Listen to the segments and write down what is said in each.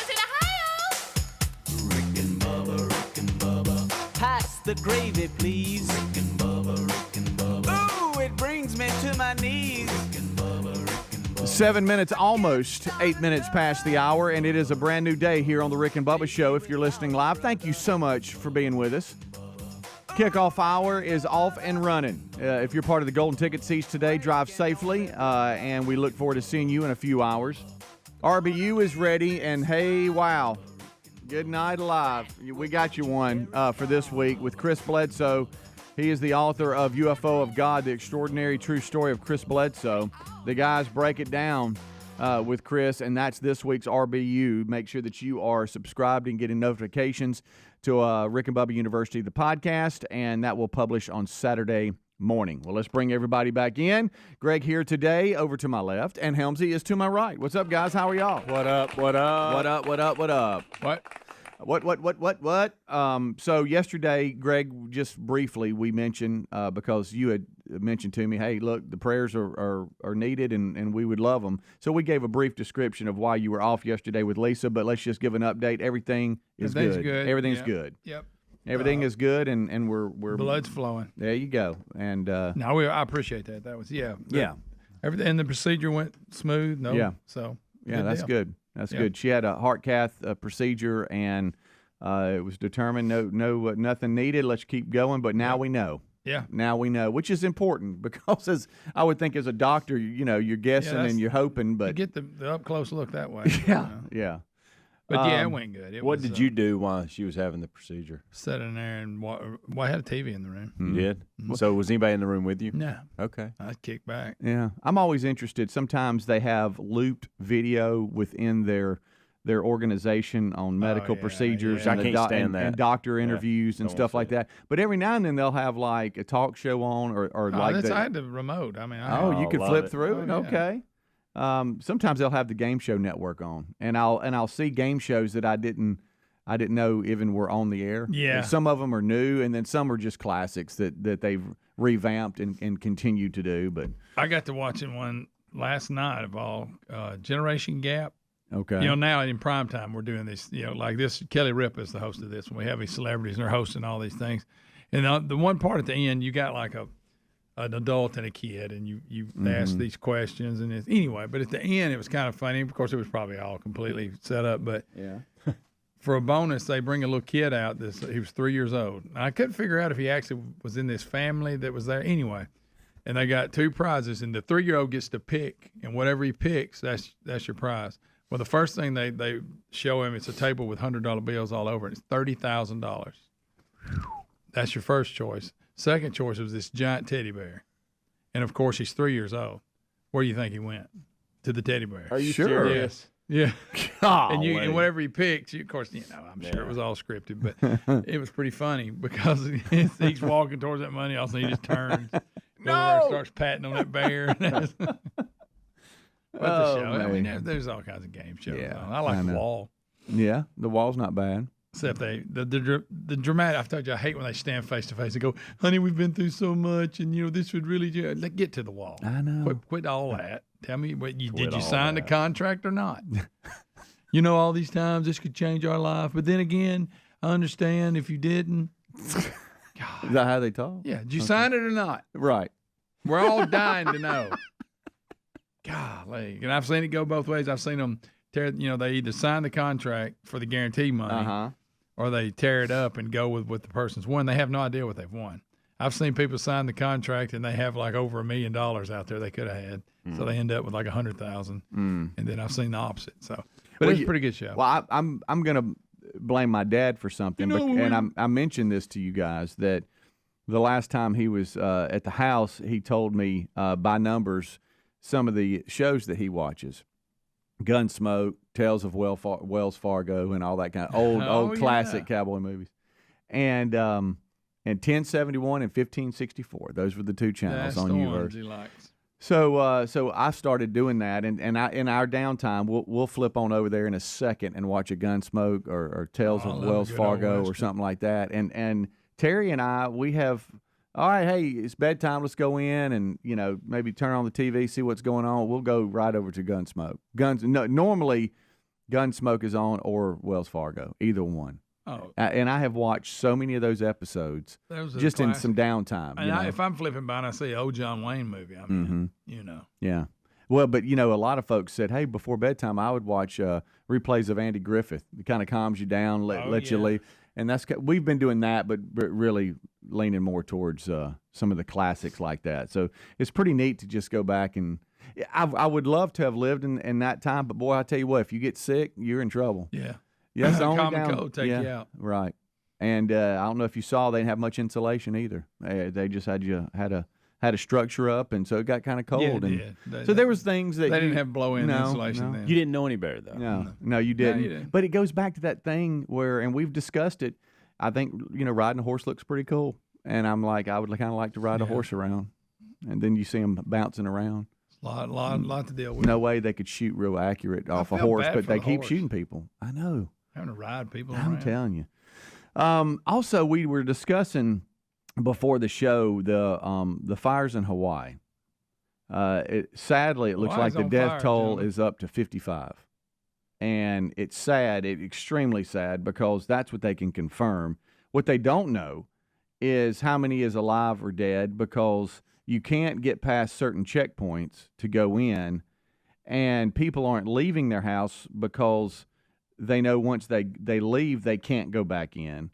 Columbus in Ohio. Rick and Bubba. Pass the gravy, please. Rick and Bubba. Ooh, it brings me to my knees. 7 minutes, almost 8 minutes past the hour, and it is a brand new day here on the Rick and Bubba Show. If you're listening live, thank you so much for being with us. Kickoff hour is off and running. If you're part of the Golden Ticket seats today, drive safely, and we look forward to seeing you in a few hours. RBU is ready, and hey, wow, good night alive. We got you one for this week with Chris Bledsoe. He is the author of UFO of God, the extraordinary true story of Chris Bledsoe. The guys break it down with Chris, and that's this week's RBU. Make sure that you are subscribed and getting notifications to Rick and Bubba University, the podcast, and that will publish on Saturday morning. Well, let's bring everybody back in. Greg here today, over to my left, and Helmsy is to my right. What's up, guys? How are y'all? What up? What up? What up? What up? What up? What? So yesterday, Greg, just briefly, we mentioned, because you had mentioned to me, hey, look, the prayers are needed and we would love them. So we gave a brief description of why you were off yesterday with Lisa, but let's just give an update. Everything is good. Everything's good. Yep. Everything is good, and we're blood's flowing. There you go. And no, I appreciate that. That was yeah. Everything, and the procedure went smooth. No, yeah. So yeah, that's deal. good. That's good. She had a heart cath procedure, and it was determined nothing needed. Let's keep going. But now we know. Yeah. Now we know, which is important because, as I would think, as a doctor, you're guessing and you're hoping, but you get the up close look that way. Yeah, yeah. But it went good. What did you do while she was having the procedure? Sat in there and I had a TV in the room. You did? So was anybody in the room with you? No. Okay. I'd kick back. Yeah. I'm always interested. Sometimes they have looped video within their organization on medical procedures I can't stand that. and doctor interviews and stuff like that. But every now and then they'll have like a talk show on or like I had the remote. I mean, you could flip through it. Yeah. Okay. Sometimes they'll have the Game Show Network on, and I'll see game shows that I didn't know even were on the air. Yeah. And some of them are new, and then some are just classics that they've revamped and continue to do. But I got to watching one last night of all Generation Gap. Okay. Now in prime time we're doing this. Like this. Kelly Ripa is the host of this, and we have these celebrities and they're hosting all these things. And the one part at the end, you got like an adult and a kid, and you ask these questions, and anyway. But at the end, it was kind of funny. Of course, it was probably all completely set up, but yeah. For a bonus, they bring a little kid out. He was 3 years old. And I couldn't figure out if he actually was in this family that was there. Anyway, and they got two prizes, and the 3-year-old gets to pick, and whatever he picks, that's your prize. Well, the first thing they show him, it's a table with $100 bills all over it. It's $30,000. That's your first choice. Second choice was this giant teddy bear. And, of course, he's 3 years old. Where do you think he went? To the teddy bear. Are you Sure. serious? Yeah. Golly. And whatever he picks, of course, I'm sure it was all scripted, but it was pretty funny because he's walking towards that money. All of a sudden, he just turns over and starts patting on that bear. But the show, I mean, there's all kinds of game shows. Yeah, I like The Wall. Yeah, The Wall's not bad. Except the dramatic. I've told you, I hate when they stand face to face and go, "Honey, we've been through so much, and this would really get to The Wall." I know. Quit all that. Tell me, did you sign the contract or not? All these times this could change our life, but then again, I understand if you didn't. God. Is that how they talk? Yeah, did you sign it or not? Right. We're all dying to know. Golly, and I've seen it go both ways. I've seen them tear. They either sign the contract for the guarantee money, or they tear it up and go with what the person's won. They have no idea what they've won. I've seen people sign the contract and they have like over $1 million out there they could have had, so they end up with like $100,000. And then I've seen the opposite. So, but it's a pretty good show. Well, I'm gonna blame my dad for something, and I mentioned this to you guys that the last time he was at the house, he told me by numbers some of the shows that he watches. Gunsmoke, Tales of Wells Fargo, and all that kind of old classic cowboy movies. And 1071 and 1564. Those were the two channels on That's the UVerse. ones he likes. So I started doing that, and in our downtime, we'll flip on over there in a second and watch a Gunsmoke or Tales of Wells Fargo or something like that. And Terry and I, we have, all right, hey, it's bedtime. Let's go in and maybe turn on the TV, see what's going on. We'll go right over to Gunsmoke. Normally, Gunsmoke is on or Wells Fargo, either one. Oh, And I have watched so many of those episodes those are just in classic. some downtime. And if I'm flipping by and I see an old John Wayne movie, I mean, Yeah. Well, but, a lot of folks said, hey, before bedtime, I would watch replays of Andy Griffith. It kind of calms you down, let you leave. And we've been doing that, but really leaning more towards some of the classics like that. So it's pretty neat to just go back and I would love to have lived in that time, but boy, I tell you what, if you get sick, you're in trouble. Yeah. Yeah, that's the only common cold take you out. Right. And I don't know if you saw, they didn't have much insulation either. They just had a structure up, and so it got kind of cold. So there was things that they didn't have blow-in insulation then. You didn't know any better, though. No, you didn't. you didn't. But it goes back to that thing where, and we've discussed it, I think, riding a horse looks pretty cool. And I'm like, I would kind of like to ride a horse around. And then you see them bouncing around. Lot to deal with. No way they could shoot real accurate off a feel horse, bad but for they the keep horse. shooting people. I know. Having to ride people I'm around. telling you. Also, we were discussing before the show the fires in Hawaii. Sadly, it looks Hawaii's like the on death fire, toll gentlemen. is up to 55. And it's sad, extremely sad, because that's what they can confirm. What they don't know is how many is alive or dead, because you can't get past certain checkpoints to go in, and people aren't leaving their house because they know once they leave, they can't go back in.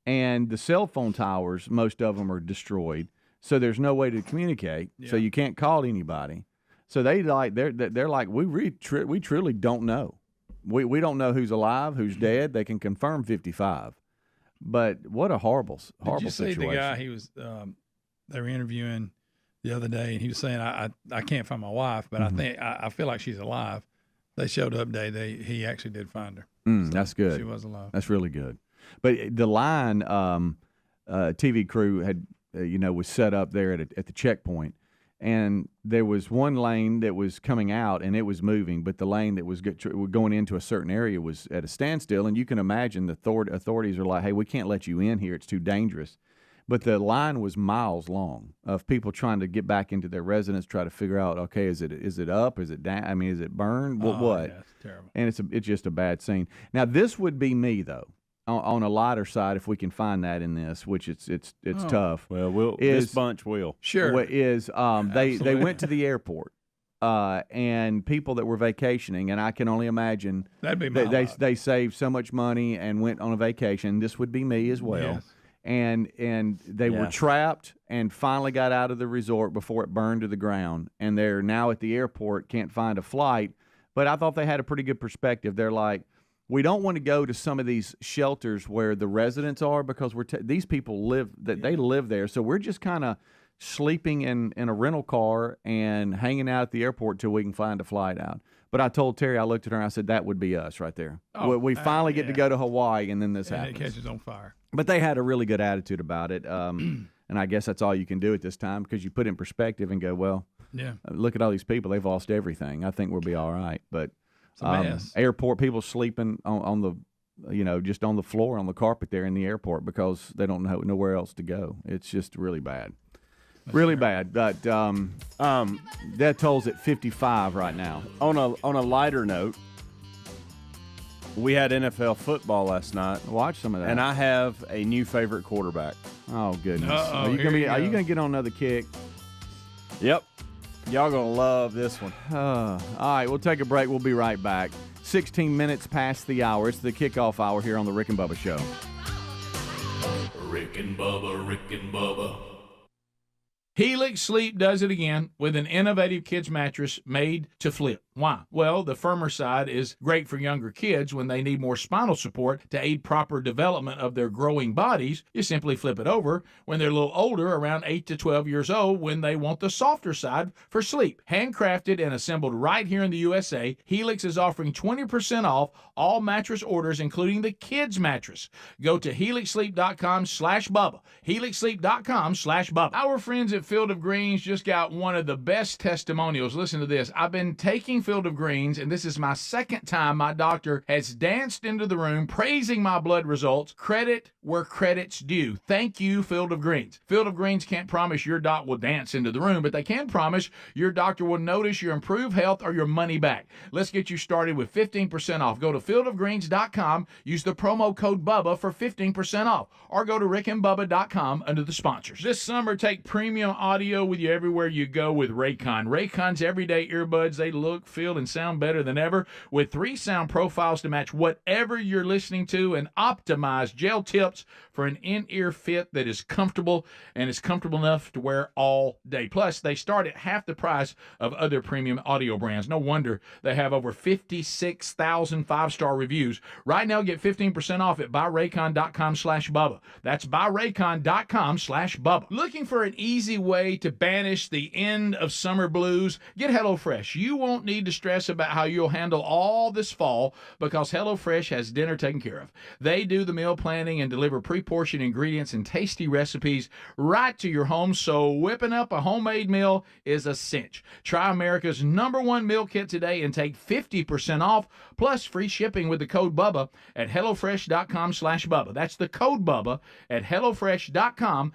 And the cell phone towers, most of them are destroyed, so there's no way to communicate. So you can't call anybody. So they're like we truly don't know. We don't know who's alive, who's dead. They can confirm 55, but what a horrible Did you see situation. the guy? He was they were interviewing the other day, and he was saying, "I can't find my wife, but I feel like she's alive." They showed up day. He actually did find her. That's good. She was alive. That's really good. But the line TV crew had was set up there at the checkpoint, and there was one lane that was coming out and it was moving, but the lane that was going into a certain area was at a standstill. And you can imagine the authorities are like, "Hey, we can't let you in here. It's too dangerous." But the line was miles long of people trying to get back into their residence, try to figure out, okay, is it up? Is it down? I mean, is it burned? What? Yeah, it's terrible. And it's just a bad scene. Now, this would be me, though, on a lighter side, if we can find that in this, which it's tough. Well, this bunch will. Sure. They went to the airport, and people that were vacationing, and I can only imagine That'd be my they saved so much money and went on a vacation. This would be me as well. Yes. And they were trapped and finally got out of the resort before it burned to the ground. And they're now at the airport, can't find a flight. But I thought they had a pretty good perspective. They're like, we don't want to go to some of these shelters where the residents are, because these people live there. So we're just kind of sleeping in a rental car and hanging out at the airport till we can find a flight out. But I told Terry, I looked at her and I said, that would be us right there. We finally get to go to Hawaii, and then this And happens. it catches on fire. But they had a really good attitude about it. And I guess that's all you can do at this time, because you put it in perspective and go, well, look at all these people. They've lost everything. I think we'll be all right. But It's a mess. airport people sleeping on the, just on the floor, on the carpet there in the airport, because they don't know nowhere else to go. It's just really bad. Really bad. But death toll's at 55 right now. On a lighter note, we had NFL football last night, Watch some of that. and I have a new favorite quarterback. Oh goodness. Uh-oh, Are you here you are you go. gonna get on another kick? Yep. Y'all gonna love this one. All right, we'll take a break. We'll be right back. 16 minutes past the hour. It's the kickoff hour here on the Rick and Bubba Show. Rick and Bubba, Rick and Bubba. Helix Sleep does it again with an innovative kids mattress made to flip. Why? Well, the firmer side is great for younger kids when they need more spinal support to aid proper development of their growing bodies. You simply flip it over when they're a little older, around 8 to 12 years old, when they want the softer side for sleep. Handcrafted and assembled right here in the USA, Helix is offering 20% off all mattress orders, including the kids mattress. Go to helixsleep.com/Bubba. helixsleep.com/Bubba. Our friends at Field of Greens just got one of the best testimonials. Listen to this. I've been taking Field of Greens, and this is my second time my doctor has danced into the room praising my blood results. Credit where credit's due. Thank you, Field of Greens. Field of Greens can't promise your doc will dance into the room, but they can promise your doctor will notice your improved health or your money back. Let's get you started with 15% off. Go to fieldofgreens.com, use the promo code Bubba for 15% off, or go to rickandbubba.com under the sponsors. This summer, take premium audio with you everywhere you go with Raycon. Raycon's everyday earbuds, they look, feel, and sound better than ever with 3 sound profiles to match whatever you're listening to and optimized gel tips for an in-ear fit that is comfortable and is comfortable enough to wear all day. Plus, they start at half the price of other premium audio brands. No wonder they have over 56,000 5-star reviews. Right now, get 15% off at buyraycon.com/Bubba. That's buyraycon.com/Bubba. Looking for an easy way to banish the end of summer blues? Get HelloFresh. You won't need to stress about how you'll handle all this fall because HelloFresh has dinner taken care of. They do the meal planning and deliver pre-portioned ingredients and tasty recipes right to your home, so whipping up a homemade meal is a cinch. Try America's #1 meal kit today and take 50% off plus free shipping with the code Bubba at HelloFresh.com/Bubba. That's the code Bubba at HelloFresh.com/Bubba.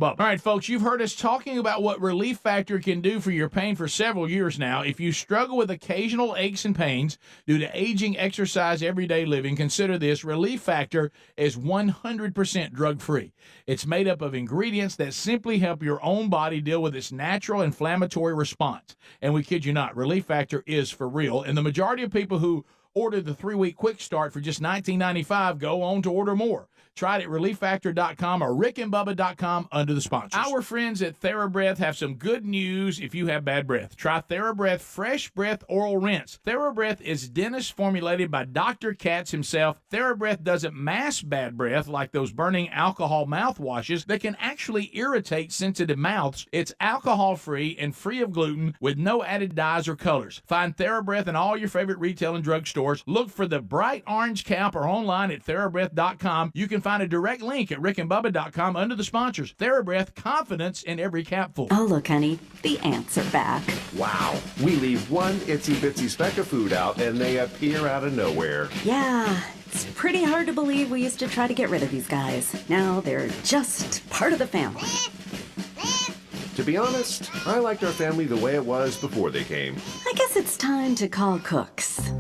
All right, folks, you've heard us talking about what Relief Factor can do for your pain for several years now. If you struggle with occasional aches and pains due to aging, exercise, everyday living, consider this. Relief Factor is 100% drug-free. It's made up of ingredients that simply help your own body deal with its natural inflammatory response. And we kid you not, Relief Factor is for real. And the majority of people who order the 3-week quick start for just $19.95 go on to order more. Try it at relieffactor.com or rickandbubba.com under the sponsors. Our friends at TheraBreath have some good news if you have bad breath. Try TheraBreath Fresh Breath Oral Rinse. TheraBreath is dentist formulated by Dr. Katz himself. TheraBreath doesn't mask bad breath like those burning alcohol mouthwashes that can actually irritate sensitive mouths. It's alcohol-free and free of gluten with no added dyes or colors. Find TheraBreath in all your favorite retail and drug stores. Look for the bright orange cap or online at TheraBreath.com. You can find a direct link at rickandbubba.com under the sponsors. TheraBreath, confidence in every capful. Oh, look, honey, the ants are back. Wow. We leave one itsy-bitsy speck of food out, and they appear out of nowhere. Yeah, it's pretty hard to believe we used to try to get rid of these guys. Now they're just part of the family. To be honest, I liked our family the way it was before they came. I guess it's time to call Cooks.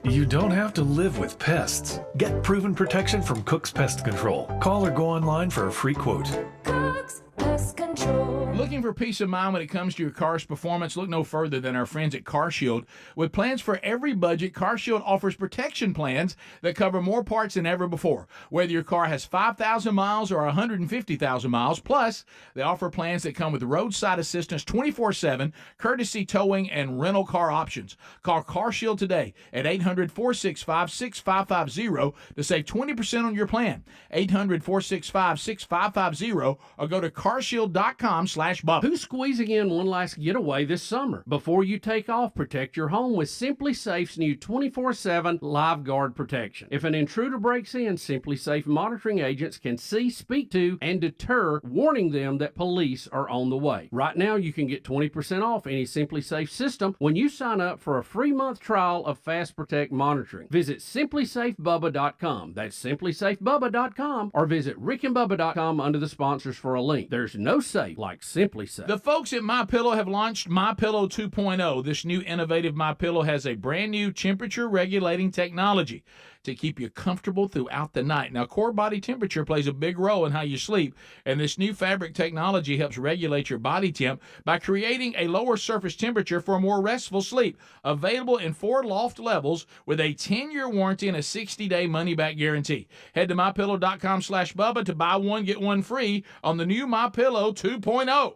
You don't have to live with pests. Get proven protection from Cook's Pest Control. Call or go online for a free quote. Cook's Pest Control. Looking for peace of mind when it comes to your car's performance? Look no further than our friends at CarShield. With plans for every budget, CarShield offers protection plans that cover more parts than ever before. Whether your car has 5,000 miles or 150,000 miles, plus they offer plans that come with roadside assistance 24/7, courtesy towing, and rental car options. Call CarShield today at 800-465-6550 to save 20% on your plan. 800-465-6550 or go to carshield.com/Bubba. Who's squeezing in one last getaway this summer? Before you take off, protect your home with Simply Safe's new 24/7 Live Guard protection. If an intruder breaks in, Simply Safe monitoring agents can see, speak to, and deter, warning them that police are on the way. Right now, you can get 20% off any Simply Safe system when you sign up for a free month trial of Fast Protect monitoring. Visit simplysafebubba.com. That's simplysafebubba.com, or visit rickandbubba.com under the sponsors for a link. There's no safe like Simply Safe. The folks at MyPillow have launched MyPillow 2.0. This new innovative MyPillow has a brand new temperature regulating technology to keep you comfortable throughout the night. Now, core body temperature plays a big role in how you sleep, and this new fabric technology helps regulate your body temp by creating a lower surface temperature for a more restful sleep. Available in 4 loft levels with a 10-year warranty and a 60-day money-back guarantee. Head to MyPillow.com/Bubba to buy one, get one free on the new MyPillow 2.0.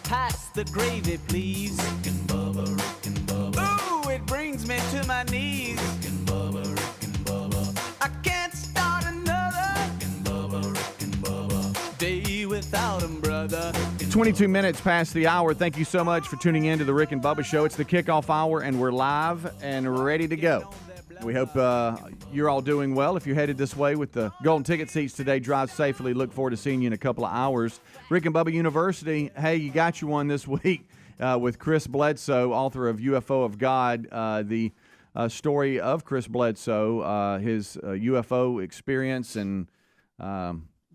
Pass the gravy, please. Rick and Bubba, Rick and Bubba. Ooh, it brings me to my knees. Rick and Bubba, Rick and Bubba. I can't start another Rick and Bubba, Rick and Bubba. day without 'em, brother. 22 minutes past the hour. Thank you so much for tuning in to the Rick and Bubba Show. It's the kickoff hour, and we're live and ready to go. We hope you're all doing well. If you're headed this way with the golden ticket seats today, drive safely. Look forward to seeing you in a couple of hours. Rick and Bubba University, hey, you got you one this week with Chris Bledsoe, author of UFO of God, the story of Chris Bledsoe, his UFO experience and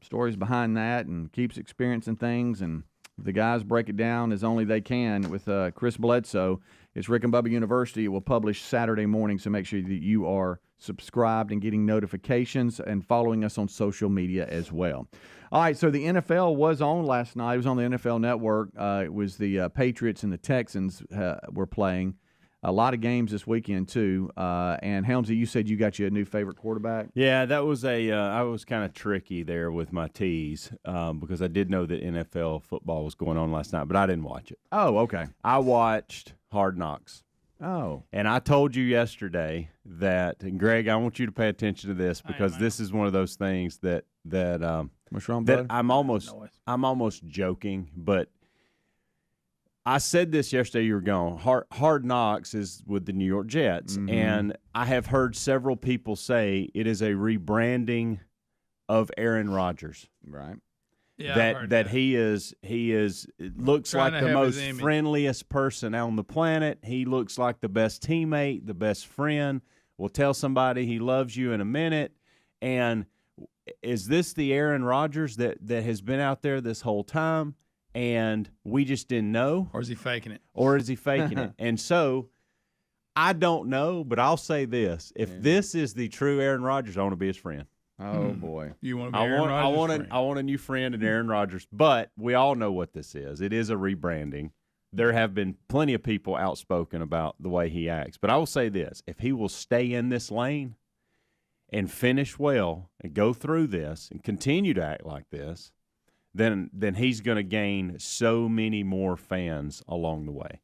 stories behind that, and keeps experiencing things, and the guys break it down as only they can with Chris Bledsoe. It's Rick and Bubba University. It will publish Saturday morning, so make sure that you are subscribed and getting notifications and following us on social media as well. All right, so the NFL was on last night. It was on the NFL Network. It was the Patriots and the Texans were playing. A lot of games this weekend, too. And, Helmsy, you said you got you a new favorite quarterback? Yeah, that was I was kind of tricky there with my teas because I did know that NFL football was going on last night, but I didn't watch it. Oh, okay. I watched Hard Knocks. Oh. And I told you yesterday that, and Greg, I want you to pay attention to this because this is one of those things that what's wrong, that bud? I'm almost joking, but I said this yesterday. You were gone. Hard Knocks is with the New York Jets, and I have heard several people say it is a rebranding of Aaron Rodgers. Right. Yeah, that he looks Trying like to the have his most image. friendliest person on the planet. He looks like the best teammate, the best friend. Will tell somebody he loves you in a minute. And is this the Aaron Rodgers that has been out there this whole time? And we just didn't know? Or is he faking it? And so I don't know, but I'll say this. If this is the true Aaron Rodgers, I want to be his friend. Oh, boy. You want to be Aaron Rodgers' I want a new friend in Aaron Rodgers, but we all know what this is. It is a rebranding. There have been plenty of people outspoken about the way he acts. But I will say this. If he will stay in this lane and finish well and go through this and continue to act like this, then he's going to gain so many more fans along the way.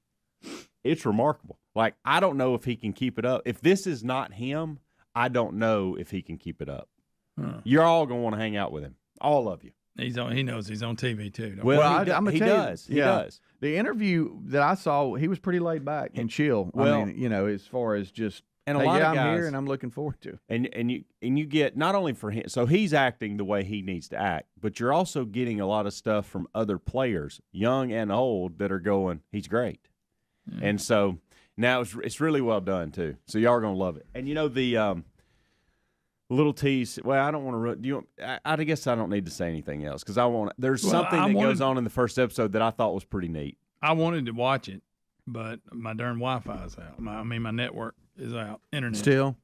It's remarkable. Like, I don't know if he can keep it up. If this is not him, I don't know if he can keep it up. You're all going to want to hang out with him, all of you. He knows he's on TV too. Don't Well, he? I'm gonna he tell does. He does. The interview that I saw, he was pretty laid back and chill. Well, I mean, as far as just, and a hey, lot of I'm guys, here and I'm looking forward to it. And you get not only for him, so he's acting the way he needs to act, but you're also getting a lot of stuff from other players, young and old, that are going, he's great. And so now it's really well done too. So y'all are gonna love it. And the little tease. Well, I don't want to. I guess I don't need to say anything else because I want. There's something that goes on in the first episode that I thought was pretty neat. I wanted to watch it, but my darn Wi-Fi is out. My network is out. Internet. Still?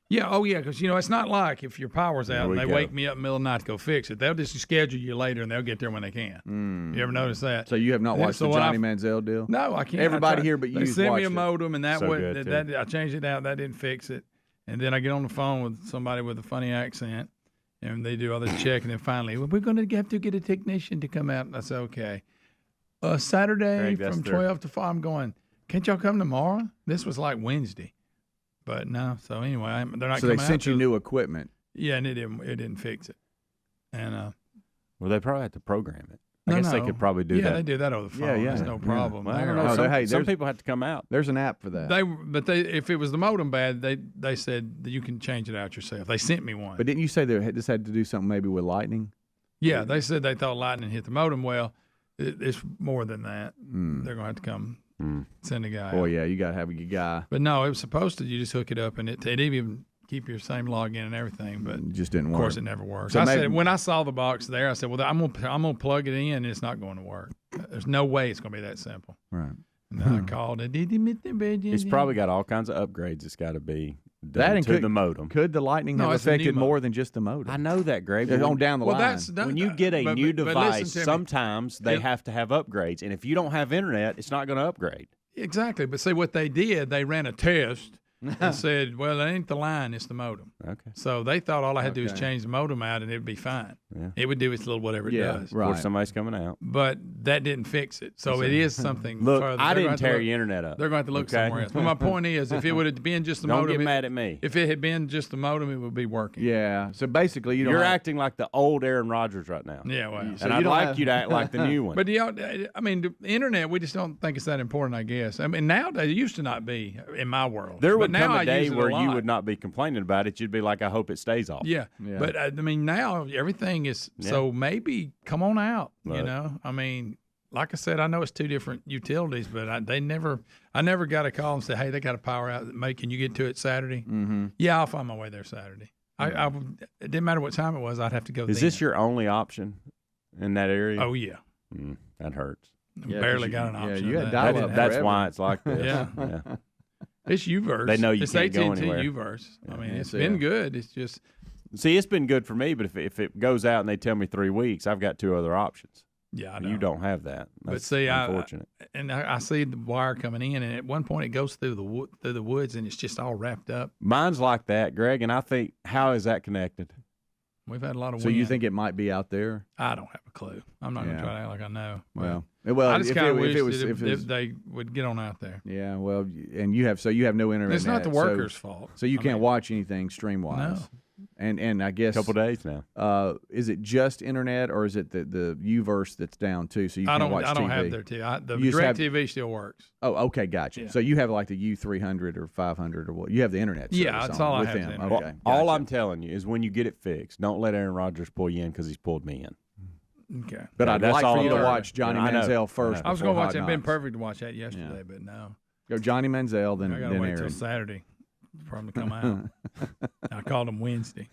Yeah. Oh, yeah. Because it's not like if your power's out and they go. wake me up in the middle of the night to go fix it. They'll just schedule you later and they'll get there when they can. You ever notice that? So you have not watched the Johnny Manziel deal? No, I can't. Everybody here but you They sent me watched a it. modem, and that So way good, that I changed it out. That didn't fix it. And then I get on the phone with somebody with a funny accent, and they do all this check, and then finally, well, we're going to have to get a technician to come out. And I said, okay. Saturday Greg, that's from 12 to 5, I'm going, can't y'all come tomorrow? This was like Wednesday. But no. So anyway, they're not So coming they out sent you till- new equipment. Yeah, and it didn't fix it. And Well, they probably have to program it. I No, guess they no. could probably do yeah, that. they do that over the phone. Yeah, yeah. There's no Yeah. problem. Well, I don't there. know. Oh, Some, hey, some there's- people have to come out. There's an app for that. If it was the modem bad, they said that you can change it out yourself. They sent me one. But didn't you say this had to do something maybe with lightning? Yeah, they said they thought lightning hit the modem. Well, it's more than that. They're gonna have to come send a guy. Oh out. yeah, you got to have a guy. But no, it was supposed to. You just hook it up and it even keep your same login and everything. But It just didn't of work. course, it never works. So I maybe- said when I saw the box there, I said, "Well, I'm gonna plug it in. And it's not going to work. There's no way it's going to be that simple." Right. And then I called it. It's probably got all kinds of upgrades. It's got to be That done and to the modem. Could the lightning No, have it's a new affected modem. more than just the modem? I know that, Greg. It's on down the Well, line. When you get a new but device, listen to me. sometimes they It- have to have upgrades. And if you don't have internet, it's not going to upgrade. Exactly. But see what they did, they ran a test and said, well, it ain't the line, it's the modem. Okay. So they thought all I had to do was Okay. change the modem out and it'd be fine. Yeah. It would do its little whatever it Yeah, does. right. Or somebody's coming out. But that didn't fix it. So it is something Look, further. I They're didn't going to tear look- your internet up. They're going to have to look okay? somewhere else. But my point is, if it would have been just the Don't modem. get mad at me. If it had been just the modem, it would be working. Yeah. So basically, you don't. You're have- acting like the old Aaron Rodgers right now. Yeah, well. So And you I'd don't like have- you to act like the new one. But I mean, the internet, we just don't think it's that important, I guess. I mean, nowadays, it used to not be in my world. There would would come now a I day use it a where you lot. would not be complaining about it. You'd be like, I hope it stays off. Yeah. But I mean, now everything is so maybe come on out. You Look. know, I mean, like I said, I know it's two different utilities, but I never got a call and say, hey, they got a power out. Can you get to it Saturday? Mm-hmm. Yeah, I'll find my way there Saturday. It didn't matter what time it was. I'd have to go. Is this your only option in that area? Oh yeah. That hurts. Barely got an option. you had of dial that. up That's forever. why it's like this. Yeah. It's Uverse. They know you it's can't go AT&T anywhere. Uverse. I mean, it's so, been yeah. good. It's just See, it's been good for me, but if it goes out and they tell me 3 weeks, I've got 2 other options. I know. You don't have that. But That's see, unfortunate. I see the wire coming in, and at one point it goes through the woods, and it's just all wrapped up. Mine's like that, Greg, and I think, how is that connected? We've had a lot of So wind. you think it might be out there? I don't have a clue. I'm not going to try to act like I know. Well, I just if kind of it- wish if it was- that if it was- they would get on out there. Yeah, well, and you have no internet. It's not the so- workers' fault. So you I can't mean- watch anything stream wise. No. And I guess Couple days now. Is it just internet or is it the Uverse that's down too? So you I can't don't. watch I don't TV? have there too. The You just have- DirecTV still works. Oh, okay, gotcha. Yeah. So you have like the U300 or 500 or what? You have the internet. Yeah, service that's on all I with have is them. internet. Okay, All gotcha. I'm telling you is when you get it fixed, don't let Aaron Rodgers pull you in because he's pulled me in. Okay. But Yeah, I'd that's like all for you to I'm watch Johnny I know. Manziel first. I was going to watch it. Hard It'd been Knocks. perfect to watch that yesterday, but no. Go Johnny Manziel, then I got to wait till Aaron. Saturday for him to come out. I called him Wednesday.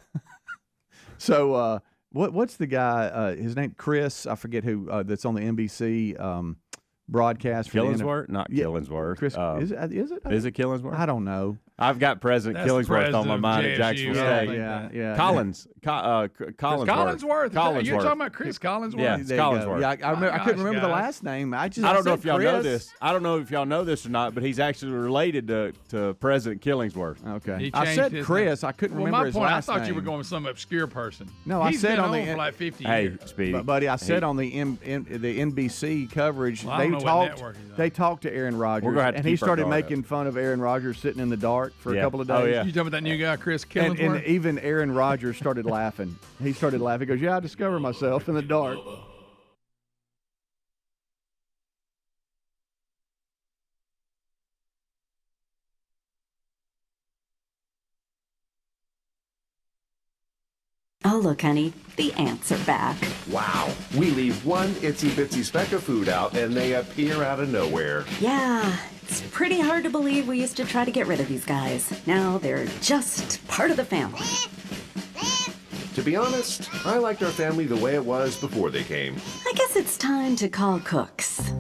So what's the guy? His name Chris. I forget who. That's on the NBC broadcast. For the Killingsworth? Not Yeah, Killingsworth. Chris, is it? Is it Killingsworth? I don't know. I've got President That's the Killingsworth on my president of mind at JSU. Jacksonville Yeah, State. Yeah. Collins. Chris Collinsworth. Collinsworth. You're talking about Chris Collinsworth? Yeah. There you Collinsworth. go. Yeah, I Oh, couldn't gosh, remember the guys. last name. I I don't know said if y'all know Chris. this. I don't know if y'all know this or not, but he's actually related to President Killingsworth. Okay. He I changed said his Chris. I couldn't Well, remember my his point, last I thought name. you were going with some obscure person. No, I He's said been on the for like 50 Hey, years. Speedy. But, buddy, I said on the the NBC coverage, Well, I they don't know what talked. network he's on. They talked to Aaron Rodgers, We're gonna have to and he keep our started guard making fun of Aaron Rodgers sitting in the dark for a Yeah. couple of days. Oh, yeah. You talking about that new guy, Chris And Killingsworth? even Aaron Rodgers started laughing. He started laughing. He goes, "Yeah, I discovered myself in the dark." Oh, look, honey, the ants are back. Wow. We leave one itsy bitsy speck of food out and they appear out of nowhere. Yeah, it's pretty hard to believe we used to try to get rid of these guys. Now they're just part of the family. To be honest, I liked our family the way it was before they came. I guess it's time to call Cooks.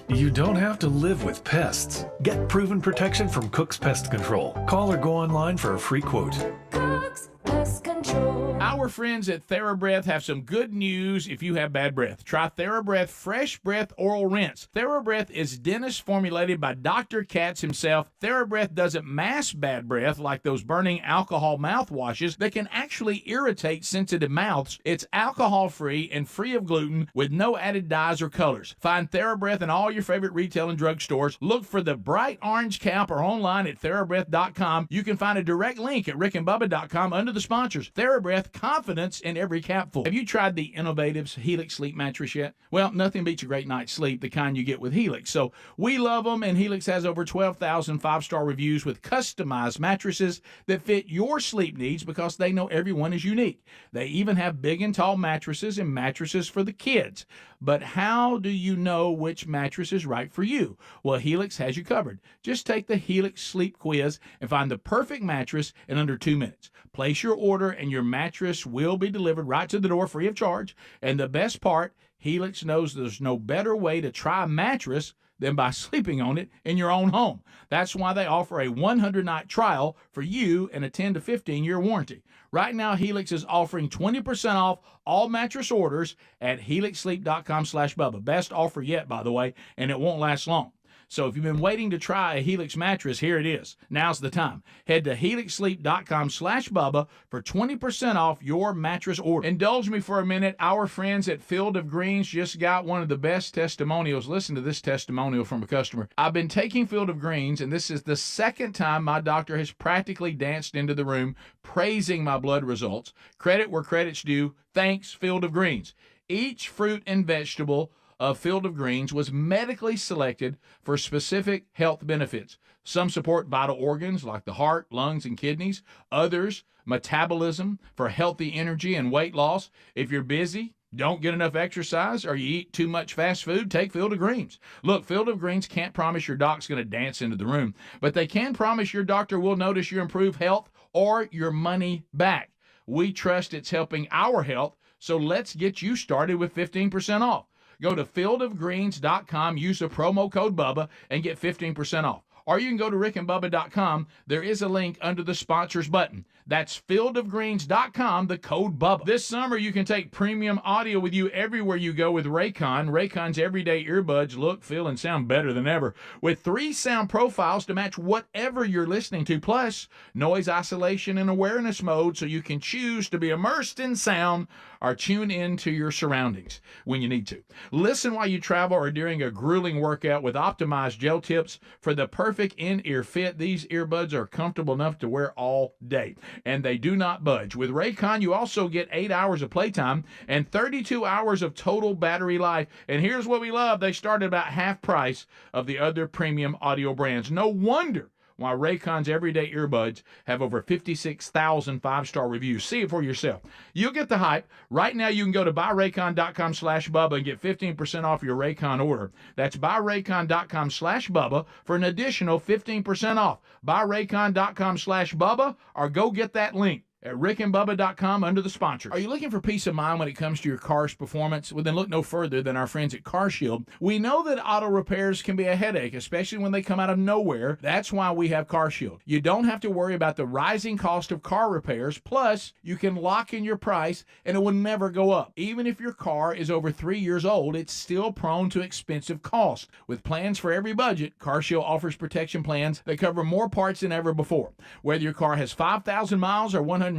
You don't have to live with pests. Get proven protection from Cook's Pest Control. Call or go online for a free quote. Cook's Pest Control. Our friends at TheraBreath have some good news if you have bad breath. Try TheraBreath Fresh Breath Oral Rinse. TheraBreath is dentist formulated by Dr. Katz himself. TheraBreath doesn't mask bad breath like those burning alcohol mouthwashes that can actually irritate sensitive mouths. It's alcohol-free and free of gluten with no added dyes or colors. Find TheraBreath in all your favorite retail and drug stores. Look for the bright orange cap or online at TheraBreath.com. You can find a direct link at rickandbubba.com under the sponsors. TheraBreath, confidence in every capful. Have you tried the Innovatives Helix Sleep Mattress yet? Well, nothing beats a great night's sleep, the kind you get with Helix. So we love them, and Helix has over 12,000 five-star reviews with customized mattresses that fit your sleep needs because they know everyone is unique. They even have big and tall mattresses and mattresses for the kids. But how do you know which mattress is right for you? Well, Helix has you covered. Just take the Helix Sleep Quiz and find the perfect mattress in under 2 minutes. Place your order and your mattress will be delivered right to the door free of charge. And the best part, Helix knows there's no better way to try a mattress than by sleeping on it in your own home. That's why they offer a 100-night trial for you and a 10 to 15-year warranty. Right now, Helix is offering 20% off all mattress orders at helixsleep.com/Bubba. Best offer yet, by the way, and it won't last long. So if you've been waiting to try a Helix mattress, here it is. Now's the time. Head to helixsleep.com/Bubba for 20% off your mattress order. Indulge me for a minute. Our friends at Field of Greens just got one of the best testimonials. Listen to this testimonial from a customer. I've been taking Field of Greens, and this is the second time my doctor has practically danced into the room praising my blood results. Credit where credit's due. Thanks, Field of Greens. Each fruit and vegetable of Field of Greens was medically selected for specific health benefits. Some support vital organs like the heart, lungs, and kidneys. Others, metabolism for healthy energy and weight loss. If you're busy, don't get enough exercise, or you eat too much fast food, take Field of Greens. Look, Field of Greens can't promise your doc's going to dance into the room, but they can promise your doctor will notice your improved health or your money back. We trust it's helping our health, so let's get you started with 15% off. Go to fieldofgreens.com, use the promo code Bubba, and get 15% off. Or you can go to rickandbubba.com. There is a link under the sponsors button. That's fieldofgreens.com, the code Bubba. This summer, you can take premium audio with you everywhere you go with Raycon. Raycon's everyday earbuds look, feel, and sound better than ever, with 3 sound profiles to match whatever you're listening to, plus noise isolation and awareness mode so you can choose to be immersed in sound or tune into your surroundings when you need to. Listen while you travel or during a grueling workout with optimized gel tips for the perfect in-ear fit. These earbuds are comfortable enough to wear all day, and they do not budge. With Raycon, you also get 8 hours of playtime and 32 hours of total battery life. And here's what we love. They start at about half price of the other premium audio brands. No wonder why Raycon's everyday earbuds have over 56,000 5-star reviews. See it for yourself. You'll get the hype. Right now, you can go to buyraycon.com/Bubba and get 15% off your Raycon order. That's buyraycon.com/Bubba for an additional 15% off. Buyraycon.com/Bubba, or go get that link at rickandbubba.com under the sponsors. Are you looking for peace of mind when it comes to your car's performance? Well, then look no further than our friends at CarShield. We know that auto repairs can be a headache, especially when they come out of nowhere. That's why we have CarShield. You don't have to worry about the rising cost of car repairs. Plus, you can lock in your price and it will never go up. Even if your car is over 3 years old, it's still prone to expensive costs. With plans for every budget, CarShield offers protection plans that cover more parts than ever before. Whether your car has 5,000 miles or 150,000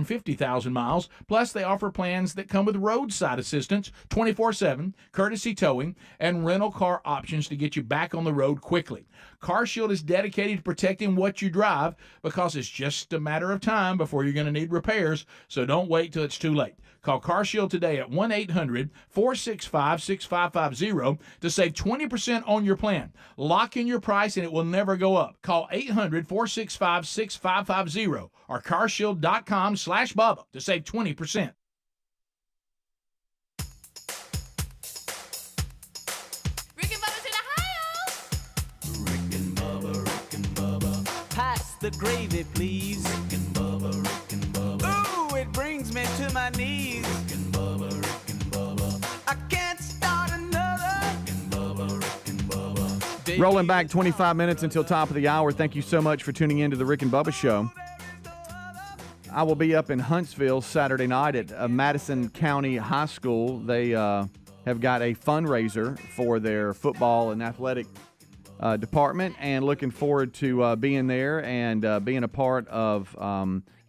miles. Plus, they offer plans that come with roadside assistance, 24/7, courtesy towing, and rental car options to get you back on the road quickly. CarShield is dedicated to protecting what you drive because it's just a matter of time before you're going to need repairs, so don't wait till it's too late. Call CarShield today at 1-800-465-6550 to save 20% on your plan. Lock in your price and it will never go up. Call 800-465-6550 or carshield.com/Bubba to save 20%. Rick and Bubba's in Ohio. Rick and Bubba, Rick and Bubba. Pass the gravy, please. Rick and Bubba, Rick and Bubba. Ooh, it brings me to my knees. Rick and Bubba, Rick and Bubba. I can't start another. Rick and Bubba, Rick and Bubba. Rolling back 25 minutes until top of the hour. Thank you so much for tuning in to the Rick and Bubba Show. I will be up in Huntsville Saturday night at Madison County High School. They have got a fundraiser for their football and athletic department, and looking forward to being there and being a part of,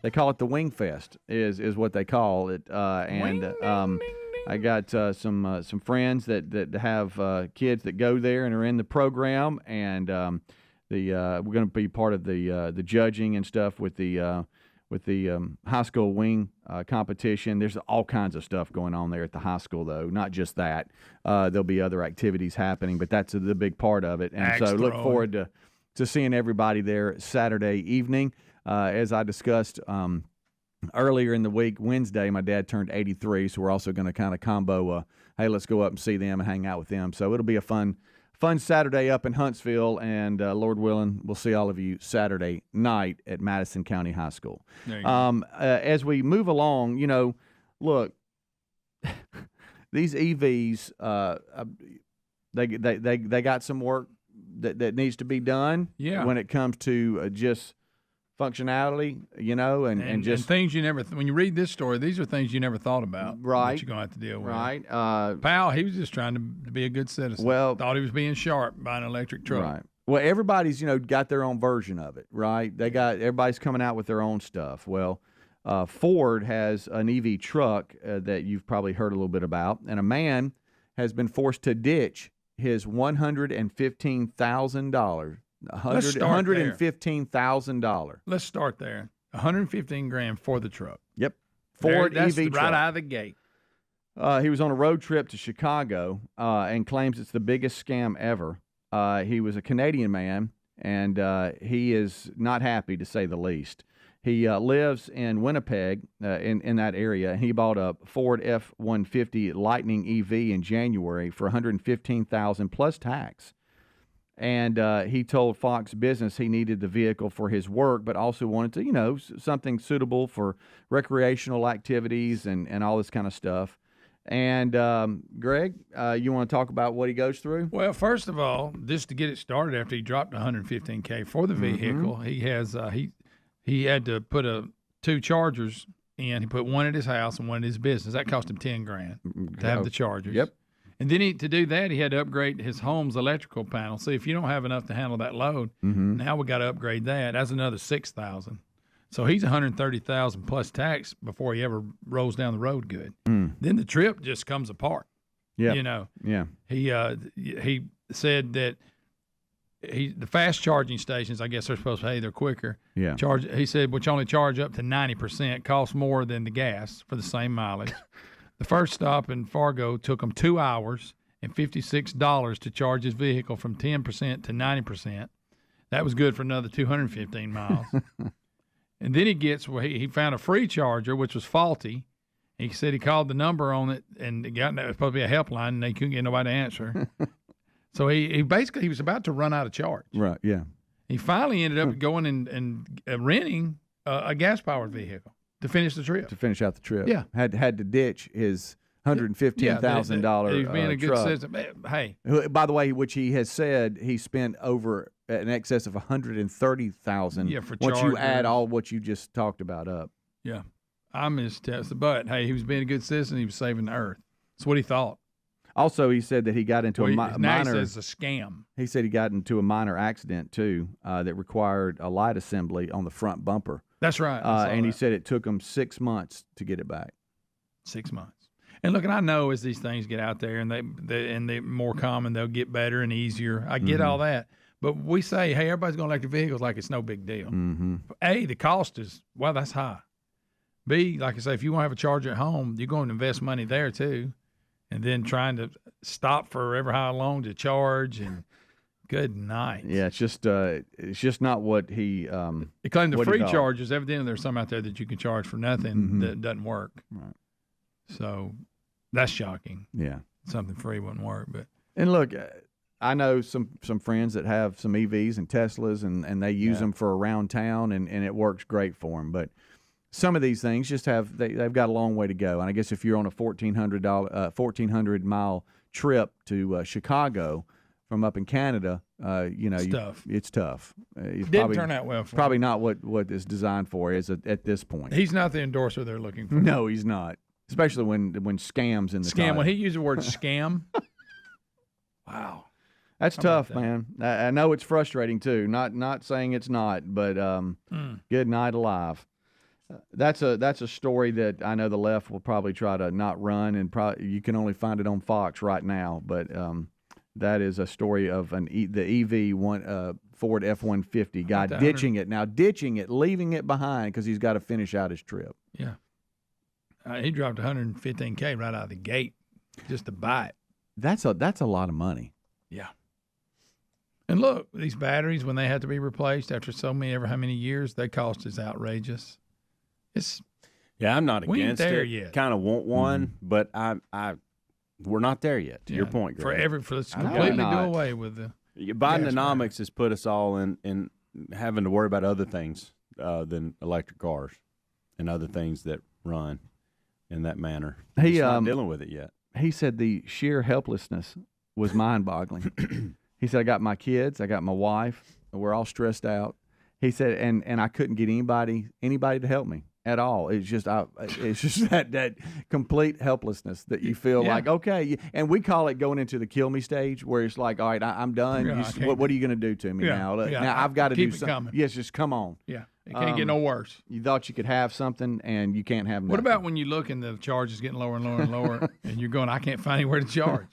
they call it the Wing Fest, is what they call it. I got some friends that have kids that go there and are in the program, and we're going to be part of the judging and stuff with the high school wing competition. There's all kinds of stuff going on there at the high school, though. Not just that. There'll be other activities happening, but that's the big part of it. And so look forward to seeing everybody there Saturday evening. As I discussed earlier in the week, Wednesday, my dad turned 83, so we're also going to kind of combo, hey, let's go up and see them and hang out with them. So it'll be a fun Saturday up in Huntsville, and Lord willing, we'll see all of you Saturday night at Madison County High School. As we move along, look, these EVs, they got some work that needs to be done when it comes to just functionality, and just things you never. When you read this story, these are things you never thought about. Right, that you're gonna have to deal with. Right, pal, he was just trying to be a good citizen. Well, thought he was being sharp by an electric truck. Right. Well, everybody's got their own version of it. Right. Everybody's coming out with their own stuff. Well, Ford has an EV truck that you've probably heard a little bit about, and a man has been forced to ditch his $115,000. $115,000. Let's start there. $115,000 for the truck. Yep. Ford that's EV truck. Right out of the gate. He was on a road trip to Chicago and claims it's the biggest scam ever. He was a Canadian man, and he is not happy, to say the least. He lives in Winnipeg, in that area, and he bought a Ford F-150 Lightning EV in January for $115,000 plus tax. And he told Fox Business he needed the vehicle for his work, but also wanted to, something suitable for recreational activities and all this kind of stuff. And Greg, you want to talk about what he goes through? Well, first of all, just to get it started, after he dropped $115K for the vehicle, he has he had to put two chargers in. He put one at his house and one at his business. That cost him $10,000 to have the chargers. Yep. And then to do that, he had to upgrade his home's electrical panel. See, if you don't have enough to handle that load, now we got to upgrade that. That's another $6,000. So he's $130,000 plus tax before he ever rolls down the road good. Then the trip just comes apart. Yeah. Yeah. He said that the fast charging stations, I guess they're supposed to, hey, they're quicker. Yeah. He said, which only charge up to 90%, costs more than the gas for the same mileage. The first stop in Fargo took him 2 hours and $56 to charge his vehicle from 10% to 90%. That was good for another 215 miles. And then he found a free charger, which was faulty. He said he called the number on it, and it was supposed to be a helpline, and they couldn't get nobody to answer. So he was about to run out of charge. Right, yeah. He finally ended up going and renting a gas-powered vehicle to finish the trip. To finish out the trip. Yeah. Had to ditch his $115,000 He's being a good truck. citizen. Hey. By the way, which he has said he spent over in excess of $130,000 for once you chargers. add all what you just talked about up. Yeah. I mistested. But, hey, he was being a good citizen. He was saving the earth. That's what he thought. Also, he said that he got into a minor. Now he says it's a scam. He said he got into a minor accident too that required a light assembly on the front bumper. That's right. And he said it took him 6 months to get it back. 6 months. And look, and I know as these things get out there and they're more common, they'll get better and easier. I get all that. But we say, hey, everybody's going to electric vehicles like it's no big deal. A, the cost is, well, that's high. B, like I say, if you want to have a charger at home, you're going to invest money there too. And then trying to stop for ever how long to charge, and good night. Yeah, it's just not what he. He claimed the free chargers. Evidently, there's some out there that you can charge for nothing that doesn't work. Right. So that's shocking. Yeah, something free wouldn't work. But and look, I know some friends that have some EVs and Teslas, and they use them for around town, and it works great for them. But some of these things just they've got a long way to go. And I guess if you're on a 1,400 mile trip to Chicago from up in Canada, it's tough. It didn't turn out well for probably him. not what it's designed for at this point. He's not the endorser they're looking for. No, he's not. Especially when scams in the title. When he used the word scam. Wow. That's tough, man. I know it's frustrating too. Not saying it's not, but good night alive. That's a story that I know the left will probably try to not run, and you can only find it on Fox right now. But that is a story of the EV Ford F-150 guy ditching it, leaving it behind because he's got to finish out his trip. Yeah, he dropped $115K right out of the gate just to buy it. That's a lot of money. Yeah. And look, these batteries, when they have to be replaced after how many years, their cost is outrageous. I'm not against there it. Yet. Kind of want one, but we're not there yet. To your point, Greg. Let's completely do away with the Bidenomics has put us all in having to worry about other things than electric cars and other things that run in that manner. He's not dealing with it yet. He said the sheer helplessness was mind-boggling. He said, I got my kids, I got my wife, we're all stressed out. He said, and I couldn't get anybody to help me at all. It's just that complete helplessness that you feel like, okay, and we call it going into the kill me stage, where it's like, all right, I'm done. What are you going to do to me now? Now I've got to do something. Yes, just come on. Yeah, it can't get no worse. You thought you could have something, and you can't have nothing. What about when you look and the charge is getting lower and lower and lower, and you're going, I can't find anywhere to charge?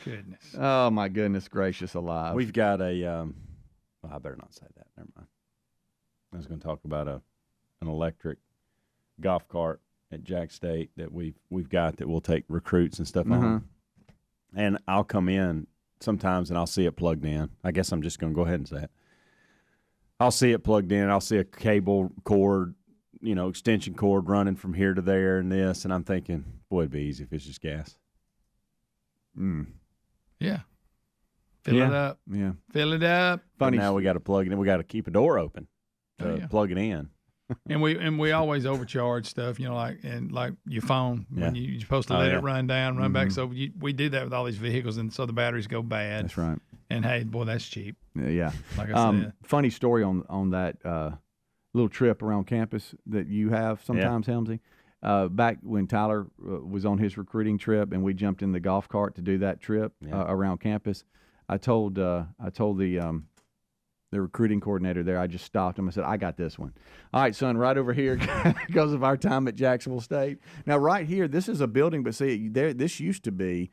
Goodness. Oh my goodness gracious alive. We've got a. I better not say that. Never mind. I was going to talk about an electric golf cart at Jack State that we've got that will take recruits and stuff on. And I'll come in sometimes and I'll see it plugged in. I guess I'm just going to go ahead and say it. I'll see it plugged in. I'll see a cable cord, extension cord running from here to there and this, and I'm thinking, boy, it'd be easy if it's just gas. Yeah. Fill it up. Yeah. Fill it up. Funny. But now we got to plug it in. We got to keep a door open to plug it in. And we always overcharge stuff, like your phone when you're supposed to let it run down, run back. So we do that with all these vehicles, and so the batteries go bad. That's right. And hey, boy, that's cheap. Yeah. Like I said. Funny story on that little trip around campus that you have sometimes, Helmsy. Back when Tyler was on his recruiting trip and we jumped in the golf cart to do that trip around campus, I told the recruiting coordinator there, I just stopped him. I said, I got this one. All right, son, right over here because of our time at Jacksonville State. Now, right here, this is a building, but see, this used to be.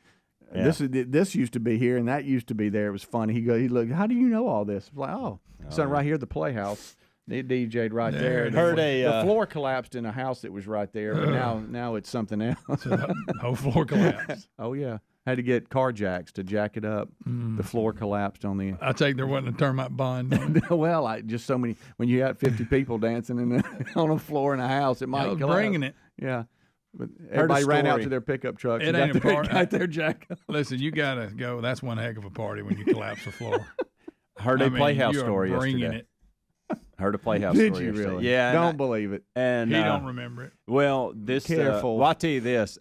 Yeah. This used to be here, and that used to be there. It was funny. He looked, how do you know all this? I was like, son, right here, the Playhouse. They DJ'd right there. The floor collapsed in a house that was right there, but now it's something else. So the whole floor collapsed. Oh, yeah. Had to get car jacks to jack it up. The floor collapsed on the. I take there wasn't a termite bond. Well, just so many. When you got 50 people dancing on a floor in a house, it might collapse. Bringing it. Yeah. But everybody ran out to their pickup trucks. It ain't a party. Got their jack up. Listen, you got to go. That's one heck of a party when you collapse the floor. Heard a Playhouse story yesterday. Heard a Playhouse story yesterday. Did you really? Yeah. Don't believe it. And he don't remember it. Well, this. Careful. Well, I'll tell you this.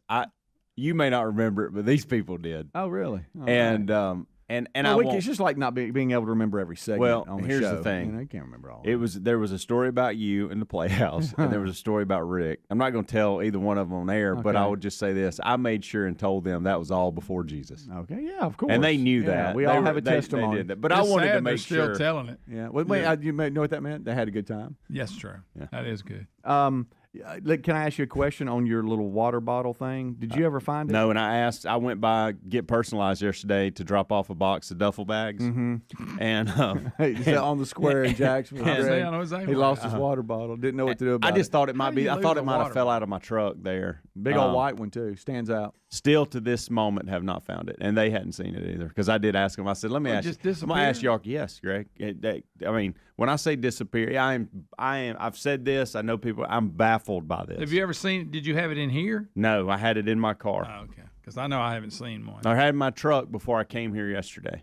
You may not remember it, but these people did. Oh, really? Oh, and it's just like not being able to remember every segment on the show. Here's the thing. You can't remember all. There was a story about you in the Playhouse, and there was a story about Rick. I'm not going to tell either one of them on air, but I would just say this: I made sure and told them that was all before Jesus. Okay, yeah, of course. And they knew that. We all have a testimony. They did that. But I wanted to make sure. Still telling it. Yeah. Wait, you know what that meant? They had a good time. Yes, true. Yeah. That is good. Can I ask you a question on your little water bottle thing? Did you ever find it? No, and I went by Get Personalized yesterday to drop off a box of duffel bags. Mm-hmm. And on the square in Jacksonville. He lost his water bottle. Didn't know what to do about it. I just thought it might be. I thought it might have fell out of my truck there. Big old white one too. Stands out. Still to this moment have not found it, and they hadn't seen it either. Because I did ask them. I said, "Let me ask you." I'm gonna ask y'all. Yes, Greg. I mean, when I say disappear, I am. I've said this. I know people. I'm baffled by this. Have you ever seen? Did you have it in here? No, I had it in my car. Oh, okay. Because I know I haven't seen one. I had it in my truck before I came here yesterday.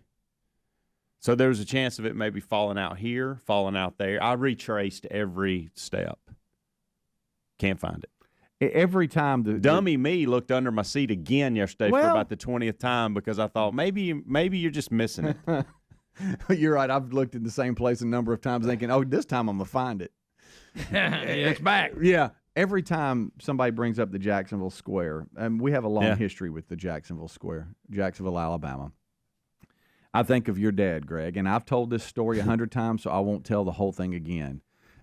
So there was a chance of it maybe falling out here, falling out there. I retraced every step. Can't find it. Every time dummy me looked under my seat again yesterday for about the 20th time because I thought maybe you're just missing it. You're right. I've looked in the same place a number of times thinking, oh, this time I'm going to find it. It's back. Yeah. Every time somebody brings up the Jacksonville Square, and we have a long history with the Jacksonville Square, Jacksonville, Alabama, I think of your dad, Greg, and I've told this story 100 times, so I won't tell the whole thing again.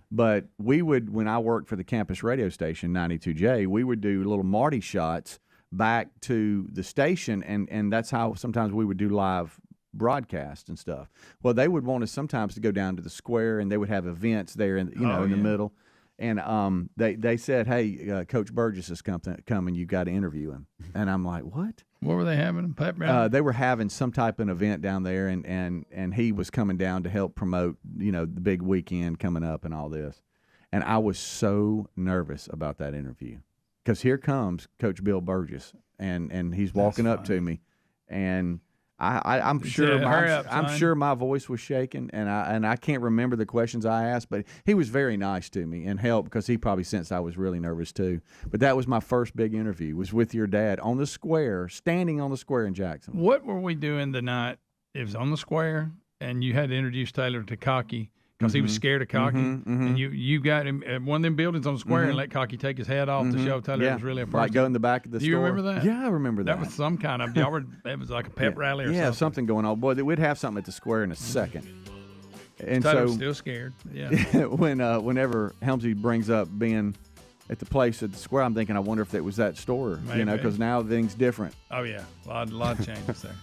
But we would, when I worked for the campus radio station, 92J, we would do little Marty shots back to the station, and that's how sometimes we would do live broadcasts and stuff. Well, they would want us sometimes to go down to the square, and they would have events there, in the middle. And they said, hey, Coach Burgess is coming. You got to interview him. And I'm like, what? What were they having? Pep rally? They were having some type of event down there, and he was coming down to help promote, the big weekend coming up and all this. And I was so nervous about that interview because here comes Coach Bill Burgess, and he's walking up to me, and I'm sure my voice was shaking, and I can't remember the questions I asked, but he was very nice to me and helped because he probably sensed I was really nervous too. But that was my first big interview, was with your dad on the square, standing on the square in Jacksonville. What were we doing the night? It was on the square, and you had to introduce Taylor to Cocky because he was scared of Cocky, and you got him at one of them buildings on the square and let Cocky take his hat off to show Taylor it was really a person. Like go in the back of the store. Do you remember that? Yeah, I remember that. That was some kind of it was like a pep rally or something. Yeah, something going on. Boy, we'd have something at the square in a second. And Taylor was still scared. Yeah. Whenever Helmsy brings up being at the place at the square, I'm thinking, I wonder if it was that store, because now things different. Oh yeah, a lot of changes there.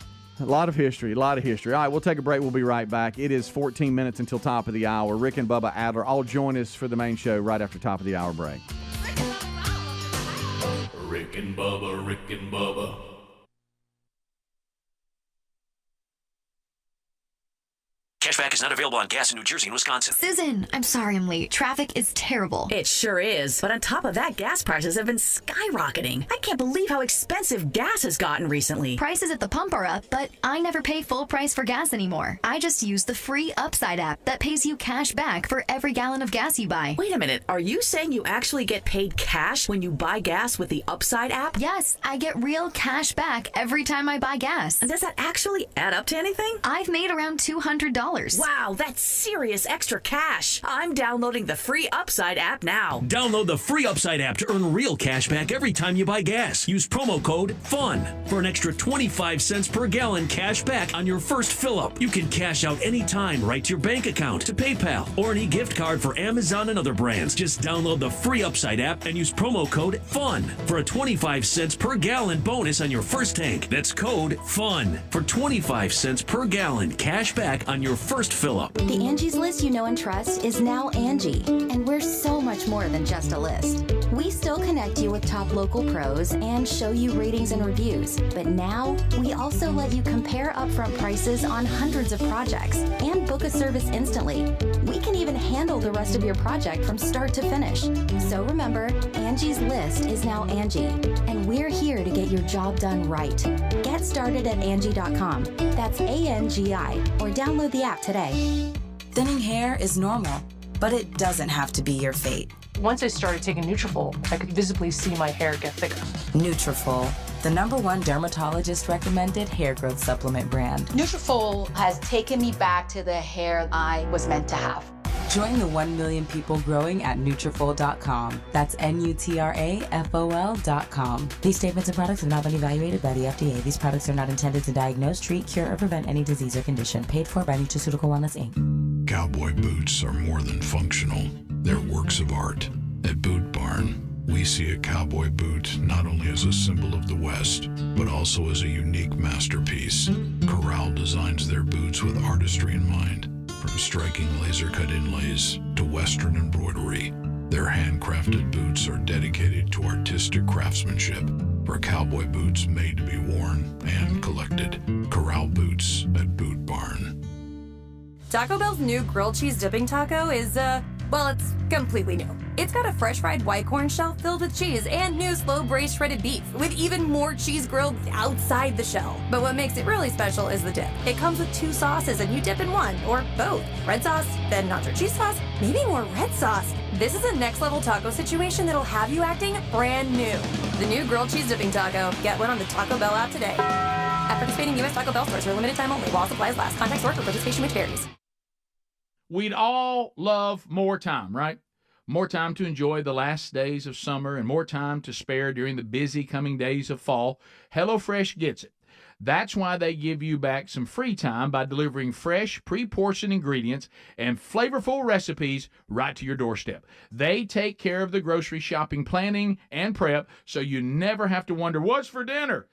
A lot of history. All right, we'll take a break. We'll be right back. It is 14 minutes until top of the hour. Rick and Bubba Adler all join us for the main show right after top of the hour break. Rick and Bubba, Rick and Bubba. Cashback is not available on gas in New Jersey and Wisconsin. Susan, I'm sorry I'm late. Traffic is terrible. It sure is. But on top of that, gas prices have been skyrocketing. I can't believe how expensive gas has gotten recently. Prices at the pump are up, but I never pay full price for gas anymore. I just use the free Upside app that pays you cash back for every gallon of gas you buy. Wait a minute. Are you saying you actually get paid cash when you buy gas with the Upside app? Yes, I get real cash back every time I buy gas. And does that actually add up to anything? I've made around $200. Wow, that's serious extra cash. I'm downloading the free Upside app now. Download the free Upside app to earn real cash back every time you buy gas. Use promo code FUN for an extra 25 cents per gallon cash back on your first fill-up. You can cash out anytime right to your bank account, to PayPal, or any gift card for Amazon and other brands. Just download the free Upside app and use promo code FUN for a 25 cents per gallon bonus on your first tank. That's code FUN for 25 cents per gallon cash back on your first fill-up. The Angie's List you know and trust is now Angie, and we're so much more than just a list. We still connect you with top local pros and show you ratings and reviews, but now we also let you compare upfront prices on hundreds of projects and book a service instantly. We can even handle the rest of your project from start to finish. So remember, Angie's List is now Angie, and we're here to get your job done right. Get started at Angie.com. That's ANGI, or download the app today. Thinning hair is normal, but it doesn't have to be your fate. Once I started taking Nutrafol, I could visibly see my hair get thicker. Nutrafol, the #1 dermatologist-recommended hair growth supplement brand. Nutrafol has taken me back to the hair I was meant to have. Join the 1 million people growing at Nutrafol.com. That's Nutrafol.com. These statements and products have not been evaluated by the FDA. These products are not intended to diagnose, treat, cure, or prevent any disease or condition. Paid for by Nutraceutical Wellness, Inc. Cowboy boots are more than functional. They're works of art. At Boot Barn, we see a cowboy boot not only as a symbol of the West, but also as a unique masterpiece. Corral designs their boots with artistry in mind. From striking laser-cut inlays to Western embroidery, their handcrafted boots are dedicated to artistic craftsmanship for cowboy boots made to be worn and collected. Corral Boots at Boot Barn. Taco Bell's new grilled cheese dipping taco is, well, it's completely new. It's got a fresh fried white corn shell filled with cheese and new slow braised shredded beef with even more cheese grilled outside the shell. But what makes it really special is the dip. It comes with 2 sauces and you dip in one or both. Red sauce, then nacho cheese sauce, maybe more red sauce. This is a next level taco situation that'll have you acting brand new. The new grilled cheese dipping taco. Get one on the Taco Bell app today. At participating U.S. Taco Bell stores for a limited time only while supplies last. Contact store for participation which varies. We'd all love more time, right? More time to enjoy the last days of summer and more time to spare during the busy coming days of fall. HelloFresh gets it. That's why they give you back some free time by delivering fresh, pre-portioned ingredients and flavorful recipes right to your doorstep. They take care of the grocery shopping planning and prep so you never have to wonder, what's for dinner?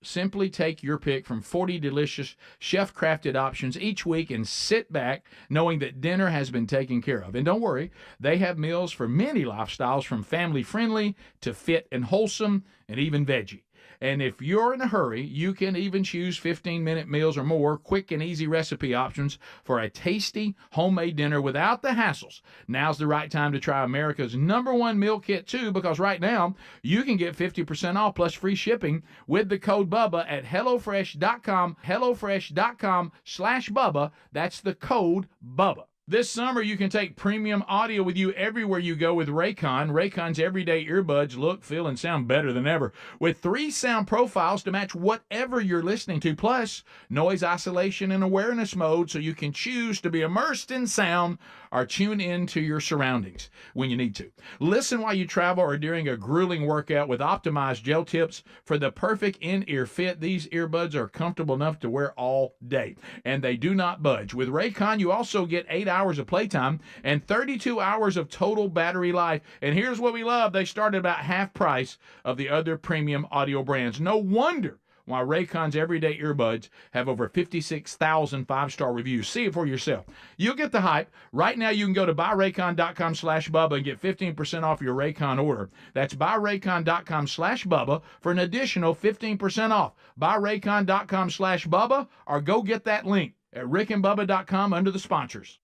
Simply take your pick from 40 delicious chef-crafted options each week and sit back knowing that dinner has been taken care of. And don't worry, they have meals for many lifestyles from family-friendly to fit and wholesome and even veggie. And if you're in a hurry, you can even choose 15-minute meals or more, quick and easy recipe options for a tasty homemade dinner without the hassles. Now's the right time to try America's #1 meal kit too, because right now you can get 50% off plus free shipping with the code Bubba at HelloFresh.com, HelloFresh.com/Bubba. That's the code Bubba. This summer, you can take premium audio with you everywhere you go with Raycon. Raycon's everyday earbuds look, feel, and sound better than ever, with 3 sound profiles to match whatever you're listening to, plus noise isolation and awareness mode so you can choose to be immersed in sound or tune into your surroundings when you need to. Listen while you travel or during a grueling workout with optimized gel tips for the perfect in-ear fit. These earbuds are comfortable enough to wear all day, and they do not budge. With Raycon, you also get 8 hours of playtime and 32 hours of total battery life. And here's what we love. They start at about half price of the other premium audio brands. No wonder while Raycon's everyday earbuds have over 56,000 five-star reviews. See it for yourself. You'll get the hype. Right now, you can go to buyraycon.com/Bubba and get 15% off your Raycon order. That's buyraycon.com/Bubba for an additional 15% off. Buyraycon.com/Bubba or go get that link at rickandbubba.com under the sponsors.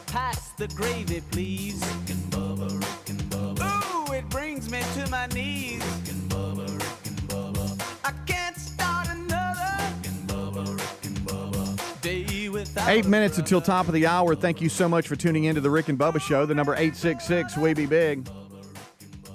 Pass the gravy, please. Rick and Bubba, Rick and Bubba. Ooh, it brings me to my knees. Rick and Bubba, Rick and Bubba. I can't start another. Rick and Bubba, Rick and Bubba. Day without 8 minutes until top of the hour. Thank you so much for tuning into the Rick and Bubba Show. The number 866 We Be Big.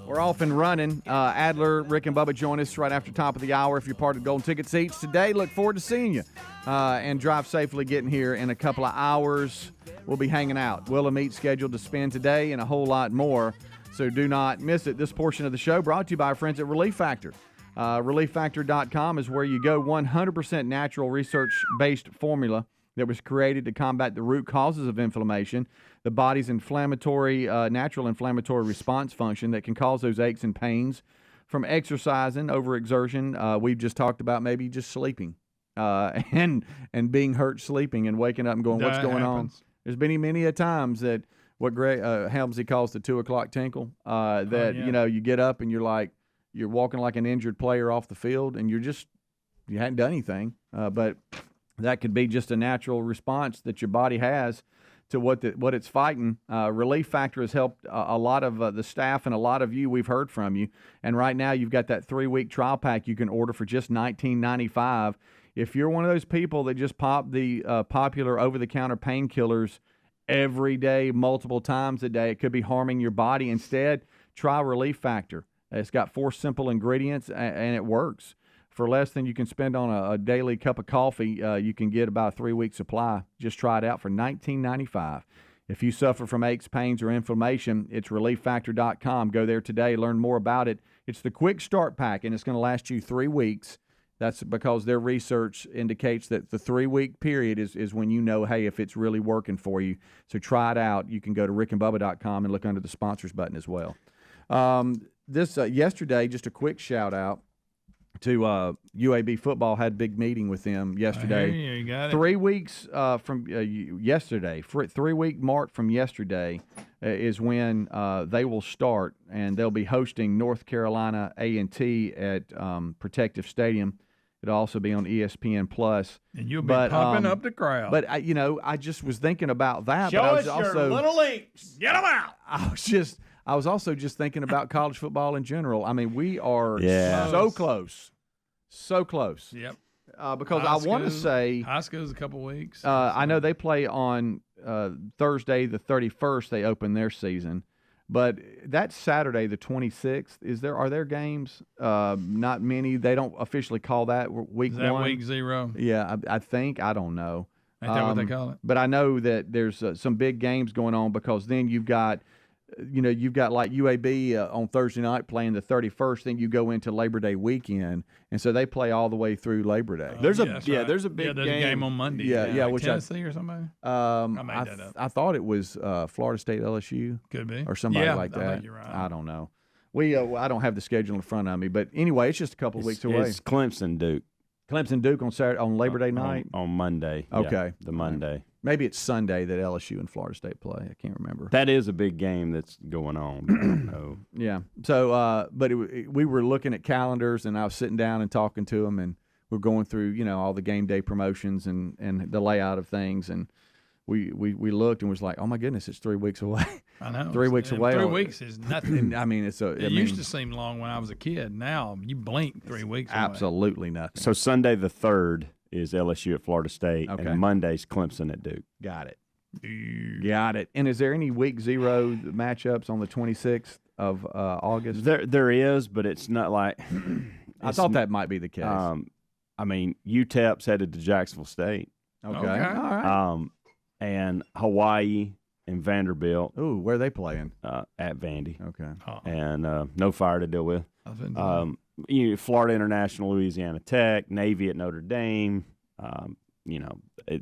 We're off and running. Adler, Rick and Bubba join us right after top of the hour. If you're part of Golden Ticket Seats today, look forward to seeing you. And drive safely getting here in a couple of hours. We'll be hanging out. Will and Meat scheduled to spend today and a whole lot more. So do not miss it. This portion of the show brought to you by our friends at Relief Factor. ReliefFactor.com is where you go. 100% natural research-based formula that was created to combat the root causes of inflammation, the body's natural inflammatory response function that can cause those aches and pains from exercising, overexertion. We've just talked about maybe just sleeping and being hurt sleeping and waking up and going, what's going on? There's been many a times that what Greg Helmsley calls the 2 o'clock tinkle, you get up and you're walking like an injured player off the field and you hadn't done anything. But that could be just a natural response that your body has to what it's fighting. Relief Factor has helped a lot of the staff and a lot of you. We've heard from you. And right now you've got that 3-week trial pack you can order for just $19.95. If you're one of those people that just pop the popular over-the-counter painkillers every day, multiple times a day, it could be harming your body. Instead, try Relief Factor. It's got 4 simple ingredients, and it works. For less than you can spend on a daily cup of coffee, you can get about a 3-week supply. Just try it out for $19.95. If you suffer from aches, pains, or inflammation, it's ReliefFactor.com. Go there today. Learn more about it. It's the quick start pack, and it's going to last you 3 weeks. That's because their research indicates that the 3-week period is when you know, hey, if it's really working for you. So try it out. You can go to rickandbubba.com and look under the sponsors button as well. Yesterday, just a quick shout out to UAB football. Had a big meeting with them yesterday. You got it. 3 weeks from yesterday, 3-week mark from yesterday is when they will start, and they'll be hosting North Carolina A&T at Protective Stadium. It'll also be on ESPN Plus. And you'll be pumping up the crowd. But I just was thinking about that. Show but us your little links. Get them out. I was also just thinking about college football in general. I mean, we are so close. So close. Yep. Because I want to say high school's a couple weeks. I know they play on Thursday the 31st. They open their season, but that's Saturday the 26th. Are there games? Not many. They don't officially call that week Is that one. week 0? Yeah, I think. I don't know. Ain't that what they call it? But I know that there's some big games going on because then you've got like UAB on Thursday night playing the 31st. Then you go into Labor Day weekend, and so they play all the way through Labor Day. There's right. there's a big there's a game on Monday. Yeah, like which Tennessee or somebody. I made that up. I thought it was Florida State LSU. Could be. Or somebody like that. I think you're right. I don't know. I don't have the schedule in front of me, but anyway, it's just a couple of weeks away. It's Clemson Duke. Clemson Duke on Saturday on Labor Day night on Monday. Okay, the Monday. Maybe it's Sunday that LSU and Florida State play. I can't remember. That is a big game that's going on. I don't know. Yeah. So, but we were looking at calendars, and I was sitting down and talking to them, and we're going through, all the game day promotions and the layout of things, and we looked and was like, oh my goodness, it's 3 weeks away. I know. 3 weeks away. 3 weeks is nothing. I mean, it used to seem long when I was a kid. Now you blink 3 weeks away. Absolutely nothing. So Sunday the 3rd is LSU at Florida State, and Monday's Clemson at Duke. Got it. Got it. And is there any week 0 matchups on the 26th of August? There is, but it's not like I thought that might be the case. I mean, UTEP's headed to Jacksonville State. Okay. All right. And Hawaii and Vanderbilt. Ooh, where are they playing? At Vandy. Okay. And no fire to deal with. Florida International, Louisiana Tech, Navy at Notre Dame.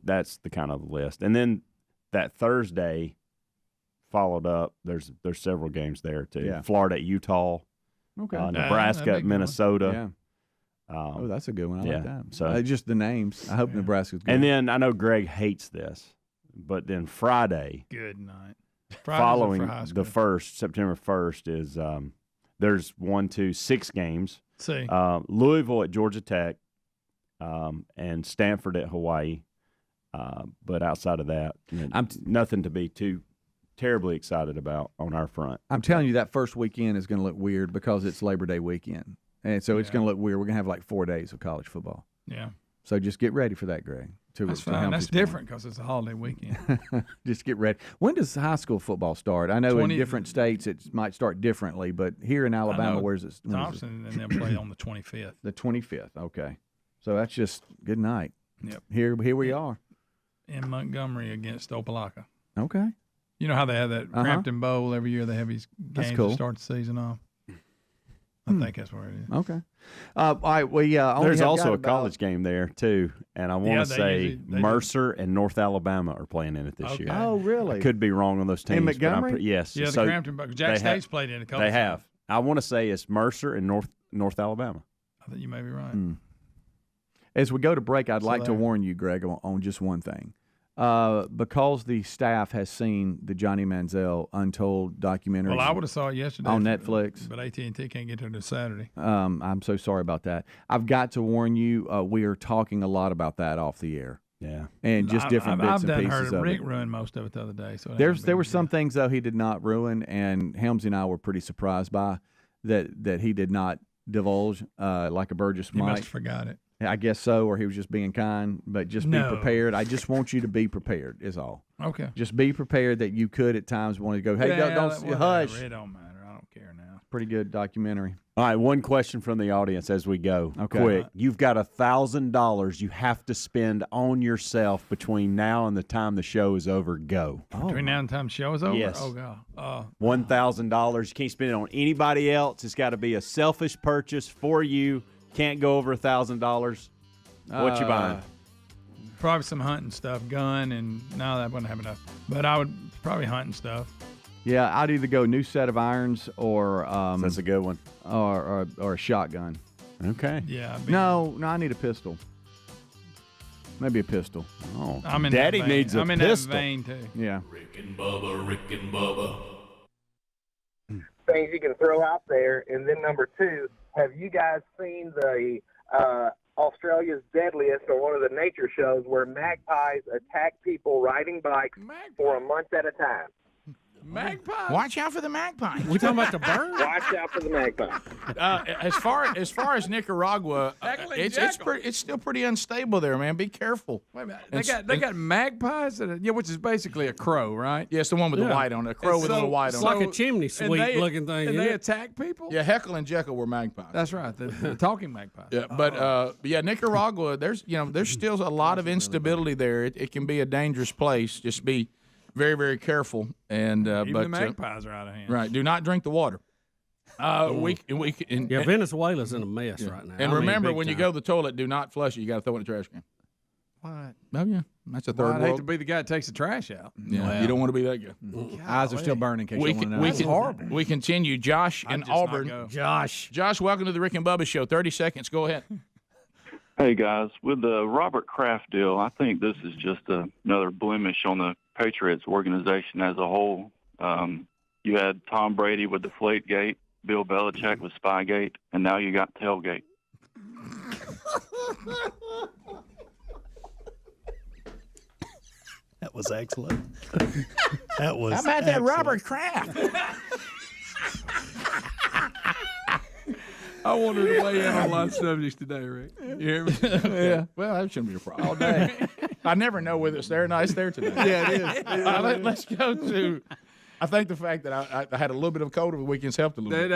That's the kind of list. And then that Thursday, followed up. There's several games there too. Yeah. Florida at Utah. Okay. Nebraska at Minnesota. Yeah. That's a good one. I like that. So just the names. I hope Nebraska's good. And then I know Greg hates this, but then Friday. Good night. Following the 1st, September 1st, is there's 6 games. See. Louisville at Georgia Tech, and Stanford at Hawaii. But outside of that, nothing to be too terribly excited about on our front. I'm telling you, that first weekend is going to look weird because it's Labor Day weekend. And so it's going to look weird. We're going to have like 4 days of college football. Yeah. So just get ready for that, Greg. That's fine. That's different because it's a holiday weekend. Just get ready. When does high school football start? I know in different states it might start differently, but here in Alabama, where's it? Thompson, and they'll play on the 25th. The 25th, okay. So that's just good night. Yep. Here we are. In Montgomery against Opelika. Okay. You know how they have that Crampton Bowl every year? They have these games to start the season off. I think that's where it is. Okay. All right. There's also a college game there too, and I want to say Mercer and North Alabama are playing in it this year. Oh, really? I could be wrong on those teams. In Montgomery? Yes. Yeah, the Crampton Bowl. Jack State's played in a couple. They have. I want to say it's Mercer and North Alabama. I think you may be right. As we go to break, I'd like to warn you, Greg, on just one thing. Because the staff has seen the Johnny Manziel Untold documentary. Well, I would have saw it yesterday on Netflix, but AT&T can't get to it until Saturday. I'm so sorry about that. I've got to warn you. We are talking a lot about that off the air. Yeah, and just different bits and pieces heard of Rick it. ruined most of it the other day. So there were some things though he did not ruin, and Helmsy and I were pretty surprised by that he did not divulge like a Burgess might. He must have forgot it. I guess so, or he was just being kind, but just be prepared. I just want you to be prepared is all. Okay. Just be prepared that you could at times want to go, hey, don't hush. It don't matter. I don't care now. Pretty good documentary. All right, one question from the audience as we go. Okay. Quick. You've got $1,000 you have to spend on yourself between now and the time the show is over. Go. Between now and the time the show is over? Yes. Oh, God. $1,000. You can't spend it on anybody else. It's got to be a selfish purchase for you. Can't go over $1,000. What you buying? Probably some hunting stuff, gun, and no, that wouldn't have enough. But I would probably hunting stuff. Yeah, I'd either go new set of irons or that's a good one, or a shotgun. Okay. Yeah. No, I need a pistol. Maybe a pistol. Oh, I'm in Daddy that vein. needs a I'm in pistol. that vein too. Yeah. Rick and Bubba. Things you can throw out there, and then number 2, have you guys seen the Australia's Deadliest, or one of the nature shows where magpies attack people riding bikes for a month at a time? Magpie. Watch out for the magpie. We talking about the bird? Watch out for the magpie. As far as Nicaragua, it's still pretty unstable there, man. Be careful. Wait a minute. They got magpies, which is basically a crow, right? Yeah, it's the one with the white on it. A crow with a little white on it. It's like a chimney sweep looking thing. And they attack people? Yeah, Heckle and Jekyll were magpies. That's right. The talking magpies. Yeah, but Nicaragua, there's still a lot of instability there. It can be a dangerous place. Just be very, very careful. And even but the magpies are out of hand. Right. Do not drink the water. Venezuela's in a mess right now. And remember, when you go to the toilet, do not flush it. You got to throw it in the trash can. What? Oh yeah, that's a third world. I'd hate to be the guy that takes the trash out. Yeah, you don't want to be that guy. Eyes are still burning. In case you want to know. That's horrible. We continue. Josh in Auburn. Josh, welcome to the Rick and Bubba Show. 30 seconds. Go ahead. Hey, guys. With the Robert Kraft deal, I think this is just another blemish on the Patriots organization as a whole. You had Tom Brady with Deflategate, Bill Belichick with Spygate, and now you got Tailgate. That was excellent. That was. How about excellent. that Robert Kraft? I wanted to weigh in on a lot of subjects today, Rick. You hear me? Yeah. Well, that shouldn't be a problem. All day. I never know whether it's there or not. It's there today. Yeah, it is. Let's go to. I think the fact that I had a little bit of a cold over the weekend's helped a little bit.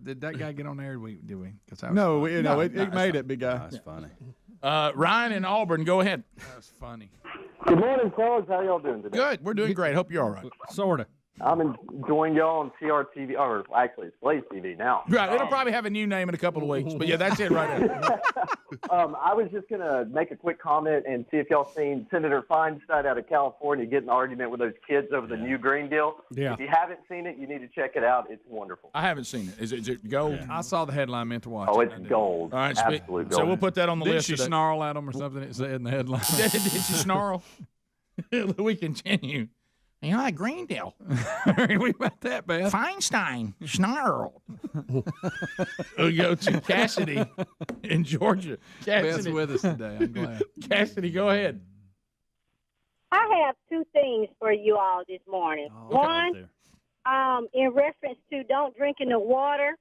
Did that guy get on there? Did we? No, it made it, big guy. That's funny. Ryan in Auburn, go ahead. That was funny. Good morning, fellas. How y'all doing today? Good. We're doing great. Hope you're all right. Sorta. I'm enjoying y'all on CRTV, or actually it's Blaze TV now. Right, it'll probably have a new name in a couple of weeks, but yeah, that's it right there. I was just going to make a quick comment and see if y'all seen Senator Feinstein out of California get in an argument with those kids over the new Green Deal. Yeah. If you haven't seen it, you need to check it out. It's wonderful. I haven't seen it. Is it gold? I saw the headline, meant to watch Oh, it. it's gold. All right, Absolute gold. so we'll put that on the Didn't list. she today. snarl at him or something? It said in the headline. Did she snarl? We continue. You know, that Green Deal. We about that, Beth. Feinstein snarled. We'll go to Cassidy in Georgia. Beth's Cassidy. with us today. I'm glad. Cassidy, go ahead. I have two things for you all this morning. One, in reference to don't drink in the water.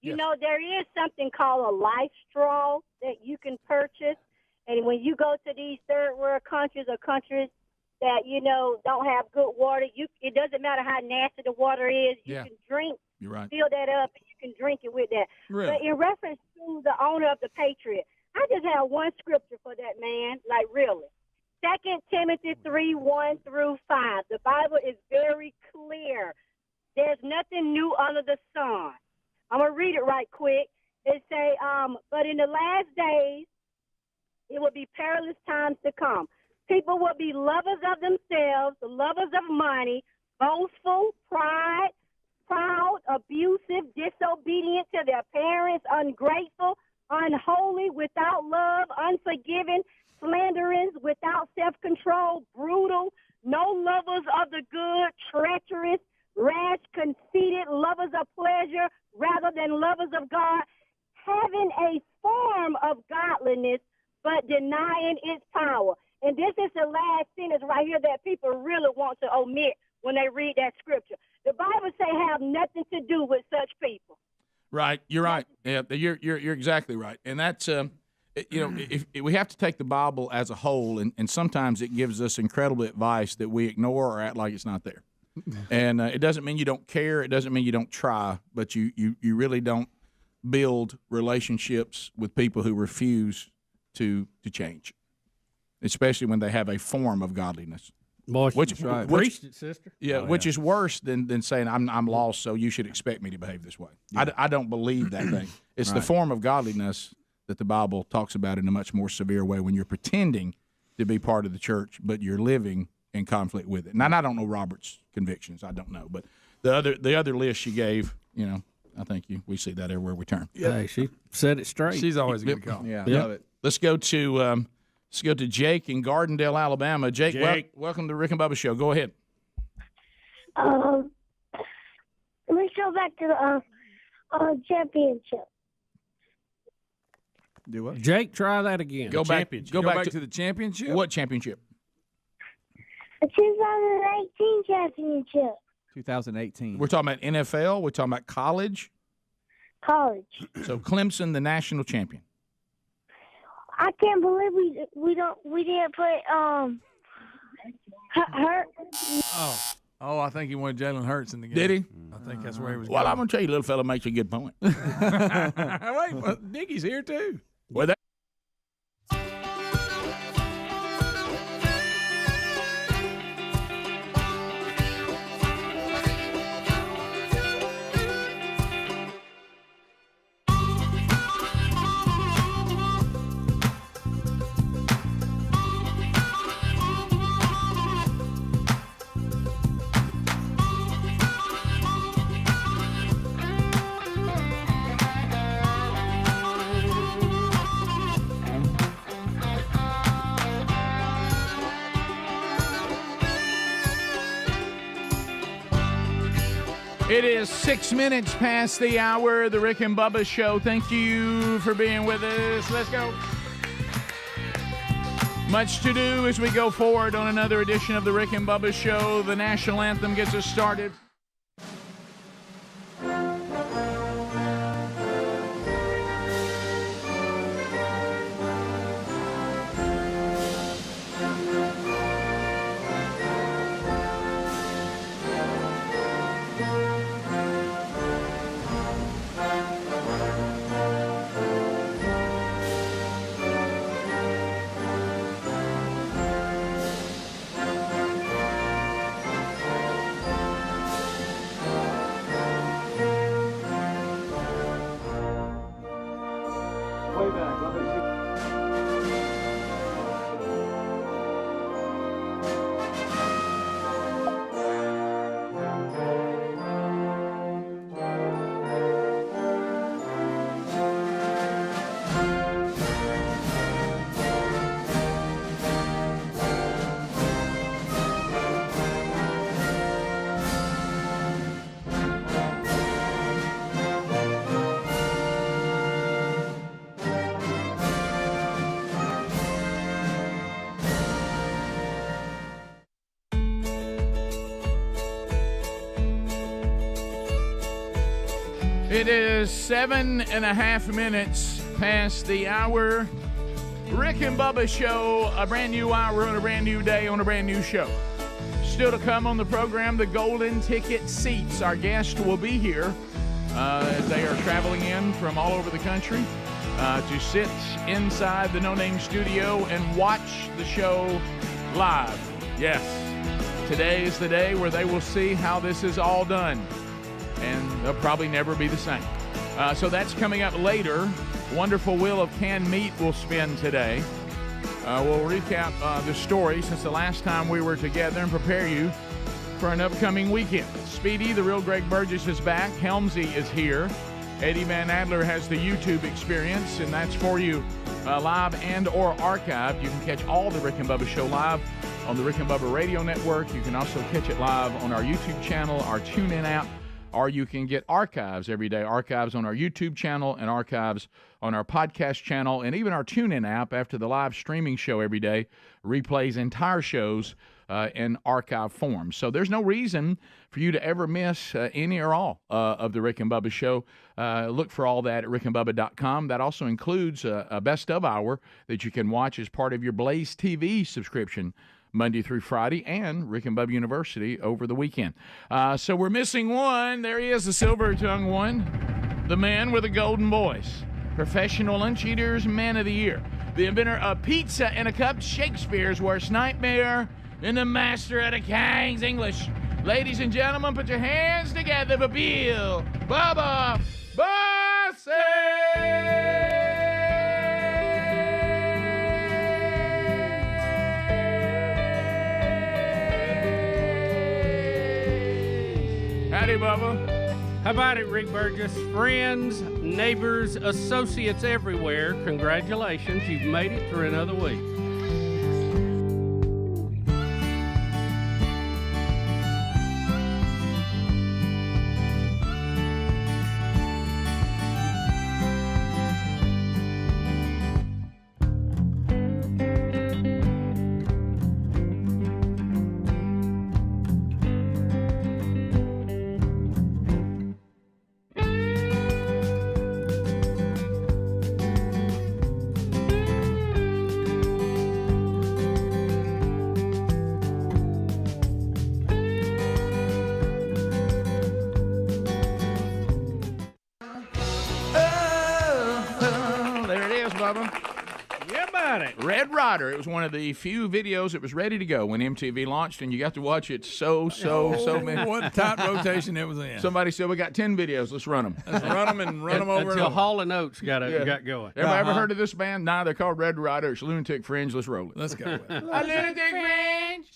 You know, there is something called a life straw that you can purchase. And when you go to these third world countries or countries that, you know, don't have good water, it doesn't matter how nasty the water is. You can drink, You're right. fill that up, and you can drink it with that. Really? But in reference to the owner of the Patriot, I just have one scripture for that man, like really. 2 Timothy 3:1-5. The Bible is very clear. There's nothing new under the sun. I'm going to read it right quick. It say, but in the last days, it will be perilous times to come. People will be lovers of themselves, lovers of money, boastful, proud, abusive, disobedient to their parents, ungrateful, unholy, without love, unforgiving, slanderous, without self-control, brutal, no lovers of the good, treacherous, rash, conceited, lovers of pleasure rather than lovers of God, having a form of godliness but denying its power. And this is the last sentence right here that people really want to omit when they read that scripture. The Bible say have nothing to do with such people. Right, you're right. Yeah, you're exactly right. And that's if we have to take the Bible as a whole, and sometimes it gives us incredible advice that we ignore or act like it's not there. And it doesn't mean you don't care. It doesn't mean you don't try, but you really don't build relationships with people who refuse to change, especially when they have a form of godliness. Which right. Preached it, sister. Yeah, which is worse than saying I'm lost, so you should expect me to behave this way. Yeah. I don't believe that thing. It's the form of godliness that the Bible talks about in a much more severe way when you're pretending to be part of the church, but you're living in conflict with it. Now, I don't know Robert's convictions. I don't know, but the other list she gave, I think we see that everywhere we turn. Hey, she said it straight. She's always a good call. Yeah, yep. love it. Let's go to Jake in Gardendale, Alabama. Jake. Welcome to the Rick and Bubba Show. Go ahead. Let's go back to the championship. Do what? Jake, try that again. Go back to the championship. What championship? The 2018 championship. 2018. We're talking about NFL. We're talking about college. College. So Clemson, the national champion. I can't believe we didn't put Hurt. Oh, I think he wanted Jalen Hurts in the game. Did he? I think that's where he was. Well, going. I'm gonna tell you, little fella makes a good point. Wait, well, Dickey's here too. Well, that. It is 6 minutes past the hour, the Rick and Bubba Show. Thank you for being with us. Let's go. Much to do as we go forward on another edition of the Rick and Bubba Show. The national anthem gets us started. way back. Let me see. It is 7.5 minutes past the hour. Rick and Bubba Show, a brand new hour on a brand new day on a brand new show. Still to come on the program, the golden ticket seats. Our guests will be here as they are traveling in from all over the country to sit inside the No Name studio and watch the show live. Yes, today is the day where they will see how this is all done. And they'll probably never be the same. So that's coming up later. Wonderful Wheel of Canned Meat will spin today. We'll recap the story since the last time we were together and prepare you for an upcoming weekend. Speedy, the real Greg Burgess, is back. Helmsy is here. Eddie Van Adler has the YouTube experience, and that's for you live and or archived. You can catch all the Rick and Bubba Show live on the Rick and Bubba Radio Network. You can also catch it live on our YouTube channel, our TuneIn app, or you can get archives every day, archives on our YouTube channel and archives on our podcast channel, and even our TuneIn app after the live streaming show every day replays entire shows in archive form. So there's no reason for you to ever miss any or all of the Rick and Bubba Show. Look for all that at rickandbubba.com. That also includes a best of hour that you can watch as part of your Blaze TV subscription Monday through Friday, and Rick and Bubba University over the weekend. So we're missing one. There he is, the silver-tongued one, the man with a golden voice, professional lunch eaters man of the year, the inventor of pizza in a cup, Shakespeare's worst nightmare, and the master of the King's English. Ladies and gentlemen, put your hands together for Bill Bubba Bussey! Howdy, Bubba. How about it, Rick Burgess? Friends, neighbors, associates everywhere, congratulations. You've made it through another week. Red Ryder. It was one of the few videos that was ready to go when MTV launched, and you got to watch it so many. What type rotation it was in. Somebody said, we got 10 videos. Let's run them. Let's run them and run them over. Until Hall & Oates got going. Everybody ever heard of this band? Nah, they're called Red Ryder. It's Lunatic Fringe. Let's roll it. Let's go. A Lunatic Fringe.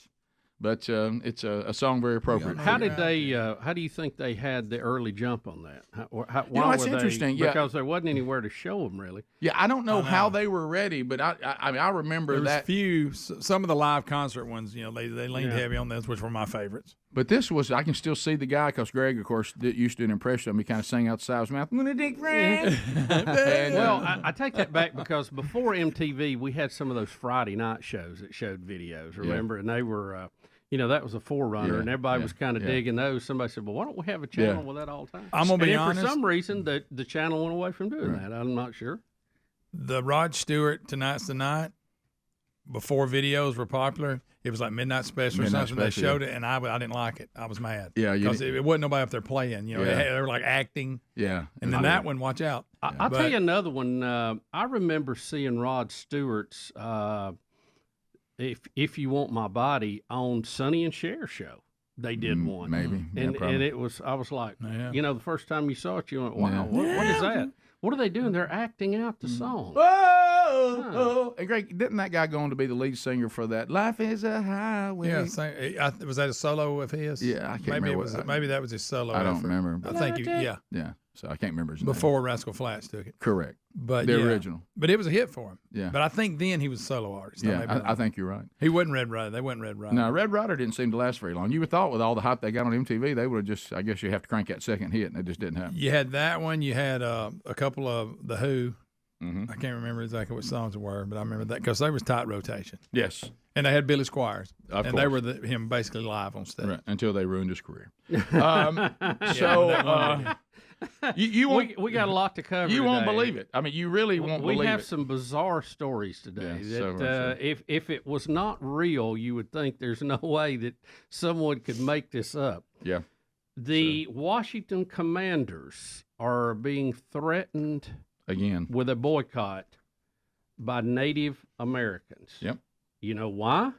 But it's a song very appropriate. How did they? How do you think they had the early jump on that? Why that's interesting. Yeah, because there wasn't anywhere to show them really. Yeah, I don't know how they were ready, but I mean I remember there was some of the live concert ones. You know, they leaned heavy on those, which were my favorites. But this was, I can still see the guy, because Greg, of course, used to do an impression of me, kind of sang outside his mouth, Lunatic Fringe. Well, I take that back, because before MTV, we had some of those Friday night shows that showed videos. Remember, and they were. That was a forerunner, and everybody was kind of digging those. Somebody said, well, why don't we have a channel with that all the time? I'm going to be honest. For some reason, the channel went away from doing that. I'm not sure. The Rod Stewart Tonight's the Night, before videos were popular, it was like Midnight Special or something. They showed it, and I didn't like it. I was mad. Yeah, because it wasn't nobody up there playing. They were like acting. Yeah. And then that one, watch out. I'll tell you another one. I remember seeing Rod Stewart's If You Want My Body on Sonny and Cher show. They did one. Maybe. And it was, I was like, the first time you saw it, you went, wow, what is that? What are they doing? They're acting out the song. Oh, and Greg, didn't that guy go on to be the lead singer for that "Life Is a Highway"? Yeah, was that a solo of his? Yeah, I can't maybe remember. Maybe that was his solo. I don't effort. remember. I think yeah. So I can't remember his name. Before Rascal Flatts took it. Correct. But the yeah. original. But it was a hit for him. Yeah. But I think then he was a solo artist. Yeah, I think you're right. He wasn't Red Rider. They wasn't Red Rider. No, Red Rider didn't seem to last very long. You would thought with all the hype they got on MTV, they would have just, I guess you have to crank that second hit, and it just didn't happen. You had that one. You had a couple of The Who. Mm-hmm. I can't remember exactly what songs it were, but I remember that because they was tight rotation. Yes. And they had Billy Squires. Of and course. they were him basically live on stage. Right, until they ruined his career. We got a lot to cover. You won't today. believe it. I mean, you really won't believe it. We have some bizarre stories today. Yeah, that if it was not real, you would think there's no way that someone could make this up. Yeah. The Washington Commanders are being threatened again with a boycott by Native Americans. Yep. You know why?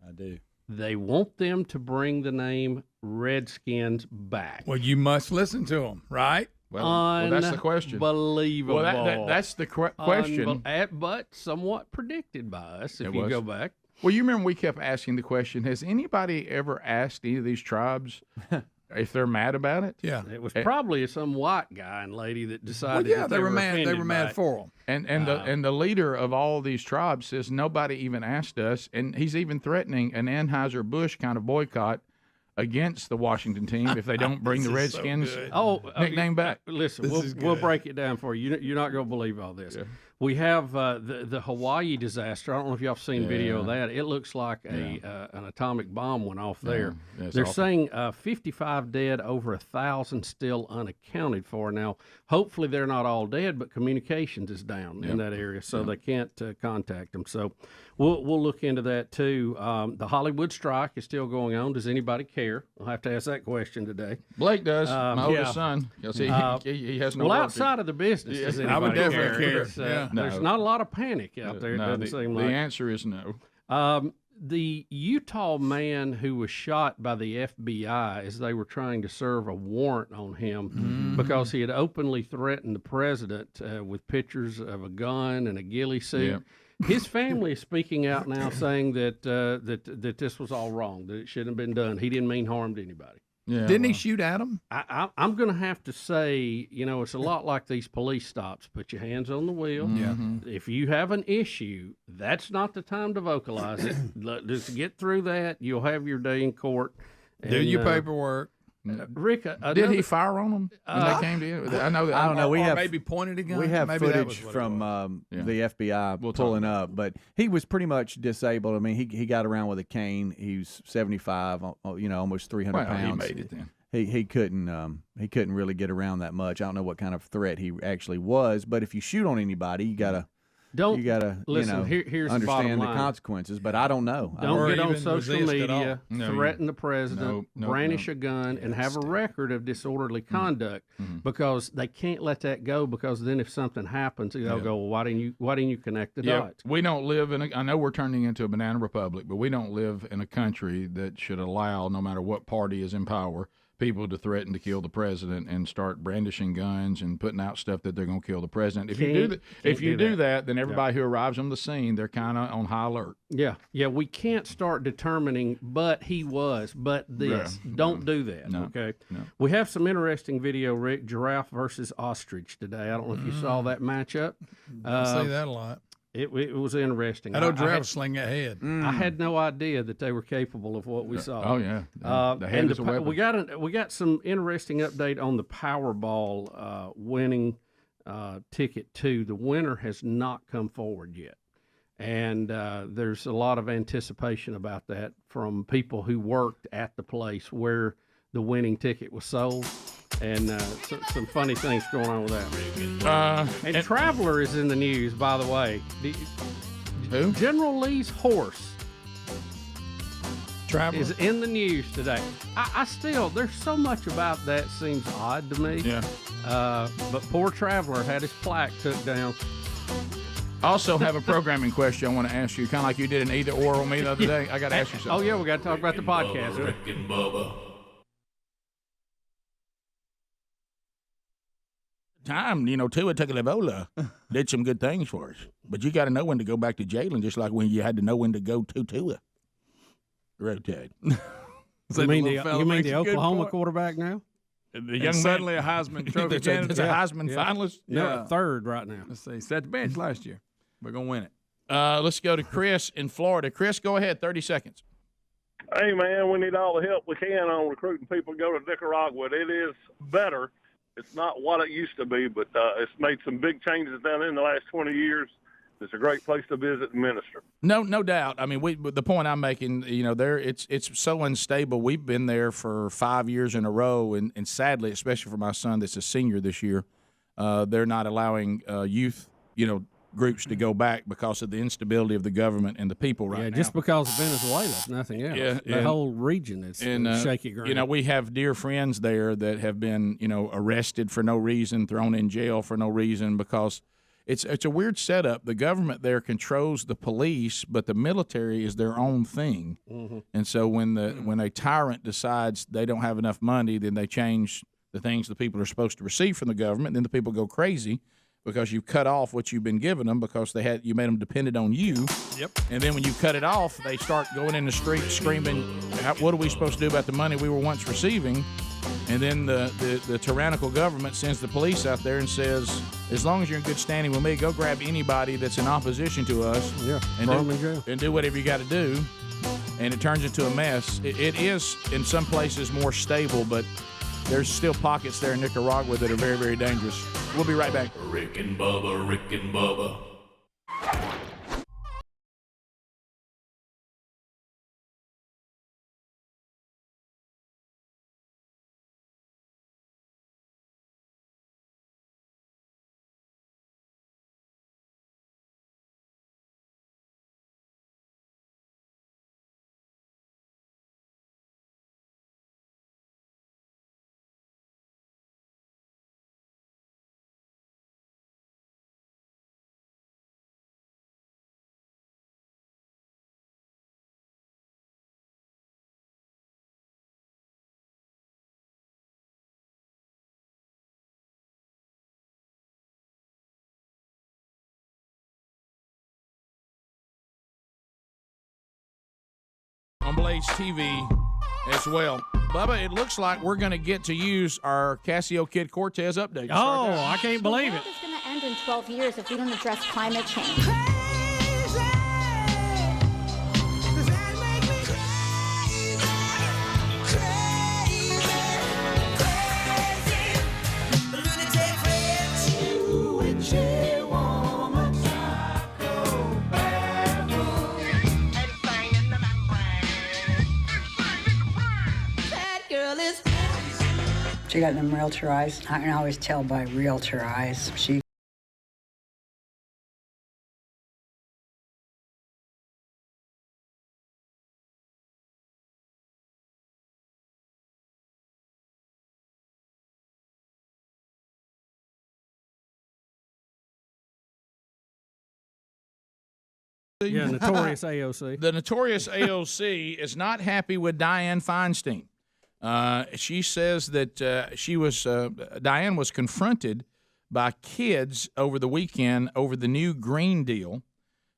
I do. They want them to bring the name Redskins back. Well, you must listen to them, right? Well, that's the question. Unbelievable. Well, that's the question. But somewhat predicted by us, if It you was. go back. Well, you remember we kept asking the question, has anybody ever asked any of these tribes if they're mad about it? Yeah. It was probably some white guy and lady that decided Well, yeah, that they were mad. They offended were by mad it. for them. And the leader of all these tribes says nobody even asked us, and he's even threatening an Anheuser-Busch kind of boycott against the Washington team if they don't bring the Redskins nickname back. Listen, we'll break it down for you. You're not going to believe all this. Yeah. We have the Hawaii disaster. I don't know if y'all have seen video of that. It looks like an atomic bomb went off there. Yeah, it's They're awful. saying 55 dead, over 1,000 still unaccounted for. Now, hopefully they're not all dead, but communications is down in that area, so they can't contact them. So we'll look into that too. The Hollywood strike is still going on. Does anybody care? I'll have to ask that question today. Blake does, my oldest son. You'll see, he has no well, work. outside of the business, does I anybody would definitely care. It's, Yeah. There's not a lot of panic out there, it doesn't seem like. The answer is no. The Utah man who was shot by the FBI as they were trying to serve a warrant on him because he had openly threatened the president with pictures of a gun and a ghillie suit. Yeah. His family is speaking out now saying that that this was all wrong, that it shouldn't have been done. He didn't mean harm to anybody. Yeah, Didn't he shoot at him? I'm going to have to say, it's a lot like these police stops. Put your hands on the wheel. Yeah. If you have an issue, that's not the time to vocalize it. Just get through that. You'll have your day in court. Do your paperwork. Rick, did he fire on them when they came to you? I know that. I don't know. We or have maybe pointed a gun. We have Maybe that was footage what it from was. the FBI We'll pulling up, but he was pretty much disabled. I mean, he got around with a cane. He was 75, almost 300 Well, pounds. he made it then. He couldn't really get around that much. I don't know what kind of threat he actually was, but if you shoot on anybody, you gotta listen. Here's the bottom understand the line. consequences. But I don't know. Don't get on even social resist at media, all. threaten the president, brandish a gun, and have a record of disorderly conduct because they can't let that go. Because then, if something happens, they'll go, "Well, why didn't you connect the dots?" We don't live in. I know we're turning into a banana republic, but we don't live in a country that should allow, no matter what party is in power, people to threaten to kill the president and start brandishing guns and putting out stuff that they're going to kill the president. If you do that, then everybody who arrives on the scene, they're kind of on high alert. Yeah. We can't start determining, but he was, but this. Yeah. Don't do that. No. Okay. No. We have some interesting video, Rick. Giraffe versus ostrich today. I don't know if you saw that matchup. I see that a lot. It was interesting. I know giraffe sling that head. I had no idea that they were capable of what we saw. Oh yeah, the head and is a weapon. we got some interesting update on the Powerball winning ticket too. The winner has not come forward yet, and there's a lot of anticipation about that from people who worked at the place where the winning ticket was sold. And some funny things going on with that. And Traveler is in the news, by the way. Who? General Lee's horse Traveler is in the news today. I still, there's so much about that seems odd to me. Yeah. But poor Traveler had his plaque took down. I also have a programming question I want to ask you, kind of like you did an either or on me the other day. I got to ask you something. Oh yeah, we got to talk about the podcast. Rick and Bubba. time, Tua Tagovailoa did some good things for us. But you got to know when to go back to Jalen, just like when you had to know when to go to Tua. Rotate. You mean the Oklahoma quarterback now? The young suddenly a Heisman Trophy candidate. It's a Heisman finalist. Yeah, third right now. Let's see. Set the bench last year. We're gonna win it. Let's go to Chris in Florida. Chris, go ahead. 30 seconds. Hey, man, we need all the help we can on recruiting people to go to Nicaragua. It is better. It's not what it used to be, but it's made some big changes down there in the last 20 years. It's a great place to visit and minister. No doubt. I mean, the point I'm making, it's so unstable. We've been there for 5 years in a row, and sadly, especially for my son that's a senior this year, they're not allowing youth, groups to go back because of the instability of the government and the people right now. Yeah, just because of Venezuela, if nothing else. Yeah, the whole region is shaky ground. We have dear friends there that have been, arrested for no reason, thrown in jail for no reason because it's a weird setup. The government there controls the police, but the military is their own thing. Mm-hmm. And so when a tyrant decides they don't have enough money, then they change the things the people are supposed to receive from the government. Then the people go crazy because you cut off what you've been giving them because you made them dependent on you. Yep. And then when you cut it off, they start going in the street screaming, what are we supposed to do about the money we were once receiving? And then the tyrannical government sends the police out there and says, as long as you're in good standing with me, go grab anybody that's in opposition to us and do whatever you got to do. And it turns into a mess. It is, in some places, more stable, but there's still pockets there in Nicaragua that are very, very dangerous. We'll be right back. Rick and Bubba, Rick and Bubba. On Blaze TV as well. Bubba, it looks like we're going to get to use our Casio Kid Cortez update. Oh, I can't believe it. The world is going to end in 12 years if we don't address climate change. She got them realtor eyes. I can always tell by realtor eyes. She Yeah, notorious AOC. The notorious AOC is not happy with Dianne Feinstein. She says that Dianne was confronted by kids over the weekend over the new Green Deal.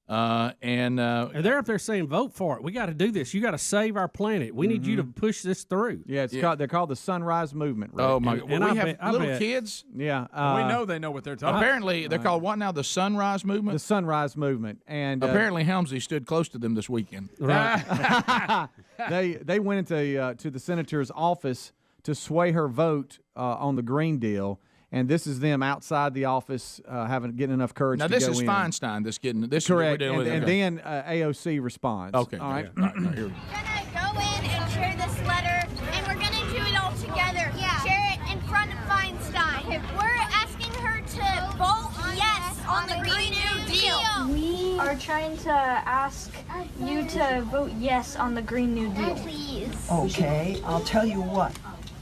And they're up there saying, vote for it. We got to do this. You got to save our planet. We need you to push this through. Yeah, they're called the Sunrise Movement. Rick. Oh, my God. And We have little kids? Yeah. we know they know what they're talking about. Apparently, they're called what now? The Sunrise Movement? The Sunrise Movement. And apparently, Helmsley stood close to them this weekend. Right. they went into to the senator's office to sway her vote on the Green Deal. And this is them outside the office getting enough courage to go in. Now, this is Feinstein that's getting this. Correct. Is what we're And okay. then AOC responds. Okay. All right. Yeah. All right, here we go. We're going to go in and share this letter, and we're going to do it all together. Yeah. Share it in front of Feinstein. We're asking her to vote yes on the Green New Deal. We are trying to ask you to vote yes on the Green New Deal. Please. Okay, I'll tell you what.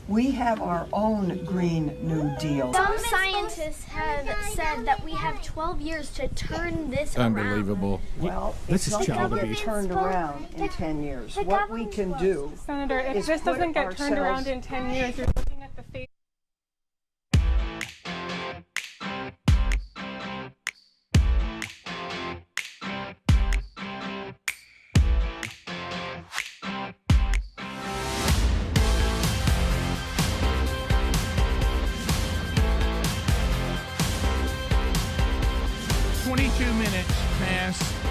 We have our own Green New Deal. Some scientists have said that we have 12 years to turn this Unbelievable. Well, This it's is not going to childish. get turned around in 10 years. What we can do, Senator, if is this put doesn't get turned ourselves- around in 10 years, you're looking at the fate.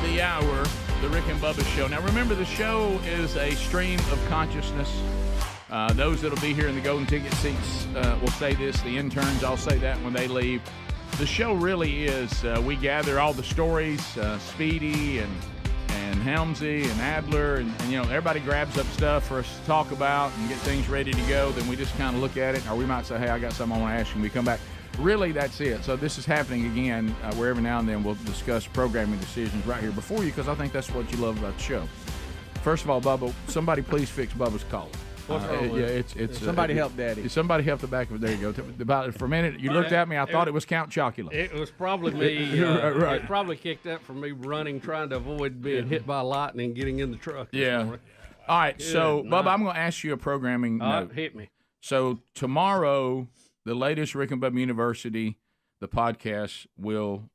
the hour, the Rick and Bubba Show. Now, remember, the show is a stream of consciousness. Those that'll be here in the golden ticket seats will say this. The interns, I'll say that when they leave. The show really is, we gather all the stories, Speedy and Helmsy and Adler, and everybody grabs up stuff for us to talk about and get things ready to go. Then we just kind of look at it, or we might say, hey, I got something I want to ask you, and we come back. Really, that's it. So this is happening again, where every now and then we'll discuss programming decisions right here before you, because I think that's what you love about the show. First of all, Bubba, somebody please fix Bubba's collar. What's wrong with it? It's Somebody help Daddy. Somebody help the back of it. There you go. About for a minute, you looked at me. I thought it was Count Chocula. It was probably me. Right. It probably kicked up from me running, trying to avoid being hit by lightning, getting in the truck. Yeah. All right. So, Bubba, I'm going to ask you a programming note. Hit me. So tomorrow, the latest Rick and Bubba University, the podcast will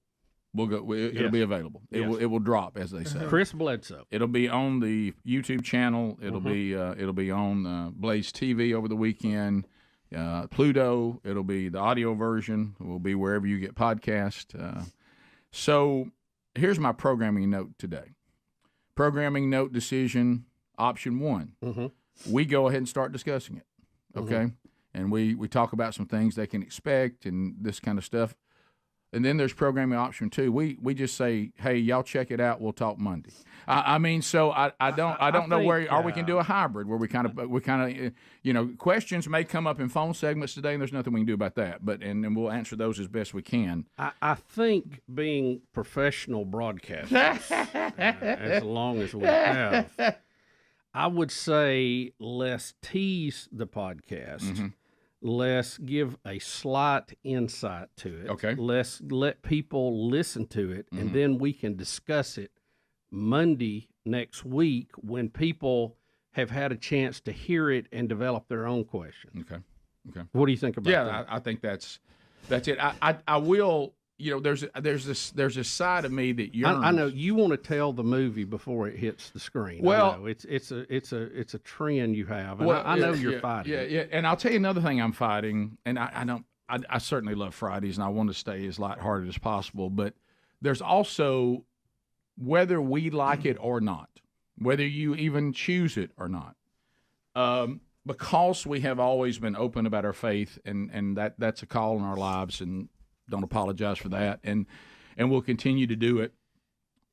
go. It'll be available. It will drop, as they say. Chris Bledsoe. It'll be on the YouTube channel. It'll be on Blaze TV over the weekend. Pluto. It'll be the audio version. It will be wherever you get podcast. So here's my programming note today. Programming note decision option 1. We go ahead and start discussing it. Okay, and we talk about some things they can expect and this kind of stuff. And then there's programming option 2. We just say, hey, y'all check it out. We'll talk Monday. I mean, so I don't know where, or we can do a hybrid where we kind of questions may come up in phone segments today, and there's nothing we can do about that. But and we'll answer those as best we can. I think being professional broadcasters, as long as we have, I would say let's tease the podcast. Let's give a slight insight to it. Okay. Let's let people listen to it, and then we can discuss it Monday next week when people have had a chance to hear it and develop their own questions. Okay. What do you think about that? Yeah, I think that's it. I will. There's a side of me that yearns. I know you want to tell the movie before it hits the screen. Well, I know. It's a trend you have, and I know you're fighting. Yeah. And I'll tell you another thing I'm fighting, and I certainly love Fridays, and I want to stay as lighthearted as possible. But there's also whether we like it or not, whether you even choose it or not, because we have always been open about our faith, and that's a call in our lives, and don't apologize for that, and we'll continue to do it.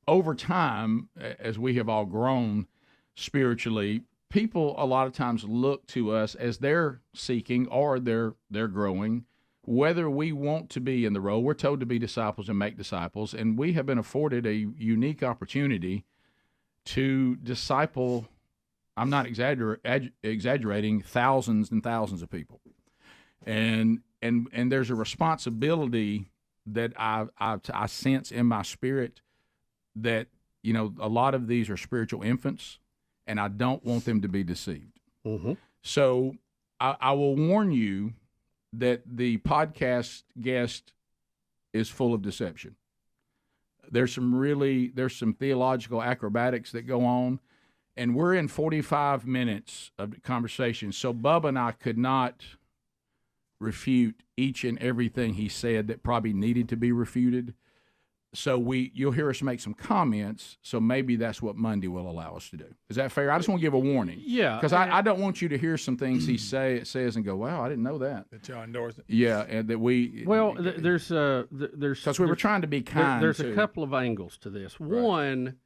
Over time, as we have all grown spiritually, people a lot of times look to us as they're seeking or they're growing, whether we want to be in the role. We're told to be disciples and make disciples, and we have been afforded a unique opportunity to disciple, I'm not exaggerating, thousands and thousands of people. And there's a responsibility that I sense in my spirit that, a lot of these are spiritual infants, and I don't want them to be deceived. So I will warn you that the podcast guest is full of deception. There's some theological acrobatics that go on, and we're in 45 minutes of conversation. So Bubba and I could not refute each and everything he said that probably needed to be refuted. So you'll hear us make some comments. So maybe that's what Monday will allow us to do. Is that fair? I just want to give a warning. Yeah, because I don't want you to hear some things he says and go, "Wow, I didn't know that." That y'all endorse it. Yeah, and that we. Well, there's because we were trying to be kind. There's a couple of angles to this. Right. One,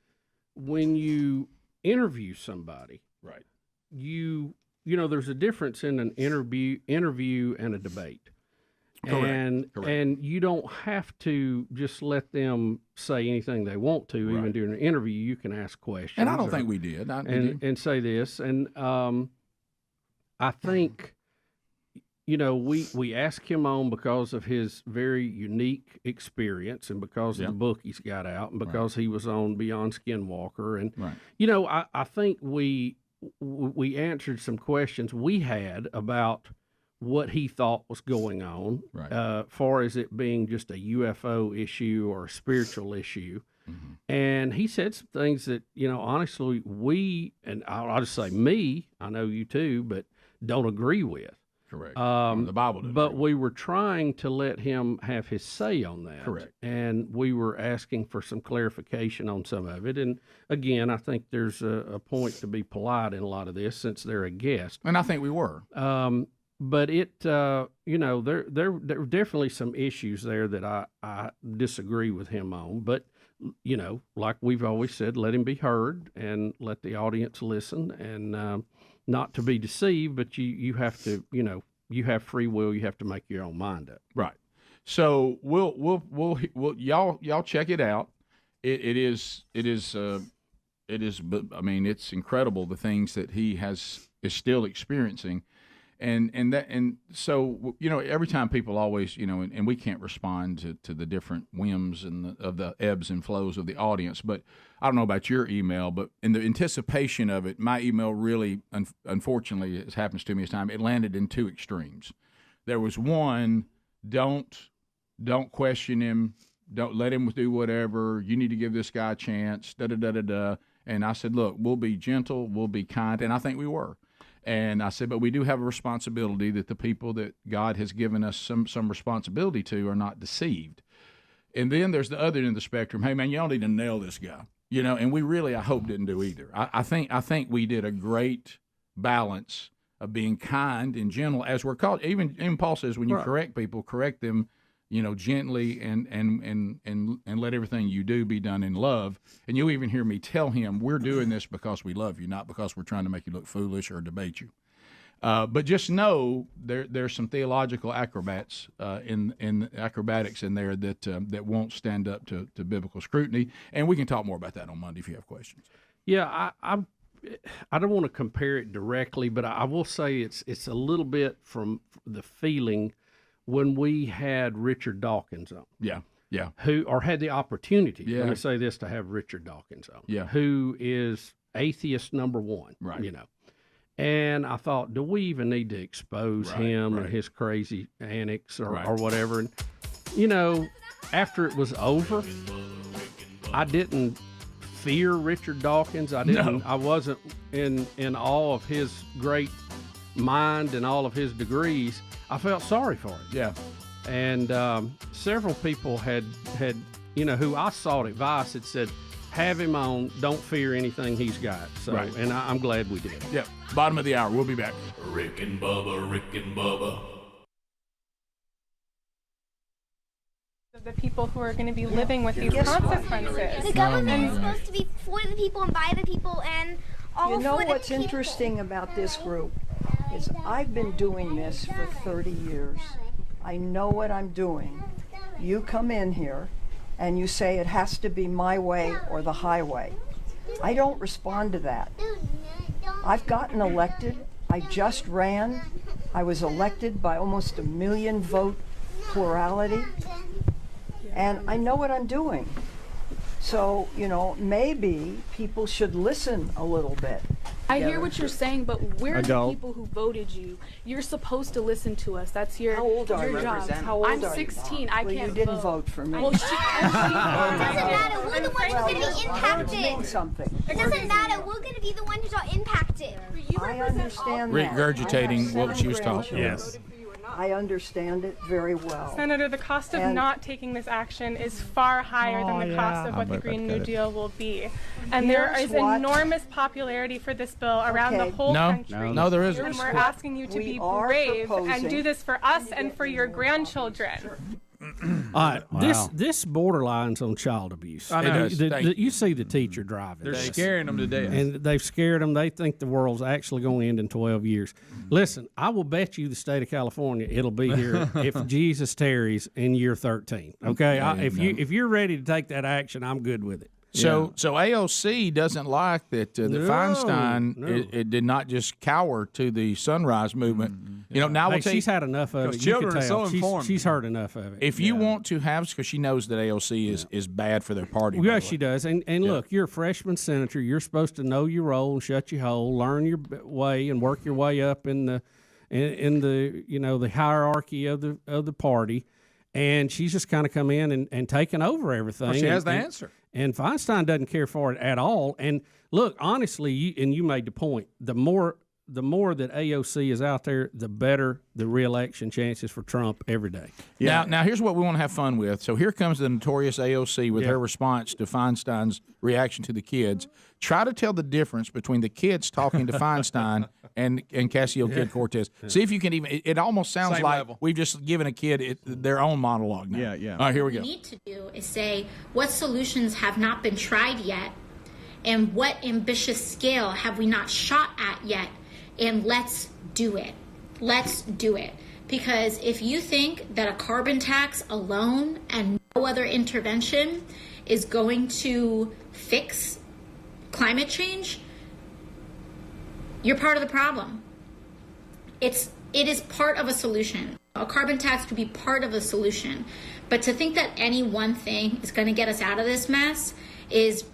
when you interview somebody, right? There's a difference in an interview and a debate. Correct. And you don't have to just let them say anything they want to. Even during an interview, you can ask questions. And I don't think we did. And say this. And I think, we asked him on because of his very unique experience and because of the book he's got out and because he was on Beyond Skinwalker. And, I think we answered some questions we had about what he thought was going on, far as it being just a UFO issue or a spiritual issue. And he said some things that, honestly, and I'll just say me, I know you too, but don't agree with. Correct. The Bible doesn't. But we were trying to let him have his say on that. Correct. And we were asking for some clarification on some of it. And again, I think there's a point to be polite in a lot of this since they're a guest. And I think we were. But it, there were definitely some issues there that I disagree with him on. But, like we've always said, let him be heard and let the audience listen and not to be deceived, but you have to, you have free will. You have to make your own mind up. Right. So we'll y'all check it out. It is. I mean, it's incredible the things that he is still experiencing. And so every time people always and we can't respond to the different whims of the ebbs and flows of the audience, but I don't know about your email, but in the anticipation of it, my email really unfortunately, as happens to me this time, it landed in two extremes. There was one, don't question him, don't let him do whatever, you need to give this guy a chance, and I said, look, we'll be gentle, we'll be kind, and I think we were. And I said, but we do have a responsibility that the people that God has given us some responsibility to are not deceived. And then there's the other end of the spectrum. Hey, man, y'all need to nail this guy. And we really, I hope, didn't do either. I think we did a great balance of being kind and gentle as we're called. Even Paul says when you correct people, correct them, gently and let everything you do be done in love. And you'll even hear me tell him we're doing this because we love you, not because we're trying to make you look foolish or debate you. But just know there's some theological acrobatics in there that won't stand up to biblical scrutiny. And we can talk more about that on Monday if you have questions. Yeah, I don't want to compare it directly, but I will say it's a little bit from the feeling when we had Richard Dawkins on. Yeah. Who had the opportunity, let me say this, to have Richard Dawkins on. Yeah. Who is atheist number one. Right. And I thought, do we even need to expose him and his crazy antics or whatever? And, after it was over, I didn't fear Richard Dawkins. I wasn't in awe of his great mind and all of his degrees. I felt sorry for him. Yeah. And several people had who I sought advice had said, have him on, don't fear anything he's got. So, and I'm glad we did. Yeah. Bottom of the hour. We'll be back. Rick and Bubba, Rick and Bubba. The people who are going to be living with these consequences. The government is supposed to be for the people and by the people and all for the people. What's interesting about this group is I've been doing this for 30 years. I know what I'm doing. You come in here and you say it has to be my way or the highway. I don't respond to that. I've gotten elected. I just ran. I was elected by almost 1 million vote plurality. And I know what I'm doing. So, maybe people should listen a little bit. I hear what you're saying, but we're Adult. the people who voted you. You're supposed to listen to us. That's your job. I'm 16. I can't You didn't vote for me. Well, It doesn't matter. We're the ones who are going to be impacted. Something. It doesn't matter. We're going to be the ones who are impacted. I understand that. Regurgitating what she was talking. Yes. I understand it very well. Senator, the cost of not taking this action is far higher than the cost of what the Green New Deal will be. And there is enormous popularity for this bill around the whole country. No, there isn't. And we're asking you to be brave and do this for us and for your grandchildren. All right, this borderlines on child abuse. I know. You see the teacher driving. They're scaring them to death. And they've scared them. They think the world's actually going to end in 12 years. Listen, I will bet you the state of California it'll be here if Jesus tarries in year 13. Okay, if you're ready to take that action, I'm good with it. So AOC doesn't like that Feinstein it did not just cower to the Sunrise Movement. Now we'll she's had enough of it. Children are so informed. She's heard enough of it. If you want to have, because she knows that AOC is bad for their party. Well, she does. And look, you're a freshman senator. You're supposed to know your role and shut your hole, learn your way, and work your way up in the the hierarchy of the party. And she's just kind of come in and taken over everything. Well, she has the answer. And Feinstein doesn't care for it at all. And look, honestly, you made the point. The more the more that AOC is out there, the better the reelection chances for Trump every day. Yeah. Now here's what we want to have fun with. So here comes the notorious AOC with her response to Feinstein's reaction to the kids. Try to tell the difference between the kids talking to Feinstein and Ocasio-Cortez. See if you can even. It almost sounds Same like level. we've just given a kid their own monologue now. Yeah. All right, here we go. What we need to do is say what solutions have not been tried yet, and what ambitious scale have we not shot at yet, and let's do it. Let's do it. Because if you think that a carbon tax alone and no other intervention is going to fix climate change, you're part of the problem. It is part of a solution. A carbon tax could be part of a solution. But to think that any one thing is going to get us out of this mess is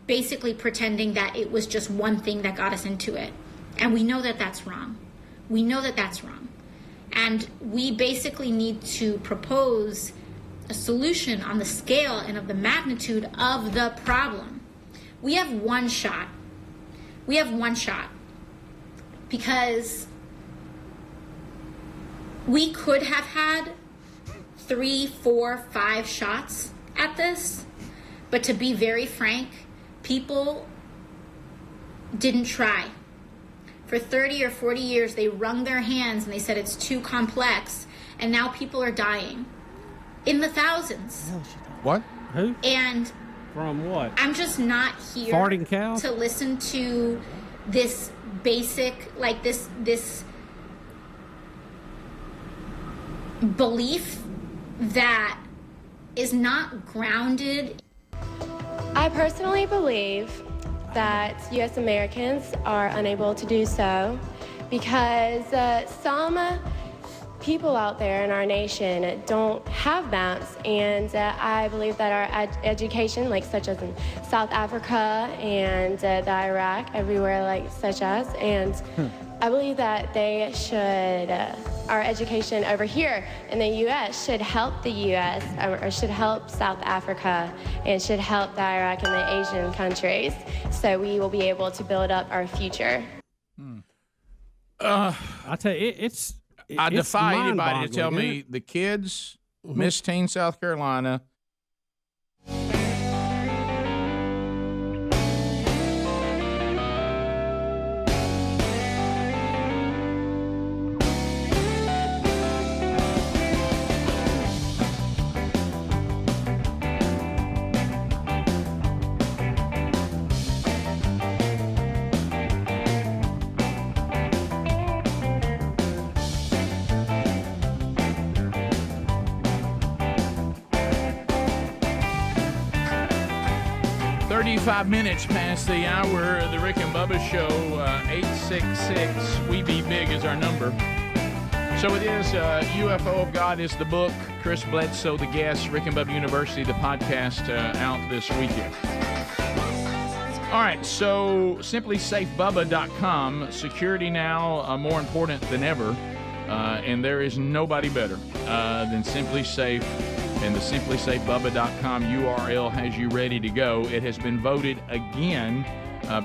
basically pretending that it was just one thing that got us into it. And we know that that's wrong. We know that that's wrong. And we basically need to propose a solution on the scale and of the magnitude of the problem. We have one shot. We have one shot. Because we could have had 3, 4, 5 shots at this. But to be very frank, people didn't try. For 30 or 40 years, they wrung their hands and they said it's too complex. And now people are dying in the thousands. What? Who? And from what? I'm just not here Farting cows? to listen to this basic, like this belief that is not grounded. I personally believe that U.S. Americans are unable to do so because some people out there in our nation don't have maps, and I believe that our education, like such as in South Africa and the Iraq, everywhere like such as, and I believe that they should, our education over here in the U.S. should help the U.S. Or should help South Africa and should help the Iraq and the Asian countries, so we will be able to build up our future. I tell you, I it's defy anybody to tell mind-boggling, me isn't the kids, Miss Teen South Carolina. Five minutes past the hour of the Rick and Bubba Show. 866 We Be Big is our number. So it is UFO of God is the book. Chris Bledsoe, the guest. Rick and Bubba University, the podcast out this weekend. All right, so simplysafebubba.com. Security now more important than ever. And there is nobody better than Simply Safe. And the simplysafebubba.com URL has you ready to go. It has been voted again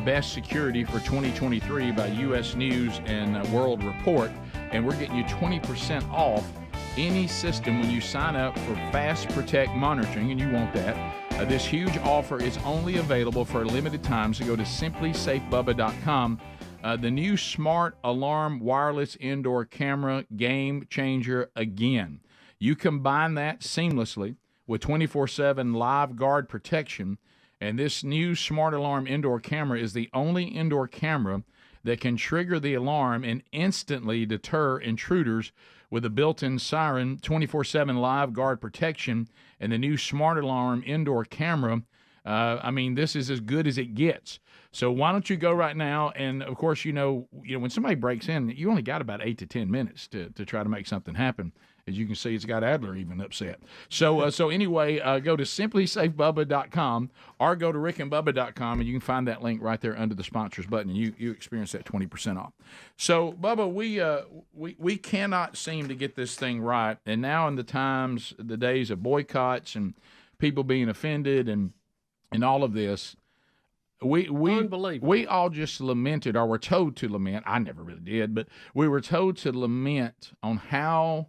best security for 2023 by U.S. News and World Report. And we're getting you 20% off any system when you sign up for Fast Protect monitoring, and you want that. This huge offer is only available for a limited time, so go to simplysafebubba.com. The new Smart Alarm Wireless Indoor Camera, game changer again. You combine that seamlessly with 24/7 live guard protection, and this new Smart Alarm indoor camera is the only indoor camera that can trigger the alarm and instantly deter intruders with a built-in siren, 24/7 live guard protection, and the new Smart Alarm indoor camera. This is as good as it gets. So why don't you go right now? And of course, you know, when somebody breaks in, you only got about 8 to 10 minutes to try to make something happen. As you can see, it's got Adler even upset. So anyway, go to simplysafebubba.com or go to rickandbubba.com, and you can find that link right there under the sponsors button, and you experience that 20% off. So, Bubba, we cannot seem to get this thing right. And now in the days of boycotts and people being offended and all of this, we Unbelievable. We all just lamented, or were told to lament. I never really did, but we were told to lament on how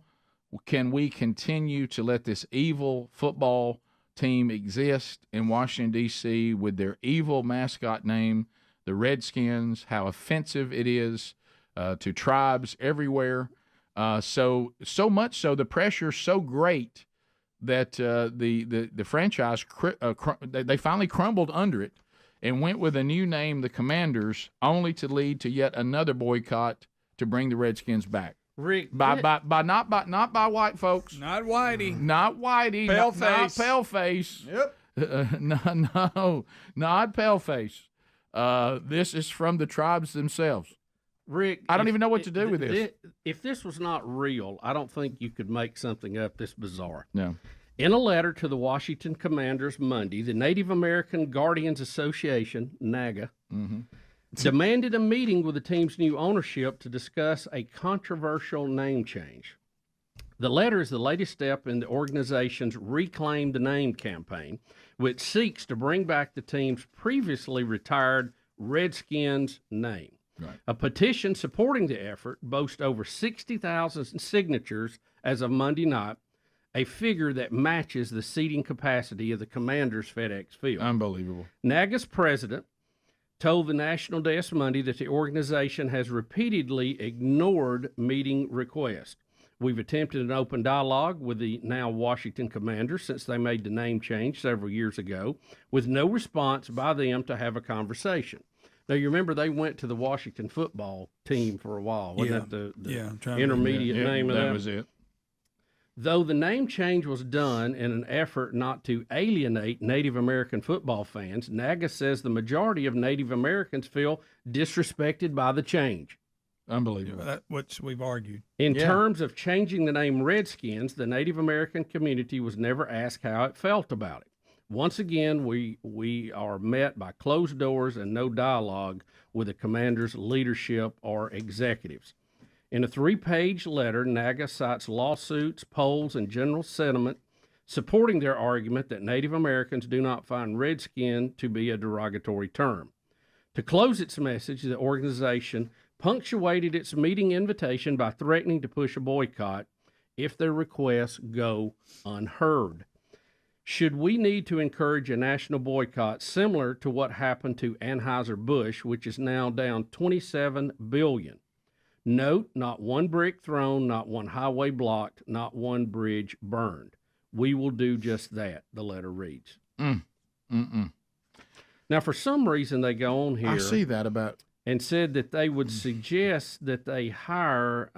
can we continue to let this evil football team exist in Washington, D.C. with their evil mascot name, the Redskins, how offensive it is to tribes everywhere. So much so, the pressure's so great that the franchise, they finally crumbled under it and went with a new name, the Commanders, only to lead to yet another boycott to bring the Redskins back. Rick, not by white folks, not whitey, not pale face. Yep. No, not pale face. This is from the tribes themselves. Rick, I don't even know what to do with this. If this was not real, I don't think you could make something up this bizarre. No. In a letter to the Washington Commanders Monday, the Native American Guardians Association, NAGA, demanded a meeting with the team's new ownership to discuss a controversial name change. The letter is the latest step in the organization's Reclaim the Name campaign, which seeks to bring back the team's previously retired Redskins name. Right. A petition supporting the effort boasts over 60,000 signatures as of Monday night, a figure that matches the seating capacity of the Commanders' FedEx Field. Unbelievable. NAGA's president told the National Desk Monday that the organization has repeatedly ignored meeting requests. We've attempted an open dialogue with the now Washington Commanders since they made the name change several years ago, with no response by them to have a conversation. Now, you remember they went to the Washington football team for a while. Wasn't that the intermediate name of that? That was it. Though the name change was done in an effort not to alienate Native American football fans, NAGA says the majority of Native Americans feel disrespected by the change. Unbelievable. That's what we've argued. In terms of changing the name Redskins, the Native American community was never asked how it felt about it. Once again, we are met by closed doors and no dialogue with the Commanders' leadership or executives. In a 3-page letter, NAGA cites lawsuits, polls, and general sentiment supporting their argument that Native Americans do not find redskin to be a derogatory term. To close its message, the organization punctuated its meeting invitation by threatening to push a boycott if their requests go unheard. Should we need to encourage a national boycott similar to what happened to Anheuser-Busch, which is now down $27 billion? Note, not one brick thrown, not one highway blocked, not one bridge burned. We will do just that, the letter reads. Now, for some reason, they go on here. I see that about. And said that they would suggest that they hire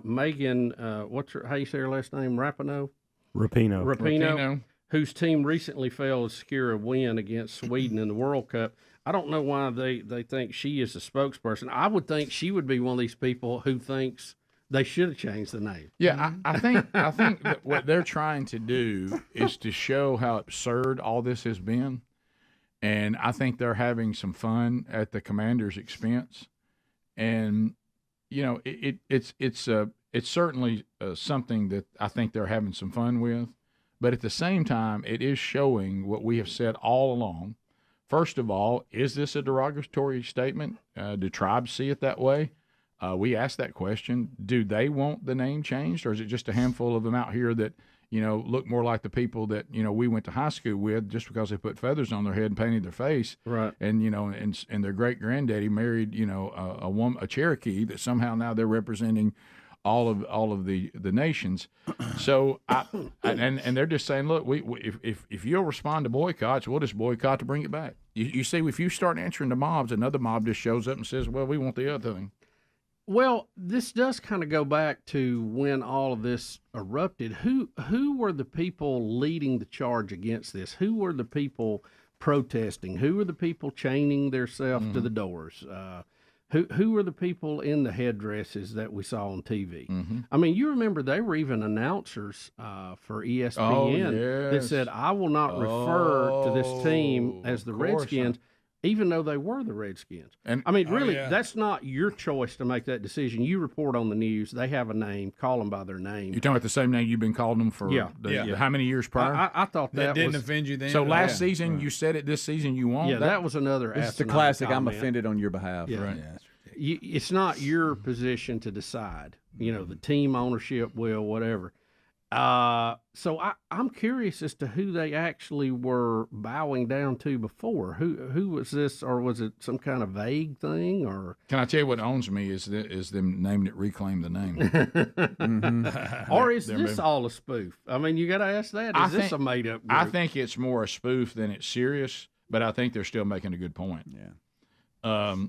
Megan, how you say her last name, Rapinoe? Rapinoe. Whose team recently failed to secure a win against Sweden in the World Cup. I don't know why they think she is the spokesperson. I would think she would be one of these people who thinks they should have changed the name. Yeah, I think that what they're trying to do is to show how absurd all this has been, and I think they're having some fun at the Commander's expense. And you know, it's certainly something that I think they're having some fun with. But at the same time, it is showing what we have said all along. First of all, is this a derogatory statement? Do tribes see it that way? We asked that question. Do they want the name changed, or is it just a handful of them out here that, you know, look more like the people that, you know, we went to high school with just because they put feathers on their head and painted their face? Right. And, you know, and their great-granddaddy married, you know, a Cherokee that somehow now they're representing all of the nations. So and they're just saying, look, if you'll respond to boycotts, we'll just boycott to bring it back. You see, if you start answering to mobs, another mob just shows up and says, well, we want the other thing. Well, this does kind of go back to when all of this erupted. Who were the people leading the charge against this? Who were the people protesting? Who were the people chaining themselves to the doors? Who were the people in the headdresses that we saw on TV? I mean, you remember they were even announcers for ESPN that said, I will not refer to this team as the Redskins. even though they were the Redskins. And I mean, really, that's not your choice to make that decision. You report on the news. They have a name. Call them by their name. You're talking about the same name you've been calling them for how many years prior? I thought that didn't was, offend you then. So last season you said it. This season you won't. Yeah, that was another. It's the classic. I'm offended on your behalf. Yeah. Right. It's not your position to decide. You know, the team ownership will, whatever. So I'm curious as to who they actually were bowing down to before. Who was this, or was it some kind of vague thing? Or can I tell you what owns me is them naming it Reclaim the Name. Or is this all a spoof? I mean, you got to ask that. Is this a made up group? I think it's more a spoof than it's serious, but I think they're still making a good point. Yeah. I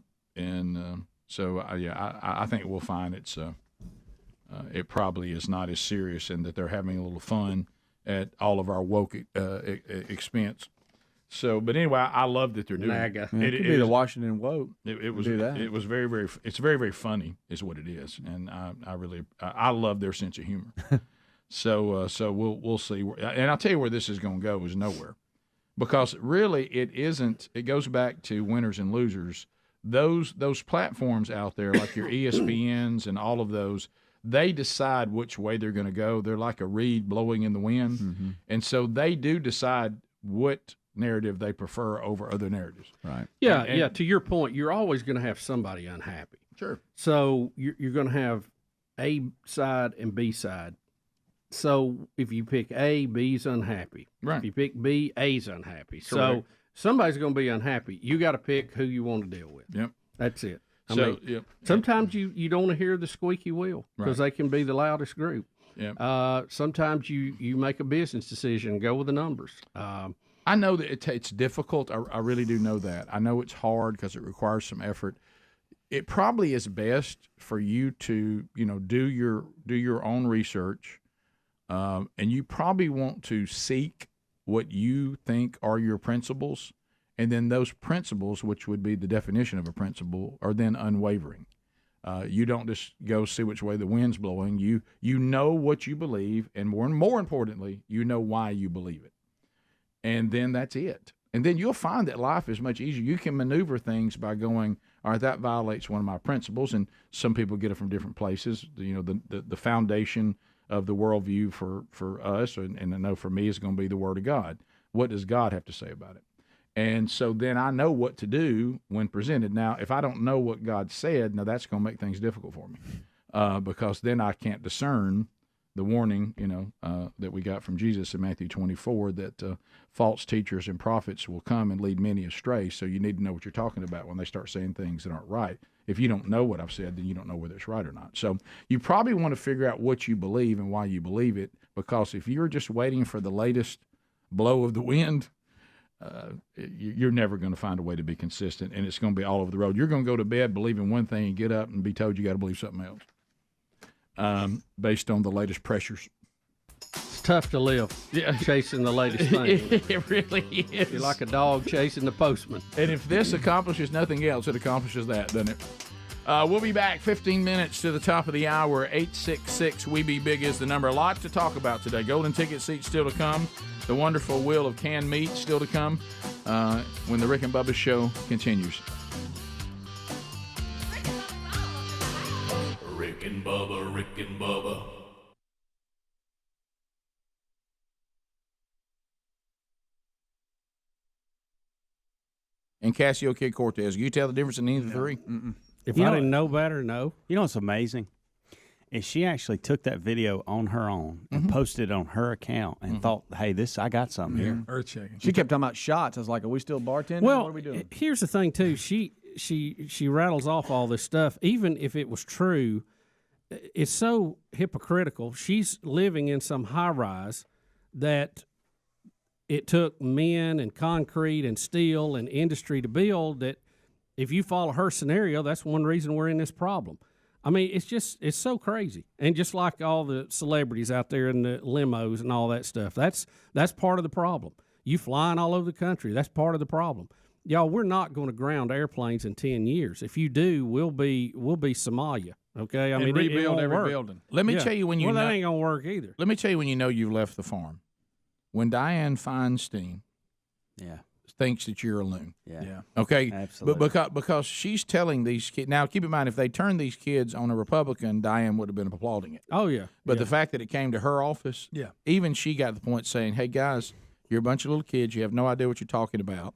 think we'll find it's. It probably is not as serious, and that they're having a little fun at all of our woke expense. So, but anyway, I love that they're doing NAGA. It could be the Washington woke. It was. Do that. It was very, very. It's very, very funny, is what it is, and I really love their sense of humor. So we'll see. And I'll tell you where this is going to go is nowhere, because really it isn't. It goes back to winners and losers. Those platforms out there, like your ESPNs and all of those. They decide which way they're going to go. They're like a reed blowing in the wind. Mm-hmm. And so they do decide what narrative they prefer over other narratives. Right. Yeah, and to your point, you're always going to have somebody unhappy. Sure. So you're going to have A side and B side. So if you pick A, B's unhappy. Right. If you pick B, A's unhappy. Correct. So somebody's going to be unhappy. You got to pick who you want to deal with. Yep. That's it. Sometimes you don't want to hear the squeaky wheel because they can be the loudest group. Yeah. Sometimes you make a business decision and go with the numbers. I know that it's difficult. I really do know that. I know it's hard because it requires some effort. It probably is best for you to do your own research, and you probably want to seek what you think are your principles. And then those principles, which would be the definition of a principle, are then unwavering. You don't just go see which way the wind's blowing. You know what you believe, and more importantly, you know why you believe it. And then that's it. And then you'll find that life is much easier. You can maneuver things by going, all right, that violates one of my principles. And some people get it from different places. The foundation of the worldview for us, and I know for me, is going to be the Word of God. What does God have to say about it? And so then I know what to do when presented. Now, if I don't know what God said, now that's going to make things difficult for me, because then I can't discern the warning, that we got from Jesus in Matthew 24, that false teachers and prophets will come and lead many astray. So you need to know what you're talking about when they start saying things that aren't right. If you don't know what I've said, then you don't know whether it's right or not. So you probably want to figure out what you believe and why you believe it, because if you're just waiting for the latest blow of the wind, you're never going to find a way to be consistent, and it's going to be all over the road. You're going to go to bed believing one thing and get up and be told you got to believe something else, based on the latest pressures. It's tough to live chasing the latest thing. It really is. You're like a dog chasing the postman. And if this accomplishes nothing else, it accomplishes that, doesn't it? We'll be back 15 minutes to the top of the hour. 866-WE-BE-BIG is the number. A lot to talk about today. Golden ticket seats still to come. The wonderful wheel of canned meat still to come when the Rick and Bubba show continues. Rick and Bubba, Rick and Bubba. And Casio Kid Cortez, can you tell the difference in either three? If I didn't know better, no. You know what's amazing? Is she actually took that video on her own and posted it on her account and thought, hey, I got something here. Earth-shaking. She kept talking about shots. I was like, are we still bartending? Well, what are we doing? Here's the thing, too. She rattles off all this stuff. Even if it was true, it's so hypocritical. She's living in some high-rise that it took men and concrete and steel and industry to build, that if you follow her scenario, that's one reason we're in this problem. I mean, it's so crazy. And just like all the celebrities out there in the limos and all that stuff, that's part of the problem. You flying all over the country, that's part of the problem. Y'all, we're not going to ground airplanes in 10 years. If you do, we'll be Somalia. Okay? I mean, rebuild every work. building. Let me tell you when you know. That ain't going to work either. Let me tell you when you know you've left the farm. When Dianne Feinstein thinks that you're a loon. Yeah. Okay. Absolutely. But because she's telling these kids now, keep in mind if they turned these kids on a Republican, Diane would have been applauding it. Oh yeah. But the fact that it came to her office, even she got to the point saying, "Hey guys, you're a bunch of little kids. You have no idea what you're talking about,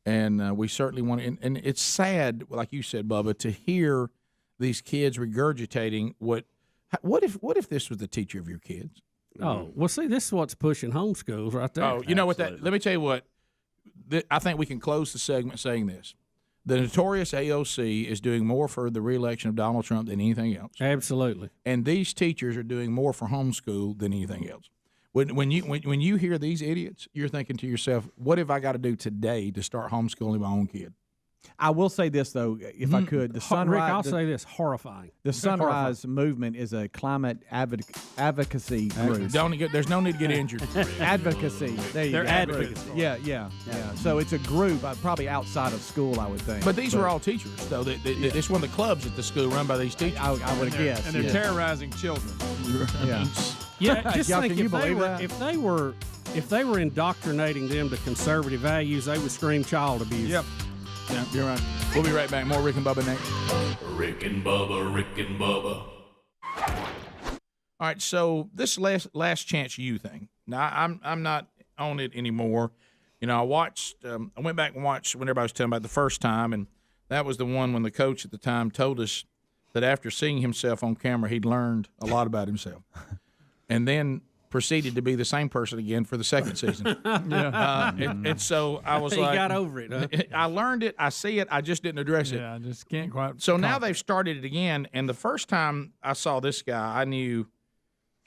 and we certainly want to." And it's sad, like you said, Bubba, to hear these kids regurgitating what if this was the teacher of your kids? Oh, well, see, this is what's pushing homeschools right there. Oh, you know what? Let me tell you what. I think we can close the segment saying this. The notorious AOC is doing more for the reelection of Donald Trump than anything else. Absolutely. And these teachers are doing more for homeschool than anything else. When you hear these idiots, you're thinking to yourself, what have I got to do today to start homeschooling my own kid? I will say this, though, if I could. The Sunrise, Rick, I'll say this, horrifying. The Sunrise movement is a climate advocacy group. There's no need to get injured. Advocacy. They're advocates. Yeah. So it's a group, probably outside of school, I would think. But these were all teachers, though. It's one of the clubs at the school run by these teachers. I would guess. And they're terrorizing children. Yeah. Yeah, just think if they were indoctrinating them to conservative values, they would scream child abuse. Yep. Yeah, you're right. We'll be right back. More Rick and Bubba next. Rick and Bubba, Rick and Bubba. All right, so this last chance you thing. Now I'm not on it anymore. You know, I watched. I went back and watched when everybody was telling about the first time, and that was the one when the coach at the time told us that after seeing himself on camera, he'd learned a lot about himself, and then proceeded to be the same person again for the second season. And so I was he got over it. Huh? I learned it. I see it. I just didn't address it. Yeah, I just can't quite. So now they've started it again. And the first time I saw this guy, I knew.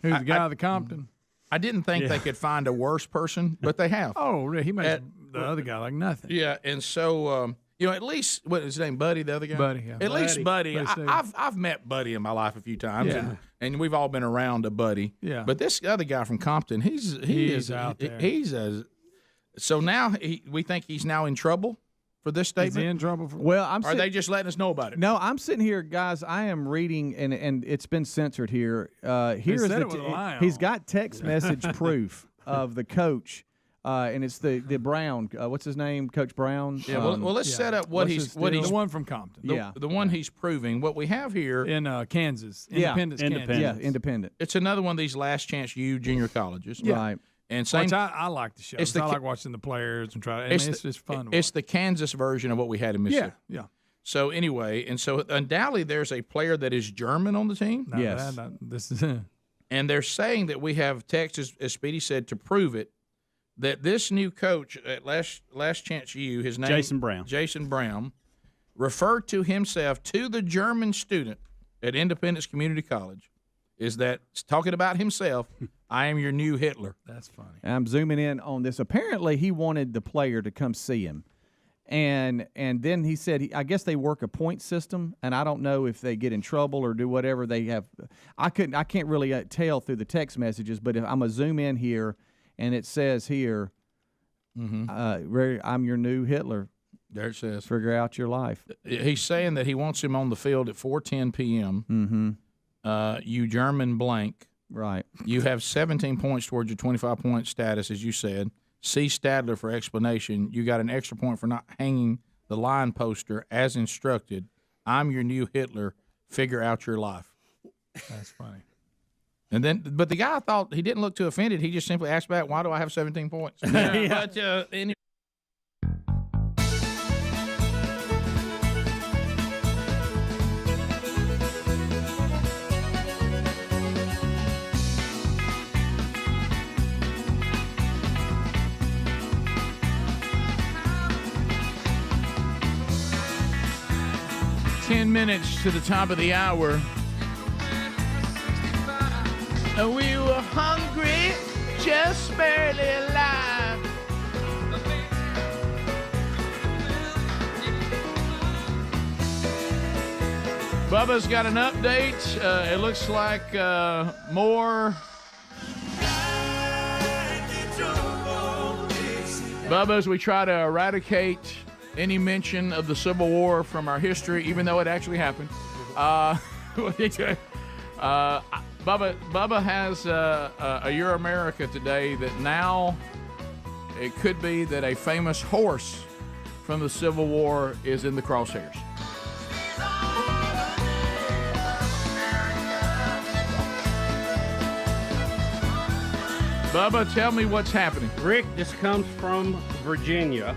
Who's the guy out of the Compton? I didn't think they could find a worse person, but they have. Oh, really? He makes the other guy like nothing. Yeah, and so at least what is his name, Buddy, the other guy? Buddy, yeah. At least Buddy. I've met Buddy in my life a few times, and we've all been around a Buddy. Yeah. But this other guy from Compton, he is out there. So now we think he's now in trouble for this statement. Is he in trouble for? Well, are they just letting us know about it? No, I'm sitting here, guys. I am reading, and it's been censored here. He's got text message proof of the coach. And it's the Brown. What's his name? Coach Brown. Yeah. Well, let's set up what he's the one from Compton. The one he's proving. What we have here in Kansas, Independence, Kansas. Yeah, Independent. It's another one of these last chance U junior colleges. Yeah. Right. And same. Which I like the show. I like watching the players and try. It's just fun. It's the Kansas version of what we had in Mississippi. Yeah. So anyway, and so undoubtedly there's a player that is German on the team. No, yes. This is. And they're saying that we have text, as Speedy said, to prove it. That this new coach at Last Chance U, his name Jason Brown, referred to himself to the German student at Independence Community College, is that talking about himself, I am your new Hitler. That's funny. I'm zooming in on this. Apparently, he wanted the player to come see him, and then he said, I guess they work a point system, and I don't know if they get in trouble or do whatever they have. I can't really tell through the text messages, but if I'm gonna zoom in here. And it says here, I'm your new Hitler. There it says. Figure out your life. He's saying that he wants him on the field at 4:10 p.m. You German blank. Right. You have 17 points towards your 25-point status, as you said. See Stadler for explanation. You got an extra point for not hanging the line poster as instructed. I'm your new Hitler. Figure out your life. That's funny. And then, but the guy thought he didn't look too offended. He just simply asked back, "Why do I have 17 points?" But anyway. "10 minutes to the top of the hour. We were hungry, just barely alive. Bubba's got an update. It looks like more. Bubba, as we try to eradicate any mention of the Civil War from our history, even though it actually happened. Bubba has a Your America today that now it could be that a famous horse from the Civil War is in the crosshairs. Bubba, tell me what's happening. Rick, this comes from Virginia.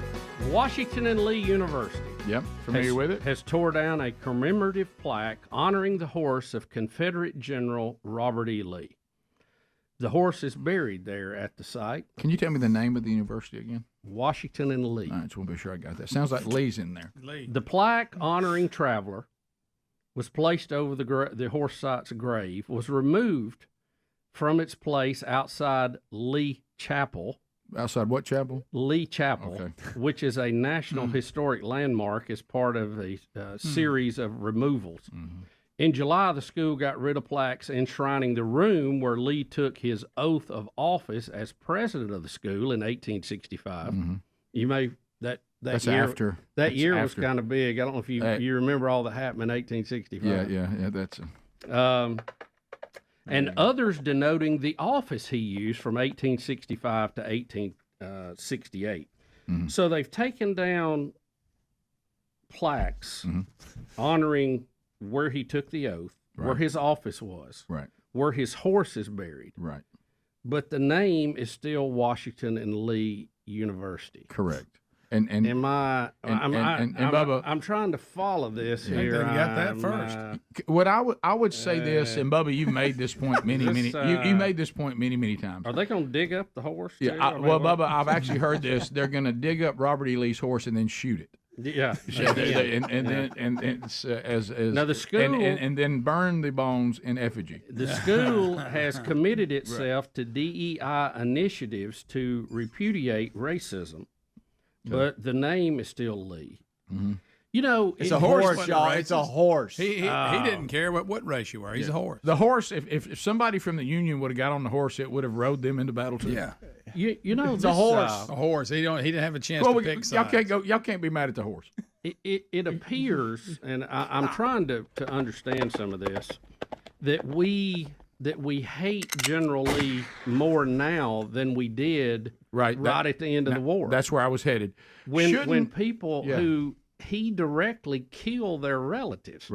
Washington and Lee University. Yep, familiar with it. Has tore down a commemorative plaque honoring the horse of Confederate General Robert E. Lee. The horse is buried there at the site. Can you tell me the name of the university again? Washington and Lee. I just want to be sure I got that. Sounds like Lee's in there. The plaque honoring Traveler was placed over the horse site's grave, was removed from its place outside Lee Chapel. Outside what chapel? Lee Chapel, Okay. which is a National Historic Landmark as part of a series of removals. In July, the school got rid of plaques enshrining the room where Lee took his oath of office as president of the school in 1865. You may That's year, after. That That's year was after. kind of big. I don't know if you remember all that happened in 1865. Yeah. That's. And others denoting the office he used from 1865 to 1868. So they've taken down plaques honoring where he took the oath, where his office was, where his horse is buried. But the name is still Washington and Lee University. Correct. And Bubba, I'm trying to follow this here. You got that first. What I would say this, and Bubba, you've made this point many you made this point many times. Are they going to dig up the horse? Yeah. too? Bubba, I've actually heard this. They're going to dig up Robert E. Lee's horse and then shoot it. Yeah. Now the school and then burn the bones in effigy. The school has committed itself to DEI initiatives to repudiate racism, but the name is still Lee. You know, It's a horse, y'all. It's a horse. He didn't care what race you were. He's a horse. The horse. If somebody from the Union would have got on the horse, it would have rode them into battle too. Yeah. You know, it's a horse. A horse. He didn't have a chance to pick sides. Y'all can't be mad at the horse. It appears, and I'm trying to understand some of this, that we hate General Lee more now than we did right at the end of the war. That's where I was headed. When people who he directly killed their relatives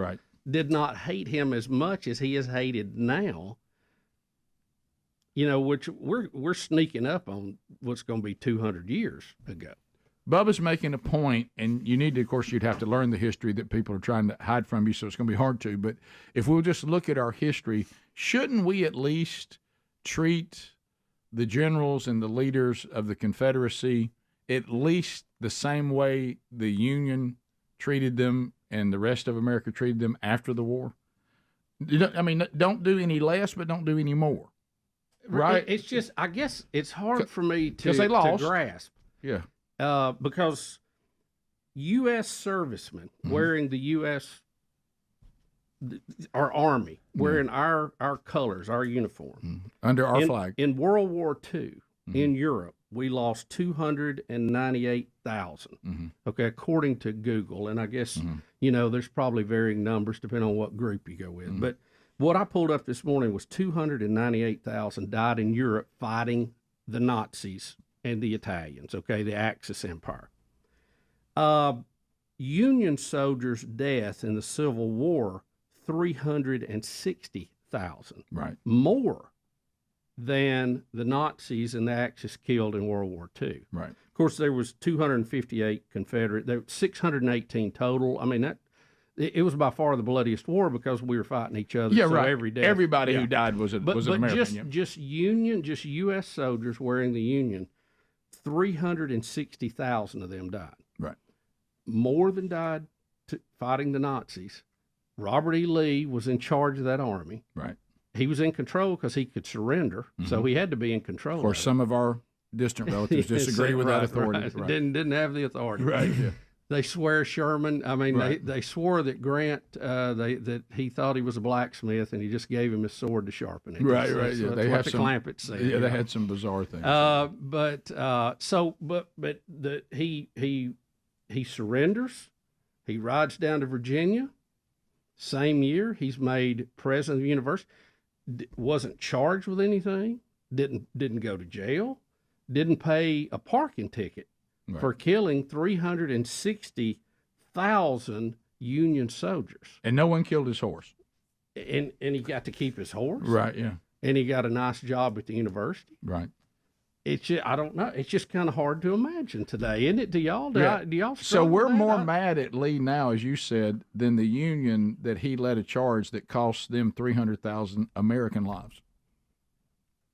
did not hate him as much as he is hated now. You know, which we're sneaking up on what's going to be 200 years ago. Bubba's making a point, and you need to, of course, you'd have to learn the history that people are trying to hide from you, so it's going to be hard to. But if we'll just look at our history, shouldn't we at least treat the generals and the leaders of the Confederacy at least the same way the Union treated them and the rest of America treated them after the war? Don't do any less, but don't do any more. Right? It's just, I guess it's hard for me to grasp. Yeah. Because U.S. servicemen wearing the U.S. our Army, wearing our colors, our uniform. Under our flag. In World War II, in Europe, we lost 298,000. Okay, according to Google. And I guess, there's probably varying numbers depending on what group you go with. But what I pulled up this morning was 298,000 died in Europe fighting the Nazis and the Italians, okay, the Axis Empire. Union soldiers' death in the Civil War, 360,000. Right. More than the Nazis and the Axis killed in World War II. Right. Of course, there was 258 Confederate, there were 618 total. I mean, it was by far the bloodiest war because we were fighting each other. Yeah, so right. Every day, everybody who died was an American. Just U.S. soldiers wearing the Union, 360,000 of them died. Right. More than died fighting the Nazis. Robert E. Lee was in charge of that army. Right. He was in control because he could surrender, so he had to be in control. Of course, some of our distant relatives disagree with that authority. Right. Didn't have the authority. Right. Yeah. They swear Sherman. I mean, they swore that Grant. That he thought he was a blacksmith, and he just gave him his sword to sharpen it. Right. So, Right. So yeah. that's what the Clampett said. Yeah. They had some bizarre things. He surrenders. He rides down to Virginia. Same year, he's made president of the university. Wasn't charged with anything. Didn't go to jail. didn't pay a parking ticket for killing 360,000 Union soldiers. And no one killed his horse. And he got to keep his horse. Right, yeah. And he got a nice job at the university. Right. It's just, I don't know. It's just kind of hard to imagine today, isn't it? Do y'all? Do y'all? So we're with that? more mad at Lee now, as you said, than the Union that he led a charge that cost them 300,000 American lives.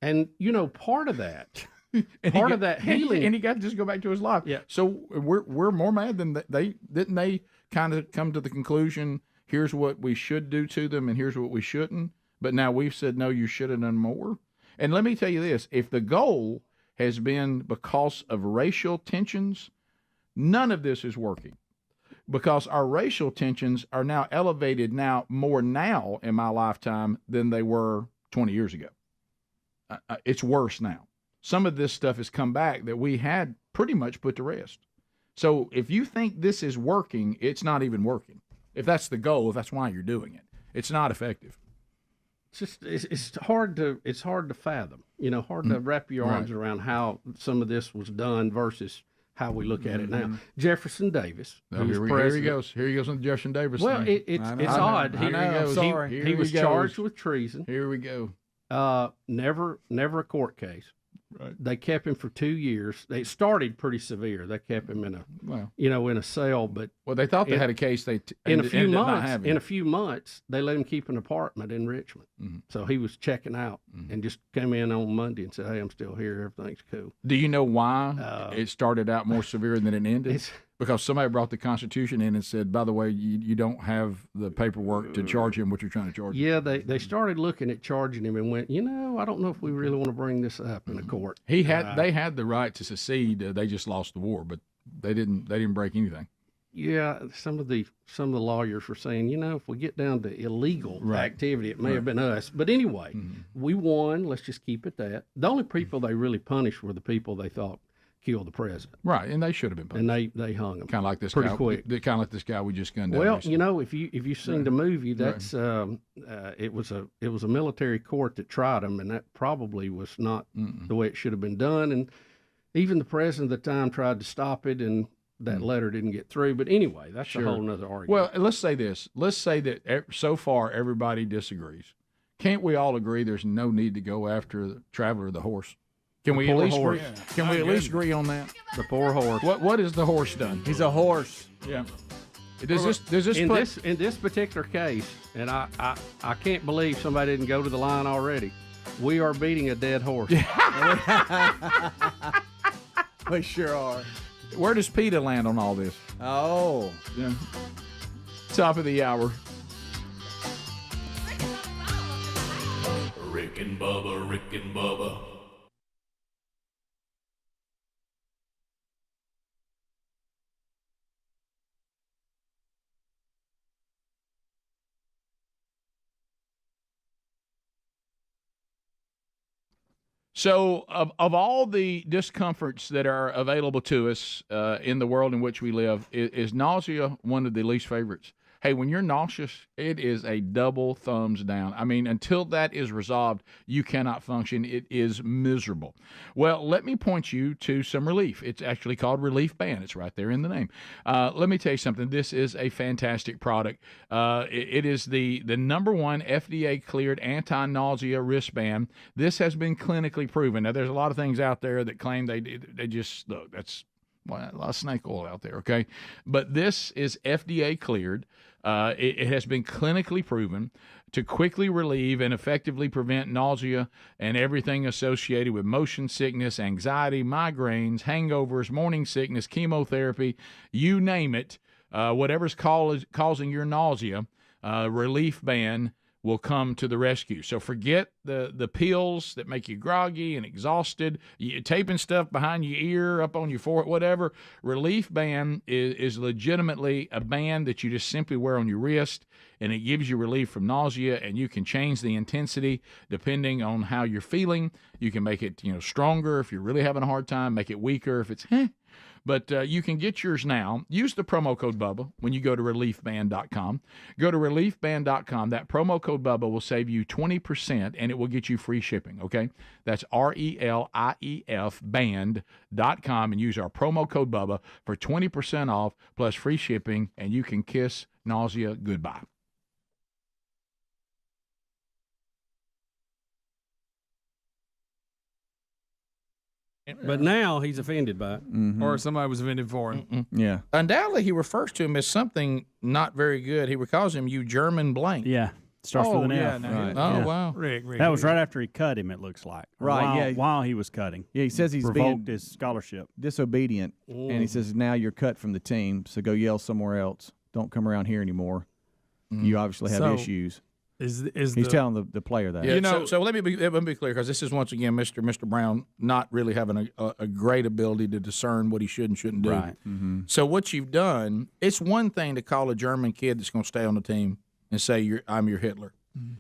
And part of that, Part of that healing, and he got to just go back to his life. Yeah. So we're more mad than they kind of come to the conclusion. Here's what we should do to them, and here's what we shouldn't. But now we've said no, you should have done more. And let me tell you this: if the goal has been because of racial tensions, none of this is working, because our racial tensions are now elevated more now in my lifetime than they were 20 years ago. It's worse now. Some of this stuff has come back that we had pretty much put to rest. So if you think this is working, it's not even working. If that's the goal, if that's why you're doing it, it's not effective. It's hard to fathom, hard to wrap your arms around how some of this was done versus how we look at it now. Jefferson Davis, here he goes on the Jefferson Davis. Well, thing. it's odd. He was charged with treason. Here we go. Never a court case. Right. They kept him for 2 years. They started pretty severe. They kept him in a cell. But they thought they had a case. In a few months, they let him keep an apartment in Richmond. Mm-hmm. So he was checking out and just came in on Monday and said, "Hey, I'm still here. Everything's cool." Do you know why it started out more severe than it ended? Because somebody brought the Constitution in and said, "By the way, you don't have the paperwork to charge him what you're trying to charge him." Yeah, they started looking at charging him and went, I don't know if we really want to bring this up in the court. They had the right to secede. They just lost the war, but they didn't break anything. Yeah, some of the lawyers were saying, if we get down to illegal activity, it may have been us. But anyway, we won. Let's just keep it that. The only people they really punished were the people they thought killed the president. Right, and they should have been punished. And they hung him. Kind of like this pretty guy. quick. Kind of like this guy we just gunned down. Well, recently. if you've seen the movie, that's it was a military court that tried him, and that probably was not the way it should have been done. And even the president at the time tried to stop it, and that letter didn't get through. But anyway, that's a whole nother argument. Well, let's say this. Let's say that so far everybody disagrees. Can't we all agree there's no need to go after the Traveler the horse? Can we at least agree? Can we at least agree on that? The poor horse. What has the horse done? He's a horse. Yeah. Does this in this particular case, and I can't believe somebody didn't go to the line already. We are beating a dead horse. We sure are. Where does PETA land on all this? Oh. Yeah. Top of the hour. Rick and Bubba, Rick and Bubba. So, of all the discomforts that are available to us in the world in which we live, is nausea one of the least favorites? Hey, when you're nauseous, it is a double thumbs down. I mean, until that is resolved, you cannot function. It is miserable. Well, let me point you to some relief. It's actually called Relief Band. It's right there in the name. Let me tell you something. This is a fantastic product. It is the number one FDA-cleared anti-nausea wristband. This has been clinically proven. Now, there's a lot of things out there that claim they just, look, that's a lot of snake oil out there, okay? But this is FDA-cleared. It has been clinically proven to quickly relieve and effectively prevent nausea and everything associated with motion sickness, anxiety, migraines, hangovers, morning sickness, chemotherapy, you name it, whatever's causing your nausea, Relief Band will come to the rescue. So forget the pills that make you groggy and exhausted, taping stuff behind your ear, up on your forehead, whatever. Relief Band is legitimately a band that you just simply wear on your wrist, and it gives you relief from nausea, and you can change the intensity depending on how you're feeling. You can make it stronger if you're really having a hard time, make it weaker if it's But you can get yours now. Use the promo code Bubba when you go to reliefband.com. Go to reliefband.com. That promo code Bubba will save you 20%, and it will get you free shipping, okay? That's RELIEF band.com, and use our promo code Bubba for 20% off plus free shipping, and you can kiss nausea goodbye. But now he's offended by it. Or somebody was offended for him. Yeah. Undoubtedly, he refers to him as something not very good. He calls him "you German blank." Yeah. Starts with an F. Right. Oh, wow. Rick, that was right after he cut him, it looks like. Right, While he was cutting. Yeah, he says he's provoked being his scholarship. disobedient, and he says, now you're cut from the team, so go yell somewhere else. Don't come around here anymore. You obviously have issues. He's telling the player that. Yeah, so let me be clear, because this is once again Mr. Brown not really having a great ability to discern what he should and shouldn't do. Right. So what you've done, it's one thing to call a German kid that's going to stay on the team and say I'm your Hitler.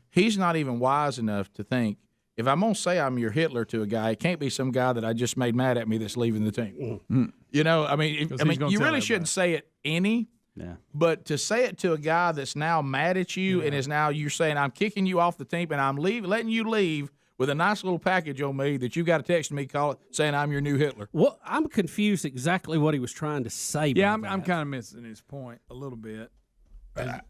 He's not even wise enough to think, if I'm going to say I'm your Hitler to a guy, it can't be some guy that I just made mad at me that's leaving the team. You know, I mean, you really shouldn't say it any. Yeah. But to say it to a guy that's now mad at you and is now you're saying I'm kicking you off the team and I'm letting you leave with a nice little package on me that you got to text me, saying I'm your new Hitler. Well, I'm confused exactly what he was trying to say. Yeah, I'm kind of missing his point a little bit.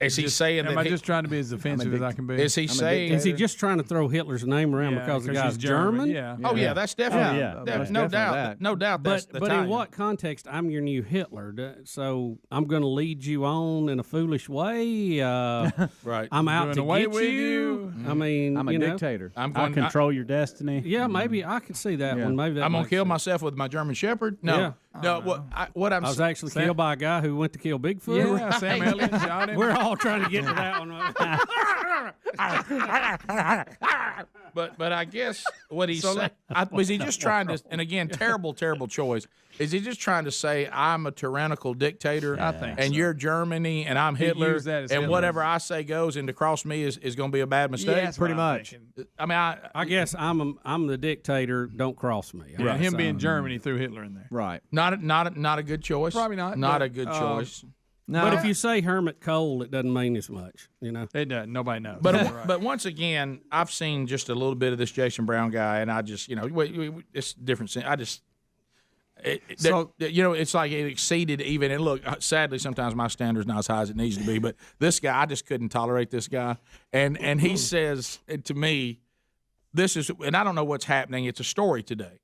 Is he saying that? Am I just trying to be as offensive as I can be? Is he saying? Is he just trying to throw Hitler's name around because the guy's German? Yeah. Oh yeah, that's definitely. No doubt. No doubt. But in what context? I'm your new Hitler. So I'm going to lead you on in a foolish way. Right. I'm out to get you. I mean, I'm a dictator. I control your destiny. Yeah, maybe I can see that one. Maybe I'm going to kill myself with my German Shepherd. No. Yeah. No, what I was actually killed by a guy who went to kill Bigfoot. Yeah, Sam Elliott shot him. We're all trying to get to that one. But I guess what he's saying, was he just trying to, and again, terrible choice, is he just trying to say I'm a tyrannical dictator I think and you're Germany and I'm Hitler used that as and Hitler. whatever I say goes and to cross me is going to be a bad mistake? Yeah, pretty much. I mean, I guess I'm the dictator. Don't cross me. Yeah, him being German, he threw Hitler in there. Right. not a good choice. Probably not. Not but, a good choice. No. But if you say Hermit Cole, it doesn't mean as much, you know. It doesn't. Nobody knows. But once again, I've seen just a little bit of this Jason Brown guy, and I just, it's different. I just, it's like it exceeded even. And look, sadly, sometimes my standard's not as high as it needs to be. But this guy, I just couldn't tolerate this guy. And he says to me, this is, and I don't know what's happening. It's a story today.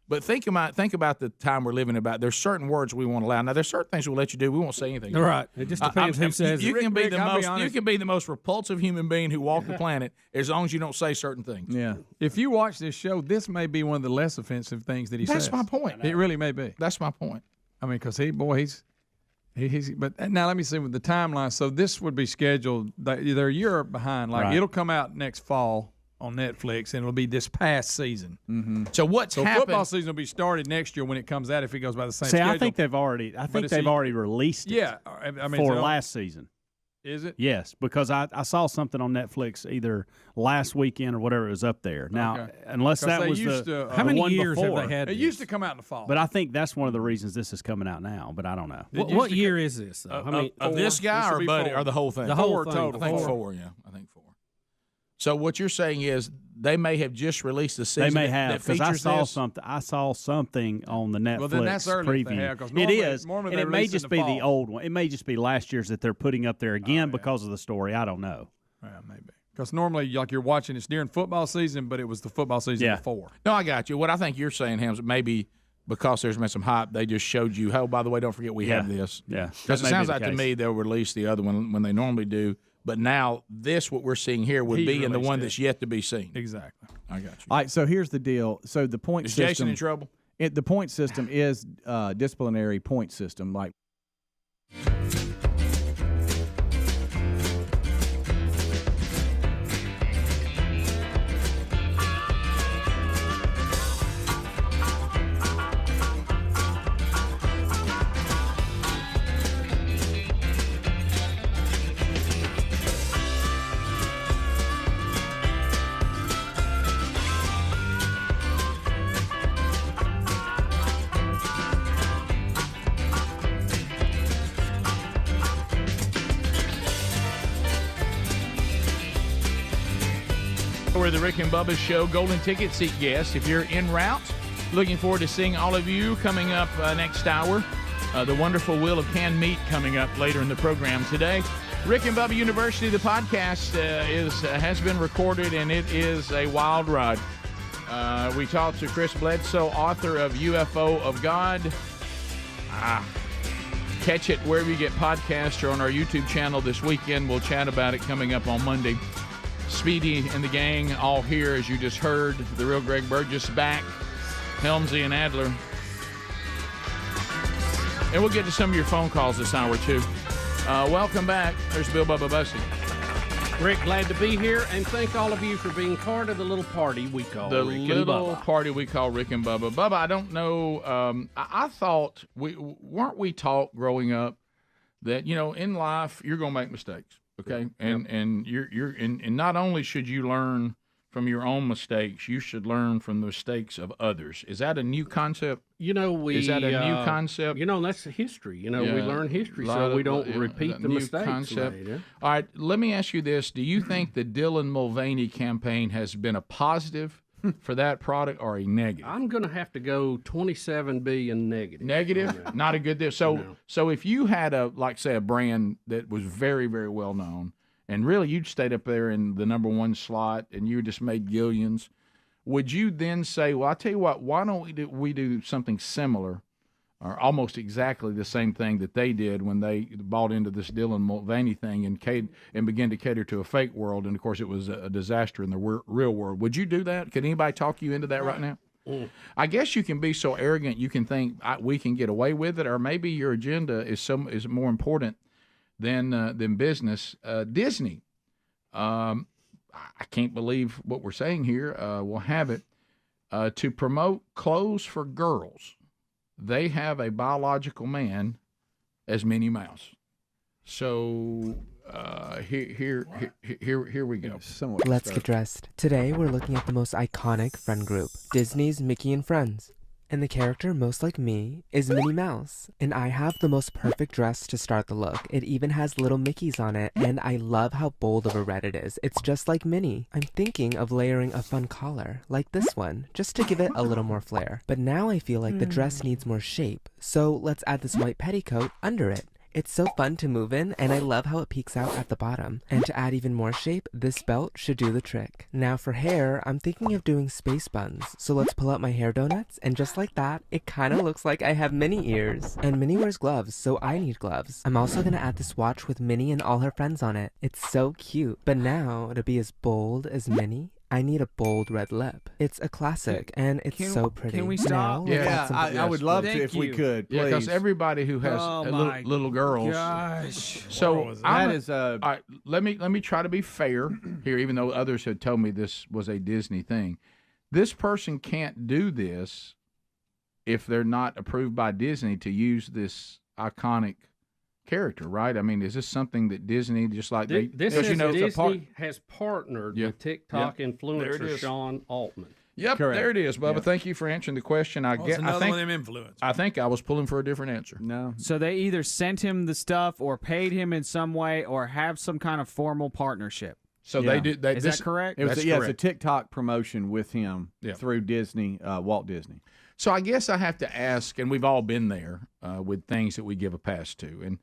But think about the time we're living about. There's certain words we won't allow. Now, there's certain things we'll let you do. We won't say anything. Right. It just depends who says you it. can be the I'll be most. honest. You can be the most repulsive human being who walked the planet as long as you don't say certain things. Yeah. If you watch this show, this may be one of the less offensive things that he says. That's my point. It really may be. That's my point. I mean, because he's. But now let me see with the timeline. So this would be scheduled. They're a year behind. Like it'll come out next fall on Netflix, and it'll be this past season. Mm-hmm. So what's happened? Football season will be started next year when it comes out if it goes by the same See, schedule. I think they've already released it. Yeah, I mean for last season. Is it? Yes, because I saw something on Netflix either last weekend or whatever it was up there. Now, unless that was how many years before, have they had? It used to come out in the fall. But I think that's one of the reasons this is coming out now. But I don't know. What year is this? Though? I mean, of this guy or Buddy or the whole thing? The whole thing. total. I think four. Yeah, I think 4. So what you're saying is they may have just released the season. They may have because I saw something. I saw something on the Netflix then that's early if they preview. have, 'cause It is, normally and they it may release in just the be the fall. old one. It may just be last year's that they're putting up there again because of the story. I don't know. Yeah, maybe. Because normally, like you're watching, it's during football season, but it was the football season before. No, I got you. What I think you're saying, Hams, maybe because there's been some hype, they just showed you, oh, by the way, don't forget we have this. Yeah. Because it sounds like to me they'll release the other one when they normally do. But now this, what we're seeing here, would be in the one that's yet to be seen. Exactly. I got you. All right, so here's the deal. So the point Is system. Jason in trouble? The point system is disciplinary point system. Like. for the Rick and Bubba Show Golden Ticket Seat guest. If you're en route, looking forward to seeing all of you coming up next hour. The wonderful Wheel of Canned Meat coming up later in the program today. Rick and Bubba University, the podcast, has been recorded, and it is a wild ride. We talked to Chris Bledsoe, author of UFO of God. Catch it wherever you get podcasts or on our YouTube channel this weekend. We'll chat about it coming up on Monday. Speedy and the gang all here, as you just heard. The real Greg Burgess back. Helmsy and Adler. And we'll get to some of your phone calls this hour, too. Welcome back. There's Bill Bubba Bussey. Rick, glad to be here, and thank all of you for being part of the little party we call Rick and Bubba. The little party we call Rick and Bubba. Bubba, I don't know. I thought, weren't we taught growing up that, in life, you're going to make mistakes, okay? And you're not only should you learn from your own mistakes, you should learn from the mistakes of others. Is that a new concept? Is that a new concept? That's history. We learn history so we don't repeat the mistakes. Concept. All right, let me ask you this. Do you think the Dylan Mulvaney campaign has been a positive for that product or a negative? I'm going to have to go 27 billion negative. Negative? Not a good deal. So if you had a brand that was very, very well known, and really you'd stayed up there in the number one slot and you just made billions, would you then say, well, I'll tell you what, why don't we do something similar or almost exactly the same thing that they did when they bought into this Dylan Mulvaney thing and began to cater to a fake world, and, of course, it was a disaster in the real world. Would you do that? Could anybody talk you into that right now? I guess you can be so arrogant you can think we can get away with it, or maybe your agenda is more important than business. Disney, I can't believe what we're saying here. We'll have it to promote clothes for girls. They have a biological man as Minnie Mouse. So here we go. Let's get dressed. Today we're looking at the most iconic friend group, Disney's Mickey and Friends. And the character most like me is Minnie Mouse. And I have the most perfect dress to start the look. It even has little Mickeys on it, and I love how bold of a red it is. It's just like Minnie. I'm thinking of layering a fun collar, like this one, just to give it a little more flair. But now I feel like the dress needs more shape, so let's add this white petticoat under it. It's so fun to move in, and I love how it peeks out at the bottom. And to add even more shape, this belt should do the trick. Now for hair, I'm thinking of doing space buns. So let's pull out my hair donuts, and just like that, it kind of looks like I have Minnie ears. And Minnie wears gloves, so I need gloves. I'm also going to add this watch with Minnie and all her friends on it. It's so cute. But now, to be as bold as Minnie, I need a bold red lip. It's a classic, and it's so pretty. Can we stop? I would love to if we could, please. Yeah, because everybody who has little girls. Gosh. So let me try to be fair here, even though others had told me this was a Disney thing. This person can't do this if they're not approved by Disney to use this iconic character, right? I mean, is this something that Disney Disney has partnered with TikTok influencer Sean Altman. Yep, correct. There it is, Bubba. Yep. Thank you for answering the question. I think one of them influencers. I think I was pulling for a different answer. No. So they either sent him the stuff or paid him in some way or have some kind of formal partnership. So they did. Is that correct? It's a TikTok promotion with him through Disney, Walt Disney. So I guess I have to ask, and we've all been there with things that we give a pass to,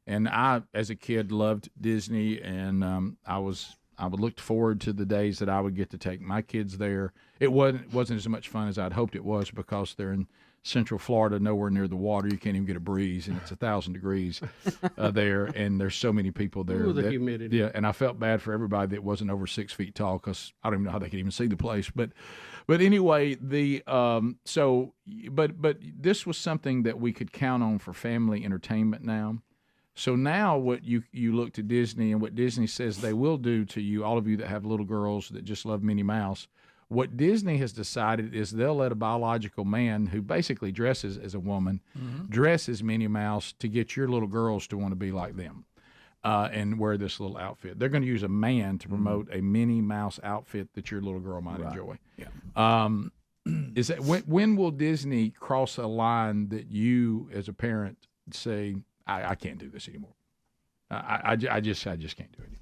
and I, as a kid, loved Disney, and I would look forward to the days that I would get to take my kids there. It wasn't as much fun as I'd hoped it was because they're in Central Florida, nowhere near the water. You can't even get a breeze, and it's 1,000 degrees there, and there's so many people there. Ooh, the humidity. Yeah, and I felt bad for everybody that wasn't over 6 feet tall because I don't even know how they could even see the place. But anyway, but this was something that we could count on for family entertainment now. So now what you look to Disney and what Disney says they will do to you, all of you that have little girls that just love Minnie Mouse, what Disney has decided is they'll let a biological man who basically dresses as a woman dress as Minnie Mouse to get your little girls to want to be like them and wear this little outfit. They're going to use a man to promote a Minnie Mouse outfit that your little girl might enjoy. Yeah. Is that when will Disney cross a line that you as a parent say, I can't do this anymore. I just can't do it anymore.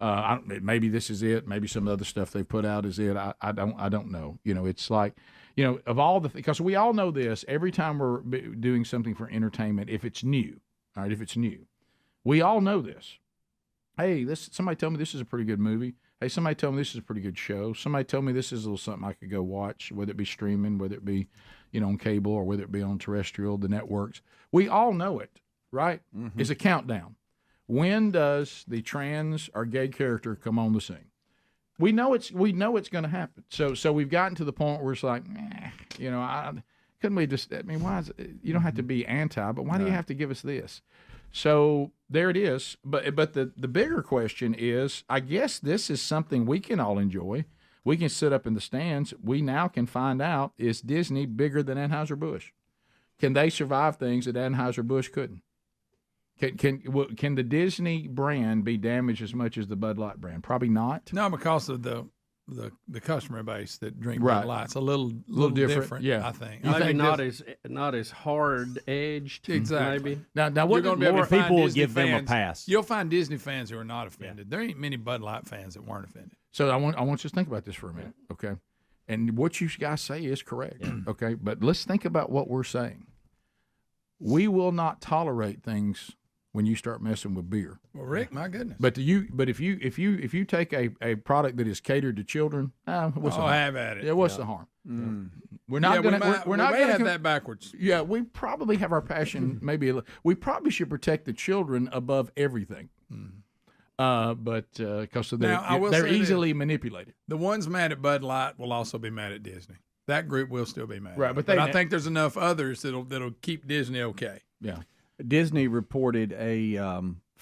Maybe this is it. Maybe some other stuff they've put out is it. I don't know. It's like, of all because we all know this. Every time we're doing something for entertainment, if it's new, all right, if it's new, we all know this. Hey, somebody told me this is a pretty good movie. Hey, somebody told me this is a pretty good show. Somebody told me this is a little something I could go watch, whether it be streaming, whether it be, on cable, or whether it be on terrestrial, the networks. We all know it, right? Mm-hmm. It's a countdown. When does the trans or gay character come on the scene? We know it's going to happen. So we've gotten to the point where it's like, couldn't we just? I mean, why is it, you don't have to be anti, but why do you have to give us this? So there it is. But the bigger question is, I guess this is something we can all enjoy. We can sit up in the stands. We now can find out, is Disney bigger than Anheuser-Busch? Can they survive things that Anheuser-Busch couldn't? Can the Disney brand be damaged as much as the Bud Light brand? Probably not. No, because of the customer base that drink Right. Bud Light's a little different. Yeah, I think. You think not as hard edged. Exactly. Maybe. Now what You're going to be able to people find will Disney give them a fans- pass. You'll find Disney fans who are not offended. There ain't many Bud Light fans that weren't offended. So I want you to think about this for a minute, okay? And what you guys say is correct, okay? But let's think about what we're saying. We will not tolerate things when you start messing with beer. Well, Rick, my goodness. But if you take a product that is catered to children, what's the harm? Have at it. Yeah, what's the harm? We're not going to. We may have that backwards. Yeah, we probably have our passion. We probably should protect the children above everything. But because they're easily manipulated. The ones mad at Bud Light will also be mad at Disney. That group will still be mad. Right, but I think there's enough others that'll keep Disney okay. Yeah. Disney reported a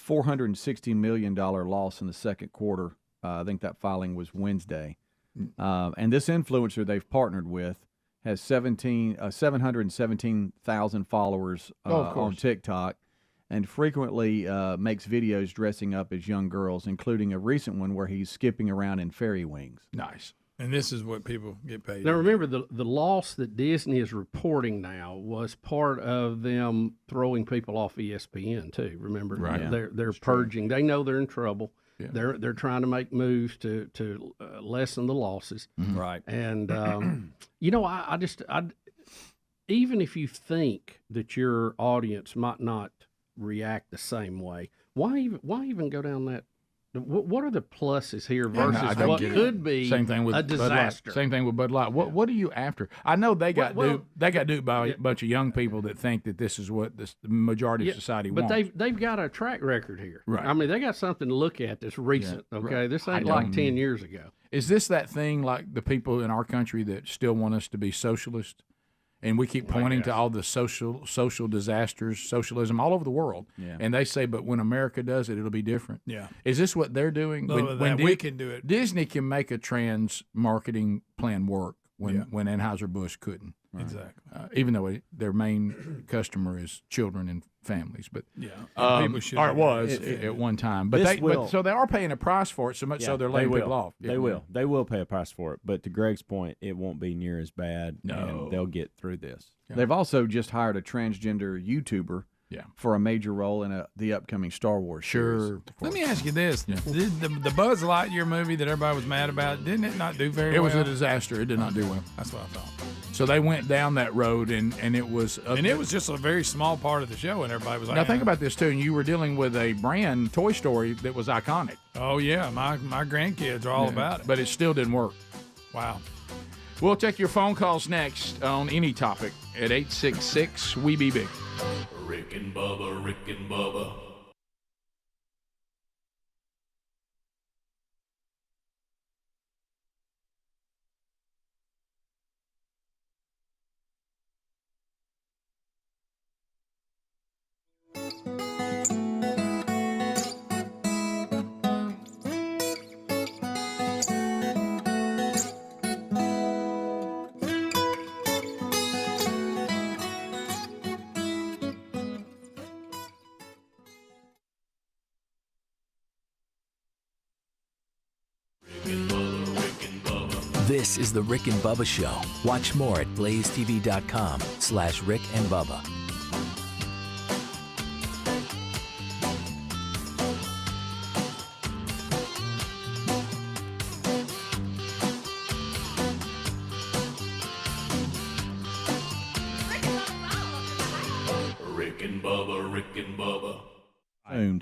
$460 million loss in the second quarter. I think that filing was Wednesday. And this influencer they've partnered with has 717,000 followers on TikTok, and frequently makes videos dressing up as young girls, including a recent one where he's skipping around in fairy wings. Nice. And this is what people get paid. Now, remember, the loss that Disney is reporting now was part of them throwing people off ESPN, too. Remember? Right. Yeah. They're purging. They know they're in trouble. Yeah. They're trying to make moves to lessen the losses. Mm-hmm. Right. And, I even if you think that your audience might not react the same way, why even go down that? What are the pluses here versus what could be same thing with a disaster? Same thing with Bud Light. What are you after? I know they got duped by a bunch of young people that think that this is what the majority of society wants. But they've got a track record here. Right. I mean, they got something to look at that's recent. Yeah, okay, right. This ain't like 10 years ago. Is this that thing like the people in our country that still want us to be socialist? And we keep pointing to all the social disasters, socialism all over the world. Yeah. And they say, but when America does it, it'll be different. Yeah. Is this what they're doing? When we can do it. Disney can make a trans marketing plan work when Anheuser-Busch couldn't. Right. Exactly. Even though their main customer is children and families. But people should. Or it was at one time. But so they are paying a price for it so much so they're laying people off. They will. They will pay a price for it. But to Greg's point, it won't be near as bad. No. And they'll get through this. Yeah. They've also just hired a transgender YouTuber for a major role in the upcoming Star Wars series. Let me ask you this. Did the Buzz Lightyear movie that everybody was mad about, didn't it not do very well? It was a disaster. It did not do well. That's what I thought. So they went down that road, and it was... it was just a very small part of the show, and everybody was like... Now, think about this, too. You were dealing with a brand, Toy Story, that was iconic. Oh, yeah. My grandkids are all about it. But it still didn't work. Wow. We'll take your phone calls next on any topic at 866-WE-BE-BIG. Rick and Bubba, Rick and Bubba. This is the Rick and Bubba Show. Watch more at blazetv.com/Rick and Bubba. Rick and Bubba, Rick and Bubba.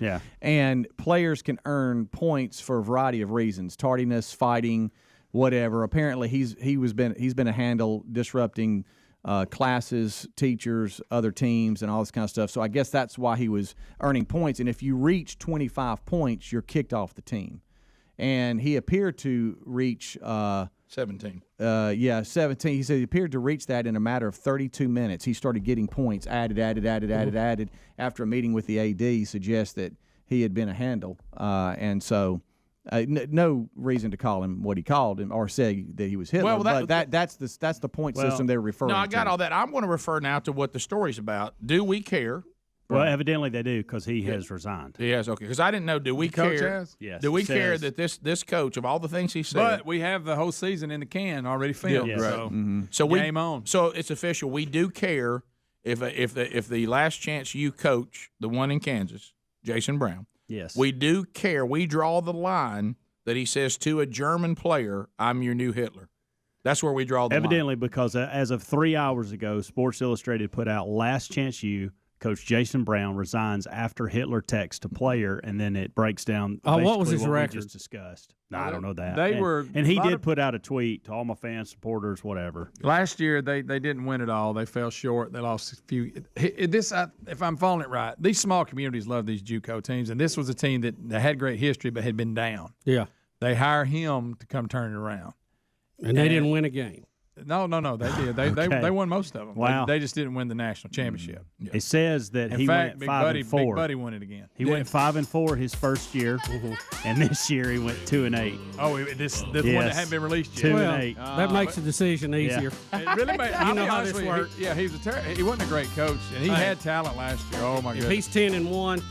Yeah. And players can earn points for a variety of reasons: tardiness, fighting, whatever. Apparently, he's been a handle disrupting classes, teachers, other teams, and all this kind of stuff. So I guess that's why he was earning points. And if you reach 25 points, you're kicked off the team. And he appeared to reach 17. 17. He said he appeared to reach that in a matter of 32 minutes. He started getting points added after a meeting with the AD suggests that he had been a handle. And so no reason to call him what he called him or say that he was Hitler. Well, that's the point system they're referring to. No, I got all that. I'm going to refer now to what the story's about. Do we care? Well, evidently they do because he has resigned. He has, okay. Because I didn't know. Do we care? Coach has? Yes. Do we care that this coach, of all the things he said, but we have the whole season in the can already filmed. Yeah, right. So game on. So it's official. We do care if the last chance you coach, the one in Kansas, Jason Brown. Yes. We do care. We draw the line that he says to a German player, "I'm your new Hitler." That's where we draw the line. Evidently, because as of 3 hours ago, Sports Illustrated put out "Last Chance You." Coach Jason Brown resigns after Hitler texts to player, and then it breaks down. What was his what record? We just discussed. No, I don't know that. And he did put out a tweet to all my fans, supporters, whatever. Last year they didn't win it all. They fell short. They lost a few. If I'm following it right, these small communities love these JUCO teams, and this was a team that had great history but had been down. Yeah, they hire him to come turn it around, and they didn't win a game. No, they did. They won most of them. Wow. They just didn't win the national championship. Yeah. It says that In he fact, went 5-4. Big Buddy won it again. He went 5-4 his first year, and this year he went 2-8. Oh, this one that hadn't been released yet. 2-8. That makes the decision easier. It really made. You know how this works. Yeah, he wasn't a great coach, and he had talent last year. Oh my goodness. If he's 10-1.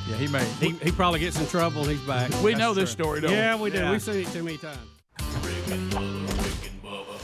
Yeah, he made. He probably gets in trouble and he's back. We know this story, don't we? Yeah, we do. We've seen it too many times. Rick and Bubba, Rick and Bubba.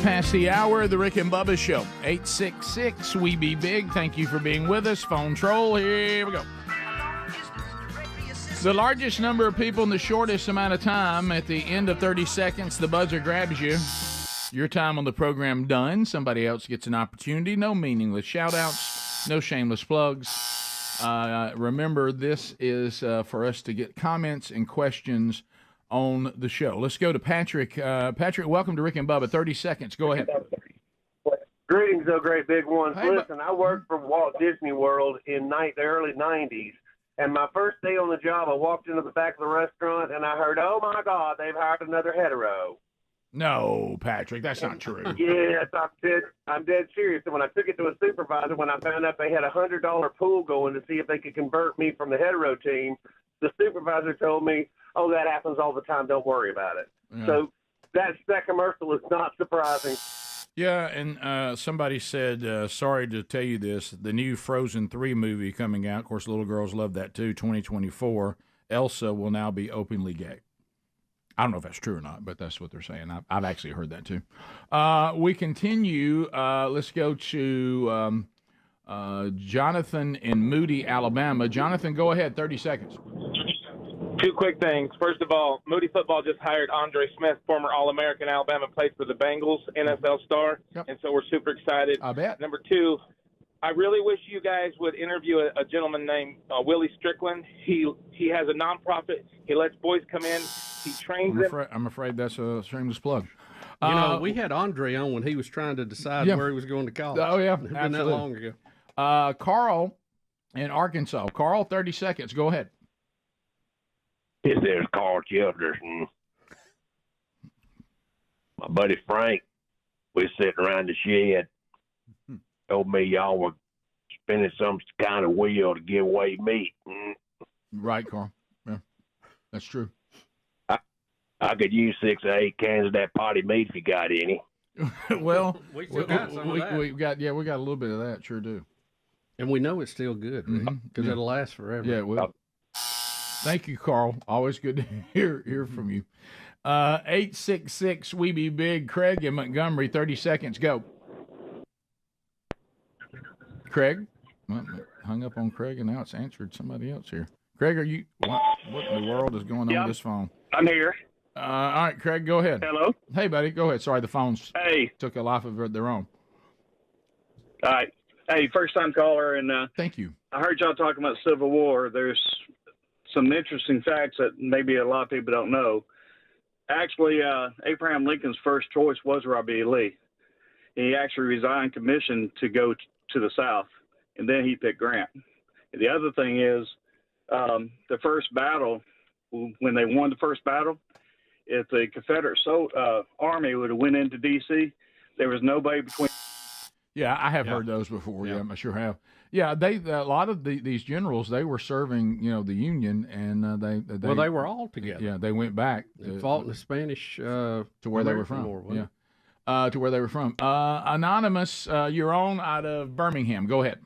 Past the hour of the Rick and Bubba Show. 866 We Be Big. Thank you for being with us. Phone troll. Here we go. The largest number of people in the shortest amount of time. At the end of 30 seconds, the buzzer grabs you. Your time on the program done. Somebody else gets an opportunity. No meaningless shout-outs. No shameless plugs. Remember, this is for us to get comments and questions on the show. Let's go to Patrick. Patrick, welcome to Rick and Bubba. 30 seconds. Go ahead. Greetings, oh great big ones. Hey, Listen, I worked for Walt Disney World in the early 90s, and my first day on the job, I walked into the back of the restaurant, and I heard, oh, my God, they've hired another hetero. No, Patrick, that's not true. Yes, I'm dead serious. And when I took it to a supervisor, when I found out they had a $100 pool going to see if they could convert me from the hetero team, the supervisor told me, "Oh, that happens all the time. Don't worry about it." Yeah. So that commercial is not surprising. Yeah, and somebody said, sorry to tell you this, the new Frozen 3 movie coming out, of course, little girls love that too, 2024, Elsa will now be openly gay. I don't know if that's true or not, but that's what they're saying. I've actually heard that too. We continue. Let's go to Jonathan in Moody, Alabama. Jonathan, go ahead, 30 seconds. Two quick things. First of all, Moody football just hired Andre Smith, former All-American Alabama, played for the Bengals, NFL star, and so we're super excited. I bet. Number two, I really wish you guys would interview a gentleman named Willie Strickland. He has a nonprofit. He lets boys come in. He trains them. I'm afraid that's a shameless plug. You know, we had Andre on when he was trying to decide where he was going to college. Oh, yeah. It's been that long ago. Carl in Arkansas. Carl, 30 seconds. Go ahead. This is Carl Childers. My buddy Frank, we sitting around the shed, told me y'all were spinning some kind of wheel to give away meat. Right, Carl. Yeah, that's true. I could use 6 or 8 cans of that potty meat if you got any. Well, we still got some of that. we got a little bit of that. Sure do. And we know it's still good because it'll last forever. Yeah, it will. Thank you, Carl. Always good to hear from you. 866 We Be Big. Craig in Montgomery. 30 seconds. Go. Craig? Well, hung up on Craig, and now it's answered somebody else here. Craig, are you? What in the world is going on with this phone? I'm here. All right, Craig, go ahead. Hello? Hey, buddy, go ahead. Sorry, the phones took a life of their own. All right. Hey, first-time caller, and thank you. I heard y'all talking about Civil War. There's some interesting facts that maybe a lot of people don't know. Actually, Abraham Lincoln's first choice was Robbie E. Lee. He actually resigned commission to go to the South, and then he picked Grant. And the other thing is, the first battle, when they won the first battle, if the Confederate Army would have went into D.C., there was nobody between. Yeah, I have heard those before. Yeah, I sure have. Yeah, a lot of these generals, they were serving, the Union, and they were all together. Yeah, they went back. They fought in the Spanish to where they were from. War, to where they were from. Anonymous, you're on out of Birmingham. Go ahead.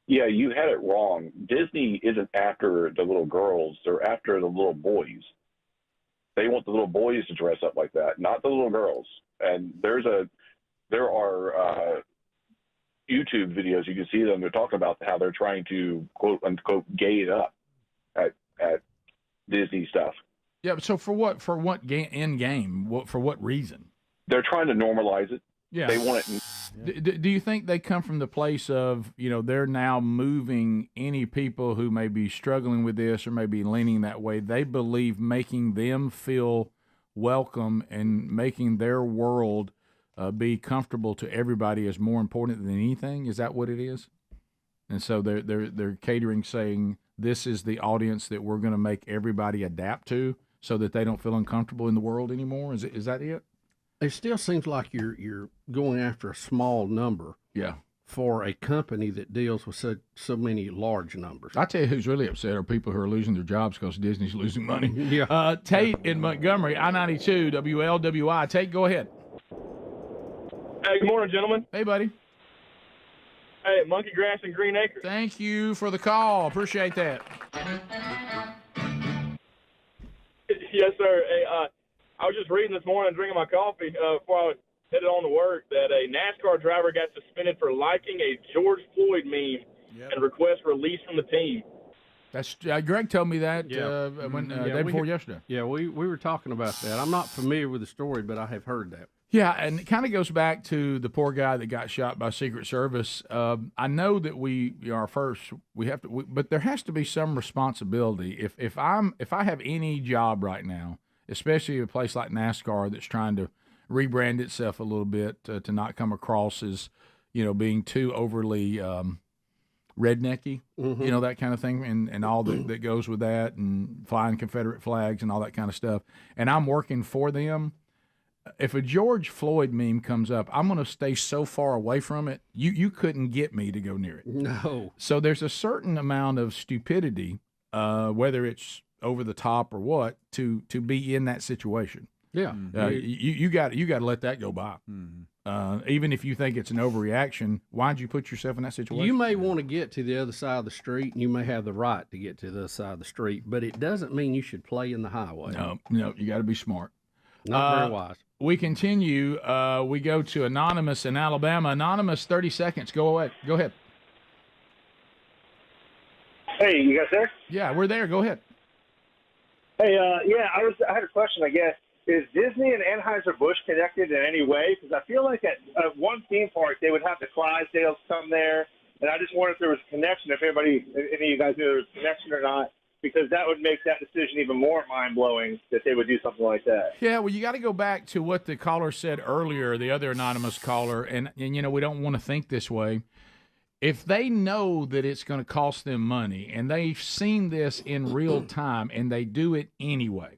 Yeah, you had it wrong. Disney isn't after the little girls; they're after the little boys. They want the little boys to dress up like that, not the little girls. And there are YouTube videos you can see them. They're talking about how they're trying to quote unquote gay it up at Disney stuff. Yeah, so for what end game? For what reason? They're trying to normalize it. Yeah, they want it. Do you think they come from the place of, they're now moving any people who may be struggling with this or may be leaning that way? They believe making them feel welcome and making their world be comfortable to everybody is more important than anything. Is that what it is? And so they're catering, saying this is the audience that we're going to make everybody adapt to, so that they don't feel uncomfortable in the world anymore. Is that it? It still seems like you're going after a small number. Yeah. For a company that deals with so many large numbers. I tell you who's really upset are people who are losing their jobs because Disney's losing money. Yeah. Tate in Montgomery, I-92, WLWI. Tate, go ahead. Hey, good morning, gentlemen. Hey, buddy. Hey, Monkey Grass and Green Acres. Thank you for the call. Appreciate that. Yes, sir. Hey, I was just reading this morning, drinking my coffee before I was headed on to work, that a NASCAR driver got suspended for liking a George Floyd meme and request release from the team. That's Greg told me that day before yesterday. Yeah, we were talking about that. I'm not familiar with the story, but I have heard that. Yeah, and it kind of goes back to the poor guy that got shot by Secret Service. I know that we are first. We have to, but there has to be some responsibility. If I have any job right now, especially a place like NASCAR that's trying to rebrand itself a little bit to not come across as, being too overly rednecky, that kind of thing, and all that goes with that, and flying Confederate flags and all that kind of stuff. And I'm working for them. if a George Floyd meme comes up, I'm going to stay so far away from it. You couldn't get me to go near it. No. So there's a certain amount of stupidity, whether it's over the top or what, to be in that situation. Yeah. You got to let that go by. Even if you think it's an overreaction, why'd you put yourself in that situation? You may want to get to the other side of the street, and you may have the right to get to the other side of the street, but it doesn't mean you should play in the highway. No, you got to be smart. Not very wise. We continue. We go to Anonymous in Alabama. Anonymous, 30 seconds. Go ahead. Hey, you guys there? Yeah, we're there. Go ahead. Hey, I had a question, I guess. Is Disney and Anheuser-Busch connected in any way? Because I feel like at one theme park, they would have the Clydesdales come there, and I just wondered if there was a connection, if any of you guys knew there was a connection or not, because that would make that decision even more mind-blowing that they would do something like that. Yeah, well, you got to go back to what the caller said earlier, the other anonymous caller, and you know, we don't want to think this way. If they know that it's going to cost them money, and they've seen this in real time, and they do it anyway,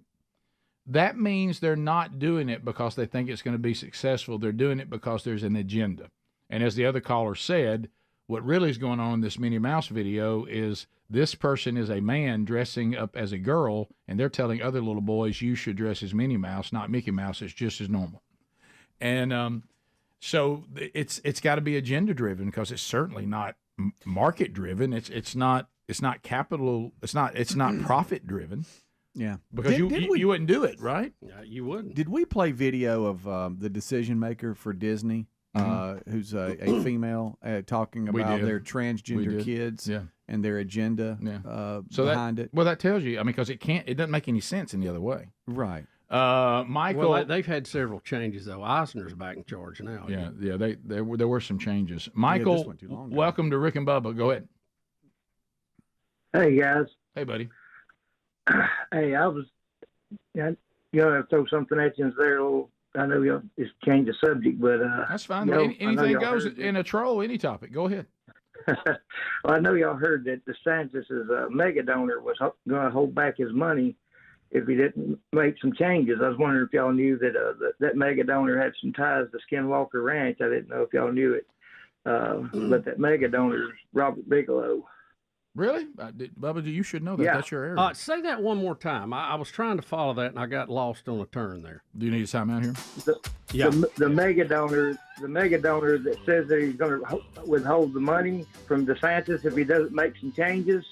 that means they're not doing it because they think it's going to be successful. They're doing it because there's an agenda. And as the other caller said, what really is going on in this Minnie Mouse video is this person is a man dressing up as a girl, and they're telling other little boys, you should dress as Minnie Mouse, not Mickey Mouse. It's just as normal. And so it's got to be agenda driven, because it's certainly not market driven. It's not capital. It's not profit driven. Yeah, because you wouldn't do it, right? You wouldn't. Did we play video of the decision maker for Disney, who's a female, talking about their transgender kids and their agenda behind it? Well, that tells you. I mean, because it doesn't make any sense any other way. Right. Michael, well, they've had several changes though. Eisner's back in charge now. Yeah. There were some changes. Michael, welcome to Rick and Bubba. Go ahead. Hey, guys. Hey, buddy. Hey, I was going to throw something at you there. I know you just change the subject, but that's fine. Anything goes in a troll, any topic. Go ahead. Well, I know y'all heard that DeSantis' mega donor was going to hold back his money if he didn't make some changes. I was wondering if y'all knew that that mega donor had some ties to Skinwalker Ranch. I didn't know if y'all knew it, but that mega donor is Robert Bigelow. Really? Bubba, you should know that. Yeah. That's your area. Say that one more time. I was trying to follow that, and I got lost on a turn there. Do you need a time out here? The mega donor that says that he's going to withhold the money from DeSantis if he doesn't make some changes,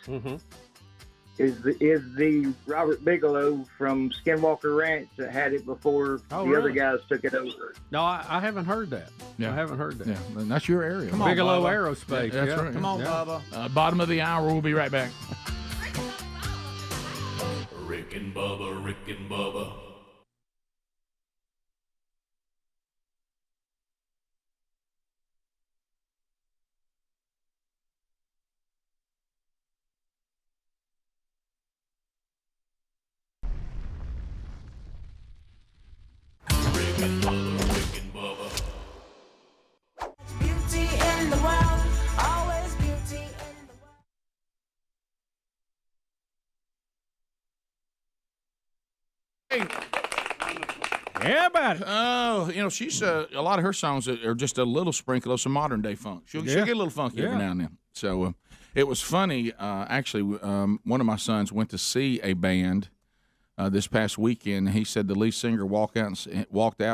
is the Robert Bigelow from Skinwalker Ranch that had it before other guys took it over. No, I haven't heard that. Yeah. I haven't heard that. Yeah, and that's your area. Come on, Bigelow Bubba. Aerospace. Yeah, that's right. Come on, Bubba. Bottom of the hour. We'll be right back. Rick and Bubba, Rick and Bubba. Rick and Bubba, Rick and Bubba. Beauty in the world, always beauty in the world. Yeah, about it. Oh, she's a lot of her songs are just a little sprinkle of some modern day funk. She'll get a little funky every now and then. So it was funny. Actually, one of my sons went to see a band this past weekend. He said the lead singer walked out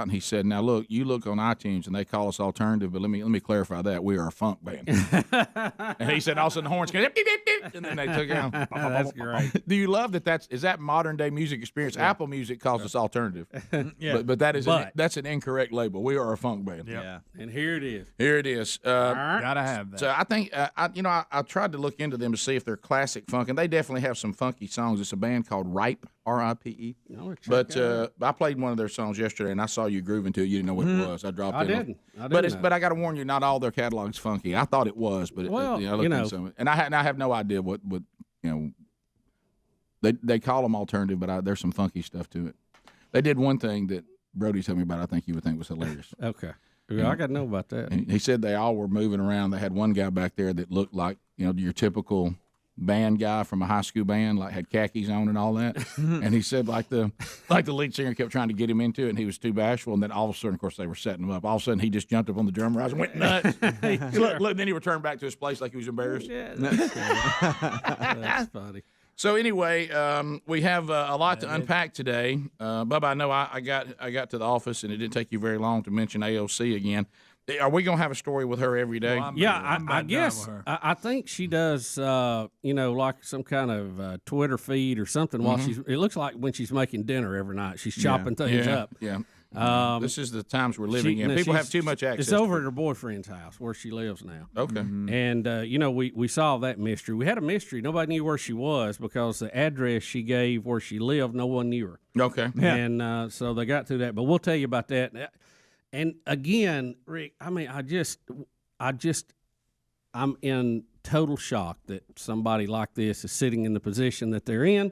and he said, "Now look, you look on iTunes and they call us alternative, but let me clarify that we are a funk band." And he said, all of a sudden the horns came, and then they took it out. That's great. Do you love that? Is that modern day music experience? Yeah. Apple Music calls us alternative. Yeah, but that's an incorrect label. We are a funk band. Yep. Yeah, and here it is. Here it is. Gotta have that. So I think I tried to look into them to see if they're classic funk, and they definitely have some funky songs. It's a band called Ripe, RIPE. But I played one of their songs yesterday, and I saw you grooving to it. You didn't know what it was. I dropped it. I didn't. But I got to warn you, not all their catalog's funky. I thought it was, but I looked into some of it, and I have no idea what they call them alternative, but there's some funky stuff to it. They did one thing that Brody told me about. I think you would think was hilarious. Okay, I got to know about that. And he said they all were moving around. They had one guy back there that looked like your typical band guy from a high school band, like had khakis on and all that. And he said like the lead singer kept trying to get him into it, and he was too bashful. And then all of a sudden, of course, they were setting him up. All of a sudden, he just jumped up on the drum rise and went nuts. Look, then he returned back to his place like he was embarrassed. Yeah, that's funny. So anyway, we have a lot to unpack today. Bubba, I know I got to the office, and it didn't take you very long to mention AOC again. Are we gonna have a story with her every day? Well, I guess I think she does. Like some kind of Twitter feed or something. While it looks like when she's making dinner every night, she's chopping things up. Yeah. This is the times we're living in. People have too much access. It's over at her boyfriend's house where she lives now. Okay. And we solved that mystery. We had a mystery. Nobody knew where she was because the address she gave where she lived, no one knew her. Okay. And so they got through that. But we'll tell you about that. And again, Rick, I'm in total shock that somebody like this is sitting in the position that they're in.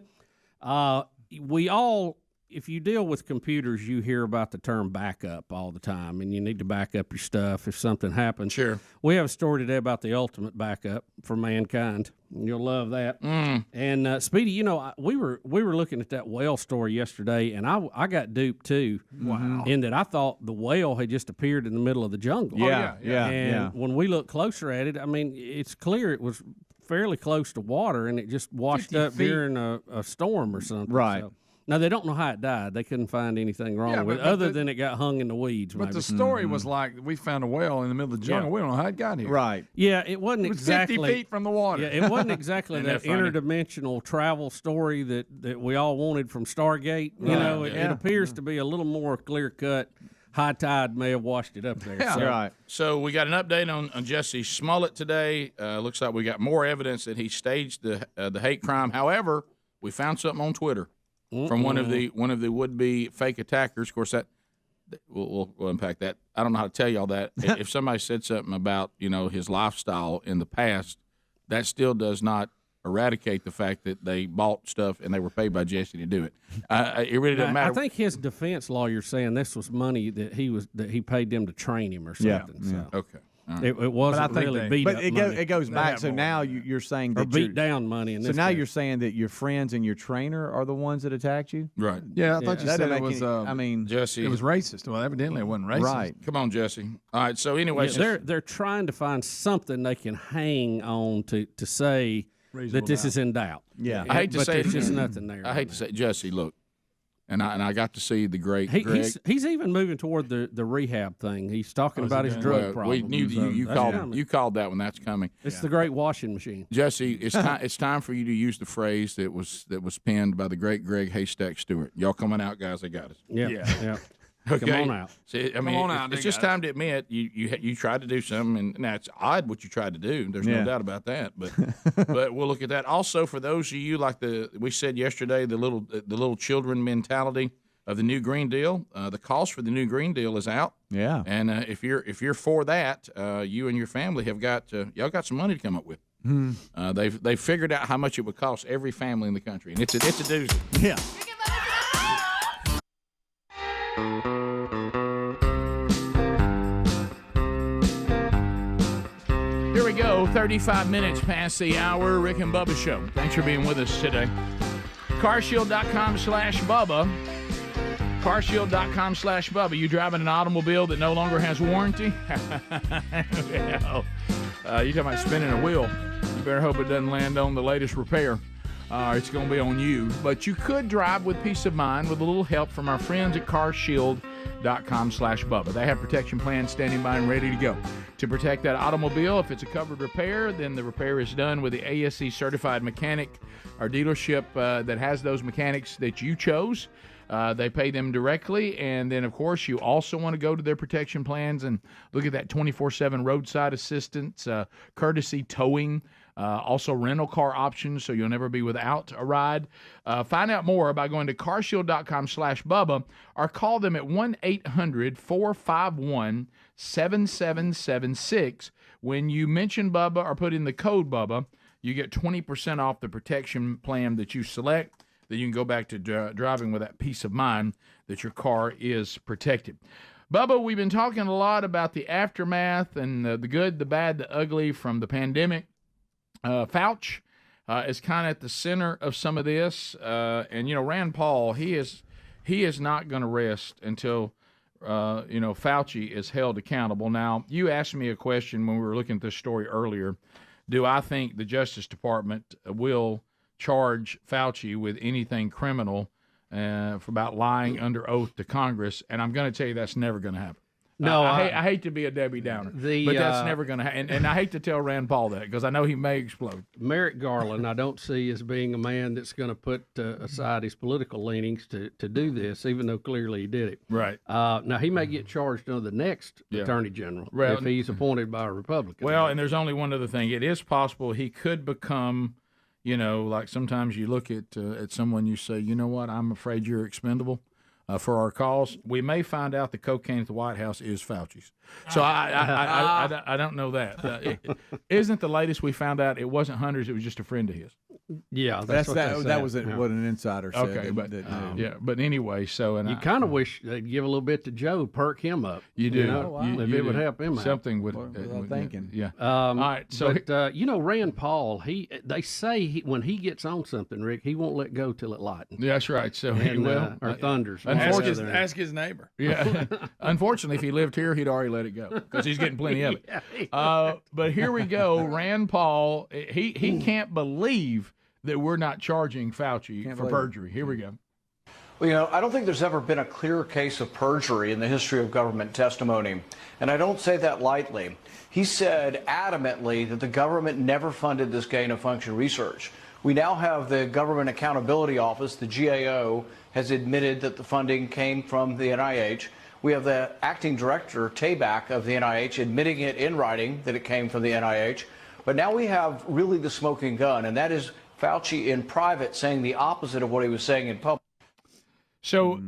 If you deal with computers, you hear about the term backup all the time, and you need to back up your stuff if something happens. Sure. We have a story today about the ultimate backup for mankind. You'll love that. And Speedy, we were looking at that whale story yesterday, and I got duped too. Wow. In that I thought the whale had just appeared in the middle of the jungle. And when we look closer at it, I mean, it's clear it was fairly close to water, and it just washed up during a storm or something. Right. So. Now, they don't know how it died. They couldn't find anything wrong with it, other than it got hung in the weeds. But the story was like, we found a whale in the middle of the jungle. We don't know how it got here. Right. Yeah, it wasn't exactly 50 feet from the water. Yeah, it wasn't exactly that interdimensional travel story that we all wanted from Stargate. It appears to be a little more clear cut. High tide may have washed it up there. Yeah. So. Right. So we got an update on Jesse Smollett today. Looks like we got more evidence that he staged the hate crime. However, we found something on Twitter from one of the would-be fake attackers. Of course, that we'll unpack that. I don't know how to tell y'all that. If somebody said something about his lifestyle in the past, that still does not eradicate the fact that they bought stuff and they were paid by Jesse to do it. It really doesn't matter. I think his defense lawyer saying this was money that he paid them to train him or something. Yeah. So. Okay. Right. It wasn't really beat up money. But it goes back. So now you're saying that beat down money. So now you're saying that your friends and your trainer are the ones that attacked you? Right. Yeah, I thought you said it was. Jesse, it was racist. Well, evidently it wasn't racist. Right. Come on, Jesse. All right. So anyway, they're trying to find something they can hang on to say that this is in doubt. Yeah. I hate to say there's just nothing there. I hate to say, Jesse, look. And I got to see the great Greg. He's even moving toward the rehab thing. He's talking about his drug problem. We knew you called that one. That's coming. It's the great washing machine. Jesse, it's time for you to use the phrase that was penned by the great Greg Haystack Stewart. Y'all coming out, guys? I got it. Yeah. Okay. Come on out. See, I mean, it's just time to admit you tried to do something, and now it's odd what you tried to do. There's no doubt about that. But but we'll look at that. Also, for those of you like we said yesterday, the little children mentality of the new Green Deal. The cost for the new Green Deal is out. Yeah. And if you're for that, you and your family have got y'all got some money to come up with. They've figured out how much it would cost every family in the country, and it's a doozy. Yeah. Here we go, 35 minutes past the hour, Rick and Bubba Show. Thanks for being with us today. Carshield.com/Bubba. Carshield.com/Bubba. You driving an automobile that no longer has warranty? You talking about spinning a wheel. You better hope it doesn't land on the latest repair. It's going to be on you. But you could drive with peace of mind with a little help from our friends at Carshield.com/Bubba. They have protection plans standing by and ready to go. To protect that automobile, if it's a covered repair, then the repair is done with the ASE certified mechanic or dealership that has those mechanics that you chose. They pay them directly, and then, of course, you also want to go to their protection plans and look at that 24/7 roadside assistance, courtesy towing, also rental car options, so you'll never be without a ride. Find out more by going to carshield.com/Bubba or call them at 1-800-451-7776. When you mention Bubba or put in the code Bubba, you get 20% off the protection plan that you select. Then you can go back to driving with that peace of mind that your car is protected. Bubba, we've been talking a lot about the aftermath and the good, the bad, the ugly from the pandemic. Fauci is kind of at the center of some of this. And Rand Paul, he is not going to rest until Fauci is held accountable. Now, you asked me a question when we were looking at this story earlier. Do I think the Justice Department will charge Fauci with anything criminal for about lying under oath to Congress? And I'm going to tell you that's never going to happen. No, I hate to be a Debbie Downer, but that's never going to happen. And I hate to tell Rand Paul that because I know he may explode. Merrick Garland, I don't see as being a man that's going to put aside his political leanings to do this, even though clearly he did it. Right. Now, he may get charged under the next Attorney General if he's appointed by a Republican. Well, and there's only one other thing. It is possible he could become, like sometimes you look at someone, you say, you know what, I'm afraid you're expendable. For our cause, we may find out the cocaine at the White House is Fauci's. So I don't know that. Isn't the latest we found out it wasn't Hunter's? It was just a friend of his. Yeah, that was what an insider said. Okay, but anyway, so you kind of wish they'd give a little bit to Joe, perk him up. You do. If it would help him out. Something would. Thinking. Yeah. All right. So, Rand Paul, they say when he gets on something, Rick, he won't let go till it lightens. Yeah, that's right. So he will or thunders. Ask his neighbor. Yeah. Unfortunately, if he lived here, he'd already let it go because he's getting plenty of it. But here we go. Rand Paul, he can't believe that we're not charging Fauci for perjury. Here we go. Well, I don't think there's ever been a clear case of perjury in the history of government testimony, and I don't say that lightly. He said adamantly that the government never funded this gain-of-function research. We now have the Government Accountability Office, the GAO, has admitted that the funding came from the NIH. We have the acting director, Tabak, of the NIH, admitting it in writing that it came from the NIH. But now we have really the smoking gun, and that is Fauci in private saying the opposite of what he was saying in public. So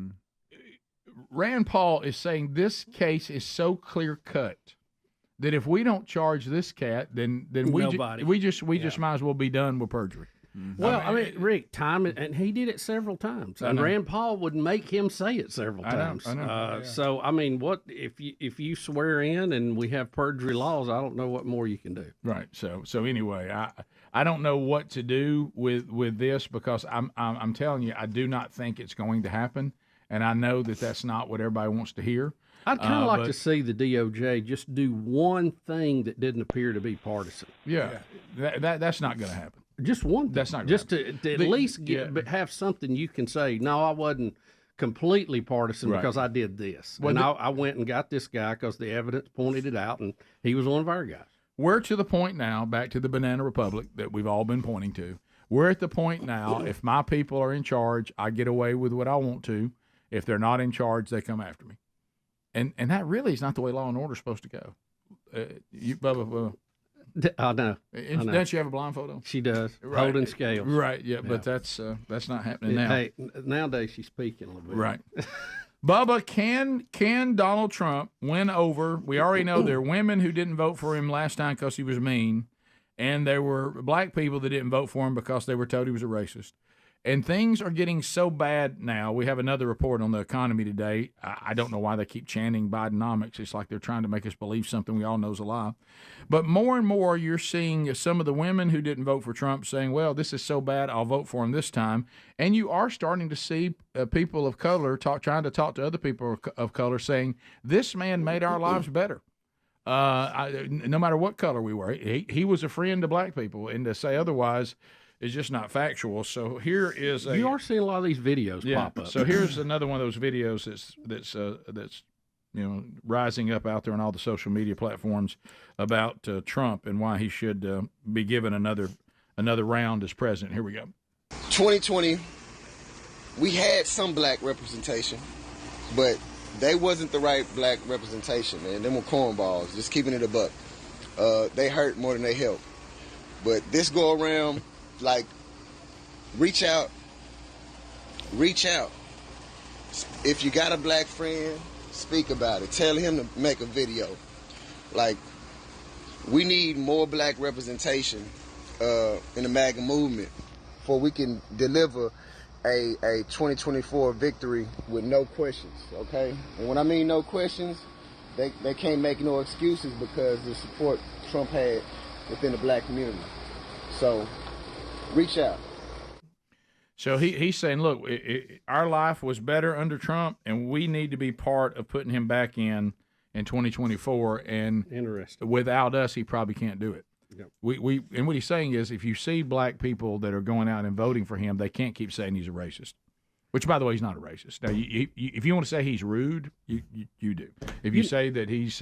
Rand Paul is saying this case is so clear-cut that if we don't charge this cat, then we just might as well be done with perjury. Well, I mean, Rick, and he did it several times, and Rand Paul would make him say it several times. I know. So, I mean, what if you swear in and we have perjury laws? I don't know what more you can do. Right. So anyway, I don't know what to do with this because I'm telling you, I do not think it's going to happen, and I know that that's not what everybody wants to hear. I'd kind of like to see the DOJ just do one thing that didn't appear to be partisan. Yeah. That's not going to happen. Just one. That's not just to at least have something you can say. No, I wasn't completely partisan because I did this, and I went and got this guy because the evidence pointed it out, and he was one of our guys. We're to the point now, back to the Banana Republic that we've all been pointing to. We're at the point now. If my people are in charge, I get away with what I want to. If they're not in charge, they come after me, and that really is not the way law and order is supposed to go. Bubba. I know. Doesn't she have a blindfold on? She does. Right. Holding scales. Right. Yeah. But that's not happening now. Hey, nowadays she's speaking a little bit. Right. Bubba, can Donald Trump win over? We already know there are women who didn't vote for him last time because he was mean, and there were black people that didn't vote for him because they were told he was a racist. And things are getting so bad now. We have another report on the economy today. I don't know why they keep chanting Bidenomics. It's like they're trying to make us believe something we all know is a lie. But more and more, you're seeing some of the women who didn't vote for Trump saying, well, this is so bad, I'll vote for him this time. And you are starting to see people of color trying to talk to other people of color saying, this man made our lives better. No matter what color we were. He was a friend to black people. And to say otherwise is just not factual. So here is you are seeing a lot of these videos pop up. So here's another one of those videos that's rising up out there on all the social media platforms about Trump and why he should be given another round as president. Here we go. 2020, we had some black representation, but they wasn't the right black representation, man. Them were cornballs, just keeping it a buck. They hurt more than they help. But this go around, like, reach out. If you got a black friend, speak about it. Tell him to make a video. Like, we need more black representation in the MAGA movement before we can deliver a 2024 victory with no questions, okay? And when I mean no questions, they can't make no excuses because the support Trump had within the black community. So Reach out. So he's saying, look, our life was better under Trump, and we need to be part of putting him back in 2024. And interesting. Without us, he probably can't do it. Yep. We and what he's saying is, if you see black people that are going out and voting for him, they can't keep saying he's a racist. Which, by the way, he's not a racist. Now, if you want to say he's rude, you do. If you say that he's,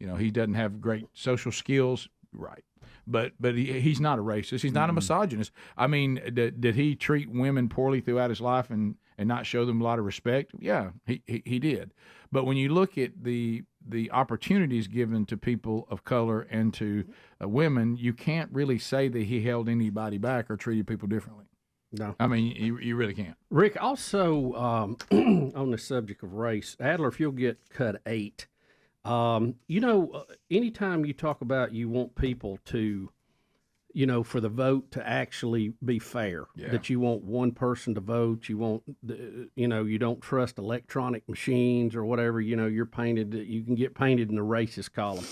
he doesn't have great social skills, right? But he's not a racist. He's not a misogynist. I mean, did he treat women poorly throughout his life and not show them a lot of respect? Yeah, he did. But when you look at the opportunities given to people of color and to women, you can't really say that he held anybody back or treated people differently. No. I mean, you really can't. Rick, also on the subject of race, Adler, if you'll get cut 8, anytime you talk about you want people to, for the vote to actually be fair, that you want one person to vote, you want, you don't trust electronic machines or whatever, you're painted, you can get painted in the racist column.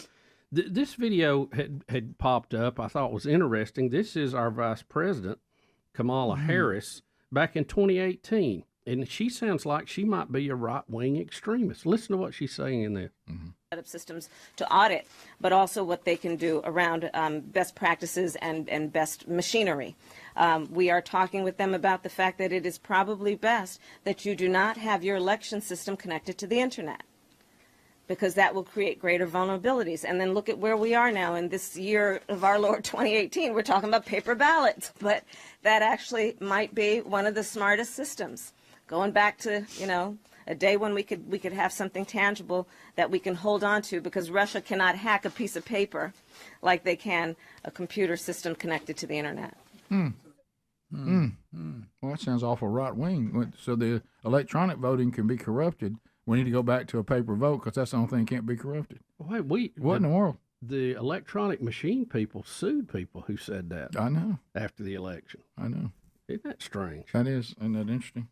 This video had popped up, I thought was interesting. This is our Vice President, Kamala Harris, back in 2018. And she sounds like she might be a right-wing extremist. Listen to what she's saying in there. Systems to audit, but also what they can do around best practices and best machinery. We are talking with them about the fact that it is probably best that you do not have your election system connected to the internet, because that will create greater vulnerabilities. And then look at where we are now in this year of our Lord 2018. We're talking about paper ballots, but that actually might be one of the smartest systems. Going back to, a day when we could have something tangible that we can hold on to, because Russia cannot hack a piece of paper like they can a computer system connected to the internet. Well, that sounds awful right-wing. So the electronic voting can be corrupted. We need to go back to a paper vote because that's the only thing that can't be corrupted. Wait, what in the world? The electronic machine people sued people who said that. I know. After the election. I know. Isn't that strange? That is. Isn't that interesting?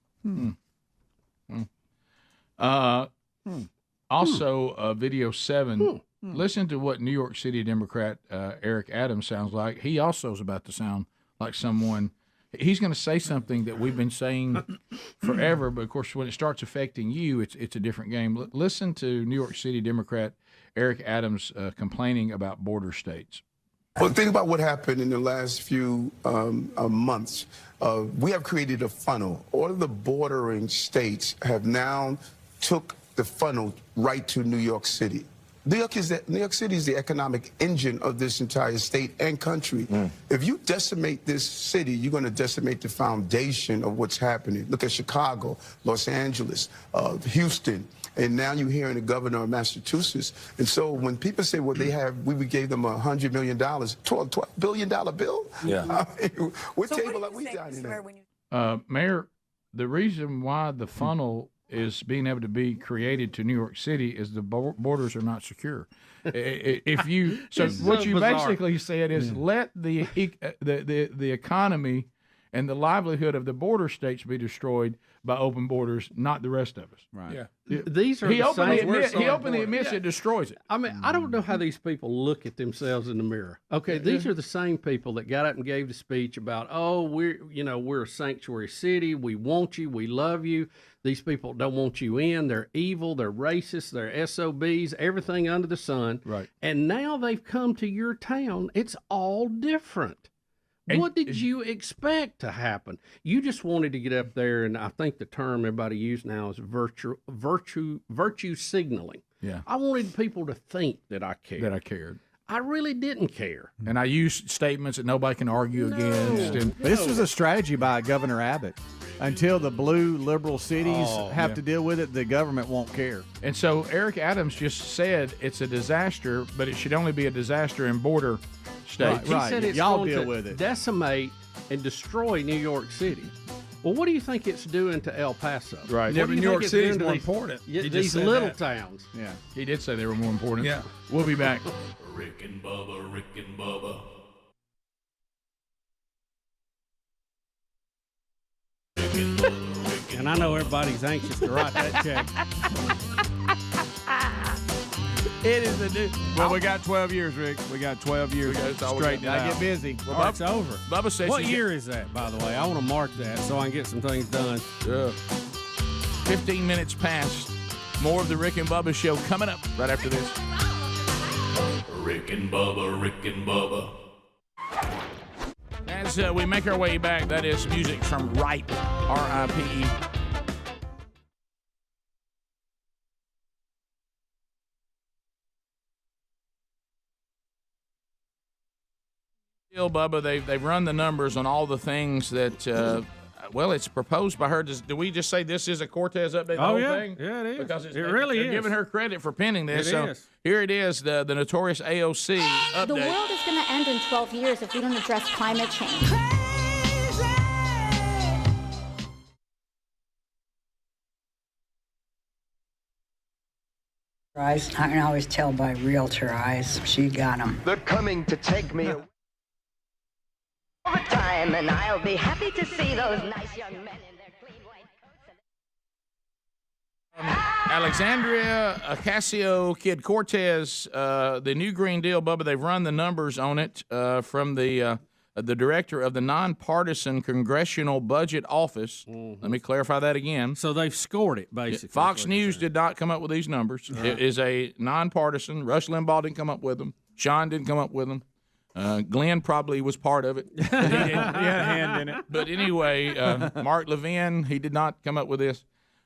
Also, video 7. Listen to what New York City Democrat Eric Adams sounds like. He also is about to sound like someone. He's going to say something that we've been saying forever, but of course, when it starts affecting you, it's a different game. Listen to New York City Democrat Eric Adams complaining about border states. Well, think about what happened in the last few months. We have created a funnel. All of the bordering states have now took the funnel right to New York City. New York City is the economic engine of this entire state and country. If you decimate this city, you're going to decimate the foundation of what's happening. Look at Chicago, Los Angeles, Houston, and now you're hearing the governor of Massachusetts. And so when people say, well, we gave them $100 million, $12 billion bill? Yeah. I mean, what table are we dining at? Mayor, the reason why the funnel is being able to be created to New York City is the borders are not secure. If you what you bizarre. basically said is let the economy and the livelihood of the border states be destroyed by open borders, not the rest of us. Right. Yeah. These are He the openly same- admits it destroys it. I mean, I don't know how these people look at themselves in the mirror. Okay, these are the same people that got up and gave the speech about, oh, we're a sanctuary city. We want you. We love you. These people don't want you in. They're evil. They're racist. They're SOBs. Everything under the sun. Right. And now they've come to your town. It's all different. What did you expect to happen? You just wanted to get up there, and I think the term everybody uses now is virtue signaling. Yeah. I wanted people to think that I cared. That I cared. I really didn't care. And I used statements that nobody can argue against. And This was a strategy by Governor Abbott. Until the blue liberal cities have to deal with it, the government won't care. And so Eric Adams just said it's a disaster, but it should only be a disaster in border states. He said it's Y'all going deal to with it. decimate and destroy New York City. Well, what do you think it's doing to El Paso? Right. Yeah, What do but you New York think it's City's doing to more these- important. Yeah, He just these said little that. towns. Yeah. He did say they were more important. Yeah. We'll be back. Rick and Bubba, Rick and Bubba. And I know everybody's anxious to write that check. It is a new. Well, we got 12 years, Rick. We got 12 years. Straight. I get busy. Well, it's over. Bubba says what she's year is that, by the way? I want to mark that so I can get some things done. Yeah. 15 minutes past. More of the Rick and Bubba show coming up right after this. Rick and Bubba, Rick and Bubba. As we make our way back, that is music from Ripe, R-I-P-E. Still, Bubba, they've run the numbers on all the things that, well, it's proposed by her. Do we just say this is a Cortez update, the whole thing? Yeah, it is. Because it really they're is. giving her credit for penning this. It so is. Here it is, the notorious AOC update. The world is going to end in 12 years if we don't address climate change. Eyes. I can always tell by realtor eyes. She got them. They're coming to take me away. Overtime, and I'll be happy to see those nice young men in their clean white coats. Alexandria Ocasio-Cortez, the new Green Deal, Bubba, they've run the numbers on it from the director of the Nonpartisan Congressional Budget Office. Mm-hmm. Let me clarify that again. So they've scored it, basically. Fox News did not come up with these numbers. Uh-huh. It is a nonpartisan. Rush Limbaugh didn't come up with them. Sean didn't come up with them. Glenn probably was part of it. He had a hand in it. But anyway, Mark Levin, he did not come up with this.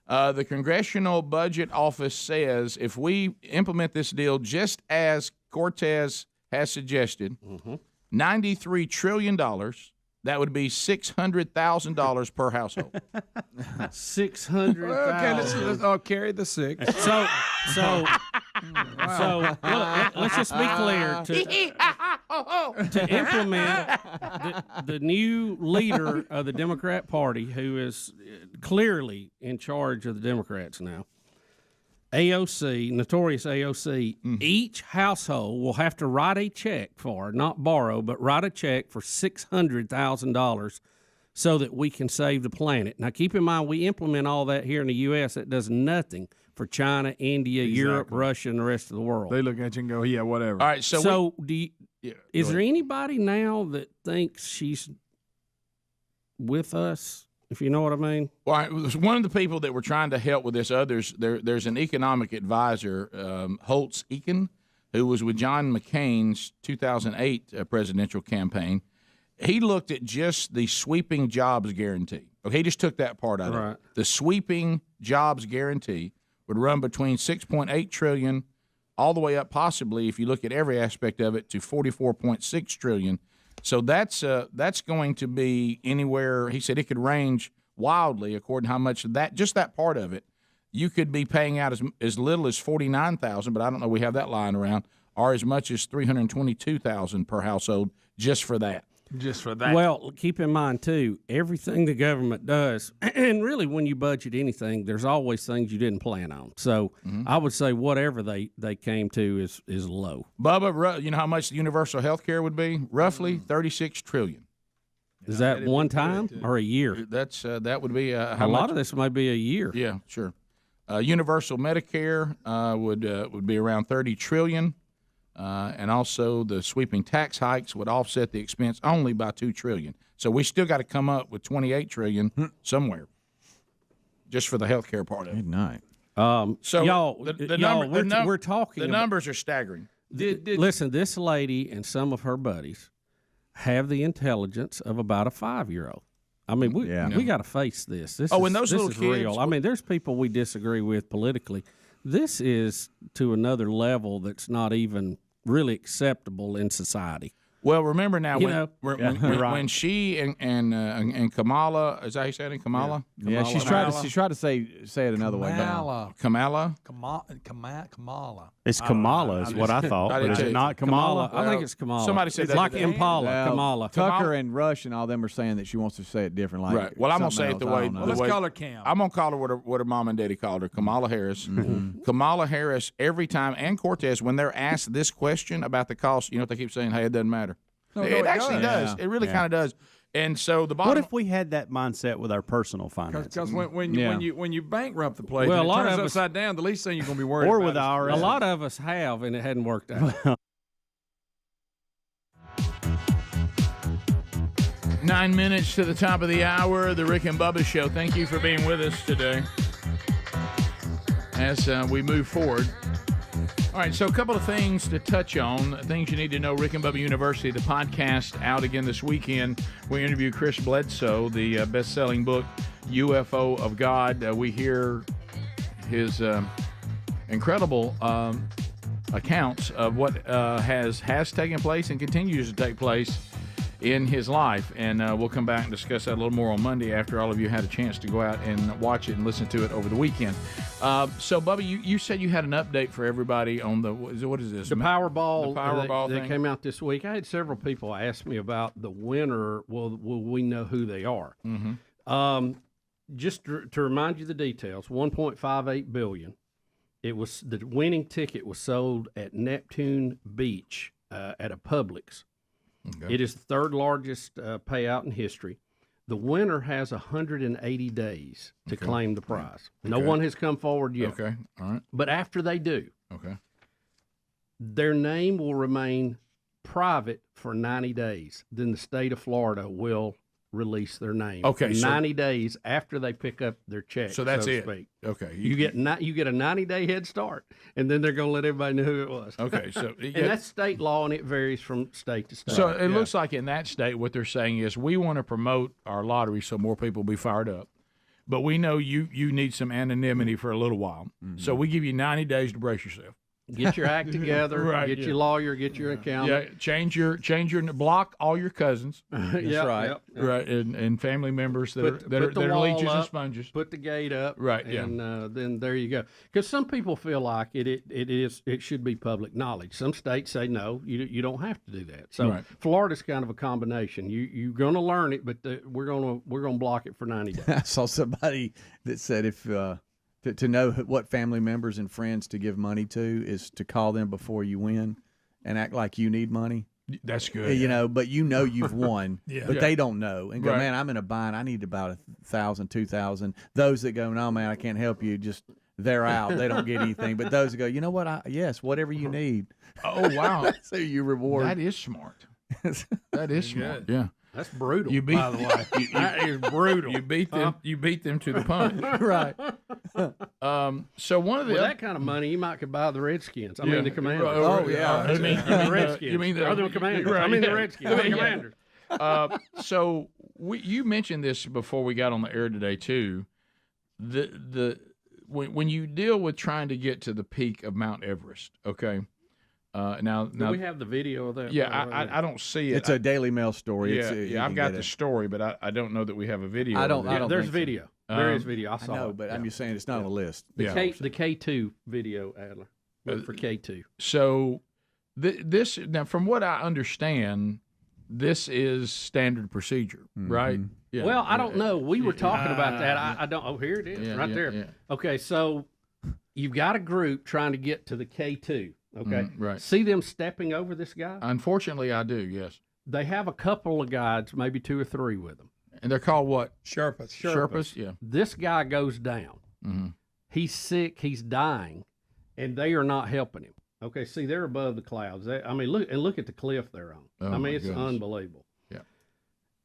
The Congressional Budget Office says if we implement this deal just as Cortez has suggested, $93 trillion, that would be $600,000 per household. 600,000. Okay, let's all carry the six. So let's just be clear. To implement the new leader of the Democrat Party, who is clearly in charge of the Democrats now, AOC, notorious AOC, each household will have to write a check for, not borrow, but write a check for $600,000 so that we can save the planet. Now, keep in mind, we implement all that here in the U.S. That does nothing for China, India, Europe, Russia, and the rest of the world. They look at you and go, yeah, whatever. All right, is there anybody now that thinks she's with us, if you know what I mean? Well, it was one of the people that were trying to help with this. There's an economic advisor, Holtz Eakin, who was with John McCain's 2008 presidential campaign. He looked at just the sweeping jobs guarantee. Okay, he just took that part out of it. The sweeping jobs guarantee would run between $6.8 trillion all the way up, possibly, if you look at every aspect of it, to $44.6 trillion. So that's going to be anywhere. He said it could range wildly according to how much just that part of it. You could be paying out as little as $49,000, but I don't know. We have that lying around, or as much as $322,000 per household just for that. Just for that. Well, keep in mind, too, everything the government does, and really when you budget anything, there's always things you didn't plan on. So I would say whatever they came to is low. Bubba, you know how much the universal health care would be? Roughly $36 trillion. Is that one time or a year? That's that would be a lot of this might be a year. Yeah, sure. Universal Medicare would be around $30 trillion. And also the sweeping tax hikes would offset the expense only by $2 trillion. So we still got to come up with $28 trillion somewhere, just for the health care part of it. Good night. So we're talking. The numbers are staggering. Listen, this lady and some of her buddies have the intelligence of about a 5-year-old. I mean, we got to face this. This and those little is kids, real. I mean, there's people we disagree with politically. This is to another level that's not even really acceptable in society. Well, remember now when she and Kamala, is that how you say it? Kamala? Yeah, she's tried to say it another way. Kamala. Kamala. It's Kamala is what I thought, but is it not Kamala? I think it's Kamala. Somebody said it's that like today. Impala. Kamala. Tucker and Rush and all them are saying that she wants to say it different. Like right. Well, I'm gonna say it the way. Let's call her Cam. I'm gonna call her what her mom and daddy called her, Kamala Harris. Kamala Harris. Every time, and Cortez, when they're asked this question about the cost, you know what they keep saying? Hey, it doesn't matter. No, it actually does. Yeah. It really kind of does. And so the bottom. What if we had that mindset with our personal finances? Because when you bankrupt the place, Well, and a it lot turns of us- upside down, the least thing you're going to be worried Or about with is our- A lot of us have, and it hadn't worked out. 9 minutes to the top of the hour, the Rick and Bubba Show. Thank you for being with us today as we move forward. All right, so a couple of things to touch on, things you need to know. Rick and Bubba University, the podcast out again this weekend. We interview Chris Bledsoe, the best-selling book, UFO of God. We hear his incredible accounts of what has taken place and continues to take place in his life, and we'll come back and discuss that a little more on Monday after all of you had a chance to go out and watch it and listen to it over the weekend. So, Bubba, you said you had an update for everybody on what is this? The Powerball, The Powerball that thing? came out this week. I had several people ask me about the winner. Will we know who they are? Mm-hmm. Just to remind you the details, $1.58 billion. It was the winning ticket was sold at Neptune Beach at a Publix. Okay. It is the third largest payout in history. The winner has 180 days to Okay. claim the prize. No Okay. one has come forward yet. Okay, all right. But after they do, Okay. their name will remain private for 90 days. Then the state of Florida will release their name. Okay, so- 90 days after they pick up their check. So that's to it. speak. Okay. You get a 90-day head start, and then they're going to let everybody know who it was. Okay, so and that's state law, and it varies from state to state. So it looks like in that state, what they're saying is we want to promote our lottery so more people will be fired up. But we know you need some anonymity for a little while. So we give you 90 days to brace yourself. Get your act together. Right, Get yeah. your lawyer. Get your accountant. Yeah, change your block all your cousins. That's right. Yep. Right, and family members that are leeches and sponges. Put the gate up. Right, yeah. And then there you go. Because some people feel like it should be public knowledge. Some states say no, you don't have to do that. So Right. Florida's kind of a combination. You're going to learn it, but we're gonna block it for 90 days. I saw somebody that said if to know what family members and friends to give money to is to call them before you win and act like you need money. That's good. You know, but you know you've won, Yeah. but Yeah. they don't know and go, Right. man, I'm in a bind. I need about 1,000, 2,000. Those that go, no, man, I can't help you. Just they're out. They don't get anything. But those that go, you know what? Yes, whatever you need. Oh, wow. That's who you reward. That is smart. That is smart. Yeah. That's brutal. You beat, by the way. That is brutal. You beat them. You beat them to the punch. Right. So one of the With that kind of money, you might could buy the Redskins. I Yeah. mean the Commanders. Oh, yeah. You mean the Redskins. You mean Or the Commanders. right, I mean yeah. the Redskins. The Commanders. So you mentioned this before we got on the air today too. When you deal with trying to get to the peak of Mount Everest, okay. Now Do we have the video of that? yeah, by the way? I don't see it. It's a Daily Mail story. Yeah, You I've can got get the it. story, but I don't know that we have a video. I of don't. it. I don't. There's think so. video. There is Um, video. I I saw know, it. but I'm just saying it's not on the list. The Yeah. the K2 video, Adler. Look for K2. So this now, from what I understand, this is standard procedure, right? Yeah. Well, I don't know. We were talking about that. I don't. Oh, here it is, Yeah, right yeah, there. yeah. Okay, so you've got a group trying to get to the K2. Okay, right. See them stepping over this guy? Unfortunately, I do. Yes. They have a couple of guides, maybe 2 or 3 with them. And they're called what? Sherpas. Sherpas. Yeah. This guy goes down. Mm-hmm. He's sick. He's dying, and they are not helping him. Okay, see, they're above the clouds. Look at the cliff they're on. Oh, I my mean, it's goodness. unbelievable. Yeah.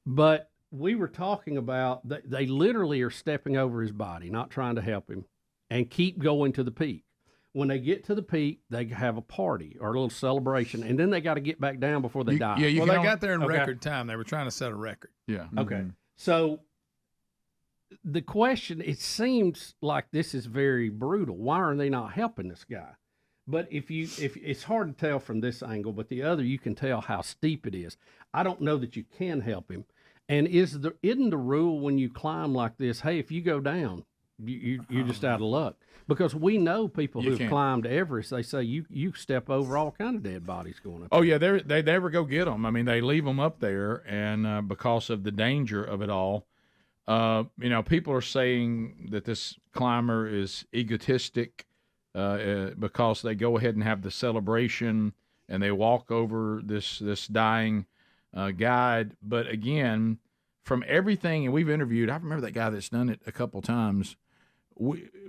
But we were talking about they literally are stepping over his body, not trying to help him, and keep going to the peak. When they get to the peak, they have a party or a little celebration, and then they got to get back down before they die. Yeah, you Well, can they only- got there in Okay. record time. They were trying to set a record. Yeah. Okay. So the question, it seems like this is very brutal. Why are they not helping this guy? But if it's hard to tell from this angle, but the other, you can tell how steep it is. I don't know that you can help him. And isn't the rule when you climb like this, hey, if you go down, you're just out of luck? Because we know people You who've can't. climbed Everest, they say you step over all kind of dead bodies going up. Oh yeah, they never go get them. I mean, they leave them up there, and because of the danger of it all, people are saying that this climber is egotistic because they go ahead and have the celebration and they walk over this dying guide. But again, from everything, and we've interviewed, I remember that guy that's done it a couple times.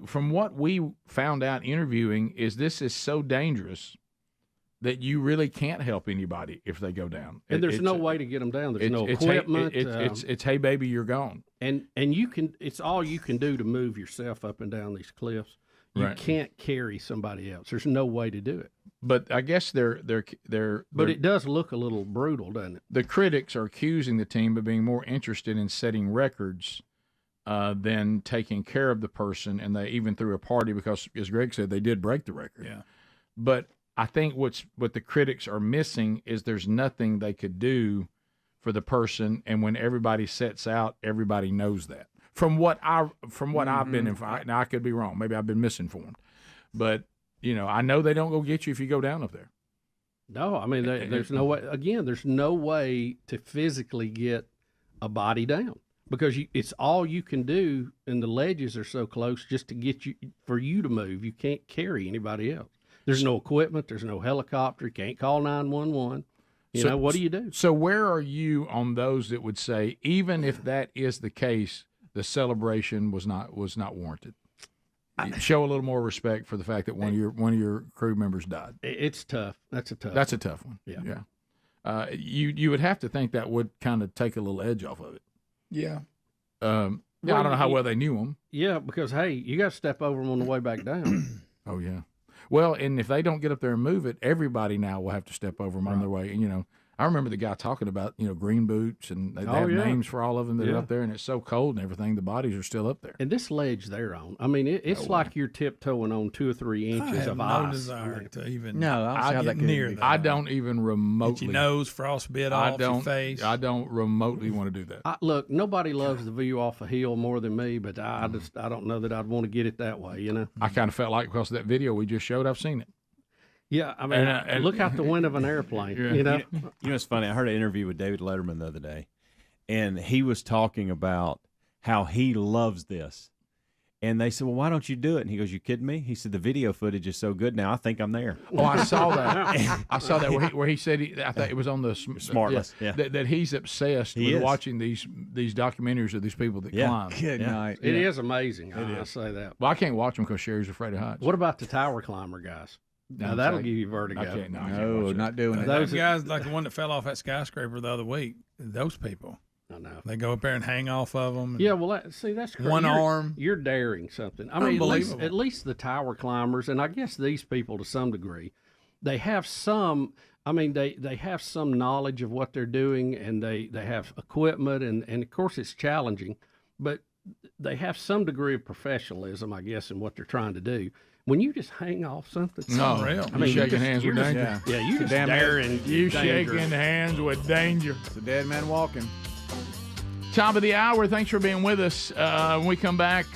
From what we found out interviewing, this is so dangerous that you really can't help anybody if they go down. And there's no way to get them down. There's no equipment. It's hey baby, you're gone. And you can. It's all you can do to move yourself up and down these cliffs. You Right. can't carry somebody else. There's no way to do it. But I guess they're. But it does look a little brutal, doesn't it? The critics are accusing the team of being more interested in setting records than taking care of the person, and they even threw a party because, as Greg said, they did break the record. Yeah. But I think what the critics are missing is there's nothing they could do for the person, and when everybody sets out, everybody knows that. From what I've been informed, now I could be wrong. Maybe I've been misinformed, but I know they don't go get you if you go down up there. No, I mean there's no way. Again, there's no way to physically get a body down because it's all you can do, and the ledges are so close just to get you for you to move. You can't carry anybody else. There's no equipment. There's no helicopter. You can't call 911. What do you do? So where are you on those that would say, even if that is the case, the celebration was not warranted? Show a little more respect for the fact that one of your crew members died. It's tough. That's a tough one. Yeah. You would have to think that would kind of take a little edge off of it. Yeah. I don't know how well they knew him. Yeah, because hey, you got to step over them on the way back down. Oh yeah. Well, and if they don't get up there and move it, everybody now will have to step over them on their way. And I remember the guy talking about green boots, and they have names for all of them that are up there, and it's so cold and everything. The bodies are still up there. And this ledge they're on, I mean, it's like you're tiptoeing on 2 or 3 inches of ice. No desire to even. No, I don't see how that could near be. that. I don't even remotely. Get your nose frostbit off your face. I don't remotely want to do that. Look, nobody loves the view off a hill more than me, but I don't know that I'd want to get it that way. I kind of felt like because of that video we just showed, I've seen it. Yeah, I mean, and look out the window of an airplane. It's funny. I heard an interview with David Letterman the other day, and he was talking about how he loves this. And they said, "Well, why don't you do it?" And he goes, "You kidding me?" He said, "The video footage is so good now. I think I'm there." Oh, I saw that. I saw that where he said I thought it was on the Smart List. Yeah. That he's obsessed with watching these documentaries of these people that climb. Good night. It is amazing. I say that. Well, I can't watch them because Sherry's afraid of heights. What about the tower climber guys? Now that'll give you vertigo. I can't not doing it. Those guys like the one that fell off that skyscraper the other week. Those people. I know. They go up there and hang off of them. Yeah, well, see, that's crazy. One arm. You're daring something. I mean, at least the tower climbers, and I guess these people to some degree, they have some. I mean, they have some knowledge of what they're doing, and they have equipment, and of course it's challenging, but they have some degree of professionalism, I guess, in what they're trying to do. When you just hang off something, unreal. I mean, shaking hands with danger. Yeah, you just daring. You shaking hands with danger. It's a dead man walking. Top of the hour. Thanks for being with us. When we come back,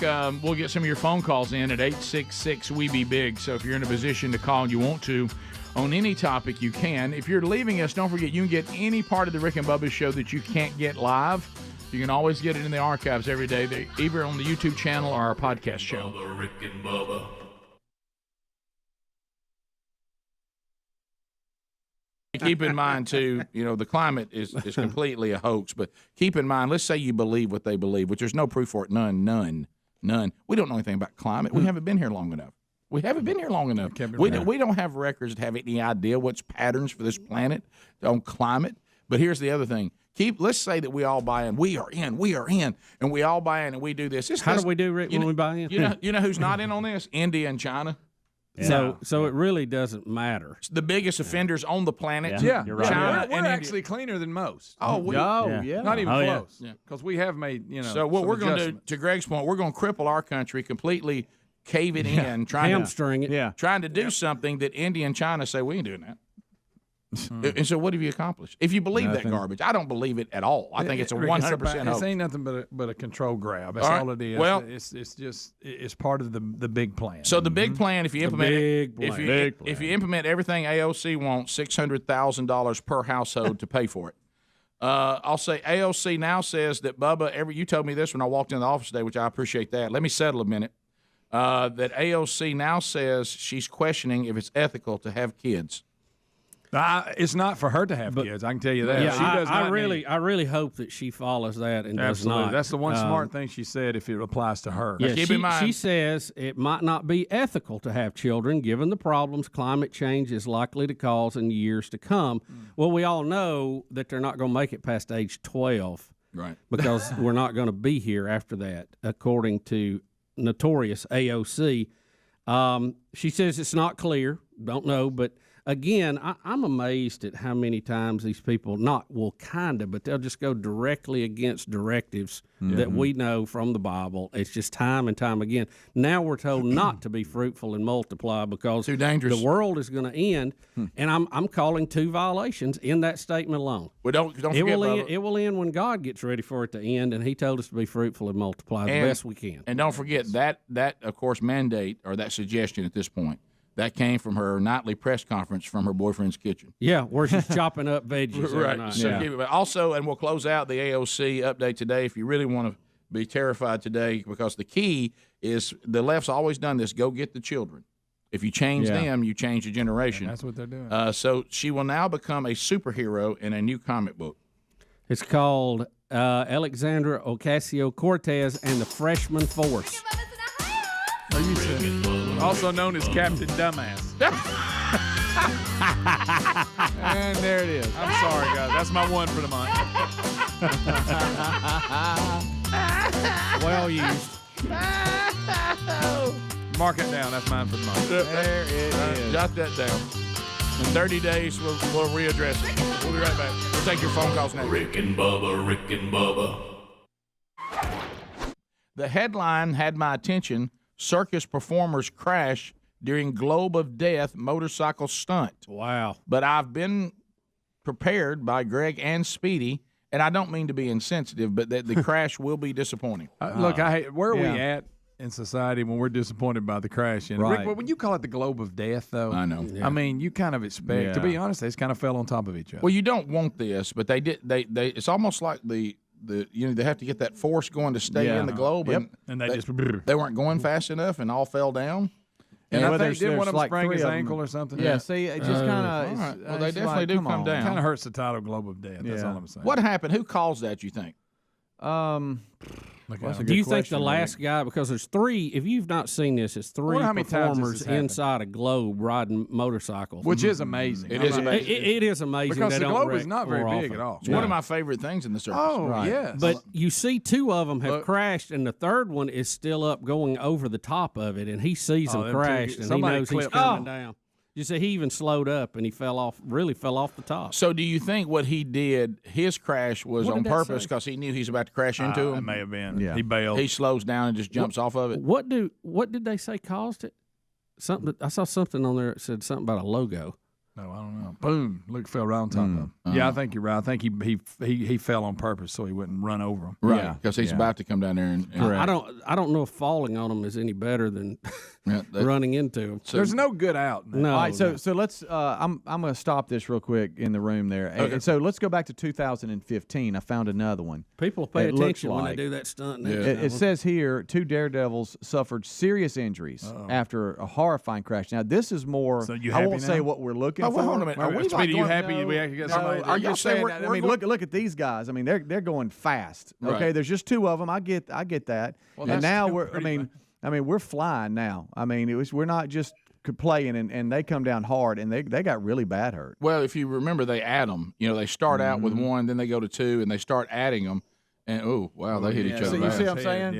we'll get some of your phone calls in at 866-WE-BE-BIG. So if you're in a position to call and you want to on any topic, you can. If you're leaving us, don't forget you can get any part of the Rick and Bubba show that you can't get live. You can always get it in the archives every day, either on the YouTube channel or our podcast show. Bubba, Rick and Bubba. Keep in mind, too, the climate is completely a hoax. But keep in mind, let's say you believe what they believe, which there's no proof for it. None. We don't know anything about climate. We haven't been here long enough. We don't have records that have any idea what's patterns for this planet on climate. But here's the other thing. Let's say that we all buy in. We are in, and we all buy in, and we do this. How do we do, Rick, when we buy in? You know who's not in on this? India and China. Yeah. So it really doesn't matter. It's the biggest offenders on the planet. Yeah, you're right. China we're actually cleaner than most. Oh, yeah. Not even close. Because we have made So what we're going to do, to Greg's point, we're going to cripple our country, completely cave it in, hamstring it, trying to do something that India and China say we ain't doing that. And so, what have you accomplished? If you believe that garbage, I don't believe it at all. I think it's a 100% hoax. It ain't nothing but a control grab. That's all it is. Well, it's part of the big plan. So the big plan, if you implement if you implement everything AOC wants, $600,000 per household to pay for it. I'll say AOC now says that Bubba. You told me this when I walked in the office today, which I appreciate that. Let me settle a minute. That AOC now says she's questioning if it's ethical to have kids. It's not for her to have kids. I can tell you that. Yeah, She does I not really hope that she follows that and Absolutely. does not. That's the one smart thing she said if it applies to her. Yeah, Keep in mind. she says it might not be ethical to have children given the problems climate change is likely to cause in years to come. Well, we all know that they're not going to make it past age 12. Right. Because we're not going to be here after that, according to notorious AOC. She says it's not clear. Don't know, but again, I'm amazed at how many times these people but they'll just go directly against directives that we know from the Bible. It's just time and time again. Now we're told not to be fruitful and multiply because too dangerous. The world is going to end, and I'm calling 2 violations in that statement alone. Well, don't forget, Bubba. It will end when God gets ready for it to end, and He told us to be fruitful and multiply the best we can. And don't forget that of course mandate or that suggestion at this point. That came from her nightly press conference from her boyfriend's kitchen. Yeah, where she's chopping up veggies every Right. night. So also, and we'll close out the AOC update today. If you really want to be terrified today, because the key is the left's always done this: go get the children. If you change them, you change the generation. And that's what they're doing. So she will now become a superhero in a new comic book. It's called Alexandra Ocasio-Cortez and the Freshman Force. Are you serious? Also known as Captain Dumbass. And there it is. I'm sorry, guys. That's my one for the month. Well used. Mark it down. That's mine for the month. There it is. Jot that down. In 30 days, we'll readdress it. We'll be right back. We'll take your phone calls next. Rick and Bubba, Rick and Bubba. The headline had my attention. Circus performers crash during Globe of Death motorcycle stunt. Wow. But I've been prepared by Greg and Speedy, and I don't mean to be insensitive, but that the crash will be disappointing. Look, where are we at in society when we're disappointed by the crash? And Right. Rick, when you call it the Globe of Death, though, I know. I mean, you kind of expect. To Yeah. be honest, they just kind of fell on top of each other. Well, you don't want this, but they did. They it's almost like the they have to get that force going to stay in the globe, and they just they weren't going fast enough and all fell down. And Yeah, I well, think did one of them like sprain 3 his of 'em. ankle or something? Yeah, see, it just kind of. all right. Well, they definitely do come down. Kind of hurts the title Globe of Death. That's Yeah. all I'm saying. What happened? Who caused that? You think? That's a Do you good think the question, last guy, because there's 3, if you've not seen this, it's 3 how many times performers this has happened? inside a globe riding motorcycles. Which is amazing. It is amazing. It is amazing. Because they the don't globe wreck is not very more big often. at all. It's one of my favorite things in the circus. Oh, Right. yes. But you see 2 of them have Look. crashed, and the third one is still up going over the top of it, and he sees them them two crash, get- and he somebody knows he's clipped coming him. down. You see, he even slowed up, and he really fell off the top. So, do you think what he did, his crash was What on did that purpose say? because he knew he's about to crash into It him? may have been. Yeah. He bailed. He slows down and just jumps off of it. What did they say caused it? Something. I saw something on there that said something about a logo. No, I don't know. Boom! Luke fell right on top of him. Yeah, I think you're right. I think he fell on purpose so he wouldn't run over him. Right, Yeah. because he's about to come down there and I don't know if falling on them is any better than running into them. There's no good out. Man. No. All right, so let's. I'm going to stop this real quick in the room there. And so let's go back to 2015. I found another one. People pay It looks attention when they like- do that stunt. It says here 2 daredevils suffered serious injuries after a horrifying crash. Now this is more. So you I happy won't now? say what we're looking for. hold on a minute. Are we Speedy, you going- happy we actually got somebody? Are you saying saying we're- that? I we're mean, going- look at these guys. I mean, they're going fast. Right. Okay, there's just 2 of them. I get that. Well, And that's now still we're. pretty I mean, we're flying now. I mean, we're not just playing and they come down hard and they got really bad hurt. Well, if you remember, they add them. You know, they start out with 1, then they go to 2, and they start adding them. And they hit each other. So you bad. see what I'm saying?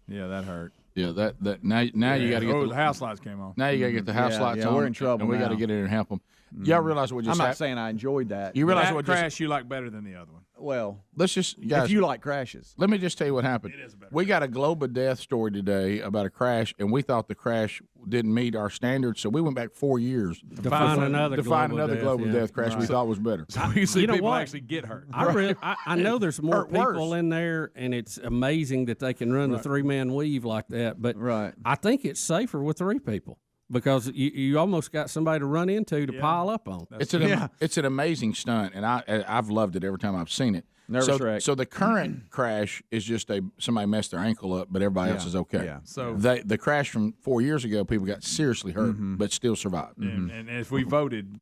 Yeah, that hurt. Yeah, that now you got to get the house lights came on. Now you got to get the house lights on. We're in trouble. And we got to now. get in and help them. Y'all realize what just I'm not happened? saying I enjoyed that. You realize That what crash just you like better than the other one. well, let's just guys. if you like crashes. Let me just tell you what happened. We got a Globe of Death story today about a crash, and we thought the crash didn't meet our standards, so we went back 4 years To find another Globe of yeah. Death crash we thought was better. So you see You know people what? actually get hurt. I know there's more Hurt worse. people in there, and it's amazing that they can run the 3-man weave like that. But Right. I think it's safer with 3 people because you almost got somebody to run into to pile up on. It's an amazing stunt, and I've loved it every time I've seen it. Nervous wreck. So the current crash is just somebody messed their ankle up, but everybody else is okay. Yeah. So the crash from 4 years ago, people got seriously hurt, but still survived. and if we voted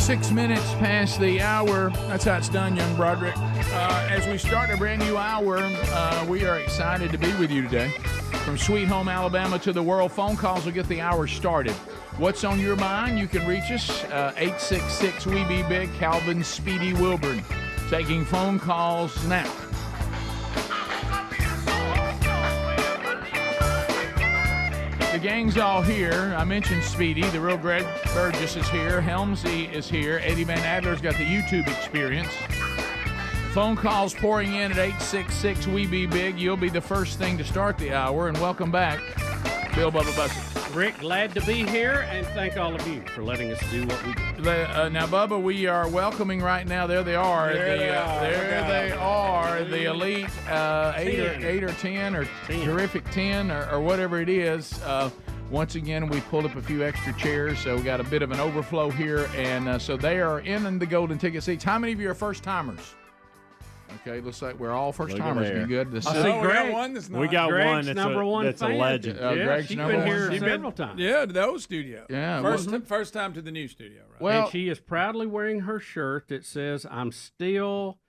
6 minutes past the hour. That's how it's done, young Broderick. As we start a brand new hour, we are excited to be with you today. From Sweet Home Alabama to the world, phone calls will get the hour started. What's on your mind? You can reach us, 866-WE-BE-BIG, Calvin Speedy Wilburn. Taking phone calls now. The gang's all here. I mentioned Speedy. The real Greg Burgess is here. Helmsy is here. Eddie Van Adler's got the YouTube experience. Phone calls pouring in at 866-WE-BE-BIG. You'll be the first thing to start the hour. And welcome back, Bill Bubba Bussett. Rick, glad to be here, and thank all of you for letting us do what we do. Now, Bubba, we are welcoming right now. There they are. There they are. The elite 8 or 10 or terrific 10 or whatever it is. Once again, we pulled up a few extra chairs, so we got a bit of an overflow here. And so they are in the golden ticket seats. How many of you are first-timers? Okay, looks like we're all first-timers. Be good. I see Greg. We got one that's not. We got Greg's one that's number one that's a fan. legend. Greg's she's number been one. here She's several times. Yeah, to the old studio. Yeah, First time to the new studio, right? Well, and she is proudly wearing her shirt that says, I'm still...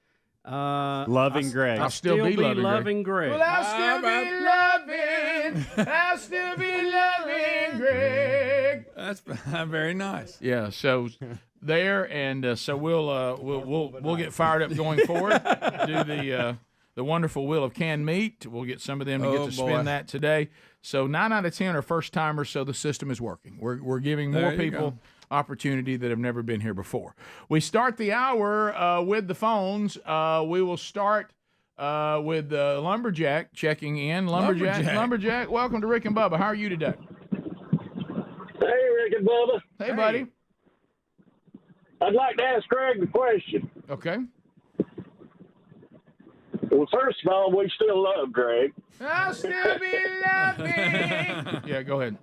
loving Greg. I'll still be loving Greg. Well, I'll still be loving Greg. That's very nice. Yeah, so there, and so we'll get fired up going forward. Do the wonderful wheel of canned meat. We'll get some of them to get to spin that today. So 9 out of 10 are first timers. So the system is working. We're giving more people opportunity that have never been here before. We start the hour with the phones. We will start with Lumberjack checking in. Lumberjack, welcome to Rick and Bubba. How are you today? Hey, Rick and Bubba. Hey, buddy. I'd like to ask Greg a question. Okay. Well, first of all, we still love Greg. I'll still be loving. Yeah, go ahead.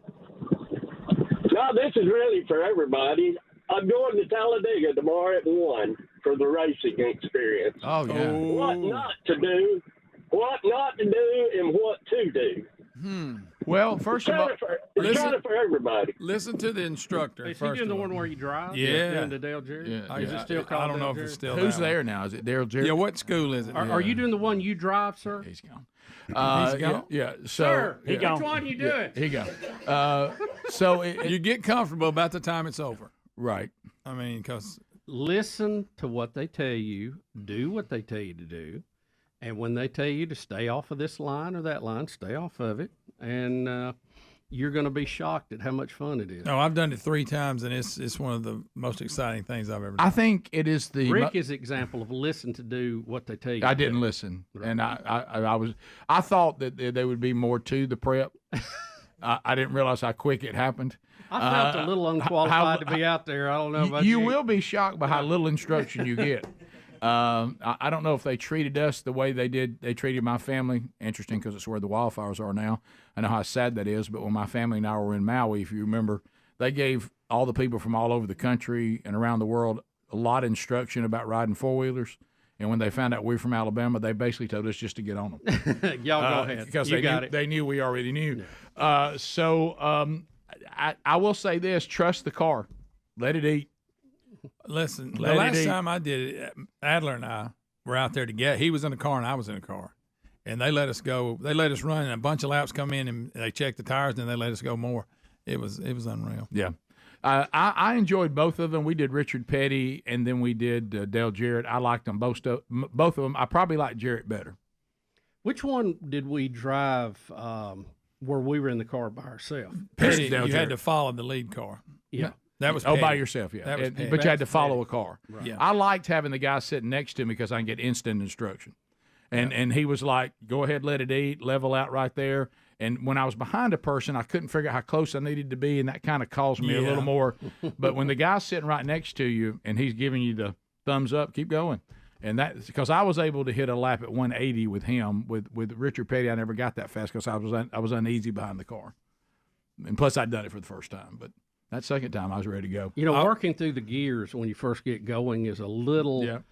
No, this is really for everybody. I'm going to Talladega tomorrow at 1 for the racing experience. Oh, yeah. What not to do, and what to do. Well, first of all, it's kind of for everybody. Listen to the instructor. Is he doing the one where you drive? Yeah. Doing the Dale Jerry? Yeah. Is it still called I don't know Dale if it's Jerry? still who's that there one. now? Is it Daryl Jerry? Yeah, what school is it? Are you doing the one you drive, sir? He's gone. He's gone? Yeah. So Sir, yeah. which one you doing? He gone. So you get comfortable about the time it's over. Right. I mean, because Listen to what they tell you, do what they tell you to do, and when they tell you to stay off of this line or that line, stay off of it, and you're going to be shocked at how much fun it is. No, I've done it 3 times, and it's one of the most exciting things I've ever done. I think it is the Rick is an example of listen to do what they tell you. I didn't listen, and I thought that there would be more to the prep. I didn't realize how quick it happened. I felt a little unqualified to be out there. I don't know about you. You will be shocked by how little instruction you get. I don't know if they treated us the way they did. They treated my family. Interesting, because it's where the wildfires are now. I know how sad that is. But when my family and I were in Maui, if you remember, they gave all the people from all over the country and around the world a lot of instruction about riding 4-wheelers. And when they found out we were from Alabama, they basically told us just to get on them. Y'all go ahead. Because you they knew we already knew. Yeah. I will say this: trust the car, let it eat. Listen, the last time I did it, Adler and I were out there together. He was in the car and I was in the car, and they let us go. They let us run, and a bunch of laps come in, and they checked the tires, and they let us go more. It was unreal. Yeah. I enjoyed both of them. We did Richard Petty, and then we did Dale Jarrett. I liked them both of them. I probably liked Jarrett better. Which one did we drive where we were in the car by ourselves? Petty, you had to follow the lead car. Yeah. That was Petty. Petty. By yourself, yeah. That was but you had to follow a car. Right. Yeah. I liked having the guy sitting next to me because I can get instant instruction. And he was like, go ahead, let it eat, level out right there. And when I was behind a person, I couldn't figure out how close I needed to be, and that kind of caused me a little more. But when the guy's sitting right next to you and he's giving you the thumbs up, keep going. And that's because I was able to hit a lap at 180 with him. With Richard Petty, I never got that fast because I was uneasy behind the car. And plus, I'd done it for the first time. But that second time, I was ready to go. You know, working through the gears when you first get going is a little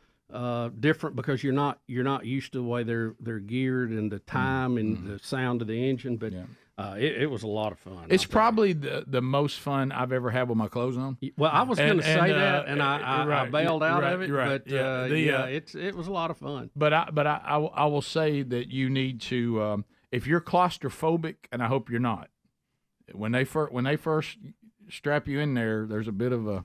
different because you're not used to the way they're geared and the time and the sound of the engine. But It was a lot of fun. It's probably the most fun I've ever had with my clothes on. Well, I was going to say that, and I bailed out of it. Right, But it was a lot of fun. But I will say that you need to if you're claustrophobic, and I hope you're not. When they first strap you in there, there's a bit of a.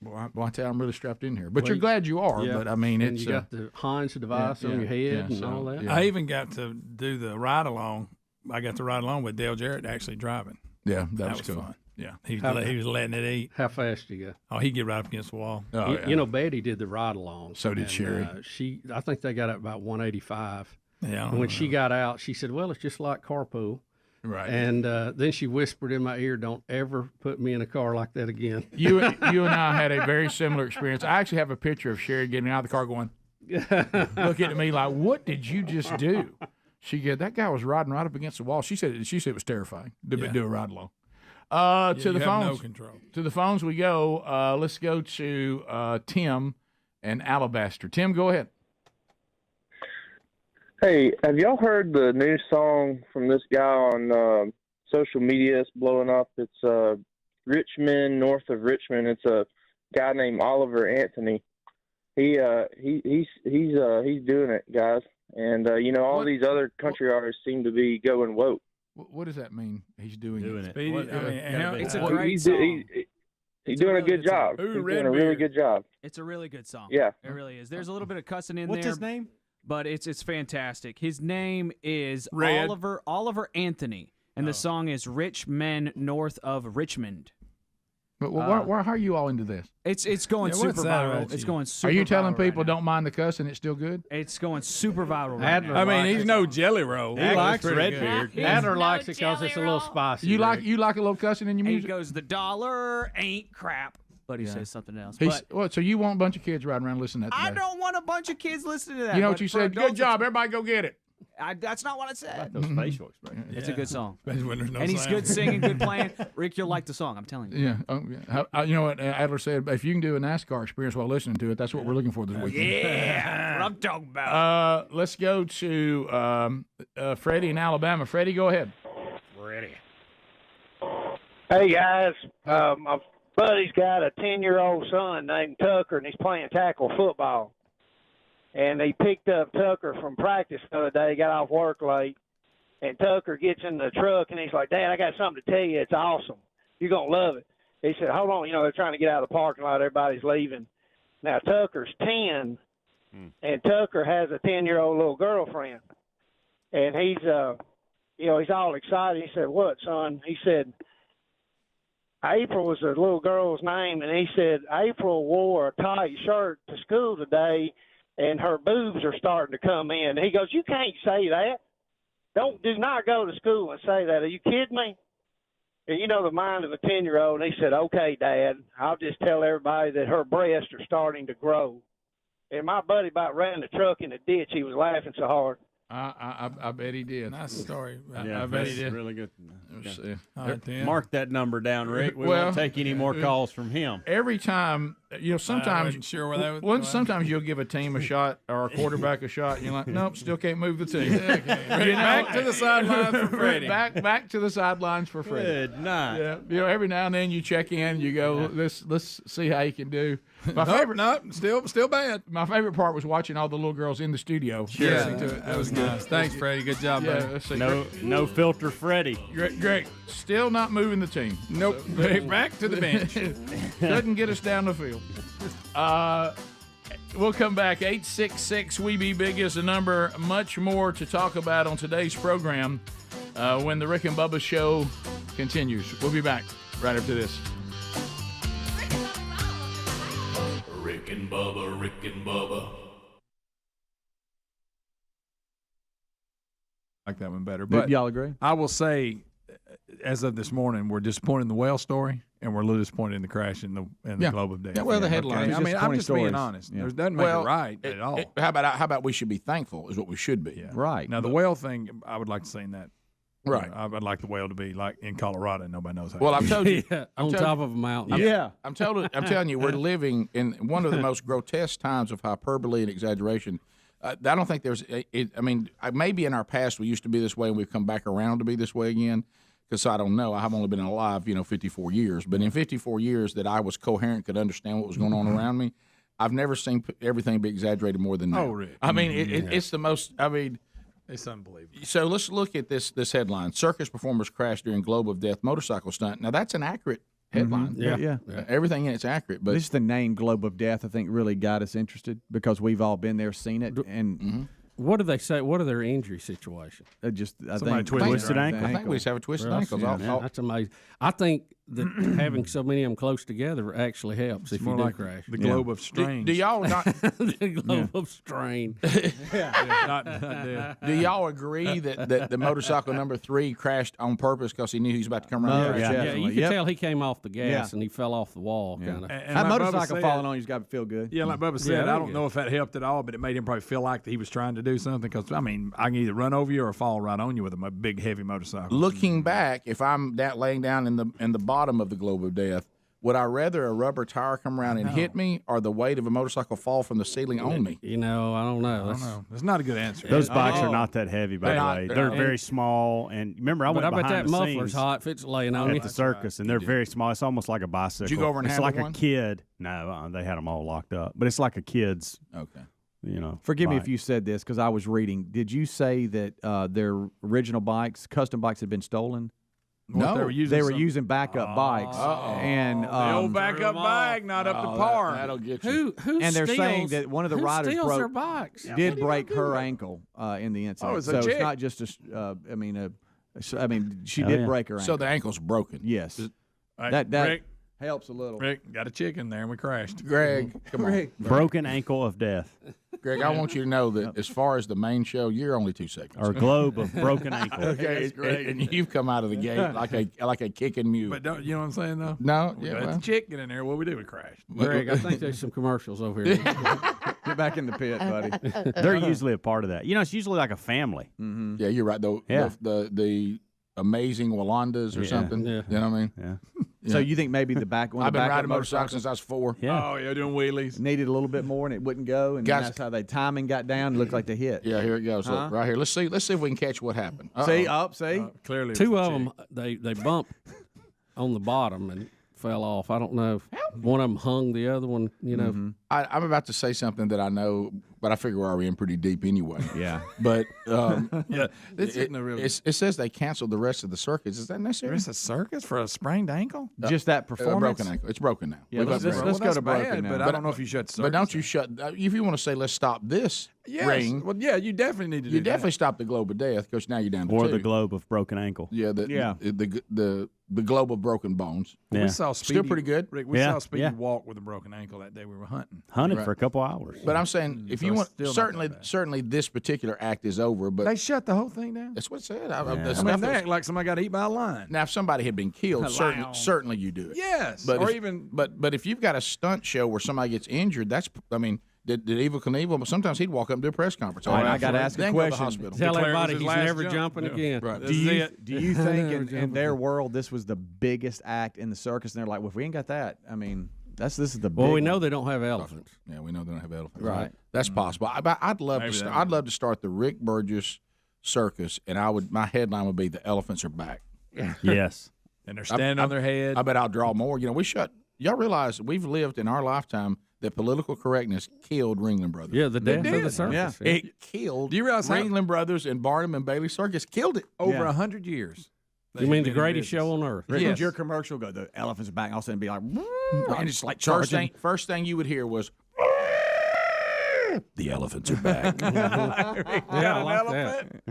Well, I tell you, I'm really strapped in here. But you're glad you are. Yeah. But I mean, and it's you got the Heinz device on your head and all that. I even got to do the ride along. I got to ride along with Dale Jarrett actually driving. Yeah, that was cool. fun. Yeah, he was letting it eat. How fast you go? Oh, he'd get right up against the wall. Oh, You know, Betty did the ride along. So did Sherry. I think they got up about 185. Yeah. And when she got out, she said, "Well, it's just like carpool." Right. And then she whispered in my ear, "Don't ever put me in a car like that again." You and I had a very similar experience. I actually have a picture of Sherry getting out of the car going, looking at me like, "What did you just do?" She said, "That guy was riding right up against the wall." She said it was terrifying to do a ride along. To the phones. No control. To the phones we go. Let's go to Tim and Alabaster. Tim, go ahead. Hey, have y'all heard the new song from this guy on social media? It's blowing up. It's Richmond, north of Richmond. It's a guy named Oliver Anthony. He's doing it, guys. And all these other country artists seem to be going woke. What does that mean? He's doing it. It's a great song. He's doing a good job. He's doing a really good job. It's a really good song. Yeah. It really is. There's a little bit of cussing in What's there. his name? But it's fantastic. His name is Red. Oliver Anthony, and the song is "Rich Men North of Richmond." But how are you all into this? It's going super viral. It's going super. Are you telling viral people right now. don't mind the cuss and it's still good? It's going super viral right now. I mean, he's no jelly roll. He likes Redbeard. Adler likes it because it's a little spicy. You like a little cussing in your He music? goes, "The dollar ain't crap," but he says something else. So you want a bunch of kids riding around listening to that I today? don't want a bunch of kids listening to that. You know but what you for said? adults, Good job. Everybody go get it. That's not what I said. Those facial expressions. It's a good song. Especially when there's no And he's sound. good singing, good playing. Rick, you'll like the song. I'm telling you. Yeah. You know what Adler said? If you can do a NASCAR experience while listening to it, that's what we're looking for this weekend. Yeah, what I'm talking about. Let's go to Freddie in Alabama. Freddie, go ahead. Freddie. Hey guys, my buddy's got a 10-year-old son named Tucker, and he's playing tackle football. And he picked up Tucker from practice the other day, got off work late, and Tucker gets in the truck, and he's like, "Dad, I got something to tell you. It's awesome. You're going to love it." He said, "Hold on, they're trying to get out of the parking lot. Everybody's leaving." Now, Tucker's 10, and Tucker has a 10-year-old little girlfriend. And he's, he's all excited. He said, "What, son?" He said, April was the little girl's name, and he said April wore a tight shirt to school today, and her boobs are starting to come in. He goes, "You can't say that. Do not go to school and say that. Are you kidding me?" And the mind of a 10-year-old. And he said, "Okay, Dad, I'll just tell everybody that her breasts are starting to grow." And my buddy about ran the truck in the ditch. He was laughing so hard. I bet he did. Nice story. Yeah, I bet he did. Really good. All right, Dan. Mark that number down, Rick. We Well, won't take any more calls from him. Every time, sometimes wasn't sure where that was. sometimes you'll give a team a shot or a quarterback a shot, and you're like, nope, still can't move the team. Back to the sidelines for Freddie. Back to the sidelines for Freddie. Good night. Yeah, every now and then you check in, you go, let's see how you can do. Still bad. My favorite part was watching all the little girls in the studio. Yeah, that was nice. Thanks, Freddie. Good job, Yeah, buddy. let's see. No filter, Freddie. Great. Still not moving the team. Nope. Back to the bench. Couldn't get us down the field. We'll come back. 866 We Be Big is the number. Much more to talk about on today's program when the Rick and Bubba show continues. We'll be back right after this. Rick and Bubba, Rick and Bubba. I like that one better. But y'all agree? I will say, as of this morning, we're disappointed in the whale story, and we're a little disappointed in the crash in the Globe of Day. Yeah, well, the headline. Okay? I mean, I'm just being honest. Yeah. It doesn't make it right at all. How about we should be thankful is what we should be. Yeah. Right. Now, the whale thing, I would like to say in that. Right. I would like the whale to be like in Colorado and nobody knows how. Well, I've told you. On top of a mountain. I'm telling you, we're living in one of the most grotesque times of hyperbole and exaggeration. I don't think there's. Maybe in our past we used to be this way, and we've come back around to be this way again. Because I don't know, I've only been alive, 54 years. But in 54 years that I was coherent, could understand what was going on around me, I've never seen everything be exaggerated more than that. Oh, really? I mean, it's the most. I mean, it's unbelievable. So let's look at this headline: Circus performers crash during Globe of Death motorcycle stunt. Now that's an accurate headline. Yeah. Everything in it's accurate. But just the name Globe of Death, I think, really got us interested because we've all been there, seen it, and. What do they say? What are their injury situations? I think twisted ankle. I think we just have a twisted ankle. That's amazing. I think that having so many of them close together actually helps if you do crash. The globe of strain. Do y'all not? The globe of strain. Do y'all agree that the motorcycle number 3 crashed on purpose because he knew he was about to come around? You can tell he came off the gas and he fell off the wall. Kind of. That motorcycle falling on you's got to feel good. Yeah, like Bubba said, I don't know if that helped at all, but it made him probably feel like that he was trying to do something. Because I can either run over you or fall right on you with a big heavy motorcycle. Looking back, if I'm laying down in the bottom of the globe of death, would I rather a rubber tire come around and hit me, or the weight of a motorcycle fall from the ceiling on me? I don't know. That's not a good answer. Those bikes are not that heavy, by the way. They're very small. And remember, I went behind that the muffler's scenes hot if it's laying on at you. the circus, and they're very small. It's almost like a bicycle. Did you go over and it's handle like one? a kid. No, they had them all locked up. But it's like a kid's. Okay. Forgive me bike. if you said this because I was reading. Did you say that their original bikes, custom bikes, had been stolen? No, they were using backup bikes, and the old backup bike not up to par. That'll get you. Who and they're steals, saying that one of the riders steals their bikes? did break her ankle in the incident. it's a so chick. it's not just she did break her ankle. So the ankle's broken. Yes, Right, that Rick, helps a little. Rick got a chicken there and we crashed. Greg, come on. Broken ankle of death. Greg, I want you to know that as far as the main show, you're only 2 seconds. Or globe of broken ankle. Okay, and you've come out of the gate like a kicking mule. But don't you know what I'm saying though? No, We let the chick get in there. What we do? We crashed. Greg, I think there's some commercials over here. Get back in the pit, buddy. They're usually a part of that. It's usually like a family. Mm-hmm. Yeah, you're right. The amazing Walandas or something. Yeah. You know what I mean? Yeah. So you think maybe the back one? I've been riding motorcycles since I was 4. Yeah. Oh yeah, doing wheelies. Needed a little bit more and it wouldn't go, and Guys- that's how the timing got down. It looked like they hit. Yeah, here it goes. Look, right here. Let's see if we can catch what happened. See, Clearly, it Two was of the them, they bumped on the bottom and fell off. I don't know if one of them hung the other one. I'm about to say something that I know, but I figure we're already in pretty deep anyway. Yeah. But Yeah, this isn't a real. it says they canceled the rest of the circus. Is that necessary? There's a circus for a sprained ankle. just that A performance. broken ankle. It's broken now. Yeah, We've let's upgraded. go to bad, broken but now. I don't know if you shut. But don't you shut? If you want to say let's stop this Yes. ring, Well, yeah, you definitely need to do you definitely that. stop the globe of death because now you're down to Or 2. the globe of broken ankle. Yeah, the globe of broken bones. Yeah. We saw Speedy, Still pretty good. Rick, we Yeah, saw Speedy yeah. walk with a broken ankle that day we were hunting. Hunted Right. for a couple hours. But I'm saying if So you it's want, still not certainly that bad. certainly this particular act is over. But They shut the whole thing down. that's what it said. I The mean, stuff they was- act like somebody got eaten by a lion. now, if somebody had been killed, certainly you do it. Yes, But or if, even but if you've got a stunt show where somebody gets injured, did Evel Knievel? But sometimes he'd walk up and do a press conference. All right, I gotta ask a Then go to the question. hospital. Tell Declare it was everybody his he's last never jump. jumping Yeah. again. Right. This Do is you it. do you think in their world this was the biggest act in the circus? And they're like, well, if we ain't got that, I mean, this is the big Well, we know one. they don't have elephants. Yeah, we know they don't have elephants. Right. That's possible. I'd love Maybe to. that I'd is. love to start the Rick Burgess circus, and my headline would be "The Elephants Are Back." Yes. and they're standing on their head. I bet I'll draw more. Y'all realize we've lived in our lifetime that political correctness killed Ringling Brothers. Yeah, the death of did. the circus. Yeah. It killed. Do you realize how- Ringling Brothers and Barnum and Bailey Circus killed it? Over Yeah. 100 years. You mean the greatest show on earth? Rick, Yes. would your commercial go, the elephants are back, all of a sudden be like, and it's like First charging. thing you would hear was, "The elephants are back." Yeah, I like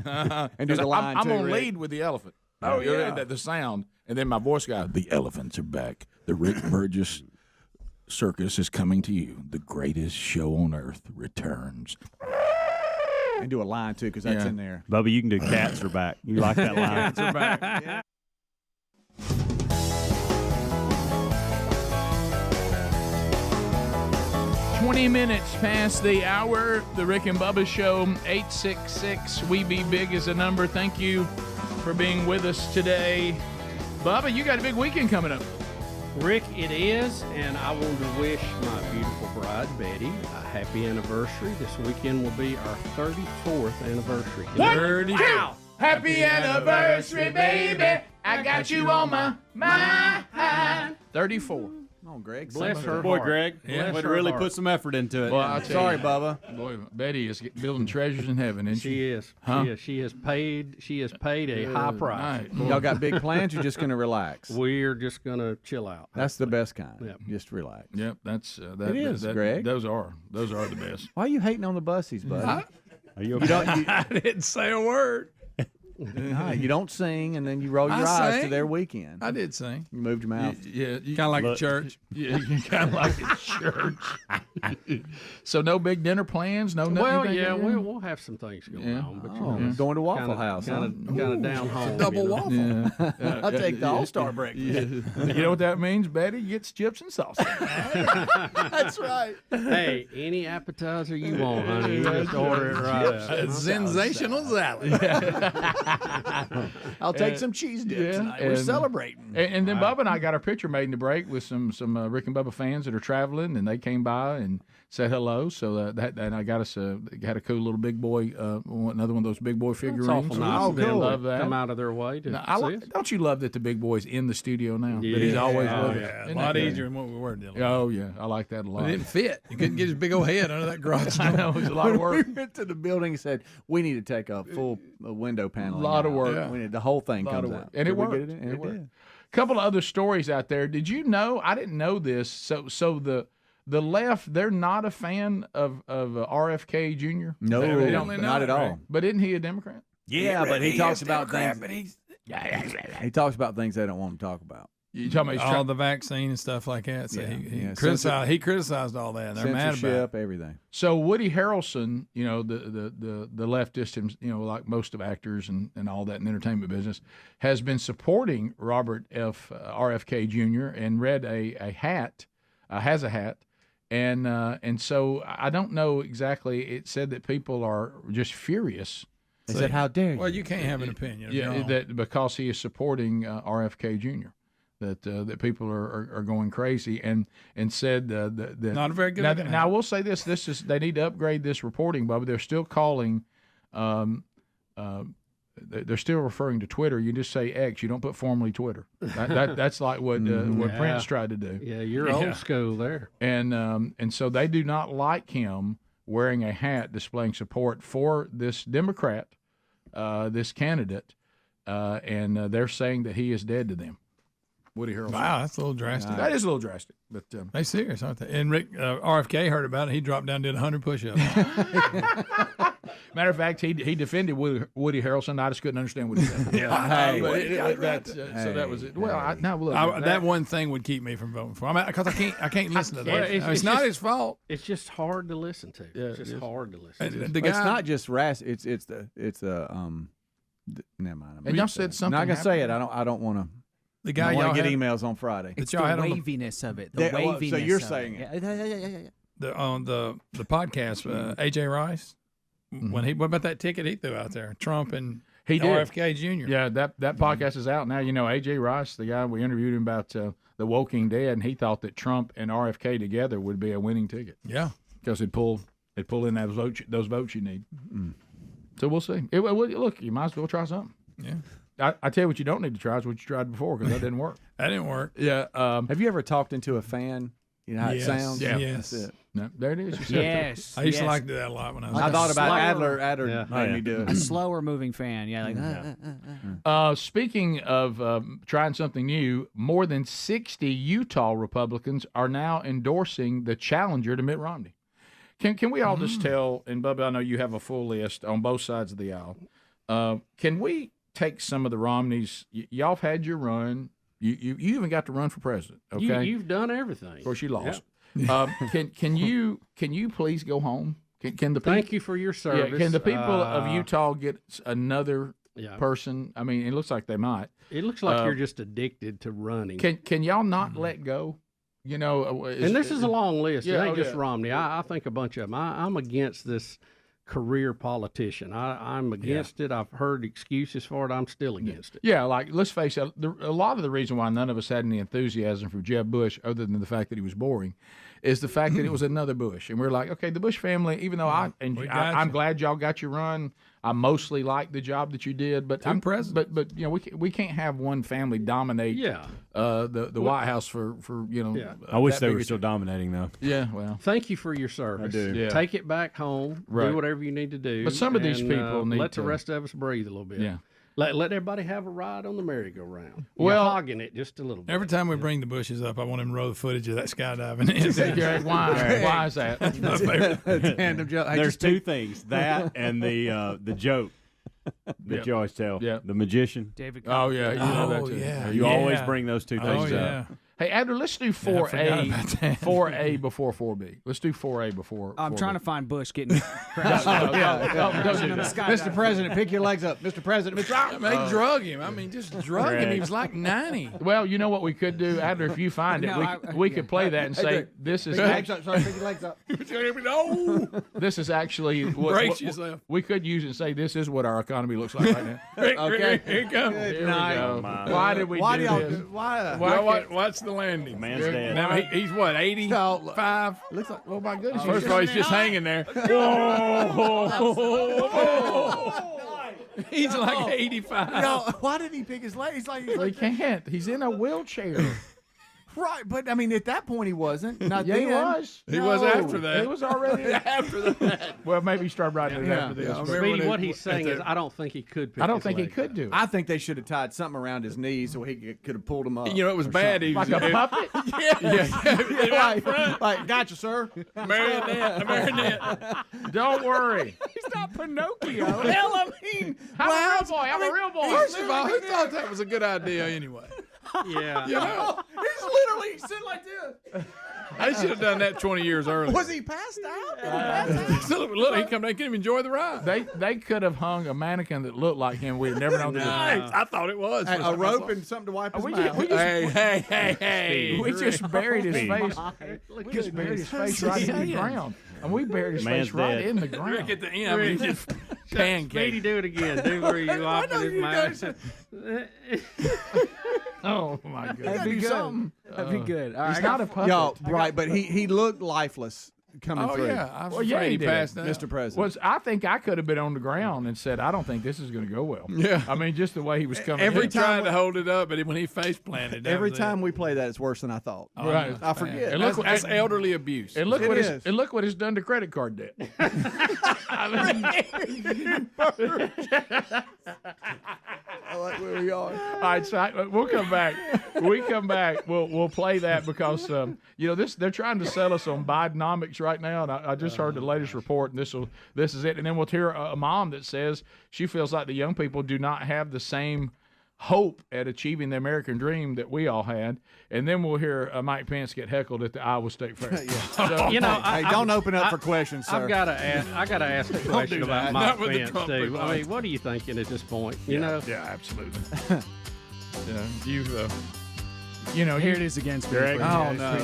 that. And do the line I'm too, gonna Rick. lead with the elephant. Oh, yeah. the sound, and then my voice guy. The elephants are back. The Rick Burgess circus is coming to you. The greatest show on earth returns. And do a line too, because that's Yeah. in there. Bubba, you can do cats are back. You like that line? Cats are back. 20 minutes past the hour. The Rick and Bubba Show, 866 We Be Big is a number. Thank you for being with us today. Bubba, you got a big weekend coming up. Rick, it is, and I want to wish my beautiful bride, Betty, a happy anniversary. This weekend will be our 34th anniversary. Wow! Happy anniversary, baby. I got you on my mind. 34. Oh, Greg. Bless her Boy, heart. Greg. Bless Would her really heart. put some effort into it. Boy, I'll tell Sorry, you, Bubba. Boy, Betty is building treasures in heaven, isn't she? She is. Huh? She is. She has paid a high price. Night. Y'all got big plans? You're just going to relax? We're just going to chill out. That's the best kind. Yep. Just relax. Yep, that's that. It is, that, Greg. Those are the best. Why are you hating on the bussies, buddy? Are you You don't, I didn't say a word. you don't sing, and then you roll your I eyes to sang. their weekend. I did sing. You moved your mouth. Yeah, Kind of like a church. Yeah, you kind of like a church. So no big dinner plans, no nothing. Well, you think yeah, you're doing? we'll have some things going Yeah. on, but Oh, it's going to Waffle kinda, House, huh? kind of down home. Double you know? waffle. Yeah. I'll take the All-Star breakfast. Yeah. You know what that means, Betty? Gets chips and salsa. That's right. Hey, any appetizer you want, honey, you just order it right out. Sensational salad. I'll take some cheese dips tonight. We're and- celebrating. And then Bubba and I got our picture made in the break with some Rick and Bubba fans that are traveling, and they came by and said hello. So and I got us had a cool little big boy, another one of those big boy figurines. It's awful nice of them to Love that. come out of their way to Now, see us. don't you love that the big boy's in the studio now? That he's always with us? Yeah, a Isn't lot that great? easier than what we were dealing with. Oh yeah, I like that a It lot. didn't fit. You couldn't get his big old head under that garage door. I know it's a lot of work. We went to the building and said, we need to take a full window panel. Lot of work. Yeah. We need, the whole thing Lot of comes work. out. And Did it we worked. get it? And it worked. did. Couple of other stories out there. Did you know? I didn't know this. So the left, they're not a fan of RFK Jr. No, They don't- not at all. But isn't he a Democrat? Yeah, but he talks about things. But he's He talks about things they don't want him to talk about. You talking about he's all trying- the vaccine and stuff like that. So Yeah. he criticized all that. They're mad about it. Censorship, everything. So Woody Harrelson, you know, the leftist, you know, like most of actors and all that in the entertainment business, has been supporting Robert RFK Jr. and read has a hat. And so I don't know exactly. It said that people are just furious. They said, "How dare you?" Well, you can't have an opinion. if you're Yeah, wrong. that because he is supporting RFK Jr. That people are going crazy and said that Not a very good Now, looking now I will say this is they need to upgrade this reporting, Bubba. They're still calling. They're still referring to Twitter. You just say X. You don't put formerly Twitter. That's like what Yeah. Prince tried to do. Yeah, you're old school there. And so they do not like him wearing a hat displaying support for this Democrat, this candidate, and they're saying that he is dead to them. Woody Harrelson. Wow, that's a little drastic. That is a little drastic, but they serious, aren't they? And Rick RFK heard about it. He dropped down and did 100 push-ups. matter of fact, he defended Woody Harrelson. I just couldn't understand what he said. Hey. So that was it. Well, now look, that one thing would keep me from voting for him because I can't listen to that. Well, it's not just- his fault. It's just hard to listen to. Yeah, it's just it is. hard to listen to. The But guy, it's not just race. It's never mind. And y'all said something I'm not gonna say it. happened. I don't want to. the guy I y'all want to get had, emails on Friday. It's y'all the had on the- waviness of it. Yeah, well, so you're of saying it. it. Yeah. on the podcast, AJ Rice. What about that ticket he threw out there? Trump and He did. RFK Jr. Yeah, that podcast is out now. You know, AJ Rice, the guy we interviewed him about the Woking Dead, and he thought that Trump and RFK together would be a winning ticket. Yeah, because it'd pull in those votes you need. So we'll see. Look, you might as well try something. Yeah. I tell you what you don't need to try is what you tried before because that didn't work. That didn't work. Yeah. Have you ever talked into a fan? You know how Yes. it sounds? Yeah. That's Yes. it. No, there it is. You said it. Yes. I used to yes. like to do that a lot when I was. I thought about slower- Adler made me do A it. slower moving fan. Yeah, like Speaking of trying something new, more than 60 Utah Republicans are now endorsing the challenger to Mitt Romney. Can we all just tell, and Bubba, I know you have a full list on both sides of the aisle. Can we take some of the Romneys? Y'all have had your run. You even got to run for president. Okay, You've done everything. Of course, you lost. Can you please go home? Can the Thank you for your service. Yeah, can the people of Utah get another Yeah. person? I mean, it looks like they might. It looks like you're just addicted to running. Can y'all not let go? You know, and this is a long list. Yeah, it ain't just yeah. Romney. I think a bunch of them. I'm against this career politician. I'm against it. I've heard excuses for it. I'm still against it. Yeah, like let's face it, a lot of the reason why none of us had any enthusiasm for Jeb Bush, other than the fact that he was boring, is the fact that it was another Bush, and we're like, okay, the Bush family. Even though I'm glad y'all got your run. I mostly like the job that you did, but but you know we can't have one family dominate. The White House for you know. Yeah. I wish they were still dominating though. Yeah, well, thank you for your service. I do. Yeah. Take it back home. Right. Do whatever you need to do. But some of these people need let to the rest of us breathe a little bit. Yeah. Let everybody have a ride on the merry-go-round. Well- You're hogging it just a little bit. Every time we bring the Bushes up, I want him to roll the footage of that skydiving. Why is that? That's my favorite tandem joke. Hey, There's just two things: that and the joke that you always tell. Yeah. The magician. David. Oh yeah, you know that too. yeah. You always bring those two things up. Hey, Adler, let's do 4A, 4A before 4B. Let's do 4A before. I'm 4B. trying to find Bush getting crashed. Don't do that. Mr. President, pick your legs up. Mr. President, They drug him. I mean, just drug him. He was like 90. Well, you know what we could do, Adler, if you find it, No, we could play that and say this is pick your legs up. No. this is actually Brace yourself. We could use it and say this is what our economy looks like right now. Okay. Here it comes. Here we go. Why did we Why do do y'all this? What's the landing? Man's dead. Now, he's what, 85? Looks like. Oh my goodness! First of all, he's just hanging there. He's like 85. Why did he pick his legs? He's like, He can't. He's in a wheelchair. right, but I mean, at that point, he wasn't. Not Yeah, then. he was. He was after that. He was already after that. Well, maybe he started writing it after this. Yeah, I but- remember Speedy, when what they- he's saying is, I don't think he could pick I don't his think he legs could up. do it. I think they should have tied something around his knees so he could have pulled him up. You know, it was or bad. something. He was Like a puppet? like, gotcha, sir. Marionette. Don't worry. He's not Pinocchio. Hell, I mean, I'm a real boy. I'm a real boy. First of all, who thought that was a good idea anyway? Yeah. You know? he's literally sitting like this. I should have done that 20 years earlier. Was he passed out? Did he pass out? Look, he come. They couldn't even enjoy the ride. They could have hung a mannequin that looked like him. We'd never known that. I thought it was. Hey, a rope and something to wipe his We mouth. just- Hey. We just buried his face. We just buried his face right in the ground. And we buried his Man's face right dead. in the ground. Rick at the end, I mean, he just pancake. Speedy, do it again. Do where you open his mouth. Oh my goodness. That'd be good. That'd be good. All right, He's not a puppet. Y'all, right, but he looked lifeless coming Oh through. yeah, I was Well, yeah, afraid he he did. passed out. Mr. President. I think I could have been on the ground and said, I don't think this is going to go well. Yeah. I mean, just the way he was coming. Every in. time to hold it up, but when he face planted, Every time we play that, it's worse than I thought. Right. I forget. And That's, look, that's elderly abuse. and look It what is. and look what it's done to credit card debt. I like where we are. All right, so we'll come back. We come back. We'll play that because they're trying to sell us on Bidenomics right now, and I just heard the latest report, and this is it. And then we'll hear a mom that says she feels like the young people do not have the same hope at achieving the American dream that we all had. And then we'll hear Mike Pence get heckled at the Iowa State Fair. So, You know, Hey, don't open up for questions, sir. I gotta ask a question do about that. Mike Not with the Pence Trump too. people. I mean, what are you thinking at this point? You know, yeah, absolutely. Here it is again. Speedy. Oh, no.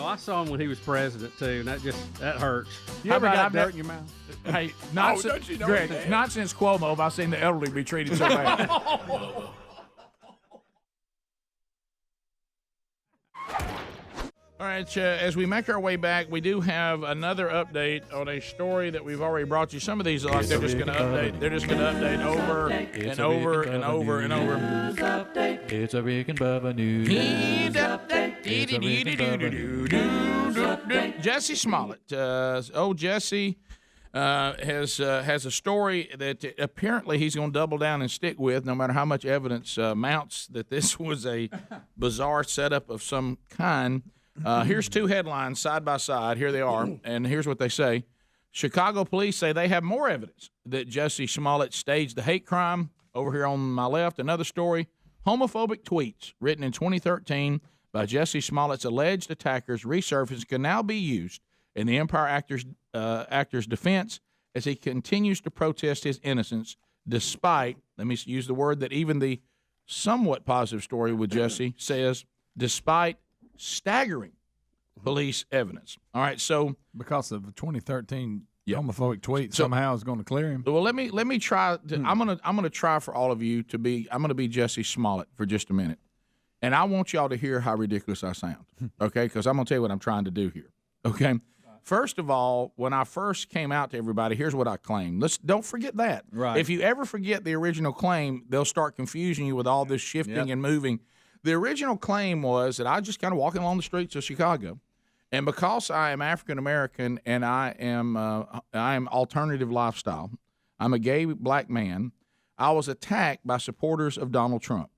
I saw him when he was president too, and that hurts. You ever How about got dirt that? in your mouth? Hey, not Oh, don't you know Greg, that? not since Cuomo have I seen the elderly be treated so bad. All right, as we make our way back, we do have another update on a story that we've already brought you. Some of these are like they're just going to update. They're just going to update over and over and over and over. It's a Rick and Bubba news Jesse Smollett, old Jesse, has a story that apparently he's going to double down and stick with, no matter how much evidence mounts that this was a bizarre setup of some kind. Here's two headlines side by side. Here they are, and here's what they say. Chicago police say they have more evidence that Jesse Smollett staged the hate crime. Over here on my left, another story. Homophobic tweets written in 2013 by Jesse Smollett's alleged attackers resurfaced can now be used in the Empire actor's defense as he continues to protest his innocence despite, let me use the word that even the somewhat positive story with Jesse says, despite staggering police evidence. All right, so because of 2013 homophobic tweet, somehow is going to clear him. Well, let me try. I'm gonna try for all of you to be. I'm gonna be Jesse Smollett for just a minute, and I want y'all to hear how ridiculous I sound. Okay, because I'm gonna tell you what I'm trying to do here. Okay. First of all, when I first came out to everybody, here's what I claimed. Don't forget that. Right. If you ever forget the original claim, they'll start confusing you with all this shifting and moving. The original claim was that I was just kind of walking along the streets of Chicago, and because I am African American and I am alternative lifestyle, I'm a gay black man, I was attacked by supporters of Donald Trump.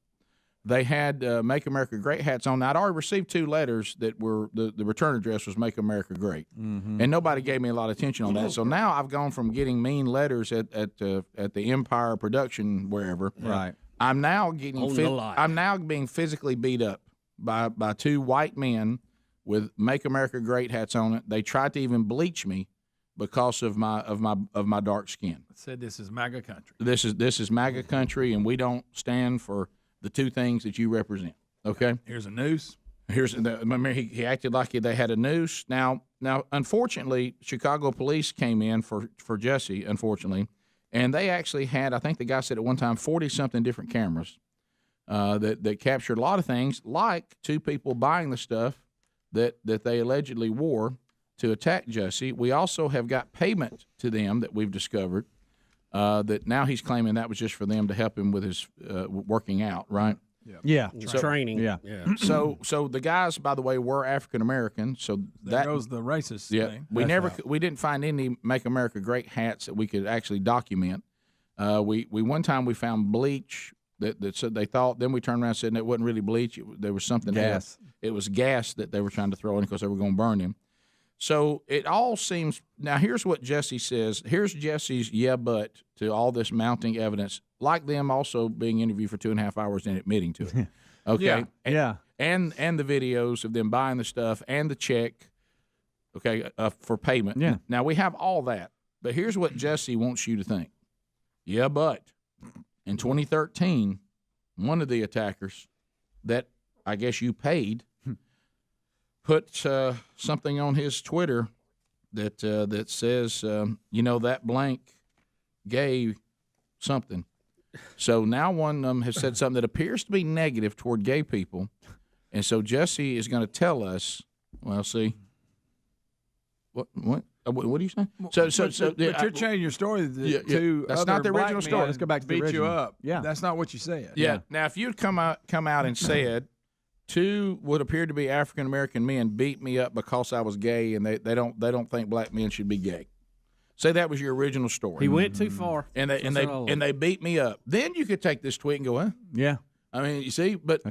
They had Make America Great hats on. Now, I'd already received 2 letters that were the return address was Make America Great, and nobody gave me a lot of attention on that. So now I've gone from getting mean letters at the Empire production wherever. Right. I'm now being physically beat up by 2 white men with Make America Great hats on it. They tried to even bleach me because of my dark skin. Said this is MAGA country. This is MAGA country, and we don't stand for the 2 things that you represent. Okay. Here's a noose. He acted like they had a noose. Now, unfortunately, Chicago police came in for Jesse. Unfortunately, and they actually had. I think the guy said at one time 40-something different cameras that captured a lot of things, like 2 people buying the stuff that they allegedly wore to attack Jesse. We also have got payment to them that we've discovered. That now he's claiming that was just for them to help him with his working out, right? Yeah. Training. Yeah. So the guys, by the way, were African American. So there goes the racist thing. We didn't find any Make America Great hats that we could actually document. We one time we found bleach that said they thought. Then we turned around and said it wasn't really bleach. There was something else. It was gas that they were trying to throw in because they were going to burn him. So it all seems – now here's what Jesse says. Here's Jesse's but to all this mounting evidence, like them also being interviewed for 2.5 hours and admitting to it. Okay? And the videos of them buying the stuff and the check, okay, for payment. Yeah. Now, we have all that. But here's what Jesse wants you to think. Yeah, but in 2013, one of the attackers that I guess you paid – put something on his Twitter that says, that blank gay something. So now one of them has said something that appears to be negative toward gay people, and so Jesse is going to tell us. Well, see, what do you say? But you're changing your story to that's other not the black original story. men Let's go back to the beat you original. up. Yeah, that's not what you said. Yeah. Now, if you'd come out and said 2 would appear to be African American men beat me up because I was gay, and they don't think black men should be gay. Say that was your original story. He went too far, and they beat me up. Then you could take this tweet and go, huh? Yeah. I mean, you see, but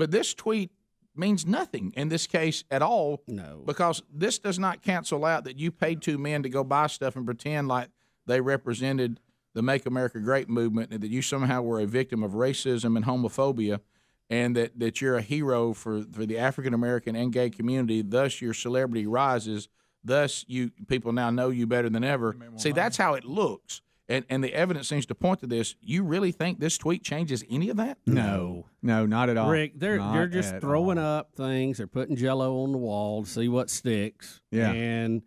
this tweet means nothing in this case at all. No, because this does not cancel out that you paid 2 men to go buy stuff and pretend like they represented the Make America Great movement, and that you somehow were a victim of racism and homophobia. And that you're a hero for the African American and gay community. Thus, your celebrity rises. Thus, people now know you better than ever. See, that's how it looks, and the evidence seems to point to this. You really think this tweet changes any of that? No, not at all. Rick, they're just throwing up things. They're putting Jell-O on the wall to see what sticks. Yeah, and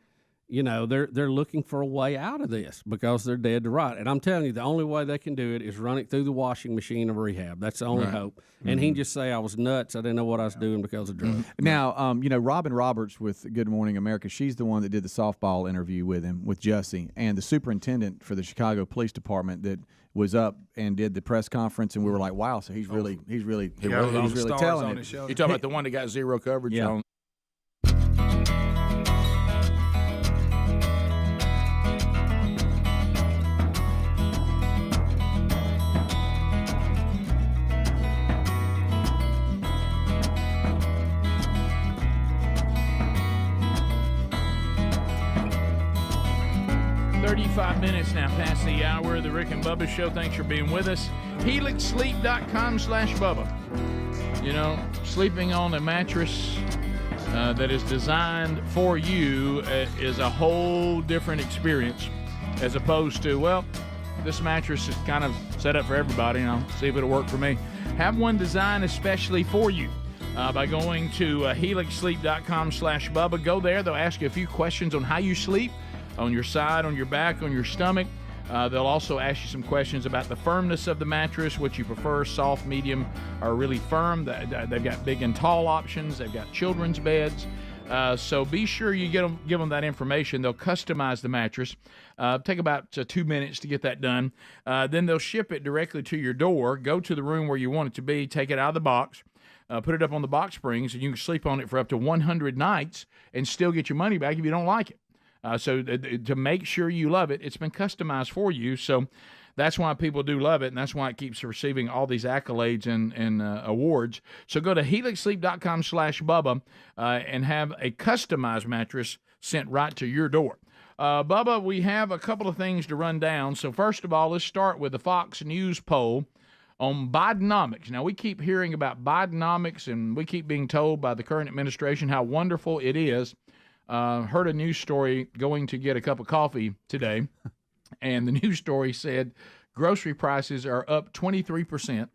they're looking for a way out of this because they're dead to right. And I'm telling you, the only way they can do it is run it through the washing machine of rehab. That's the only hope. And he can just say, I was nuts. I didn't know what I was doing because of drugs. Now, Robin Roberts with Good Morning America, she's the one that did the softball interview with him, with Jesse, and the superintendent for the Chicago Police Department that was up and did the press conference, and we were like, wow, so he's really telling it. You're talking about the one that got 0 coverage on. 35 minutes now past the hour of the Rick and Bubba Show. Thanks for being with us. HelixSleep.com/Bubba. You know, sleeping on a mattress that is designed for you is a whole different experience as opposed to, well, this mattress is kind of set up for everybody, and I'll see if it'll work for me. Have one designed especially for you. by going to helixsleep.com/Bubba. Go there. They'll ask you a few questions on how you sleep, on your side, on your back, on your stomach. They'll also ask you some questions about the firmness of the mattress, what you prefer, soft, medium, or really firm. They've got big and tall options. They've got children's beds. So be sure you give them that information. They'll customize the mattress. Take about 2 minutes to get that done. Then they'll ship it directly to your door. Go to the room where you want it to be. Take it out of the box. Put it up on the box springs, and you can sleep on it for up to 100 nights and still get your money back if you don't like it. So to make sure you love it, it's been customized for you. So that's why people do love it, and that's why it keeps receiving all these accolades and awards. So go to helixsleep.com/Bubba and have a customized mattress sent right to your door. Bubba, we have a couple of things to run down. So first of all, let's start with the Fox News poll on Bidenomics. Now, we keep hearing about Bidenomics, and we keep being told by the current administration how wonderful it is. Heard a news story going to get a cup of coffee today, and the news story said grocery prices are up 23%,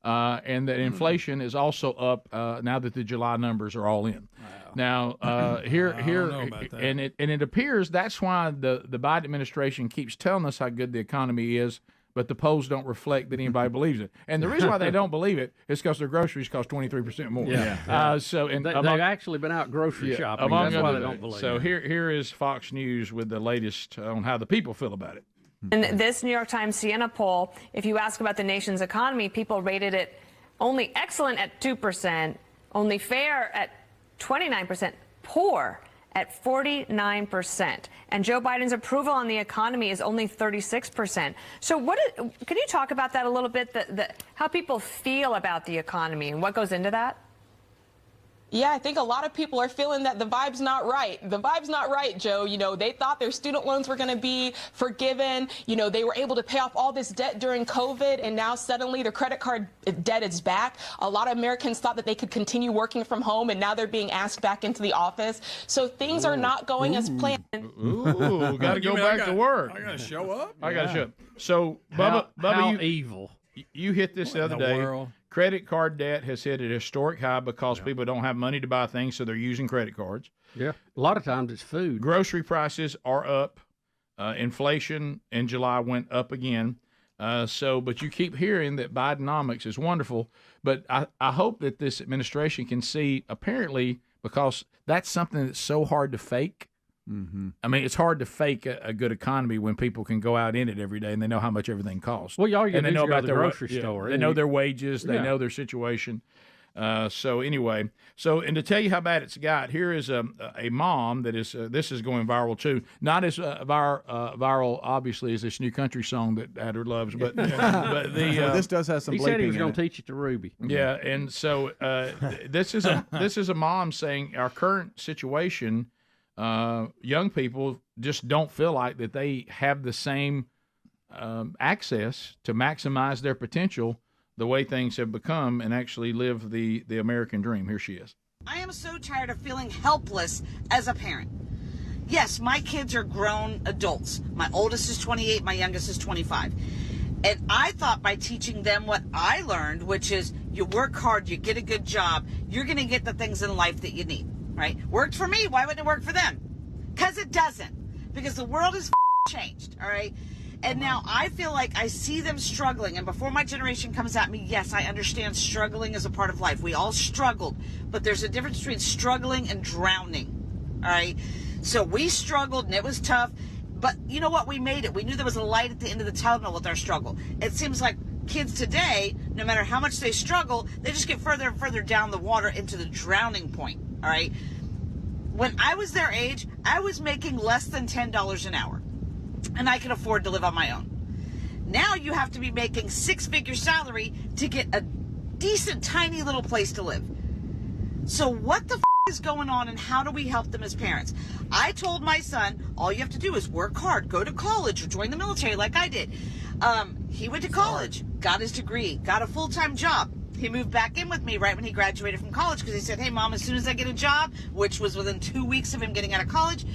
and that inflation is also up now that the July numbers are all in. Wow. Now, here, and it appears that's why the Biden administration keeps telling us how good the economy is, but the polls don't reflect that anybody believes it. And the reason why they don't believe it is because their groceries cost 23% more. Yeah. So they've actually been out grocery shopping. That's why they don't believe it. So here is Fox News with the latest on how the people feel about it. In this New York Times Siena poll, if you ask about the nation's economy, people rated it only excellent at 2%, only fair at 29%, poor at 49%. And Joe Biden's approval on the economy is only 36%. So can you talk about that a little bit, how people feel about the economy and what goes into that? Yeah, I think a lot of people are feeling that the vibe's not right. The vibe's not right, Joe. You know, they thought their student loans were going to be forgiven. You know, they were able to pay off all this debt during COVID, and now suddenly their credit card debt is back. A lot of Americans thought that they could continue working from home, and now they're being asked back into the office. So things are not going as planned. Ooh, got to go back to work. I got to show up. I got to show up. So, Bubba, how evil. You hit this the other day. World? Credit card debt has hit a historic high because people don't have money to buy things, so they're using credit cards. Yeah, a lot of times it's food. Grocery prices are up. Inflation in July went up again. But you keep hearing that Bidenomics is wonderful. But I hope that this administration can see, apparently, because that's something that's so hard to fake. Mm-hmm. I mean, it's hard to fake a good economy when people can go out in it every day and they know how much everything costs. Well, y'all and they know about the grocery store. They know their wages. They know their situation. So anyway, and to tell you how bad it's got, here is a mom that is this is going viral too. Not as viral, obviously, as this new country song that Adler loves, but this does have some. He said he was going to teach it to Ruby. Yeah, and so this is a mom saying our current situation. Young people just don't feel like that they have the same access to maximize their potential the way things have become and actually live the American dream. Here she is. I am so tired of feeling helpless as a parent. Yes, my kids are grown adults. My oldest is 28, my youngest is 25. And I thought by teaching them what I learned, which is you work hard, you get a good job, you're going to get the things in life that you need. Right? Worked for me. Why wouldn't it work for them? Because it doesn't. Because the world has changed. All right? And now I feel like I see them struggling. And before my generation comes at me, yes, I understand struggling is a part of life. We all struggled. But there's a difference between struggling and drowning. All right? So we struggled and it was tough. But you know what? We made it. We knew there was a light at the end of the tunnel with our struggle. It seems like kids today, no matter how much they struggle, they just get further and further down the water into the drowning point. All right. When I was their age, I was making less than $10 an hour, and I could afford to live on my own. Now you have to be making six-figure salary to get a decent, tiny little place to live. So what the is going on, and how do we help them as parents? I told my son, all you have to do is work hard, go to college, or join the military like I did. He went to college, got his degree, got a full-time job. He moved back in with me right when he graduated from college because he said, hey, Mom, as soon as I get a job, which was within 2 weeks of him getting out of college,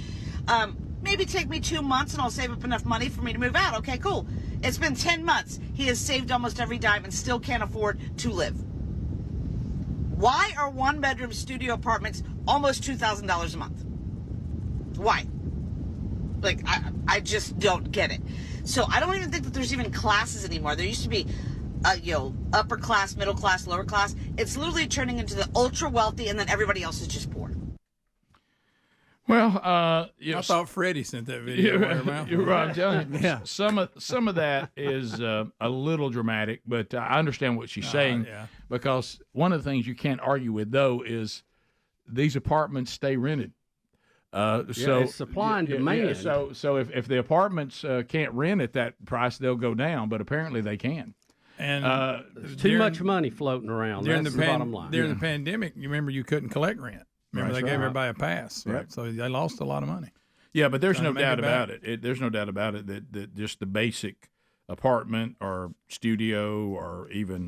maybe take me 2 months and I'll save up enough money for me to move out. Okay, cool. It's been 10 months. He has saved almost every dime and still can't afford to live. Why are one-bedroom studio apartments almost $2,000 a month? Why? Like, I just don't get it. So I don't even think that there's even classes anymore. There used to be, upper class, middle class, lower class. It's literally turning into the ultra wealthy, and then everybody else is just poor. Well, I thought Freddie sent that video. You're right. I'm telling you, some of that is a little dramatic, but I understand what she's saying because one of the things you can't argue with though is these apartments stay rented. So it's supply and demand. So if the apartments can't rent at that price, they'll go down. But apparently they can. And there's too much money floating around. That's the bottom line. During the pandemic, you remember you couldn't collect rent. Remember That's they gave right. everybody a pass, right? Yep. So they lost a lot of money. Yeah, but there's Trying no to make doubt it back. about it. There's no doubt about it that just the basic apartment or studio or even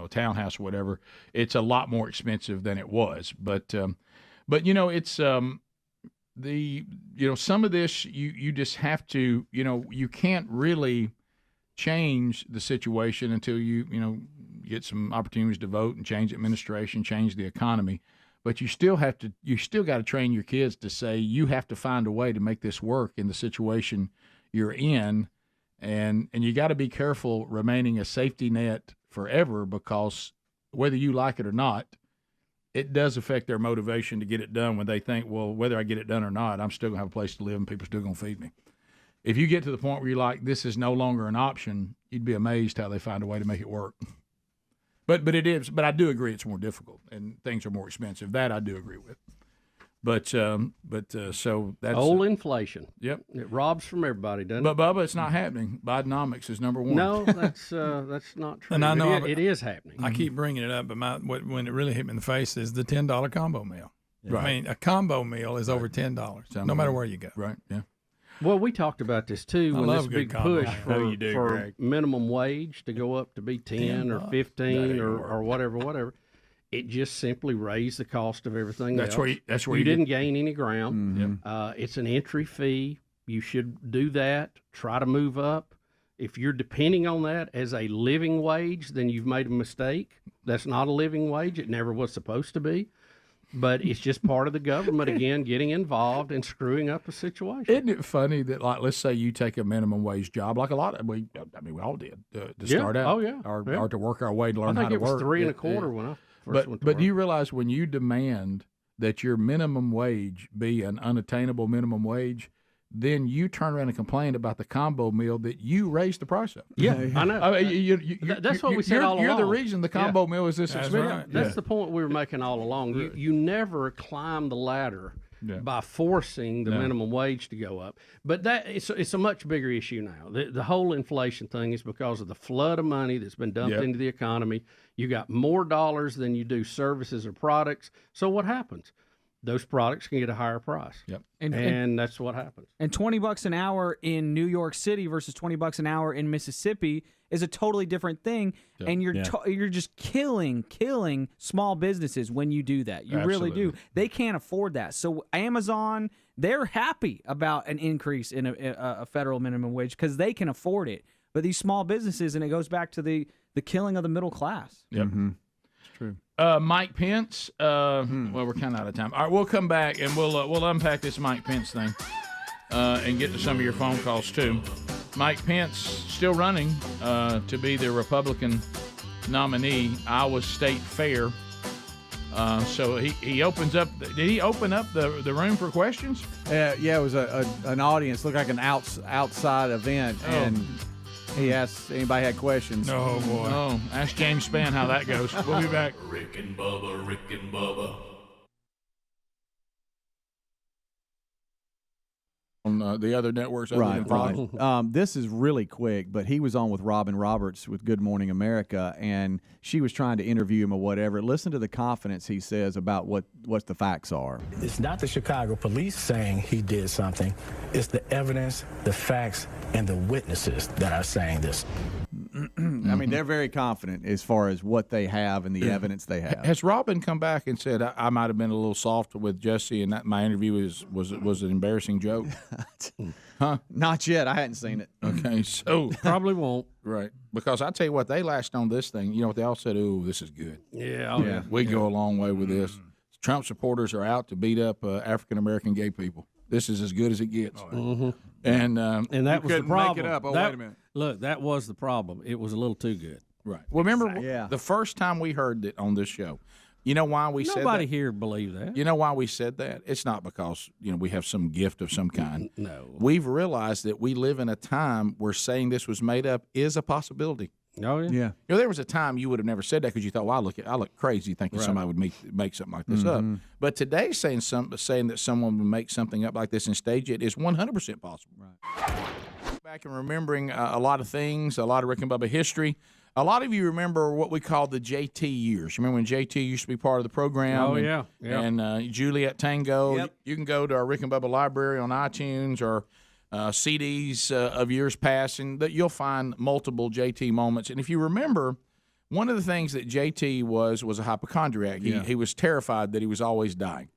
townhouse or whatever, it's a lot more expensive than it was. But it's some of this you just have to you can't really change the situation until you get some opportunities to vote and change administration, change the economy. But you still got to train your kids to say you have to find a way to make this work in the situation you're in, and you got to be careful remaining a safety net forever because whether you like it or not, it does affect their motivation to get it done when they think, well, whether I get it done or not, I'm still gonna have a place to live and people are still gonna feed me. If you get to the point where you're like, this is no longer an option, you'd be amazed how they find a way to make it work. But it is. But I do agree it's more difficult and things are more expensive. That I do agree with. But so that's old inflation. Yep, it robs from everybody, doesn't but it? Bubba, it's not happening. Bidenomics is number one. No, that's not true. And I know it is happening. I keep bringing it up, but when it really hit me in the face is the $10 combo meal. Right. I mean, a combo meal is over $10, no matter where you go. Right. Yeah. Well, we talked about this too I when love this a big good combo. push I know you do, for Greg. minimum wage to go up to be 10 or 15 or whatever. It just simply raised the cost of everything else. That's where you you didn't get- gain any ground. It's an entry fee. You should do that. Try to move up. If you're depending on that as a living wage, then you've made a mistake. That's not a living wage. It never was supposed to be. But it's just part of the government, again, getting involved and screwing up the situation. Isn't it funny that, like, let's say you take a minimum wage job, like a lot of we all did to start out, or to work our way to learn how to work. I think it was 3 1/4 when I first went to But work. do you realize when you demand that your minimum wage be an unattainable minimum wage, then you turn around and complain about the combo meal that you raised the price of? Yeah, I know. I mean, That's what we said all along. You're the reason the combo meal is this That's expensive. right. That's the point we were making all along. You never climb the ladder by forcing the minimum wage to go up. But it's a much bigger issue now. The whole inflation thing is because of the flood of money that's been dumped into the economy. You got more dollars than you do services or products. So what happens? Those products can get a higher price. Yep. And that's what happens. And $20 an hour in New York City versus $20 an hour in Mississippi is a totally different thing. Yep. And you're just killing small businesses when you do that. You really do. They can't afford that. So Amazon, they're happy about an increase in a federal minimum wage because they can afford it. But these small businesses, and it goes back to the killing of the middle class. Yep. Mm-hmm. It's true. Mike Pence. Well, we're kind of out of time. All right, we'll come back and we'll unpack this Mike Pence thing and get to some of your phone calls too. Mike Pence still running to be the Republican nominee, Iowa State Fair. So he opens up. Did he open up the room for questions? Yeah, it was an audience. Looked like an outside event, and he asked anybody had questions. Oh boy! Oh, ask James Spann how that goes. We'll be back. Rick and Bubba. On the other networks, other than Fox. Right. This is really quick, but he was on with Robin Roberts with Good Morning America, and she was trying to interview him or whatever. Listen to the confidence he says about what the facts are. It's not the Chicago police saying he did something. It's the evidence, the facts, and the witnesses that are saying this. I mean, they're very confident as far as what they have and the evidence they have. Has Robin come back and said I might have been a little soft with Jesse, and that my interview was an embarrassing joke? Huh? Not yet. I hadn't seen it. Okay, so probably won't. Right, because I tell you what, they latched on this thing. You know what they all said? "Ooh, this is good." Yeah, we go a long way with this. Trump supporters are out to beat up African American gay people. This is as good as it gets. And that was the problem. Make it up. Oh, That- wait a minute. Look, that was the problem. It was a little too good. Right. Well, remember the first time we heard it on this show. You know why we said that? Nobody here believed that. You know why we said that? It's not because we have some gift of some kind. No. We've realized that we live in a time where saying this was made up is a possibility. Oh yeah. There was a time you would have never said that because you thought, "Well, I look crazy thinking somebody would make something like this up." But today, saying that someone would make something up like this and stage it is 100% possible. Right. Back and remembering a lot of things, a lot of Rick and Bubba history. A lot of you remember what we call the JT years. Remember when JT used to be part of the program? Oh, and, yeah. And Juliet Tango. Yep. You can go to our Rick and Bubba library on iTunes or CDs of years past, and that you'll find multiple JT moments. And if you remember, one of the things that JT was a hypochondriac. He was terrified that he was always dying.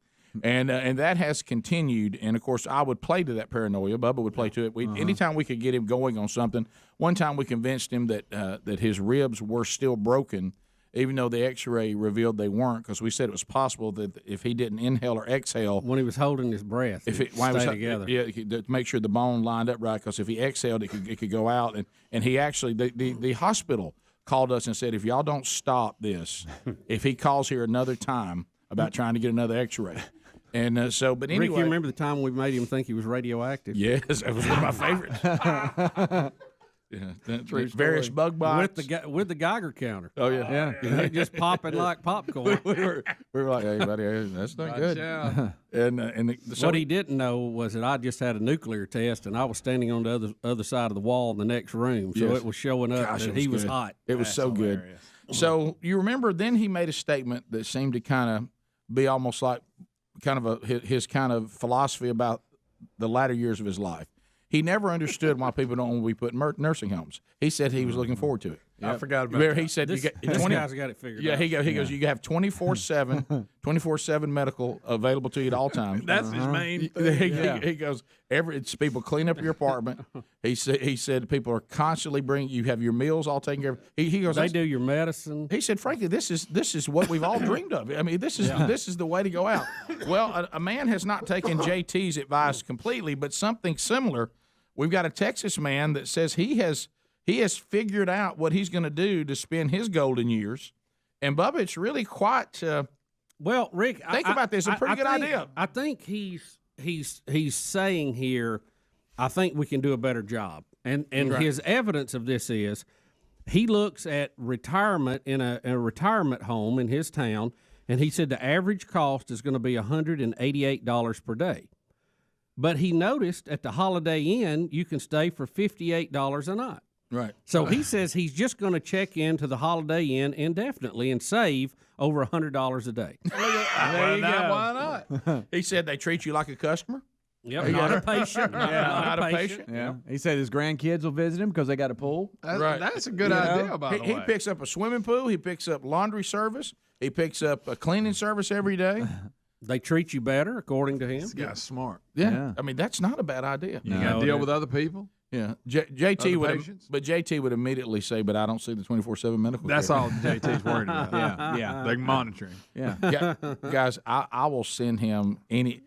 And that has continued. And, of course, I would play to that paranoia. Bubba would play to it. Anytime we could get him going on something. One time we convinced him that his ribs were still broken, even though the X-ray revealed they weren't, because we said it was possible that if he didn't inhale or exhale. When he was holding his breath, if it stay together. Yeah, to make sure the bone lined up right, because if he exhaled, it could go out. And he actually, the hospital called us and said, if y'all don't stop this, if he calls here another time about trying to get another X-ray. And but anyway. Rick, you remember the time we made him think he was radioactive? Yes, that was one of my favorites. Various bug bites. With the Geiger counter. Oh, yeah. They just popping like popcorn. we were like, hey, buddy, that's not good. So what he didn't know was that I just had a nuclear test, and I was standing on the other side of the wall in the next room, so it was showing up that he was hot. It was so good. So you remember then he made a statement that seemed to kind of be almost like his kind of philosophy about the latter years of his life. He never understood why people don't want to be put in nursing homes. He said he was looking forward to it. I forgot about that. He said this guy's got it figured out. He goes, you have 24/7 medical available to you at all times. That's his main thing. He goes, it's people clean up your apartment. He said people are constantly you have your meals all taken care of. He goes, they do your medicine. He said, frankly, this is what we've all dreamed of. I mean, this is the way to go out. Well, a man has not taken JT's advice completely, but something similar. We've got a Texas man that says he has figured out what he's going to do to spend his golden years. And Bubba, it's really quite. Well, Rick, think about this. It's a pretty good idea. I think he's saying here, I think we can do a better job. And right. His evidence of this is he looks at retirement in a retirement home in his town, and he said the average cost is going to be $188 per day. But he noticed at the Holiday Inn, you can stay for $58 a night. Right. So he says he's just going to check into the Holiday Inn indefinitely and save over $100 a day. There you go. Why not? He said they treat you like a customer. Yep, not a patient. Not a patient. Yeah. He said his grandkids will visit him because they got a pool. That's a good idea, by the way. He picks up a swimming pool. He picks up laundry service. He picks up a cleaning service every day. They treat you better, according to him. This guy's smart. Yeah. I mean, that's not a bad idea. You got to deal with other people. Yeah. JT would immediately say, but I don't see the 24/7 medical That's care. all JT's worried about. Yeah. They're monitoring. Yeah. Guys, I will send him anything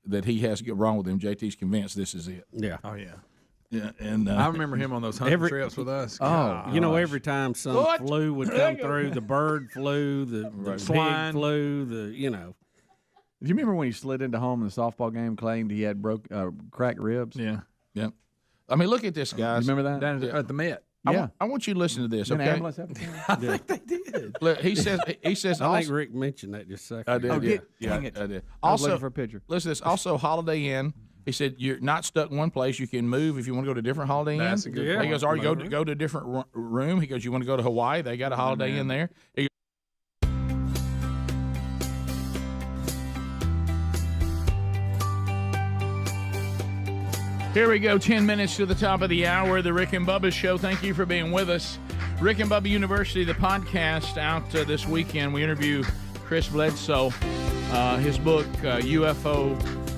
that he has to get wrong with him. JT's convinced this is it. Yeah. Oh, yeah. Yeah, and I remember him on those hunting trips with us. Every time some flu would come through, the bird flu, the swine flu, Do you remember when he slid into home in the softball game, claimed he had cracked ribs? Yeah. I mean, look at this, guys. You remember that? Down at the Met. Yeah. I want you to listen to this. Did an Okay. ambulance happen? I think they did. Look, he says. I think Rick mentioned that just a second. I did. Oh, Yeah, dang it. I did. I was Also, looking for a picture. listen to this. Also, Holiday Inn. He said you're not stuck in one place. You can move if you want to go to a different Holiday Inn. That's a good He point. goes, or you go to a different room. He goes, you want to go to Hawaii? They got a Holiday Inn there. Here we go, 10 minutes to the top of the hour, the Rick and Bubba Show. Thank you for being with us. Rick and Bubba University, the podcast, out this weekend. We interview Chris Bledsoe, his book, UFO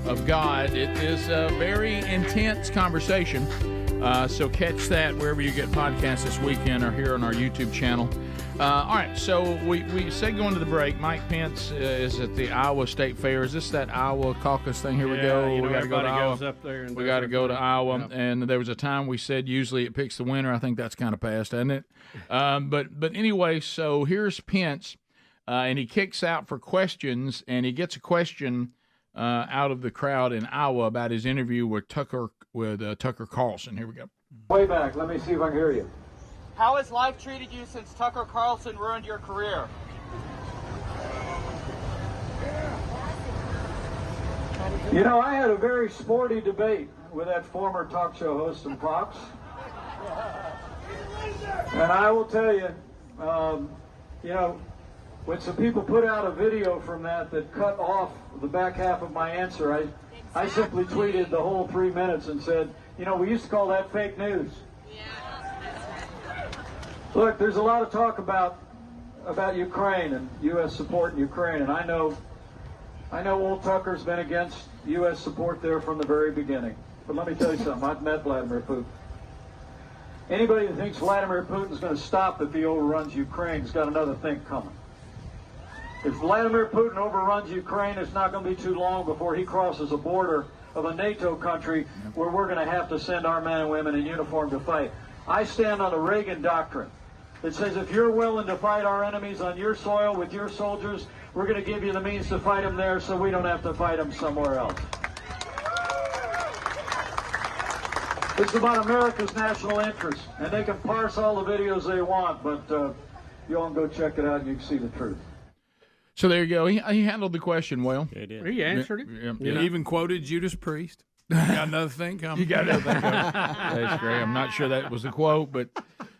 of God. It is a very intense conversation, so catch that wherever you get podcasts this weekend or here on our YouTube channel. All right, so we said going to the break, Mike Pence is at the Iowa State Fair. Is this that Iowa caucus thing? Here we go. You know, we got to go to Iowa. goes up there and we got to go to Iowa. And there was a time we said usually it picks the winner. I think that's kind of past, hasn't it? But anyway, so here's Pence, and he kicks out for questions, and he gets a question out of the crowd in Iowa about his interview with Tucker Carlson. Here we go. Way back. Let me see if I can hear you. How has life treated you since Tucker Carlson ruined your career? You know, I had a very sporty debate with that former talk show host from Fox. And I will tell you, you know, when some people put out a video from that cut off the back half of my answer, I simply tweeted the whole 3 minutes and said, you know, we used to call that fake news. Look, there's a lot of talk about Ukraine and U.S. support in Ukraine, and I know old Tucker's been against U.S. support there from the very beginning. But let me tell you something, I've met Vladimir Putin. Anybody that thinks Vladimir Putin's going to stop if he overruns Ukraine has got another thing coming. If Vladimir Putin overruns Ukraine, it's not going to be too long before he crosses a border of a NATO country where we're going to have to send our men and women in uniform to fight. I stand on the Reagan doctrine. It says if you're willing to fight our enemies on your soil with your soldiers, we're going to give you the means to fight them there so we don't have to fight them somewhere else. It's about America's national interest, and they can parse all the videos they want, but you all can go check it out and you can see the truth. So there you go. He handled the question well. He answered it. He even quoted Judas Priest. Got another thing coming. You got another thing coming. That's great. I'm not sure that was the quote, but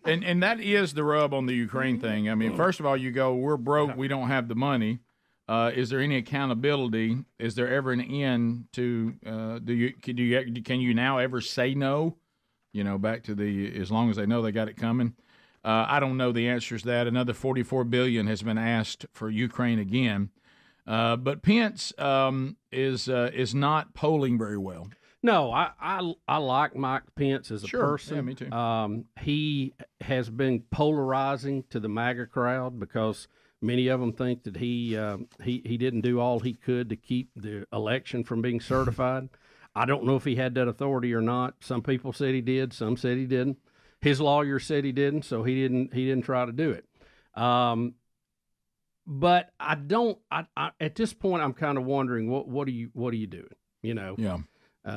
and that is the rub on the Ukraine thing. I mean, first of all, you go, we're broke, we don't have the money. Is there any accountability? Is there ever an end to? Can you now ever say no? You know, back to the as long as they know they got it coming. I don't know the answers to that. Another $44 billion has been asked for Ukraine again. But Pence is not polling very well. No, I like Mike Pence as a person. Yeah, me too. He has been polarizing to the MAGA crowd because many of them think that he didn't do all he could to keep the election from being certified. I don't know if he had that authority or not. Some people said he did. Some said he didn't. His lawyer said he didn't, so he didn't try to do it. But I don't. I at this point, I'm kind of wondering what are you doing? You know. Yeah.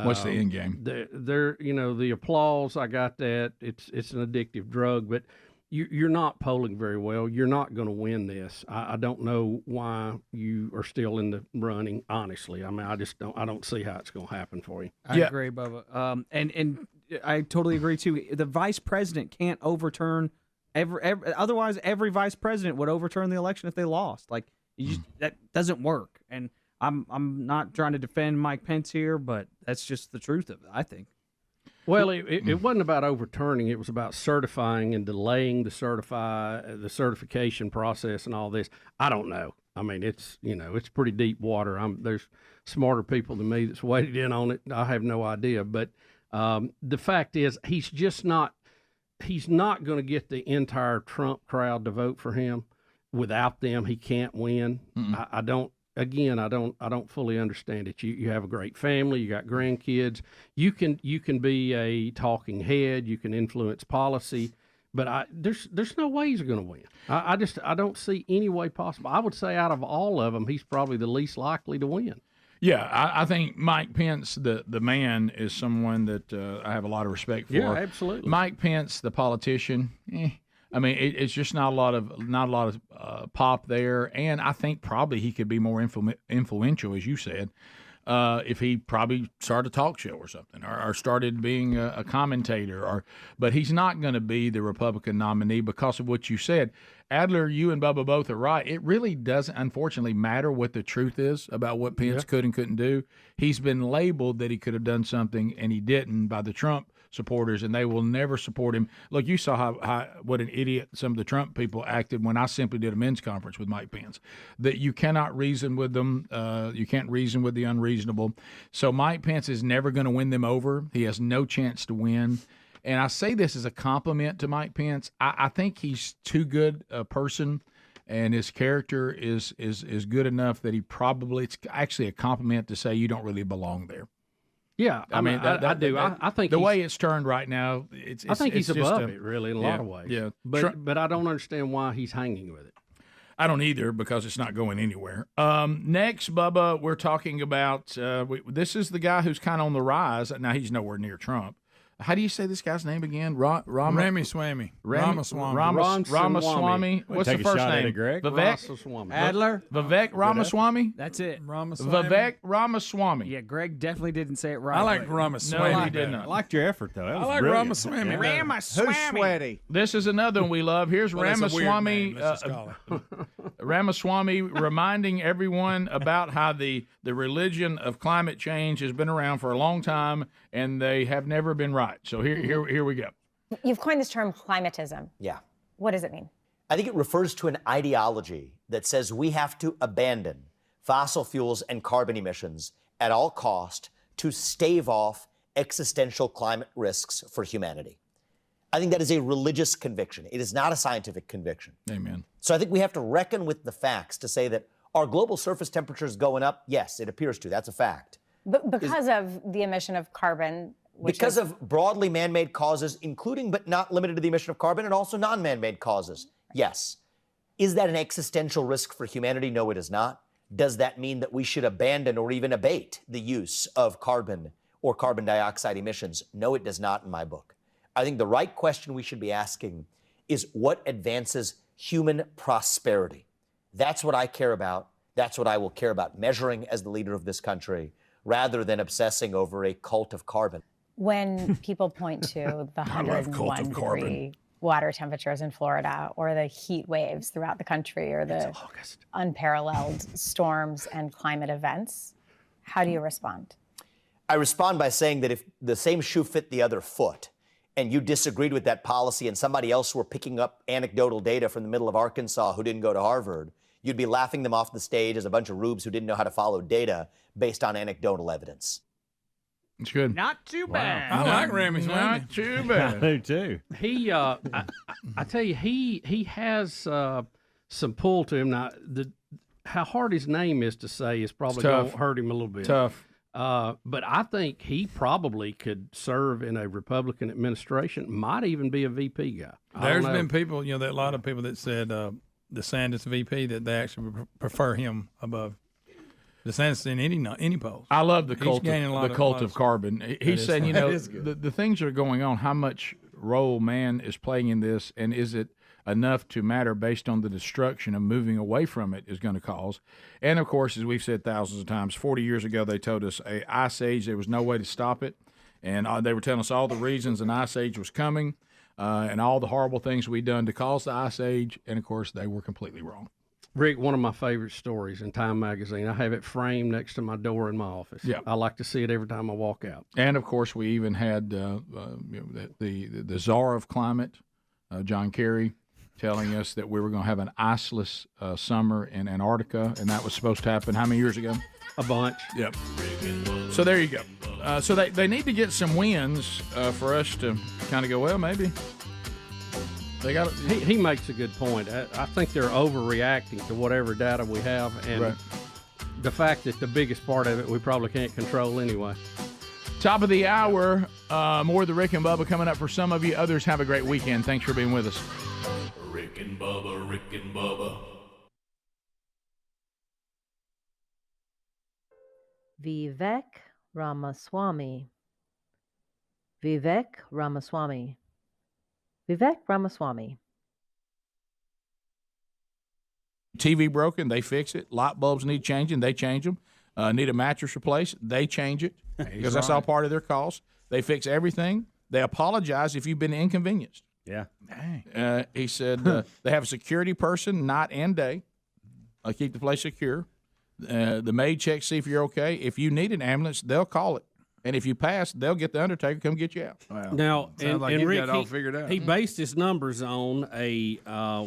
What's the end game? The applause. I got that. It's an addictive drug, but you're not polling very well. You're not going to win this. I don't know why you are still in the running. Honestly, I mean, I don't see how it's going to happen for you. I agree, Bubba. And I totally agree too. The vice president can't overturn. Otherwise, every vice president would overturn the election if they lost. Like that doesn't work. And I'm not trying to defend Mike Pence here, but that's just the truth of it, I think. Well, it wasn't about overturning. It was about certifying and delaying the certification process and all this. I don't know. I mean, it's pretty deep water. There's smarter people than me that's waded in on it. I have no idea. But the fact is, he's not going to get the entire Trump crowd to vote for him. Without them, he can't win. I don't fully understand it. You have a great family, you got grandkids. You can be a talking head, you can influence policy, but there's no way he's going to win. I don't see any way possible. I would say out of all of them, he's probably the least likely to win. Yeah, I think Mike Pence, the man, is someone that I have a lot of respect for. Yeah, absolutely. Mike Pence, the politician, I mean, it's just not a lot of pop there, and I think probably he could be more influential, as you said. if he probably started a talk show or something, or started being a commentator. But he's not going to be the Republican nominee because of what you said. Adler, you and Bubba both are right. It really doesn't, unfortunately, matter what the truth is about what Pence could and couldn't do. He's been labeled that he could have done something, and he didn't by the Trump supporters, and they will never support him. Look, you saw how what an idiot some of the Trump people acted when I simply did a men's conference with Mike Pence. That you cannot reason with them. You can't reason with the unreasonable. So Mike Pence is never going to win them over. He has no chance to win. And I say this as a compliment to Mike Pence. I think he's too good a person, and his character is good enough that it's actually a compliment to say you don't really belong there. Yeah, I mean, I do. I think the way it's turned right now, I think he's above it, really, in a lot of ways. Yeah, but I don't understand why he's hanging with it. I don't either, because it's not going anywhere. Next, Bubba, we're talking about this is the guy who's kind of on the rise. Now, he's nowhere near Trump. How do you say this guy's name again? Ramaswamy. Ramaswamy. What's the first name? Vivek Adler. Vivek Ramaswamy. That's it. Vivek Ramaswamy. Yeah, Greg definitely didn't say it right. I like Ramaswamy. No, he did not. I liked your effort, though. I like Ramaswamy. Ramaswamy. Who's sweaty? This is another one we love. Here's Ramaswamy. Ramaswamy reminding everyone about how the religion of climate change has been around for a long time, and they have never been right. So here we go. You've coined this term climatism. Yeah. What does it mean? I think it refers to an ideology that says we have to abandon fossil fuels and carbon emissions at all cost to stave off existential climate risks for humanity. I think that is a religious conviction. It is not a scientific conviction. Amen. So I think we have to reckon with the facts to say that are global surface temperatures going up? Yes, it appears to. That's a fact. But because of the emission of carbon, because of broadly man-made causes, including but not limited to the emission of carbon, and also non-man-made causes. Yes. Is that an existential risk for humanity? No, it is not. Does that mean that we should abandon or even abate the use of carbon or carbon dioxide emissions? No, it does not in my book. I think the right question we should be asking is what advances human prosperity? That's what I care about. That's what I will care about measuring as the leader of this country, rather than obsessing over a cult of carbon. When people point to the 101-degree water temperatures in Florida, or the heat waves throughout the country, or the unparalleled storms and climate events, how do you respond? I respond by saying that if the same shoe fit the other foot, and you disagreed with that policy, and somebody else were picking up anecdotal data from the middle of Arkansas who didn't go to Harvard, you'd be laughing them off the stage as a bunch of rubes who didn't know how to follow data based on anecdotal evidence. It's good. Not too bad. I like Ramaswamy. Not too bad. I do too. He, I tell you, he has some pull to him. Now, how hard his name is to say is probably going to hurt him a little bit. Tough. But I think he probably could serve in a Republican administration. Might even be a VP guy. There's been people, a lot of people that said DeSantis VP that they actually prefer him above DeSantis in any polls. I love the cult of of carbon. He's saying, the things that are going on, how much role man is playing in this, and is it enough to matter based on the destruction of moving away from it is going to cause. And, of course, as we've said thousands of times, 40 years ago they told us an ice age, there was no way to stop it. And they were telling us all the reasons an ice age was coming and all the horrible things we'd done to cause the ice age. And, of course, they were completely wrong. Rick, one of my favorite stories in Time magazine. I have it framed next to my door in my office. Yeah. I like to see it every time I walk out. And, of course, we even had the czar of climate, John Kerry, telling us that we were going to have an iceless summer in Antarctica, and that was supposed to happen how many years ago? A bunch. Yep. So there you go. So they need to get some wins for us to kind of go, well, maybe. They got. He makes a good point. I think they're overreacting to whatever data we have, and the fact that the biggest part of it we probably can't control anyway. Top of the hour, more of the Rick and Bubba coming up for some of you. Others, have a great weekend. Thanks for being with us. Rick and Bubba, Rick and Bubba. Vivek Ramaswamy. Vivek Ramaswamy. Vivek Ramaswamy. TV broken, they fix it. Light bulbs need changing, they change them. need a mattress replaced, they change it because that's all part of their cost. They fix everything. They apologize if you've been inconvenienced. Yeah. He said they have a security person night and day. Keep the place secure. The maid checks, see if you're okay. If you need an ambulance, they'll call it. And if you pass, they'll get the undertaker come get you out. Wow. Now, and Rick, got it all figured out. He based his numbers on a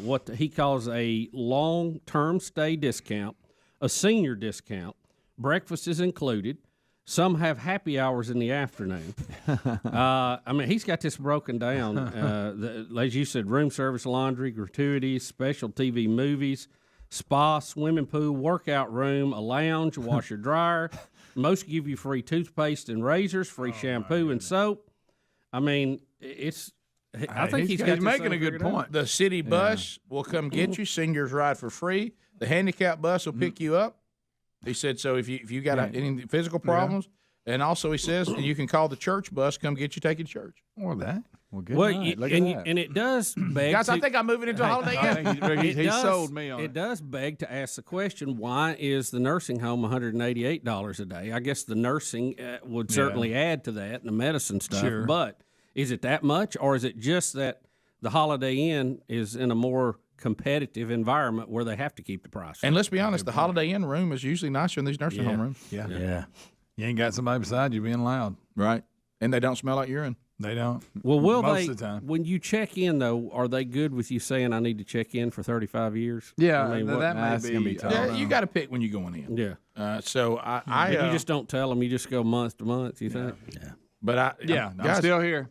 what he calls a long-term stay discount, a senior discount. Breakfast is included. Some have happy hours in the afternoon. I mean, he's got this broken down. As you said, room service, laundry, gratuities, special TV movies, spa, swimming pool, workout room, a lounge, a washer dryer. Most give you free toothpaste and razors, free shampoo and soap. I mean, it's. I think he's making a good point. The city bus will come get you. Seniors ride for free. The handicap bus will pick you up. He said so. If you got any physical problems, and also he says you can call the church bus, come get you, take you to church. Or that. Well, good. Well, night. Look and, at that. and it does beg. Guys, I think I'm moving into a Holiday Inn. He sold me on it. It does beg to ask the question: why is the nursing home $188 a day? I guess the nursing would certainly add to that, and the medicine stuff. Sure. But is it that much, or is it just that the Holiday Inn is in a more competitive environment where they have to keep the price? And let's be honest, the Holiday Inn room is usually nicer than these nursing home rooms. Yeah. You ain't got somebody beside you being loud. Right. And they don't smell like urine. They don't. Well, will Most they? of the time. When you check in, though, are they good with you saying I need to check in for 35 years? Yeah, I mean, that that's may gonna be be tough. Yeah, you got to pick when you're going in. Yeah. So I you just don't tell them. You just go month to month. You think? Yeah. But I'm guys, still here.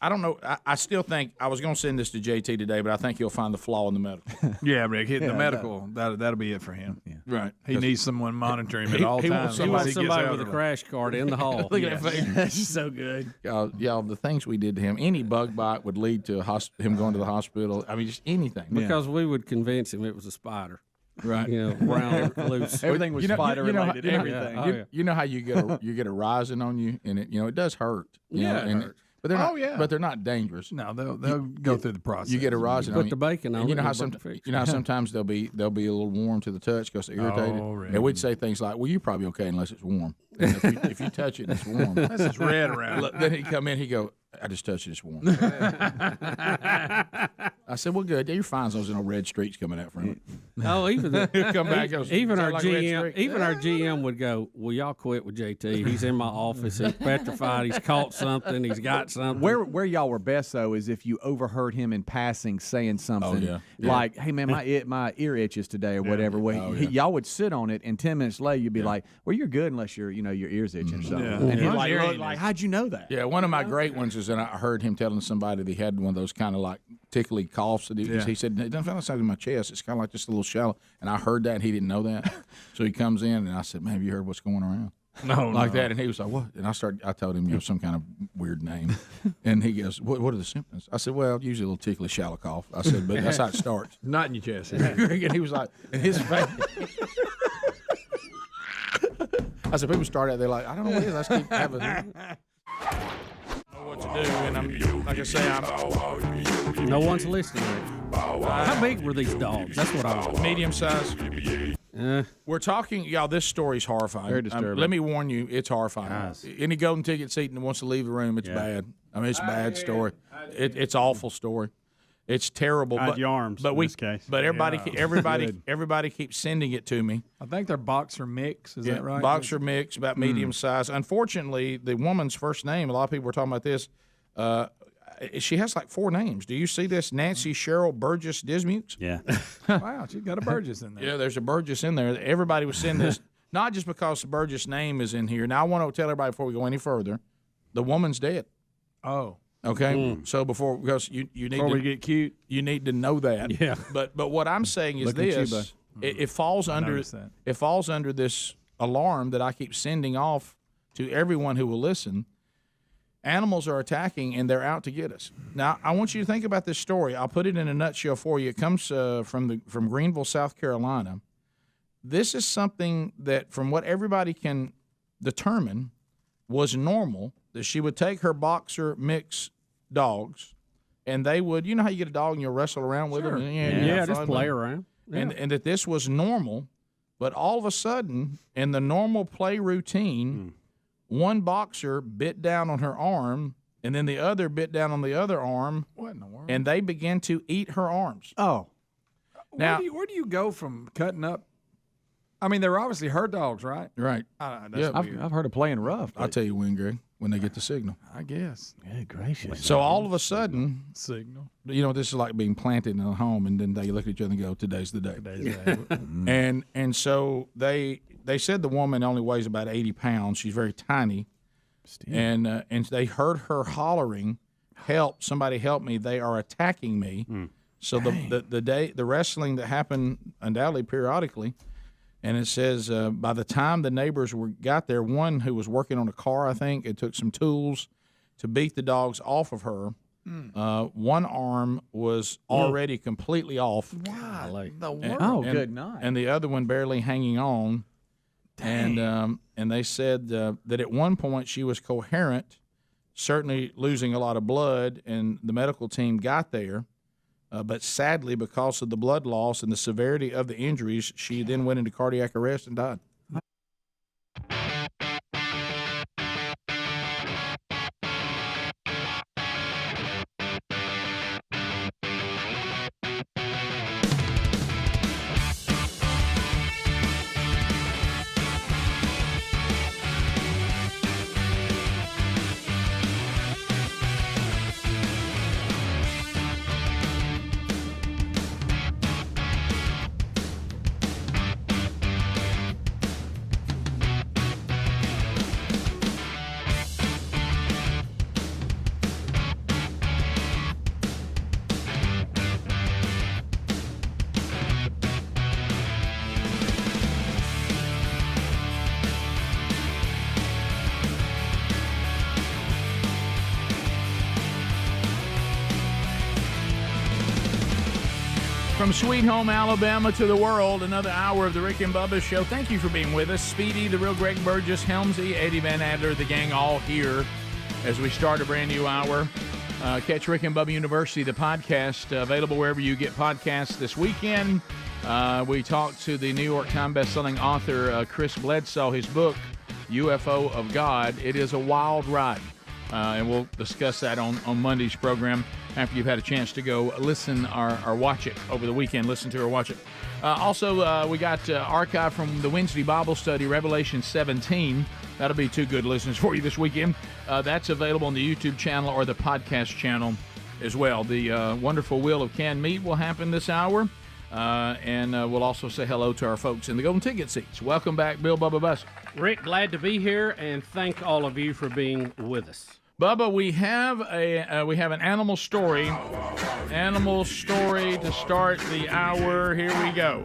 I don't know. I still think I was going to send this to JT today, but I think he'll find the flaw in the medical. Yeah, Rick, the medical, that'll be it for him. Yeah. Right. He needs someone monitoring him at all he times. wants You want He gets somebody out with a of it. crash cart in the hall. Look at that face. That's so good. Y'all, the things we did to him, any bug bite would lead to him going to the hospital. I mean, just anything. Because we would convince him it was a spider. Right. You know, round, loose. Everything was spider related. Everything. You know how you get a rising on you, and it does hurt. You know, it and hurts. But they're not. But they're not dangerous. No, they'll go through the process. You get a rising. Put on you. the bacon on And you it know how and it'll you know how sometimes they'll be a little warm to the touch because they're irritated. Oh, really? And we'd say things like, "Well, you're probably okay unless it's warm. And if you touch it, and it's warm. This is red around. Look, then he'd come in. He'd go, I just touched it. It's warm. I said, well, good. You're fine as long as there's no red streaks coming out from it. Oh, even He'll come back. Goes, even our "Sound like a red GM, streak?" even our GM would go, "Well, y'all quit with JT. He's in my office. He's petrified. He's caught something. He's got something." Where y'all were best though is if you overheard him in passing saying something like, "Hey man, my ear itches today" or whatever. Well, y'all would sit on it, and 10 minutes later you'd be like, "Well, you're good unless your ears itching or something." Yeah. And he'd Yeah. like, Yeah. look like, "How'd you know that?" Yeah, one of my great ones is that I heard him telling somebody that he had one of those kind of like tickly coughs. That he said, it doesn't feel like something in my chest. It's kind of like just a little shallow. And I heard that, and he didn't know that. So he comes in, and I said, man, have you heard what's going around? Like that. And he was like, what? And I told him, some kind of weird name. And he goes, what are the symptoms? I said, well, usually a little tickly, shallow cough. I said, but that's how it starts. Not in your chest. And he was like, and his face. I said, people start out, they're like, I don't know what it is. I just keep having what to do, and I'm like I say, no one's listening. How big were these dogs? That's what I want. Medium size. We're talking, y'all. This story's horrifying. Very disturbing. Let me warn you, it's horrifying. Any golden ticket seat and wants to leave the room, it's bad. I mean, it's a bad story. It's awful story. It's terrible. I'd arms in this case. But everybody keeps sending it to me. I think they're boxer mix. Is that right? Boxer mix, about medium size. Unfortunately, the woman's first name, a lot of people were talking about this, she has like 4 names. Do you see this? Nancy Cheryl Burgess Dismukes? Yeah. Wow, she's got a Burgess in there. Yeah, there's a Burgess in there. Everybody was sending this, not just because the Burgess name is in here. Now, I want to tell everybody before we go any further, the woman's dead. Oh. Okay, so because you need before we get cute, you need to know that. Yeah. But what I'm saying is this: it falls under this alarm that I keep sending off to everyone who will listen. Animals are attacking, and they're out to get us. Now, I want you to think about this story. I'll put it in a nutshell for you. It comes from Greenville, South Carolina. This is something that, from what everybody can determine, was normal. That she would take her boxer mix dogs, and they would, you know how you get a dog and you'll wrestle around with them? Yeah, just play around. Yeah. And that this was normal But all of a sudden, in the normal play routine, one boxer bit down on her arm, and then the other bit down on the other arm. What in the world? And they began to eat her arms. Oh. Now, where do you go from cutting up? I mean, they're obviously herd dogs, right? Right. That's weird. I've heard of playing rough. I'll tell you when, Greg, when they get the signal. I guess. Good gracious. So all of a sudden, Signal. this is like being planted in a home, and then they look at each other and go, "Today's the day." Today's the day. And so they said the woman only weighs about 80 pounds. She's very tiny, and they heard her hollering, "Help! Somebody help me! They are attacking me!" So the wrestling that happened undoubtedly periodically. And it says by the time the neighbors got there, one who was working on a car, I think, it took some tools to beat the dogs off of her. One arm was already completely off. Wow. Good night. And the other one barely hanging on. Dang. And they said that at one point she was coherent, certainly losing a lot of blood, and the medical team got there. But sadly, because of the blood loss and the severity of the injuries, she then went into cardiac arrest and died. From Sweet Home, Alabama to the world, another hour of the Rick and Bubba Show. Thank you for being with us. Speedy, the real Greg Burgess, Helmsy, Eddie Van Adler, the gang all here as we start a brand new hour. Catch Rick and Bubba University, the podcast, available wherever you get podcasts this weekend. We talked to the New York Times bestselling author Chris Bledsoe, his book, UFO of God. It is a wild ride. And we'll discuss that on Monday's program after you've had a chance to go listen or watch it over the weekend. Listen to or watch it. Also, we got archive from the Wednesday Bible study, Revelation 17. That'll be two good listens for you this weekend. That's available on the YouTube channel or the podcast channel as well. The wonderful Wheel of Canned Meat will happen this hour. And we'll also say hello to our folks in the Golden Ticket seats. Welcome back, Bill Bubba Bussey. Rick, glad to be here, and thank all of you for being with us. Bubba, we have an animal story. Animal story to start the hour. Here we go.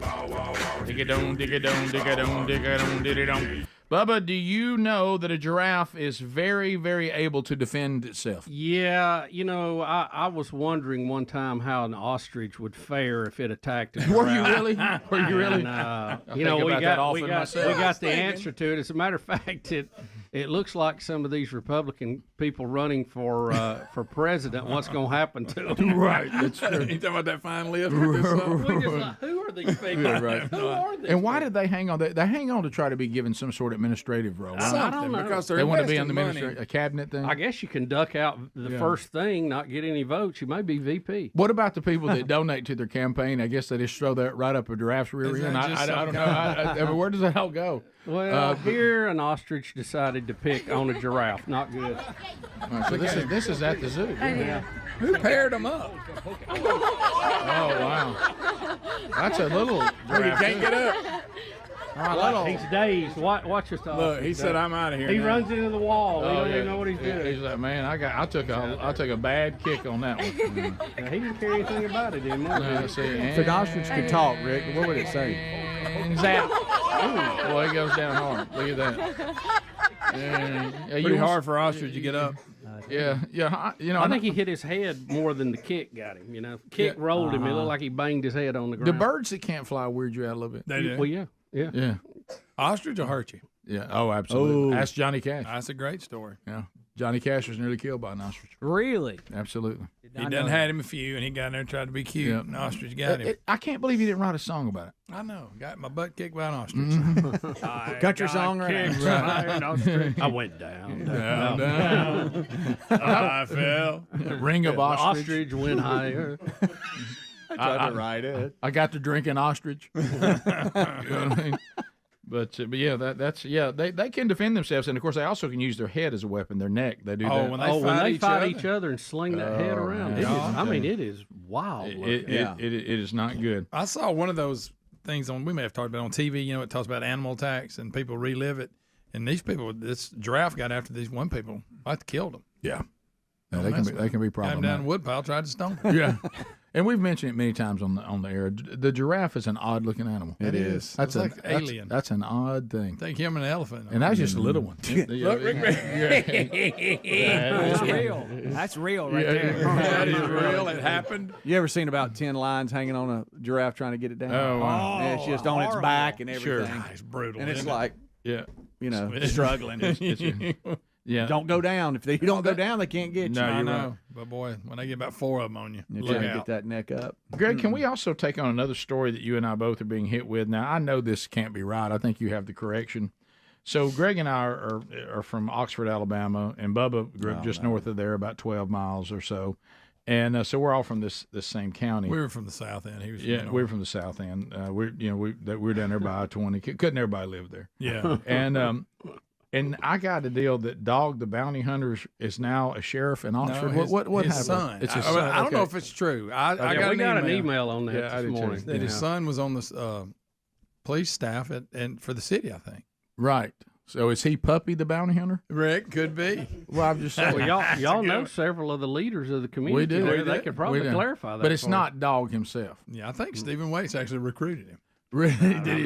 Dig-a-dong, dig-a-dong, dig-a-dong, dig-a-dong, dig-a-dong. Bubba, do you know that a giraffe is very, very able to defend itself? Yeah, I was wondering one time how an ostrich would fare if it attacked a giraffe. Were you really? Were you really? And, we got the answer to it. As a matter of fact, it looks like some of these Republican people running for president. What's going to happen to them? Right. That's true. You talking about that fine lift? We just like, who are these people? Yeah, right. Who are these And why did they hang on? They hang on to try to be given some sort of administrative role. I don't know. Because they want to be on the money. a cabinet thing. I guess you can duck out the first thing, not get any votes. You may be VP. What about the people that donate to their campaign? I guess they just throw that right up a giraffe's rear end. I don't know. I mean, where does that all go? Well, here an ostrich decided to pick on a giraffe. Not good. Right, so this is at the zoo. Yeah. Who paired them up? Oh wow, that's a little giraffe. You can't get up. He's dazed. Watch this. Look, he said, "I'm out of here." He now. runs into the wall. He don't even know what he's doing. He's like, man, I took a bad kick on that one. Now, he didn't care anything about it anymore. If an ostrich could talk, Rick, what would it say? And zap. Ooh, boy, he goes down hard. Look at that. Pretty hard for ostrich to get up. Yeah. I think he hit his head more than the kick got him. Kick rolled him. It looked like he banged his head on the ground. The birds that can't fly weird you out a little bit. They do. Well, yeah. Ostrich will hurt you. Yeah. Oh, absolutely. Ask Johnny Cash. That's a great story. Yeah. Johnny Cash was nearly killed by an ostrich. Really? Absolutely. He done had him a few, and he got in there and tried to be cute. Yeah. And the ostrich got him. I can't believe he didn't write a song about it. I know. Got my butt kicked by an ostrich. Mm-hmm. Country song, right? I went down. Down. I fell. Ring of The ostrich. ostrich went higher. I tried to write it. I got to drink an ostrich. You know what I mean? But yeah, they can defend themselves, and of course they also can use their head as a weapon, their neck. They do that. When they fight each other and sling that head around, it is wild. It is not good. I saw one of those things we may have talked about on TV. You know, it talks about animal attacks and people relive it. And these people, this giraffe got after these one people. I killed them. Yeah, they can be Got him down problematic. in the woodpile, tried to stone him. Yeah. And we've mentioned it many times on the air. The giraffe is an odd-looking animal. It is. It's like alien. That's an odd thing. Take him and an elephant. And that's just a little one. Look, Rick. That's real. That's real right there. That is real. It happened. You ever seen about 10 lions hanging on a giraffe trying to get it down? Oh, wow. And it's just on its back and everything. Sure. It's brutal. And it's isn't it? like, Yeah. struggling. Yeah. Don't go down. If you don't go down, they can't get you. No, I you're know. right. But boy, when they get about 4 of them on you, You're look trying to out. get that neck up. Greg, can we also take on another story that you and I both are being hit with? Now, I know this can't be right. I think you have the correction. So Greg and I are from Oxford, Alabama, and Bubba grew up just north of there, about 12 miles or so. And so we're all from this same county. We were from the south end. He was. Yeah, we were from the south end. We're down there by I-20. Couldn't everybody live there? Yeah. And I got a deal that Dog the Bounty Hunter is now a sheriff in Oxford. No, what his happened? son. It's his son. I don't know if it's true. I got we got an email on that Yeah, I this did too. morning. that his son was on the police staff and for the city, I think. Right. So is he Puppy the Bounty Hunter? Rick, could be. Well, I'm just saying. Well, y'all know several of the leaders of the community. We do. there. They could probably clarify that. But it's for not Dog himself. Yeah, I think Stephen Waits actually recruited him. Really? Did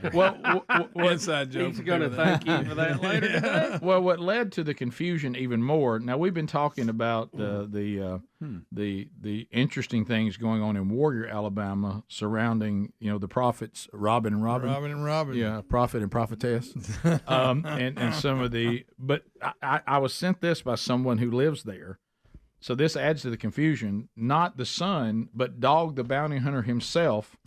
he? Well, Inside joke. He's going to thank you for that later today. Well, what led to the confusion even more? Now we've been talking about the interesting things going on in Warrior, Alabama, surrounding the prophets Robin and Robin. Yeah, prophet and prophetess, and some of the. But I was sent this by someone who lives there, so this adds to the confusion. Not the son, but Dog the Bounty Hunter himself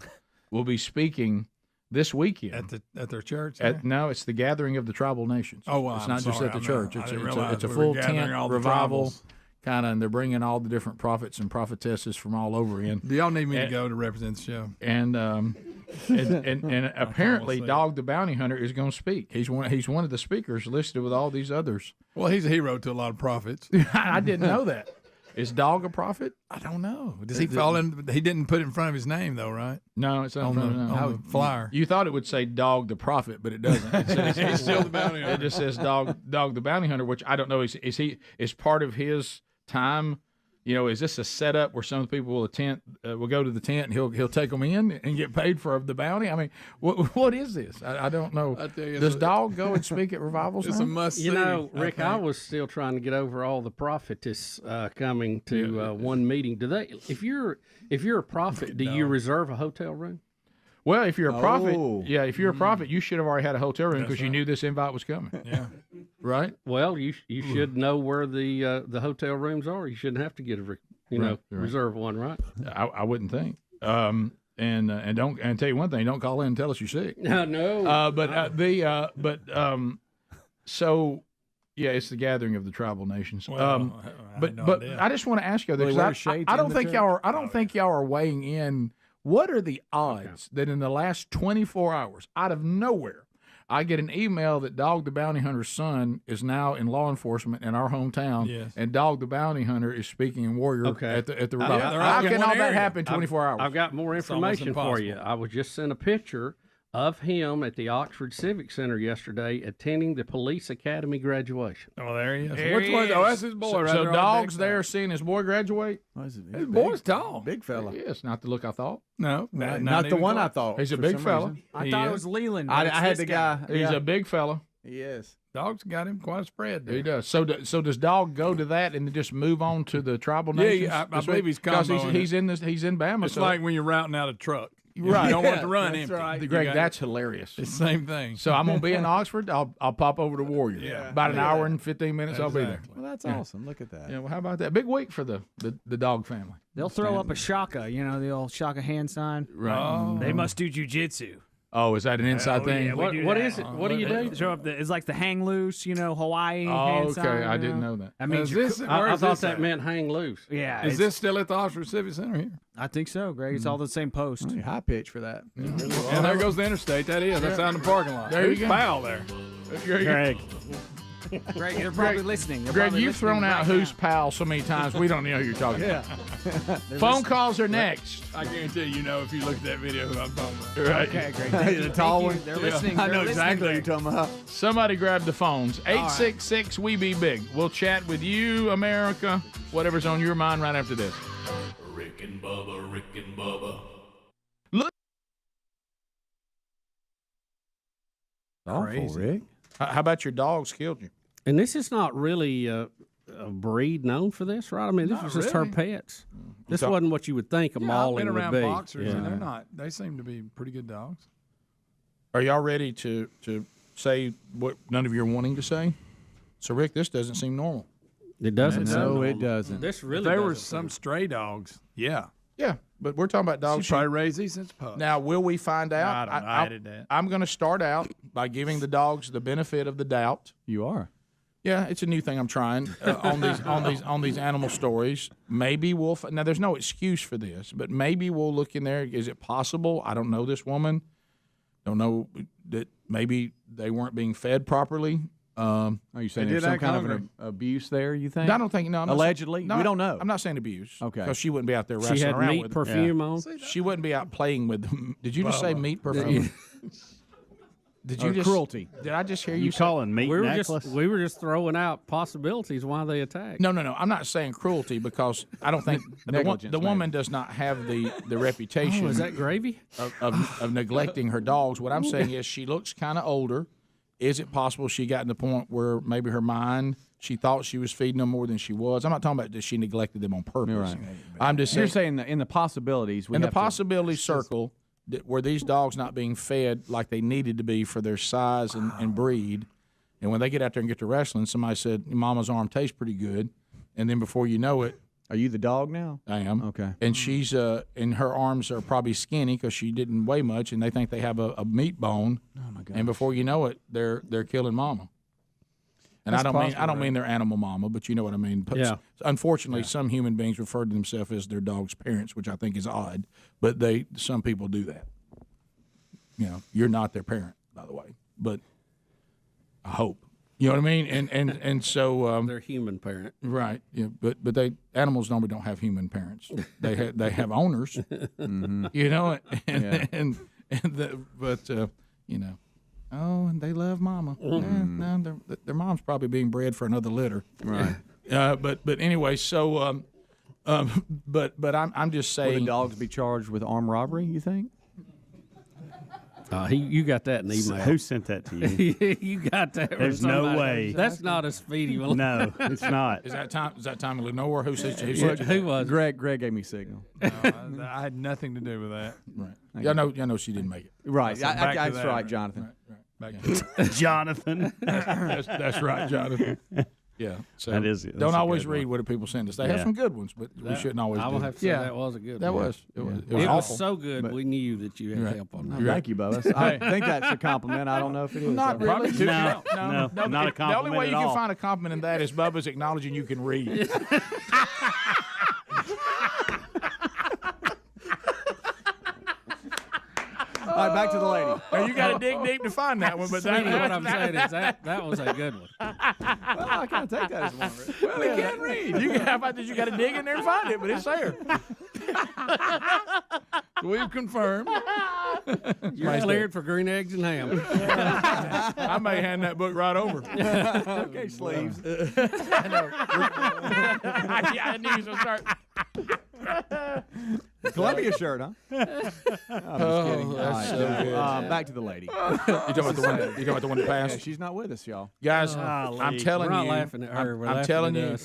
will be speaking this weekend at their church. No, it's the gathering of the tribal nations. Oh, well, it's I'm not just sorry, at the I'm church. not- I It's didn't a realize we were full gathering tent all the revival, tribals. kind of, and they're bringing all the different prophets and prophetesses from all over in. Do y'all need me to go to represent the show? And apparently, Dog the Bounty Hunter is going to speak. He's one of the speakers listed with all these others. Well, he's a hero to a lot of prophets. I didn't know that. Is Dog a prophet? I don't know. Does he fall in? He didn't put it in front of his name, though, right? No, it's not on the flyer. You thought it would say Dog the Prophet, but it doesn't. It says, He's still the bounty hunter. It just says Dog the Bounty Hunter, which I don't know. Is part of his time? Is this a setup where some people will will go to the tent and he'll take them in and get paid for the bounty? I mean, what is this? I don't know. I tell you, Does Dog go and speak at revivals? It's now? a must see. You know, Rick, I was still trying to get over all the prophetess coming to one meeting. Do they? If you're a prophet, do you reserve a hotel room? Well, if you're a prophet, if you're a Mm. prophet, you should have already had a hotel room because you knew this invite was coming. Yeah. Right? Well, you should know where the hotel rooms are. You shouldn't have to get Right. reserve one, right? I wouldn't think. And tell you one thing, don't call in and tell us you're sick. No. So yeah, it's the gathering of the tribal nations. Well, but I just want to ask you, because I don't think y'all are weighing in. What are the odds that in the last 24 hours, out of nowhere, I get an email that Dog the Bounty Hunter's son is now in law enforcement in our hometown, and Dog the Bounty Hunter is speaking in Warrior at the revival? How can all that happen in 24 hours? I've got more information for you. I was just sent a picture of him at the Oxford Civic Center yesterday attending the Police Academy graduation. Oh, there he is. Which one? Oh, that's his boy right So there. Dog's there seeing his boy graduate? His boy's tall. Big fella. Yes, not the look I thought. No, Not the one I thought. He's a for big some fella. reason. I thought it was Leland. I but it's had this the guy. He's a big fella. He is. Dog's got him quite a spread there. He does. So does Dog go to that and just move on to the tribal nations? I believe he's because comboing he's in Bama. It's so like when you're routing out a truck. Right. You don't want to run That's empty. right. You Greg, got- that's hilarious. It's the same thing. So I'm gonna be in Oxford. I'll pop over to Warrior. Yeah. About an Yeah. hour and 15 minutes. I'll be there. Exactly. Well, that's Yeah. awesome. Look at that. Yeah. Well, how about that? Big week for the dog family. They'll throw up a shaka, the old shaka hand sign. Right. Oh. They must do jujitsu. Oh, is that an inside thing? Yeah, what is it? What do you do? Show up it's like the hang loose, Hawaii hand okay. sign. I didn't know that. I mean, I thought that meant hang loose. Yeah. Is this still at the Oxford Civic Center here? I think so, Greg. It's all the same post. High pitch for that. And there goes the interstate. That is. That's out in the parking lot. There you Who's go. foul there? Greg. Greg, they're probably listening. Greg, you've thrown out who's pal so many times we don't know who you're talking about. Phone calls are next. I guarantee you know if you look at that video who I'm talking about. Right. Okay, Greg. The tall one. They're listening. I know They're exactly what listening, you're talking about. Somebody grab the phones. 866 We Be Big. We'll chat with you, America. Whatever's on your mind right after this. Rick and Bubba, Rick and Bubba. Awful, Rick. How about your dogs killed you? And this is not really a breed known for this, right? I mean, this Not was just her really. pets. This So- wasn't what you would think a Yeah, I've mauling been would around be. boxers, and Yeah. they're not. They seem to be pretty good dogs. Are y'all ready to say what none of you are wanting to say? So, Rick, this doesn't seem normal. It doesn't. No, seem it normal. doesn't. This If really there doesn't were seem some stray dogs, yeah. Yeah, but we're talking about dogs. She probably raised these since pups. Now, will we find out? I don't know. I did that. I'm going to start out by giving the dogs the benefit of the doubt. You are. Yeah, it's a new thing I'm trying on these animal stories. Maybe we'll now. There's no excuse for this, but maybe we'll look in there. Is it possible? I don't know this woman. Don't know that maybe they weren't being fed properly. Are you saying there's some kind of an abuse there? You think? I don't think. No, I'm not allegedly. saying- no, we don't know. I'm not saying abuse. Okay. Because she wouldn't be out there wrestling She had around meat with them. perfume on. She wouldn't be out playing with them. Did you just say meat perfume? Did you Or just cruelty? Did I just hear you You say? calling meat We were necklace? just throwing out possibilities why they attacked. No. I'm not saying cruelty because I don't think Negligence, the woman does not have the reputation Oh, is that gravy? of neglecting her dogs. What I'm saying is she looks kind of older. Is it possible she got to the point where maybe her mind, she thought she was feeding them more than she was? I'm not talking about that she neglected them on purpose. Right. I'm just You're saying saying in the possibilities. We in the have to- possibility circle, were these dogs not being fed like they needed to be for their size and breed? And when they get out there and get to wrestling, somebody said, Mama's arm tastes pretty good. And then before you know it, Are you the dog now? I am. Okay. And she's and her arms are probably skinny because she didn't weigh much, and they think they have a meat bone. Oh my God. And before you know it, they're killing Mama. And That's I don't possible, mean their animal mama, but you know what I mean. But Yeah. Unfortunately, some human beings refer to themselves as their dog's parents, which I think is odd. But some people do that. You know, you're not their parent, by the way. But I hope. You know what I mean? And so They're human parent. right. Yeah. But animals normally don't have human parents. They have owners. You know, and you know. Oh, and they love Mama. No, their mom's probably being bred for another litter. Right. But anyway, so but I'm just Will the saying. dogs be charged with armed robbery? You think? You got that in email. Who sent that to you? You got that. from There's no somebody. way. That's not a speedy one. No, it's not. Is that Tommy Lenore? Who said you? Who was? Greg gave me signal. I had nothing to do with that. Right. Y'all know she didn't make it. Right. So back to That's that. right, Jonathan. Back to Jonathan. That's right, Jonathan. Yeah. So That's don't a always good read one. what people send us. They have Yeah. some good ones, but we shouldn't always. I do will that. have to say that was a good That one. was. It was. It It was was awful. so good, we knew that you had Right. help on Oh, that. thank you, Bubba. I think that's a compliment. I don't know if it is. Not though. really. No, not a The only compliment way you at can all. find a compliment in that is Bubba's acknowledging you can read. All right, back to the lady. Now you got to dig deep to find that one, but Speedy, what I'm saying is that was a good one. Well, I kind of take that as one. Well, he can't read. You how about that? You got to dig in there and find it, but it's there. We've confirmed. You're cleared for green eggs and ham. I may hand that book right over. Okay, sleeves. I knew he was gonna start. Columbia shirt, huh? I'm just kidding. That's so good. Back to the lady. You talking about the one that passed? Yeah, she's not with us, y'all. Guys, I'm telling you, I'm telling you,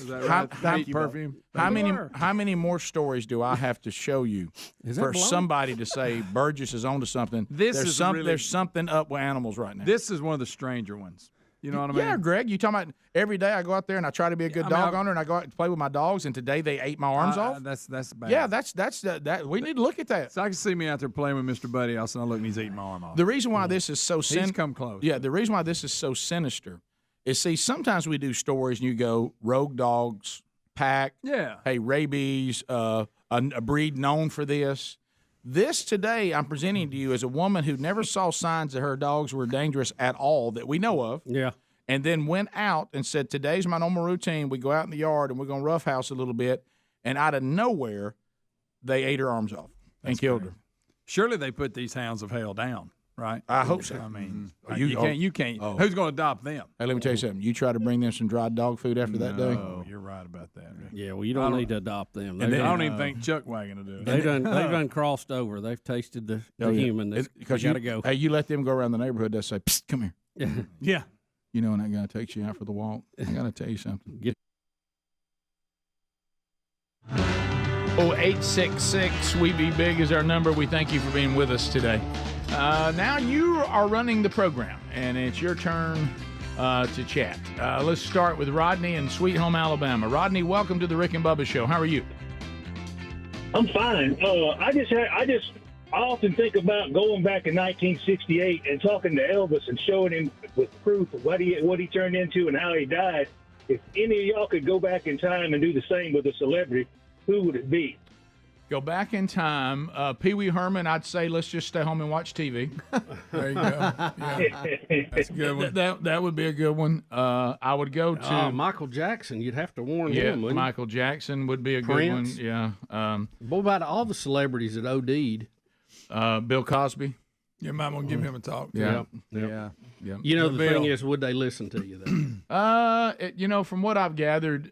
how many more stories do I have to show you for somebody to say Burgess is onto something? There's something up with animals right now. This is one of the stranger ones. You know what I mean? Yeah, Greg, you talking about every day I go out there and I try to be a good dog owner and I go out to play with my dogs and today they ate my arms off? That's bad. Yeah, that we need to look at that. So I can see me out there playing with Mr. Buddy. All of a sudden I look and he's eating my arm off. The reason why this is so He's come close. Yeah, the reason why this is so sinister is, see, sometimes we do stories and you go rogue dogs, pack, hey, rabies, a breed known for this. This today I'm presenting to you as a woman who never saw signs that her dogs were dangerous at all that we know of. Yeah. And then went out and said, today's my normal routine. We go out in the yard and we're going to roughhouse a little bit. And out of nowhere, they ate her arms off and killed her. Surely they put these hounds of hell down, right? I hope so. I mean, You you can't. Oh. Who's going to adopt them? Hey, let me tell you something. You try to bring them some dried dog food after that day? Oh, you're right about that. Yeah, well, you don't need to adopt them. And I don't even think Chuck Wagon will do it. They've done crossed over. They've tasted the human. Because you got to go. Hey, you let them go around the neighborhood, they'll say, psst, come here. Yeah. You know, and that guy takes you out for the walk. I got to tell you something. 866 We Be Big is our number. We thank you for being with us today. Now you are running the program, and it's your turn to chat. Let's start with Rodney in Sweet Home, Alabama. Rodney, welcome to the Rick and Bubba Show. How are you? I'm fine. I often think about going back in 1968 and talking to Elvis and showing him with proof of what he turned into and how he died. If any of y'all could go back in time and do the same with a celebrity, who would it be? Go back in time. Pee Wee Herman, I'd say let's just stay home and watch TV. There you go. Yeah. That's a good one. That would be a good one. I would go to Michael Jackson. You'd have to warn him. Yeah, Michael Jackson would be a Prince. good one. Yeah. What about all the celebrities that OD'd? Bill Cosby. You might want to give him a talk. Yeah. Yeah. You know, the thing is, would they listen to you then? From what I've gathered,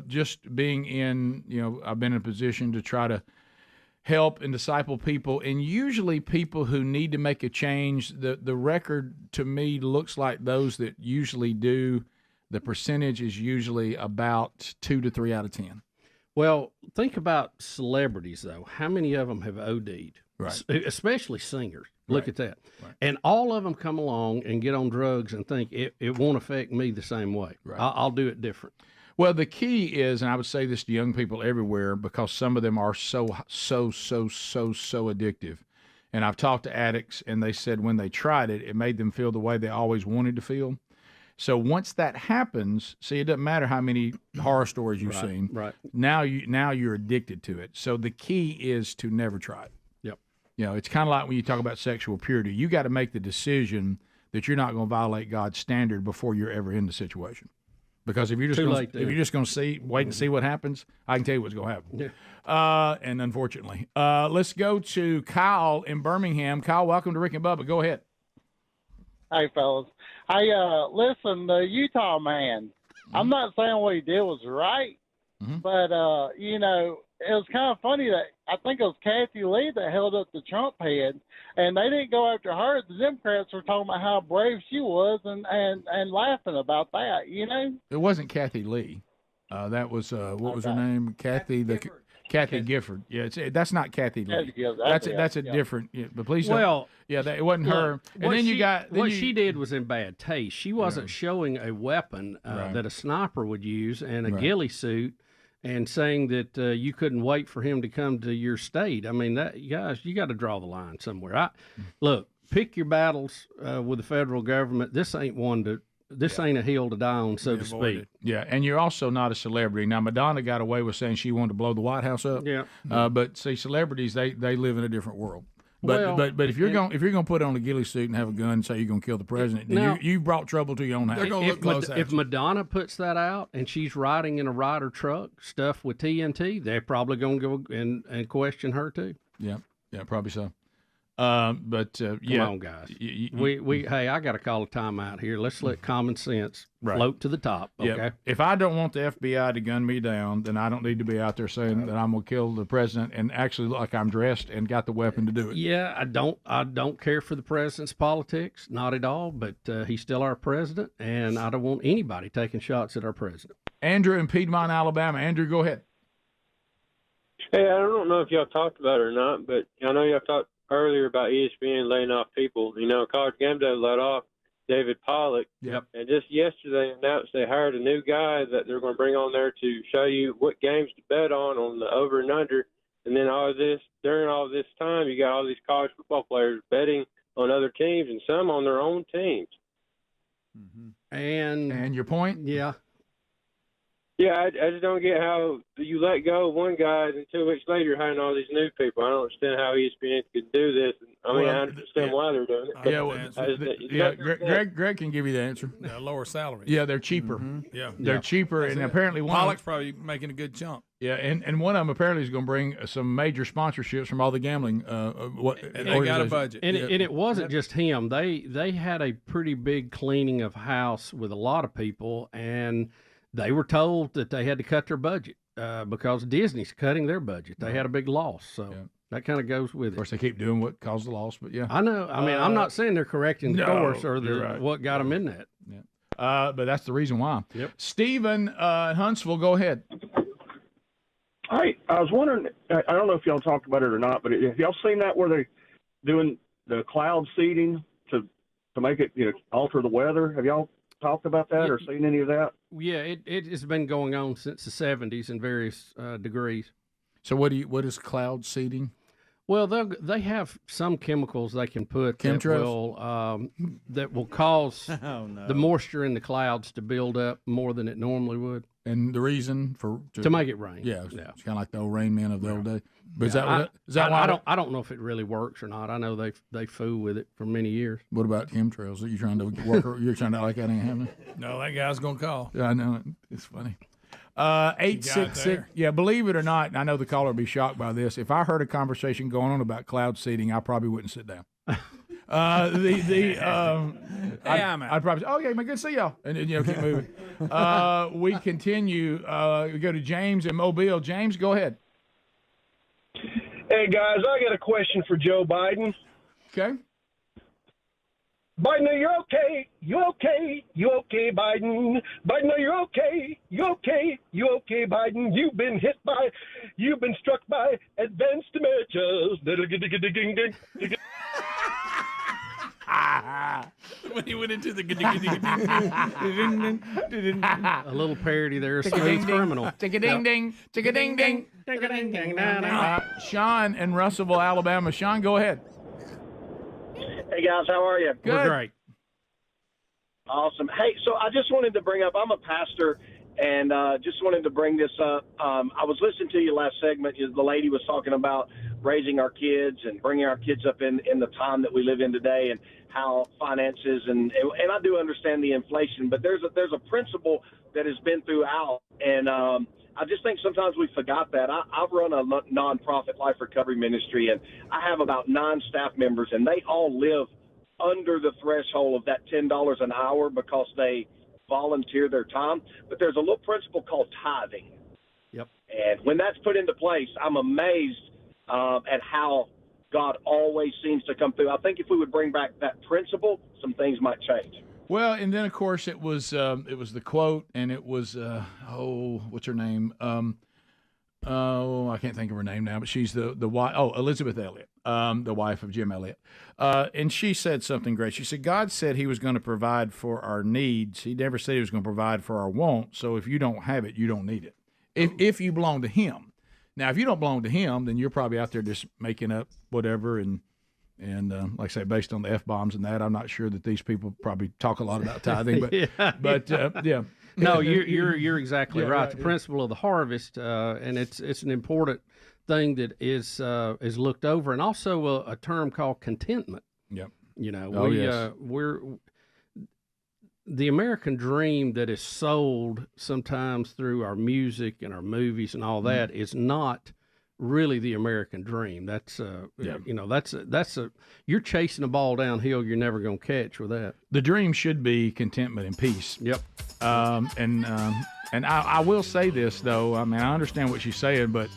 just being in, I've been in a position to try to help and disciple people, and usually people who need to make a change, the record to me looks like those that usually do. The percentage is usually about 2 to 3 out of 10. Well, think about celebrities, though. How many of them have OD'd? Right. Especially singers. Look at that. Right. And all of them come along and get on drugs and think it won't affect me the same way. Right. I'll do it different. Well, the key is, and I would say this to young people everywhere, because some of them are so addictive. And I've talked to addicts, and they said when they tried it, it made them feel the way they always wanted to feel. So once that happens, see, it doesn't matter how many horror stories you've seen. Right. Now you're addicted to it. So the key is to never try it. Yep. It's kind of like when you talk about sexual purity. You got to make the decision that you're not going to violate God's standard before you're ever in the situation. Because if you're just going to wait and see what happens, I can tell you what's going to happen. Yeah. And unfortunately, let's go to Kyle in Birmingham. Kyle, welcome to Rick and Bubba. Go ahead. Hey, fellas. Hey, listen, the Utah man, I'm not saying what he did was right, but, it was kind of funny that I think it was Kathy Lee that held up the Trump head, and they didn't go after her. The Democrats were talking about how brave she was and laughing about that, It wasn't Kathy Lee. That was, what was her name? Kathy Gifford. Yeah, that's not Kathy Lee. That's a different. Yeah, but please don't. It wasn't her. And then she did was in bad taste. She wasn't showing a weapon that a sniper would use and a ghillie suit, and saying that you couldn't wait for him to come to your state. I mean, guys, you got to draw the line somewhere. Look, pick your battles with the federal government. This ain't one to. This ain't a hill to die on, so to speak. Yeah, and you're also not a celebrity. Now, Madonna got away with saying she wanted to blow the White House up. Yeah. But see, celebrities they live in a different world. But if you're going to put on a ghillie suit and have a gun and say you're going to kill the president, then you brought trouble to your own house. If Madonna puts that out and she's riding in a Ryder truck stuffed with TNT, they're probably going to go and question her too. Yeah, probably so. Yeah, Come on, guys. Hey, I got to call a timeout here. Let's let common sense float to the top. Okay. Yeah. If I don't want the FBI to gun me down, then I don't need to be out there saying that I'm gonna kill the president and actually look like I'm dressed and got the weapon to do it. Yeah, I don't care for the president's politics, not at all. But he's still our president, and I don't want anybody taking shots at our president. Andrew in Piedmont, Alabama. Andrew, go ahead. Hey, I don't know if y'all talked about it or not, but I know y'all talked earlier about ESPN laying off people. College Game Day let off David Pollock. Yep. And just yesterday announced they hired a new guy that they're going to bring on there to show you what games to bet on the over and under. And then during all this time, you got all these college football players betting on other teams and some on their own teams. And your point? Yeah. Yeah, I just don't get how you let go of one guy and 2 weeks later you're hiring all these new people. I don't understand how ESPN could do this. I understand why they're doing it. Greg can give you the answer. Lower salaries. Yeah, they're cheaper. Yeah, they're cheaper, and apparently Pollock's probably making a good chunk. Yeah, and one of them apparently is going to bring some major sponsorships from all the gambling. And they got a budget, and it wasn't just him. They had a pretty big cleaning of house with a lot of people, and they were told that they had to cut their budget because Disney's cutting their budget. They had a big loss, so that kind of goes with it. Of course, they keep doing what caused the loss, but yeah. I know. I mean, I'm not saying they're correcting the course or what got them in that. Yeah. But that's the reason why. Yep. Stephen in Huntsville, go ahead. Hi, I was wondering, I don't know if y'all talked about it or not, but have y'all seen that where they're doing the cloud seeding to make it, alter the weather? Have y'all talked about that or seen any of that? Yeah, it has been going on since the 70s in various degrees. So what is cloud seeding? Well, they have some chemicals they can put that will cause the moisture in the clouds to build up more than it normally would. And the reason to make it rain. Yeah, it's kind of like the old Rain Man of the old day. But is that why? I don't know if it really works or not. I know they fool with it for many years. What about chemtrails? Are you trying to work? You're trying to act like that ain't happening? No, that guy's gonna call. Yeah, I know. It's funny. 866. Yeah, believe it or not, and I know the caller will be shocked by this. If I heard a conversation going on about cloud seeding, I probably wouldn't sit down. I'd probably say, okay, man, good to see y'all, and keep moving. We continue. We go to James in Mobile. James, go ahead. Hey guys, I got a question for Joe Biden. Okay. Biden, you're okay. You okay? You okay, Biden? Biden, you're okay. You okay? You okay, Biden? You've been struck by advanced dementia. When he went into the a little parody there, Smooth Criminal. Tick-a-ding-ding, tick-a-ding-ding, tick-a-ding-ding. Sean in Russellville, Alabama. Sean, go ahead. Hey guys, how are you? Good. We're great. Awesome. Hey, so I just wanted to bring up, I'm a pastor, and just wanted to bring this up. I was listening to you last segment. The lady was talking about raising our kids and bringing our kids up in the time that we live in today, and how finances and I do understand the inflation, but there's a principle that has been throughout, and I just think sometimes we forgot that. I run a nonprofit life recovery ministry, and I have about 9 staff members, and they all live under the threshold of that $10 an hour because they volunteer their time. But there's a little principle called tithing. Yep. And when that's put into place, I'm amazed at how God always seems to come through. I think if we would bring back that principle, some things might change. Well, and then of course it was the quote, and it was what's her name? I can't think of her name now, but she's the wife. Oh, Elizabeth Elliot, the wife of Jim Elliot, and she said something great. She said, God said He was going to provide for our needs. He never said He was going to provide for our wants. So if you don't have it, you don't need it. If you belong to Him. Now, if you don't belong to Him, then you're probably out there just making up whatever and like I say, based on the F-bombs and that, I'm not sure that these people probably talk a lot about tithing, but yeah. No, you're exactly right. The principle of the harvest, and it's an important thing that is looked over, and also a term called contentment. Yep. We're the American dream that is sold sometimes through our music and our movies and all that is not really the American dream. That's you're chasing a ball downhill you're never going to catch with that. The dream should be contentment and peace. Yep. And I will say this though. I mean, I understand what she's saying, but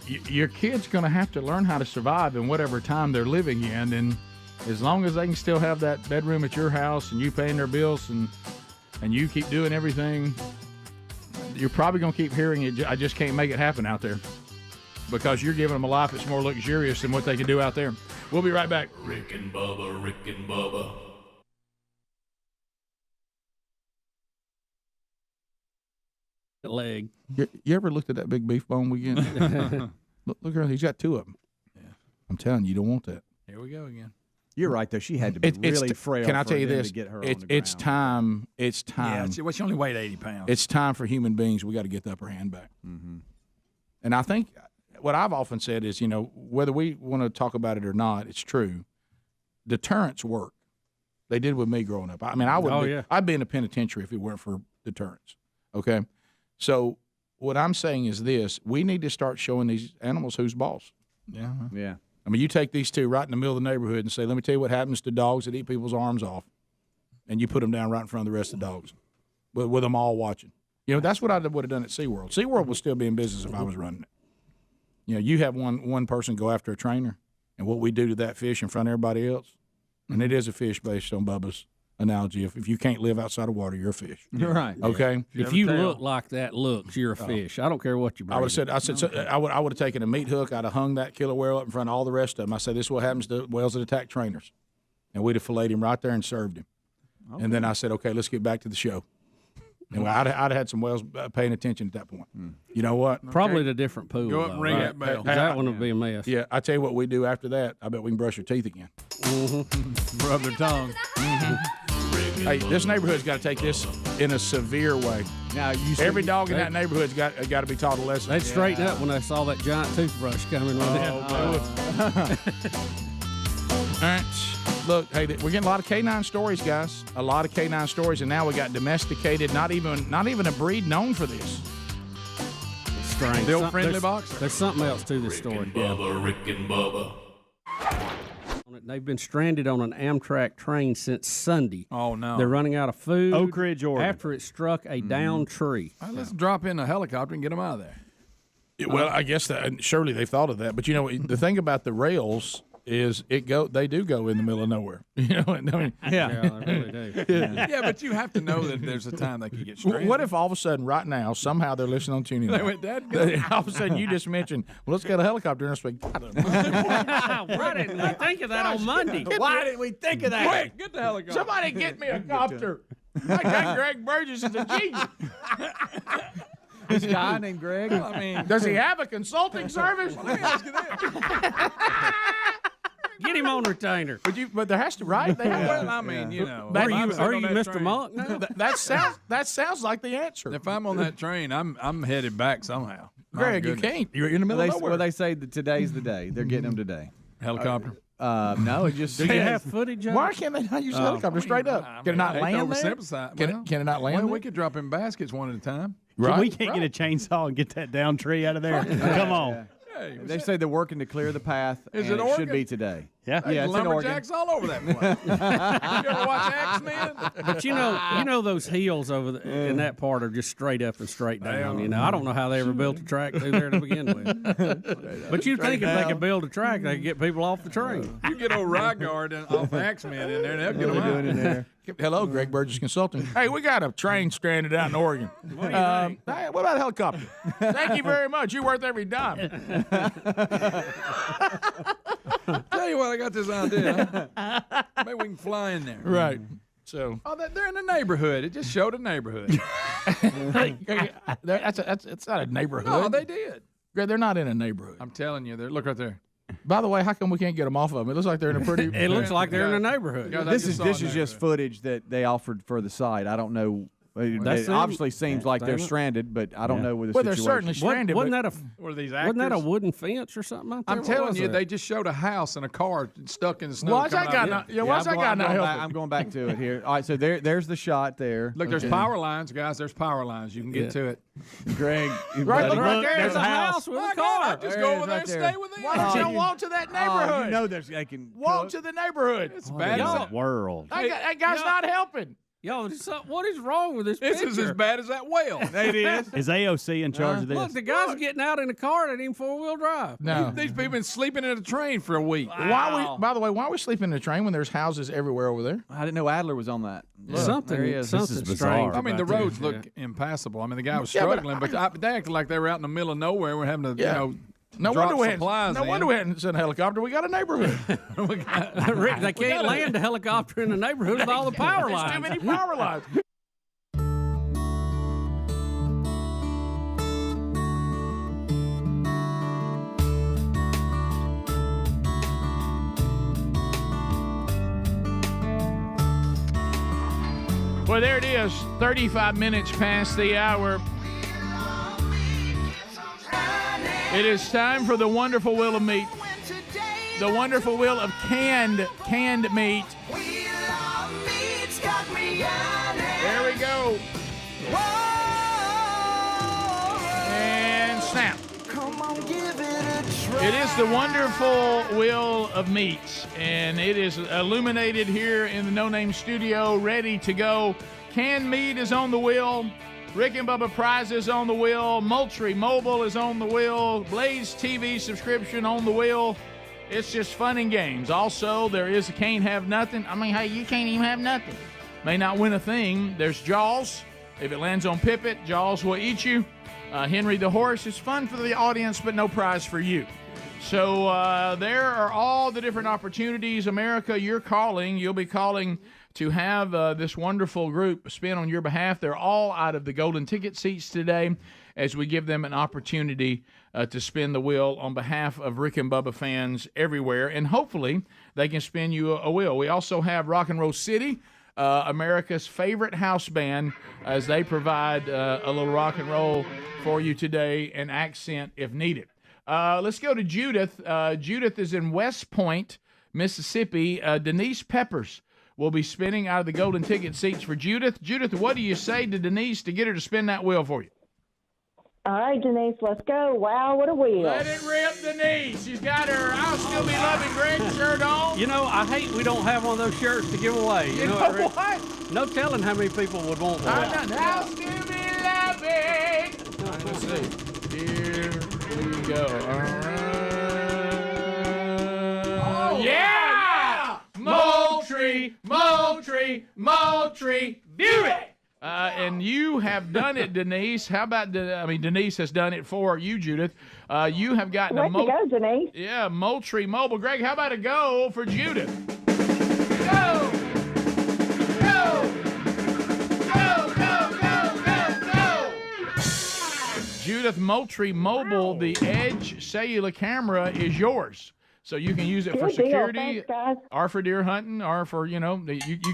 your kid's going to have to learn how to survive in whatever time they're living in, and as long as they can still have that bedroom at your house and you paying their bills and you keep doing everything, you're probably going to keep hearing it. I just can't make it happen out there because you're giving them a life that's more luxurious than what they can do out there. We'll be right back. Rick and Bubba, Rick and Bubba. Leg. You ever looked at that big beef bone we get? look around. He's got 2 of them. Yeah. I'm telling you, you don't want that. Here we go again. You're right, though. She had to be really frail. Can I tell you for them this? To get her It's time. It's time. Yeah, she only weighed 80 pounds. It's time for human beings. We got to get the upper hand back. Mm-hmm. And I think what I've often said is, whether we want to talk about it or not, it's true. Deterrents work. They did with me growing up. I mean, I'd be in a penitentiary if it weren't for deterrents. Okay, so what I'm saying is this: we need to start showing these animals who's boss. Yeah. Yeah. I mean, you take these 2 right in the middle of the neighborhood and say, let me tell you what happens to dogs that eat people's arms off. And you put them down right in front of the rest of the dogs with them all watching. That's what I would have done at SeaWorld. SeaWorld would still be in business if I was running it. You have one person go after a trainer, and what we do to that fish in front of everybody else, and it is a fish based on Bubba's analogy. If you can't live outside of water, you're a fish. You're right. Okay? If you look like that you're a fish. I don't care what you bring. I would have said, I would have taken a meat hook. I'd have hung that killer whale up in front of all the rest of them. I said, this is what happens to whales that attack trainers. And we'd have filleted him right there and served him. Okay. And then I said, okay, let's get back to the show. And I'd have had some whales paying attention at that point. You know what? Probably the different pool. Go up and ring that bell. That one would be a mess. Yeah, I tell you what we do after that. I bet we can brush your teeth again. Mm-hmm. Rub their tongue. Mm-hmm. Hey, this neighborhood's got to take this in a severe way. Now, every dog in that neighborhood's got to be taught a lesson. They'd straighten up when they saw that giant toothbrush coming. All right. Look, hey, we're getting a lot of canine stories, guys. A lot of canine stories, and now we got domesticated. Not even a breed known for this. Strange. The old friendly box. There's something else to this story. Bubba, Rick and Bubba. They've been stranded on an Amtrak train since Sunday. Oh, no. They're running out of food. Oak Ridge, Oregon. After it struck a downed tree. All right, let's drop in a helicopter and get them out of there. Well, I guess surely they've thought of that. But, the thing about the rails is they do go in the middle of nowhere. Yeah, they really do. Yeah, but you have to know that there's a time they can get stranded. What if all of a sudden, right now, somehow they're listening on tuning? They went, Dad, all of a sudden you just mentioned, well, let's get a helicopter and speak. Why didn't we think of that on Monday? Why didn't we think of that? Quick, get the helicopter. Somebody get me a copter. My guy Greg Burgess is a genius. This guy named Greg. I mean, does he have a consulting service? Let me ask you that. Get him on retainer. But there has to, right? Well, I mean, are you Mr. Monk now? That sounds like the answer. If I'm on that train, I'm headed back somehow. Greg, you can't. You're in the middle of nowhere. Well, they say that today's the day. They're getting them today. Helicopter. No, it just. Do you have footage of Why it? can't they not use a helicopter straight up? Can it not land there? Can it not land Well, there? we could drop in baskets one at a time. Right. We can't get a chainsaw and get that down tree out of there. Come on. Hey, They say they're working to clear the path. Is and it it should Oregon? be today. Yeah, There's it's in Oregon. lumberjacks all over that place. You ever watch X-Men? But you know those hills over in that part are just straight up and straight down. I don't know how they ever built a track through there to begin with. But you'd think if they could build a track, they could get people off the train. You get old Rygard off X-Men in there, they'll get them out. In there. Hello, Greg Burgess Consulting. Hey, we got a train stranded out in Oregon. What about a helicopter? Thank you very much. You're worth every dime. Tell you what, I got this idea. Maybe we can fly in there. Right. So. Oh, they're in the neighborhood. It just showed a neighborhood. It's not a neighborhood. No, they did. Greg, they're not in a neighborhood. I'm telling you, look right there. By the way, how come we can't get them off of them? It looks like they're in a pretty. It looks like they're in a neighborhood. This is just footage that they offered for the site. I don't know It obviously seems like they're stranded, but I don't know where the situation. They're certainly stranded. Wasn't that a Were these wasn't that a actors? wooden fence or something out there? I'm telling you, they just showed a house and a car stuck in the snow. Why's that guy not? Yeah, why's that guy not helping? I'm going back to it here. All right, so there's the shot there. Look, there's power lines, guys. There's power lines. You can get to it. Greg, Right, look right there. There's a house with a car. Just go over there and stay with them. Why don't you walk to that neighborhood? You know they can Walk to the neighborhood. It's bad as that. World. That guy's not helping. Yo, what is wrong with this This is picture? as bad as that whale. It is. Is AOC in charge of this? Look, the guy's getting out in the car that ain't 4-wheel drive. No. These people been sleeping in a train for a week. By the way, why are we sleeping in a train when there's houses everywhere over there? I didn't know Adler was on that. Look, Something, there he is. something This is strange. bizarre. I mean, the about roads this. look impassable. I mean, the guy was Yeah, but struggling, but they acted like they were out in the middle of nowhere. We're having to, No drop wonder we supplies hadn't. No wonder we hadn't sent a helicopter. We got a neighborhood. Rick, they can't land a helicopter in the neighborhood with all the power lines. Too many power lines. Well, there it is. 35 minutes past the hour. It is time for the wonderful wheel of meat. The wonderful wheel of canned meat. There we go. And snap. It is the wonderful wheel of meats, and it is illuminated here in the No Name Studio, ready to go. Canned meat is on the wheel. Rick and Bubba Prize is on the wheel. Moultrie Mobile is on the wheel. Blaze TV subscription on the wheel. It's just fun and games. Also, there is a can't have nothing. I mean, hey, you can't even have nothing. May not win a thing. There's Jaws. If it lands on Pippet, Jaws will eat you. Henry the horse is fun for the audience, but no prize for you. So there are all the different opportunities. America, you're calling. You'll be calling to have this wonderful group spin on your behalf. They're all out of the golden ticket seats today as we give them an opportunity to spin the wheel on behalf of Rick and Bubba fans everywhere. And hopefully they can spin you a wheel. We also have Rock and Roll City, America's favorite house band, as they provide a little rock and roll for you today, an accent if needed. Let's go to Judith. Judith is in West Point, Mississippi. Denise Peppers will be spinning out of the golden ticket seats for Judith. Judith, what do you say to Denise to get her to spin that wheel for you? All right, Denise, let's go. Wow, what a wheel. Let it rip, Denise. She's got her I'll Still Be Loving Greg shirt on. You know, I hate we don't have one of those shirts to give away. You know Rick? what? No telling how many people would want one. I'll still be loving. All right, let's see. Here we go. All right. Yeah! Moultrie, view it! And you have done it, Denise. How about, Denise has done it for you, Judith. You have gotten a go, Denise. Yeah, Moultrie Mobile. Greg, how about a go for Judith? Go! Go! Go, go, go, go, go! Judith, Moultrie Mobile, the Edge cellular camera is yours. So you can use it for security, or for deer hunting, or for, you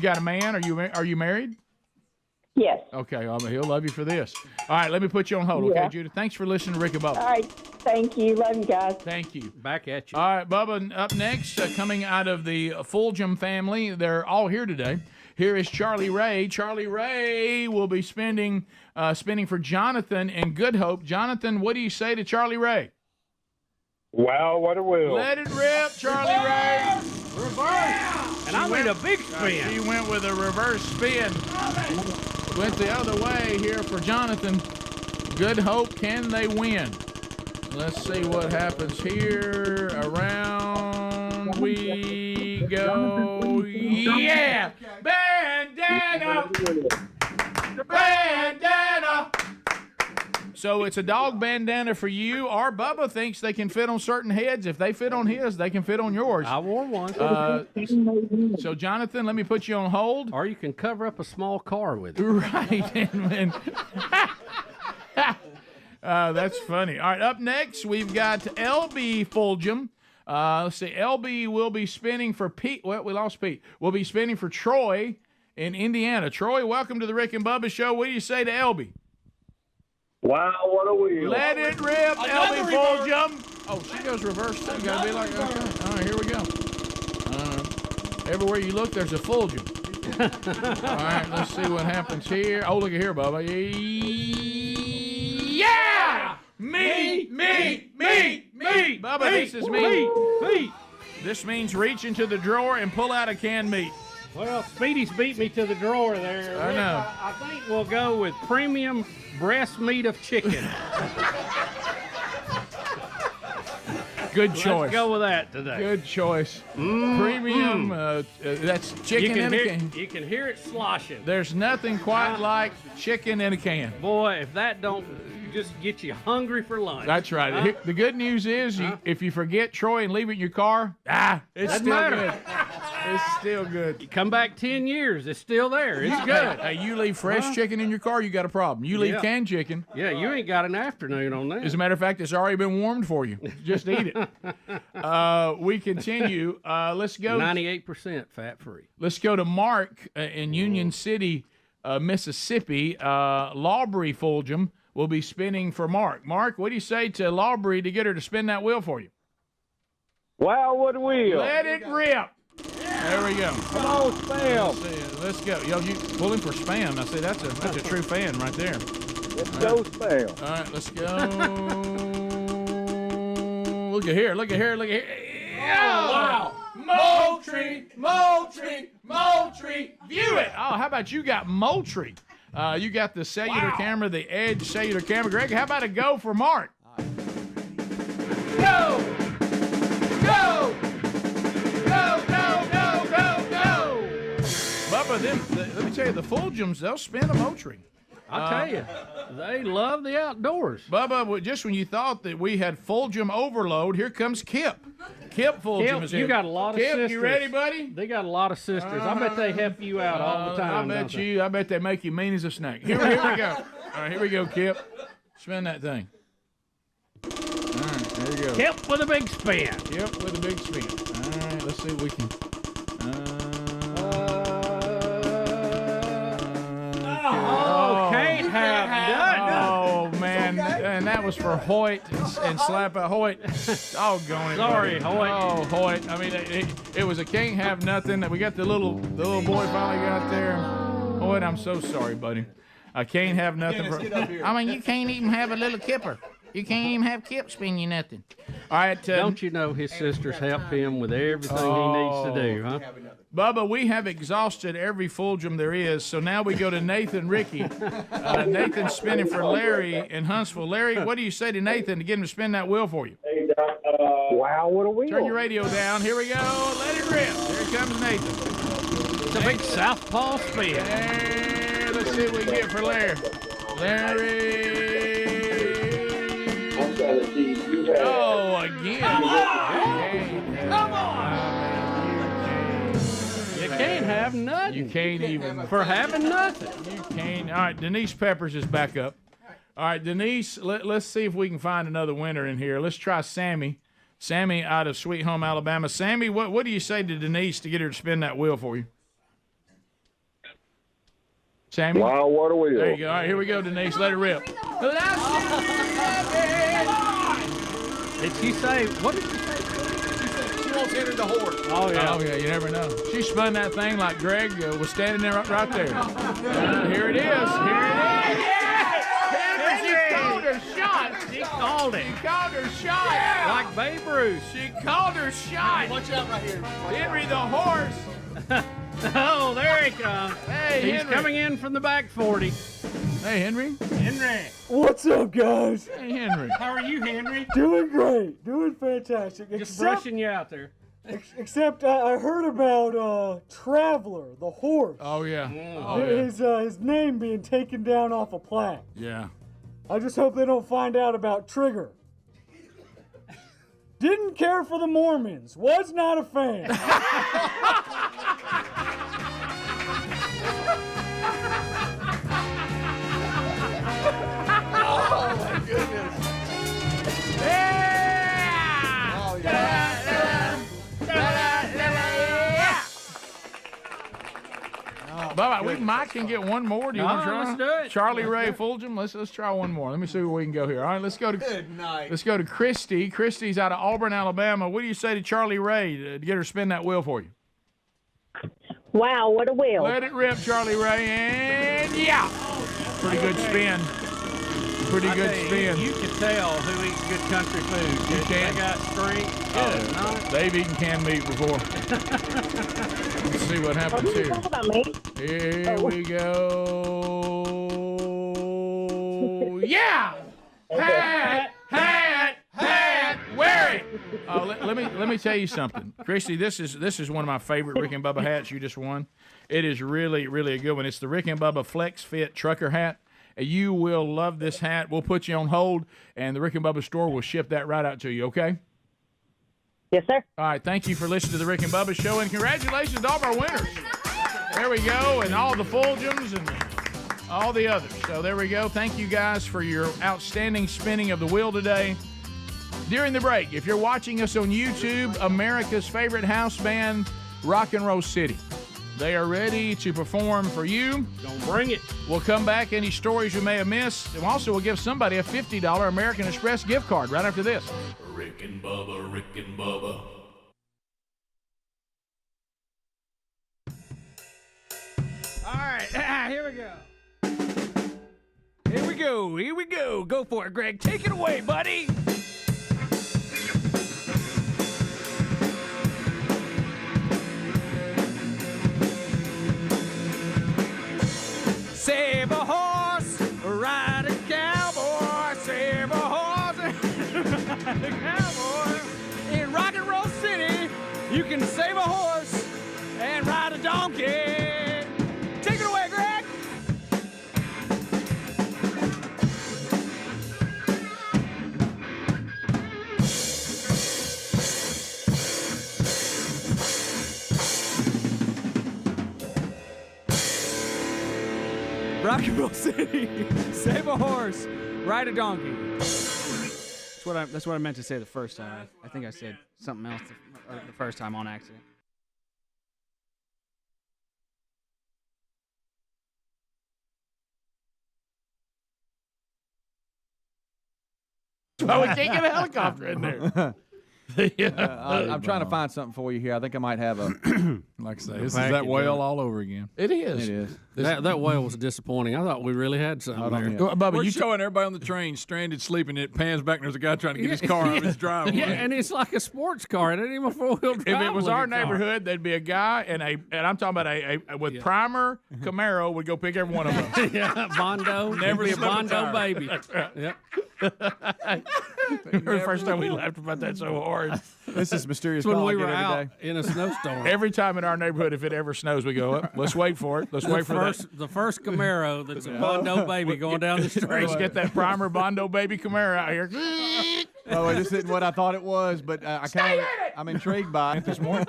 got a man. Are you married? Yes. Okay, he'll love you for this. All right, let me put you on hold, okay, Judith? Thanks for listening to Rick and Bubba. All right, thank you. Love you guys. Thank you. Back at you. All right, Bubba, up next, coming out of the Fulgham family, they're all here today. Here is Charlie Ray. Charlie Ray will be spinning for Jonathan in Good Hope. Jonathan, what do you say to Charlie Ray? Wow, what a wheel. Let it rip, Charlie Ray. Reverse. And I made a big spin. He went with a reverse spin. Went the other way here for Jonathan. Good Hope, can they win? Let's see what happens here. Around we go. Yeah! Bandana! Bandana! So it's a dog bandana for you. Our Bubba thinks they can fit on certain heads. If they fit on his, they can fit on yours. I wore one. So, Jonathan, let me put you on hold. Or you can cover up a small car with it. Right. That's funny. All right, up next, we've got LB Fulgham. Let's see. LB will be spinning for Pete. Well, we lost Pete. We'll be spinning for Troy in Indiana. Troy, welcome to the Rick and Bubba Show. What do you say to Elby? Wow, what a wheel. Let it rip, Elby Fulgham. Oh, she goes reverse too. Got to be like, okay. All right, here we go. Everywhere you look, there's a Fulgham. All right, let's see what happens here. Oh, look at here, Bubba. Yeah! Me! Bubba, this is me. This means reach into the drawer and pull out a canned meat. Well, Speedy's beat me to the drawer there. I know. I think we'll go with premium breast meat of chicken. Good choice. Let's go with that today. Good choice. Premium, that's chicken in a can. You can hear it sloshing. There's nothing quite like chicken in a can. Boy, if that don't just get you hungry for lunch. That's right. The good news is, if you forget Troy and leave it in your car, it's Doesn't still matter. good. It's still good. You come back 10 years, it's still there. It's Hey, good. Hey, you leave fresh chicken in your car, you got a problem. You leave canned chicken. Yeah, you ain't got an afternoon on that. As a matter of fact, it's already been warmed for you. Just eat it. We continue. Let's go. 98% fat-free. Let's go to Mark in Union City, Mississippi. Lawbury Fulgham will be spinning for Mark. Mark, what do you say to Lawbury to get her to spin that wheel for you? Wow, what a wheel. Let it rip. There we go. Come on, spam. Let's go. Yo, you pull him for spam. I say that's a true fan right there. Let's go, spam. All right, let's go. Look at here. Oh, wow. Moultrie. View it. Oh, how about you got Moultrie? You got the cellular camera, the Edge cellular camera. Greg, how about a go for Mark? Go! Bubba, let me tell you, the Fulghams, they'll spin a Moultrie. I'll tell you, they love the outdoors. Bubba, just when you thought that we had Fulgham overload, here comes Kip. Kip Fulgham is here. You got a lot of Kip, sisters. you ready, buddy? They got a lot of sisters. I bet they help you out all the time. I bet they make you mean as a snake. Here we go. All right, here we go, Kip. Spin that thing. All right, there you go. Kip with a big spin. Kip with a big spin. All right, let's see if we can. Can't have none. Oh, man. And that was for Hoyt and Slap a Hoyt. Doggone it. Sorry, Hoyt. Oh, Hoyt. I mean, it was a can't have nothing. We got the little boy finally got there. Hoyt, I'm so sorry, buddy. I can't have nothing. I mean, you can't even have a little kipper. You can't even have Kip spin you nothing. All right. Don't you know his sisters help him with everything he needs to do, huh? Bubba, we have exhausted every Fulgham there is, so now we go to Nathan Ricky. Nathan's spinning for Larry in Huntsville. Larry, what do you say to Nathan to get him to spin that wheel for you? Wow, what a wheel. Turn your radio down. Here we go. Let it rip. Here comes Nathan. It's a big southpaw spin. There, let's see what we get for Larry. Larry. Oh, again. Come on. You can't have nothing. You can't even. For having nothing. You can't. All right, Denise Peppers is back up. All right, Denise, let's see if we can find another winner in here. Let's try Sammy. Sammy out of Sweet Home, Alabama. Sammy, what do you say to Denise to get her to spin that wheel for you? Sammy? Wow, what a wheel. There you go. All right, here we go, Denise. Let it rip. Did she say, what did she say? She wants entered the horse. Oh, yeah, you never know. She spun that thing like Greg was standing there right there. Here it is. She called her shot. She called it. She called her shot. Like Babe Ruth. She called her shot. Watch out right here. Henry the horse. Oh, there he comes. Hey, He's Henry. coming in from the back 40. Hey, Henry. Henry. What's up, guys? Hey, Henry. How are you, Henry? Doing great. Doing fantastic. Just brushing you out there. Except I heard about Traveler, the horse. Oh, yeah. His name being taken down off a plaque. Yeah. I just hope they don't find out about Trigger. Didn't care for the Mormons. Was not a fan. Oh, my goodness. Yeah! Oh, yeah. Bubba, we might can get one more. Do you want to try? Let's do it. Charlie Ray Fulgham. Let's try one more. Let me see where we can go here. All right, let's go to Let's go to Christy. Christy's out of Auburn, Alabama. What do you say to Charlie Ray to get her to spin that wheel for you? Wow, what a wheel. Let it rip, Charlie Ray, and yeah, pretty good spin. Pretty good spin. You can tell who eats good country food. You can. They got strength. Good. Nice. They've eaten canned meat before. Let's see what happens here. Here we go. Yeah! Hat! Wear it! Let me tell you something. Christy, this is one of my favorite Rick and Bubba hats you just won. It is really, really a good one. It's the Rick and Bubba Flex Fit Trucker hat. You will love this hat. We'll put you on hold, and the Rick and Bubba store will ship that right out to you, okay? Yes, sir. All right, thank you for listening to the Rick and Bubba show, and congratulations to all of our winners. There we go, and all the Fulghams and all the others. So there we go. Thank you guys for your outstanding spinning of the wheel today. During the break, if you're watching us on YouTube, America's favorite house band, Rock and Roll City. They are ready to perform for you. Don't bring it. We'll come back, any stories you may have missed, and also we'll give somebody a $50 American Express gift card right after this. Rick and Bubba, Rick and Bubba. All right, here we go. Here we go. Go for it, Greg. Take it away, buddy. Save a horse, ride a cowboy. Save a horse, ride a cowboy. In Rock and Roll City, you can save a horse and ride a donkey. Take it away, Greg. Rock and Roll City, save a horse, ride a donkey. That's what I meant to say the first time. I think I said something else the first time on accident. Well, we can't get a helicopter in there. I'm trying to find something for you here. I think I might have a. Like I say, this is that whale all over again. It is. It is. That whale was disappointing. I thought we really had something there. Bubba, We're showing everybody on the train stranded, sleeping. It pans back, and there's a guy trying to get his car out of his driveway. Yeah, and it's like a sports car. It ain't even a four-wheel drive. If it was our car. neighborhood, there'd be a guy and I'm talking about a with primer Camaro would go pick every one of them. Yeah, Bondo. Never Be a slip a Bondo tire. baby. Yep. The first time we laughed about that so hard. This is mysterious. When call we I were get every out day. in a snowstorm. Every time in our neighborhood, if it ever snows, we go, let's wait for it. Let's wait for The first Camaro that's a Bondo baby going down the street. Let's get that primer Bondo baby Camaro out here. Oh, it just isn't what I thought it was, but I'm intrigued by it this morning.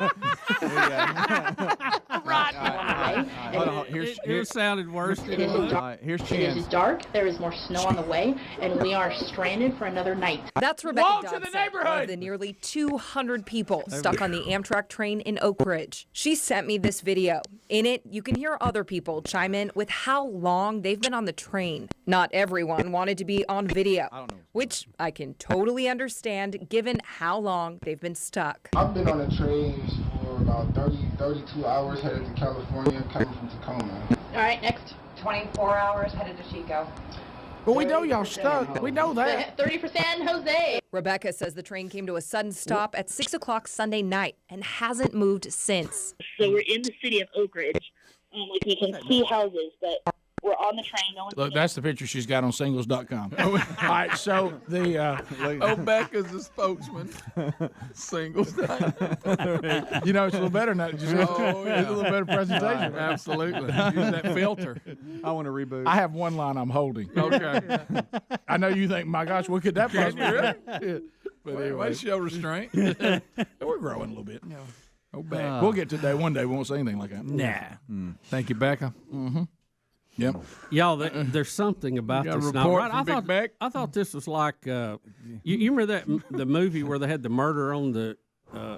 It sounded worse. It is dark. Here's It Chance. is dark. There is more snow on the way, and we are stranded for another night. That's Rebecca Whoa, to Dodson, the one neighborhood! of the nearly 200 people stuck on the Amtrak train in Oak Ridge. She sent me this video. In it, you can hear other people chime in with how long they've been on the train. Not everyone wanted to be on video, which I can totally understand given how long they've been stuck. I've been on the trains for about 32 hours headed to California, coming from Tacoma. All right, next. 24 hours headed to Chico. But we know y'all stuck. We know that. 30% Jose. Rebecca says the train came to a sudden stop at 6 o'clock Sunday night and hasn't moved since. So we're in the city of Oak Ridge. Like you can see houses, but we're on the train. No one's Look, that's the picture she's got on singles.com. All right, so the Becca's the spokesman. Singles. you know, it's a little better now. It's a little better presentation. Absolutely. Use that filter. I want to reboot. I have one line I'm holding. Okay. I know you think, my gosh, what could that possibly be? But anyway, show restraint. We're growing a little bit. Oh, back. We'll get to day one day. We won't say anything like that. Nah. Thank you, Becca. Mm-hmm. Yep. Y'all, there's something about You got a this. report Right? from Big Beck? I thought this was like, you remember the movie where they had the murder on the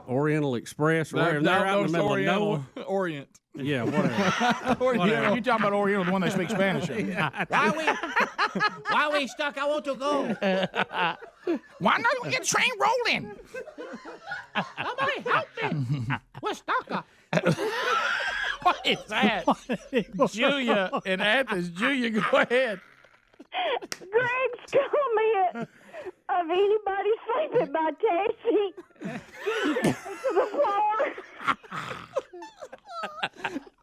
Oriental Express. Or whatever. They're out in the middle of nowhere. Orient. Yeah, whatever. You talking about Oriental, the one they speak Spanish in. Why we stuck? I want to go. Why not we get the train rolling? Somebody help me. We're stuck. What is that? Julia in Athens. Julia, go ahead. Greg's comment of anybody sleeping by taxi to the floor.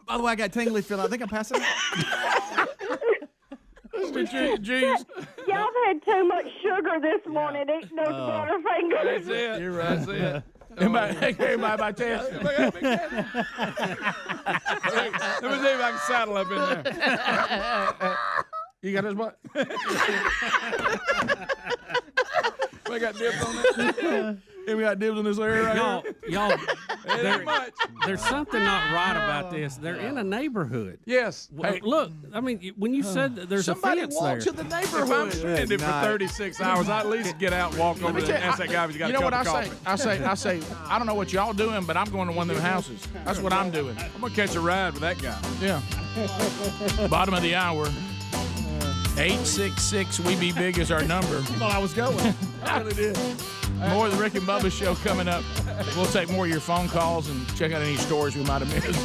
By the way, I got tingly feeling. I think I'm passing out. Y'all had too much sugar this morning eating those Butterfingers. That's it. You're right. That's it. Everybody by test. Let me see if I can saddle up in there. You got his what? We got dibs on that. We got dibs on this area right Y'all, much. there's something not right about this. They're in a neighborhood. Yes. Well, look, I mean, when you said that there's Somebody a fence walk there. to the neighborhood. If I'm spending for 36 hours, I at least get out and walk over there and ask that guy if he's got a cup of coffee. I say, I don't know what y'all doing, but I'm going to one of them houses. That's what I'm doing. I'm going to catch a ride with that guy. Yeah. Bottom of the hour. 866 We Be Big is our number. Well, I was going. I really did. More of the Rick and Bubba show coming up. We'll take more of your phone calls and check out any stories we might have missed.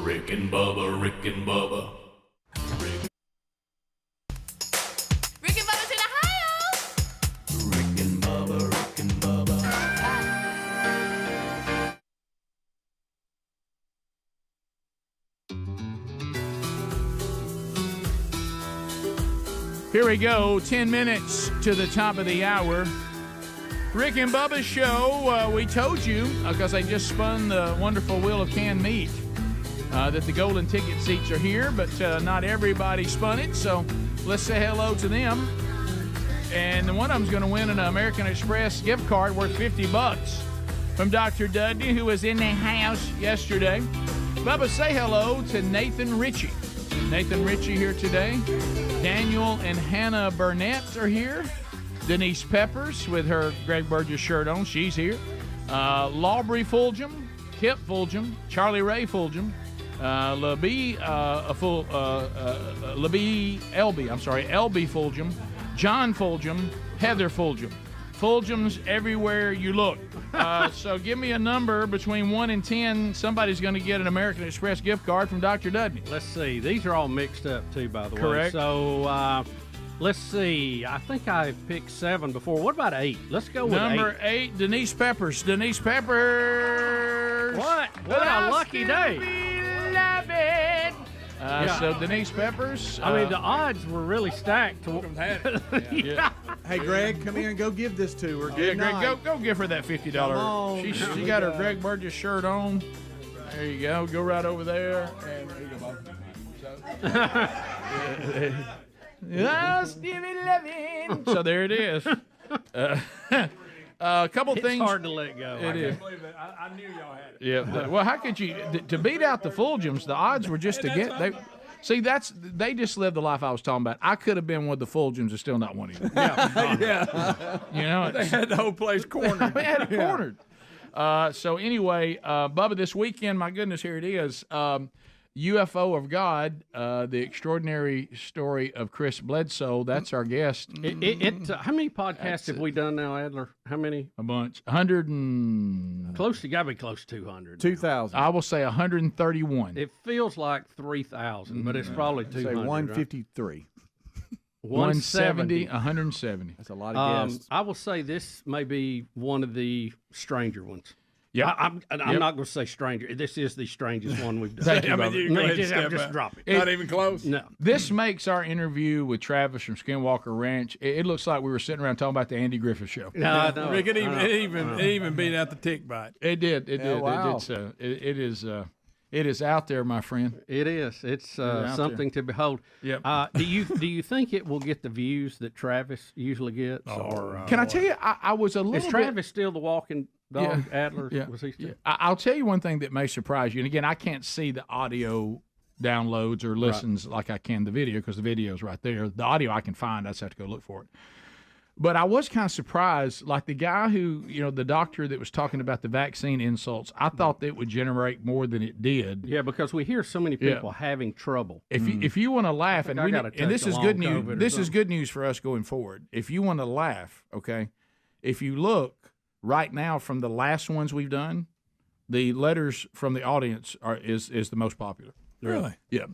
Rick and Bubba, Rick and Bubba. Rick and Bubba's in Ohio. Rick and Bubba, Rick and Bubba. Here we go, 10 minutes to the top of the hour. Rick and Bubba's show, we told you, because they just spun the wonderful wheel of canned meat, that the golden ticket seats are here, but not everybody spun it, so let's say hello to them. And one of them's going to win an American Express gift card worth $50 from Dr. Dudley, who was in the house yesterday. Bubba, say hello to Nathan Ritchie. Nathan Ritchie here today. Daniel and Hannah Burnett are here. Denise Peppers with her Greg Burgess shirt on. She's here. Lawbury Fulgham, Kip Fulgham, Charlie Ray Fulgham, LB Fulgham, John Fulgham, Heather Fulgham. Fulghams everywhere you look. So give me a number between 1 and 10. Somebody's going to get an American Express gift card from Dr. Dudley. Let's see. These are all mixed up, too, by the way. Correct. So, let's see. I think I picked 7 before. What about 8? Let's go with Number 8, Denise Peppers. Denise Peppers. What a lucky day. So Denise Peppers. I mean, the odds were really stacked. Yeah. Hey, Greg, come here and go give this to her. Yeah, Good Greg, night. go give her that $50. Come on. She got her Greg Burgess shirt on. There you go. Go right over there. And there you go, Bob. So there it is. A couple It's things. hard to let go. It is. I knew y'all had it. Yeah. Well, how could you to beat out the Fulghams? The odds were just to get. They just lived the life I was talking about. I could have been with the Fulghams and still not won either. Yeah. You know, They had the whole place cornered. They had it cornered. So anyway, Bubba, this weekend, my goodness, here it is. UFO of God, the extraordinary story of Chris Bledsoe. That's our guest. How many podcasts have we done now, Adler? How many? A bunch. 100 and... Close to, got to be close to 200. 2,000. I will say 131. It feels like 3,000, but it's probably 200. Say 153. 170, 170. That's a lot of guests. I will say this may be one of the stranger ones. Yeah, I'm not going to say stranger. This is the strangest one we've done. Thank you, brother. You go ahead and step just out. drop it. Not even close. No. This makes our interview with Travis from Skinwalker Ranch. It looks like we were sitting around talking about the Andy Griffith Show. No, Rick, it even beat out the tick bite. It did. It did. Wow. It is out there, my friend. It is. It's something to behold. Yep. Do you think it will get the views that Travis usually gets? Can I tell you, I was a little Is Travis still the walking dog? Yeah. Adler? Yeah. Was he still? Yeah. I'll tell you one thing that may surprise you. And again, I can't see the audio downloads or listens like I can the video because the video is right there. The audio I can find. I just have to go look for it. But I was kind of surprised, like the guy who, the doctor that was talking about the vaccine insults, I thought that it would generate more than it did. Yeah, because we hear so many people having trouble. If you want to laugh, and this is good news. This is good news for us going forward. If you want to laugh, okay, if you look right now from the last ones we've done, the letters from the audience is the most popular. Really? Yeah.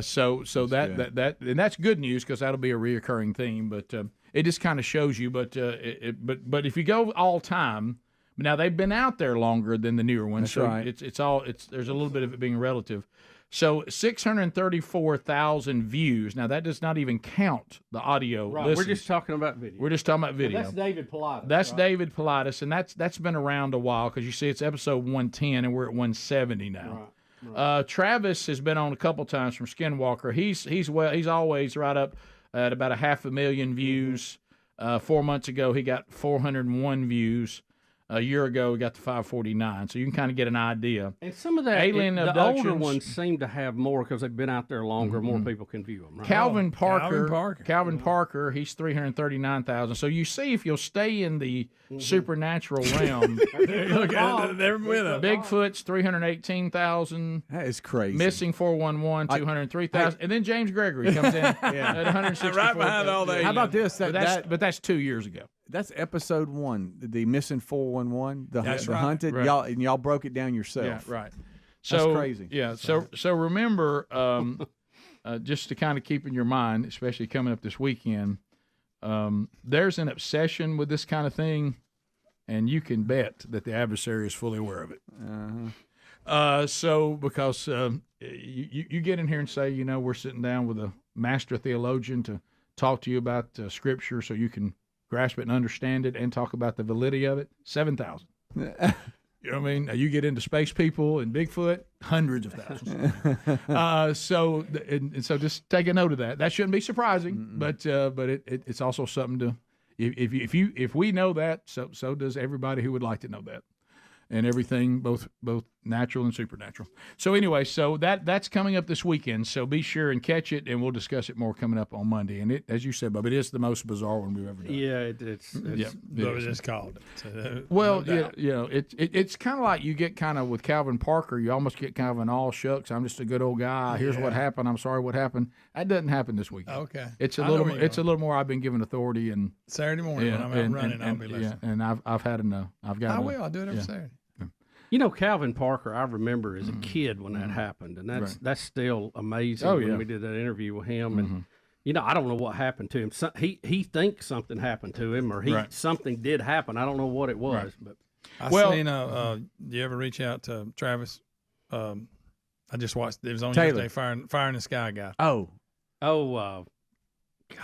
So that and that's good news because that'll be a reoccurring theme. But it just kind of shows you. But if you go all time, now they've been out there longer than the newer ones. That's so right. It's there's a little bit of it being relative. So 634,000 views. Now that does not even count the audio. Right. Listens. We're just talking about video. We're just talking about video. That's David Pilatus. That's right? David Pilatus, and that's been around a while because you see it's episode 110 and we're at 170 now. Right. Travis has been on a couple times from Skinwalker. He's always right up at about 500,000 views. 4 months ago he got 401 views. A year ago we got to 549. So you can kind of get an idea. And some of that, alien the abductions. older ones seem to have more because they've been out there longer. More people can view them. Right? Calvin Parker, he's 339,000. So you see, if you'll stay in the supernatural realm, look at they're with him. Bigfoot's 318,000. That is crazy. Missing 411, 203,000, and then James Gregory comes in at 164,000. Right behind all that. How about this? But that's 2 years ago. That's episode 1, the missing 411, the That's right. hunted. Right. Y'all broke it down yourself. Yeah, right. That's So crazy. Yeah. So remember, just to kind of keep in your mind, especially coming up this weekend, there's an obsession with this kind of thing, and you can bet that the adversary is fully aware of it. So because you get in here and say, we're sitting down with a master theologian to talk to you about Scripture, so you can grasp it and understand it, and talk about the validity of it. 7,000. You know what I mean? Now you get into space people and Bigfoot, hundreds of thousands. So just take a note of that. That shouldn't be surprising, but it's also something to. If we know that, so does everybody who would like to know that, and everything both natural and supernatural. So anyway, that's coming up this weekend. So be sure and catch it, and we'll discuss it more coming up on Monday. And it, as you said, Bob, it is the most bizarre one we've ever done. Yeah, it's it's called. Well, it's kind of like you get kind of with Calvin Parker. You almost get kind of an all shucks. I'm just a good old guy. Here's what happened. I'm sorry what happened. That doesn't happen this weekend. Okay, it's a little more. I've been given authority, and Saturday morning when I'm out running, I'll be listening. Yeah, and I've had enough. I will. I'll do it every Saturday. Calvin Parker, I remember as a kid when that happened, and that's still amazing when we did that interview with him. And I don't know what happened to him. He thinks something happened to him, or something did happen. I don't know what it was, but seen. Do you ever reach out to Travis? I just watched. It was on Taylor. yesterday. Fire in the Sky guy. I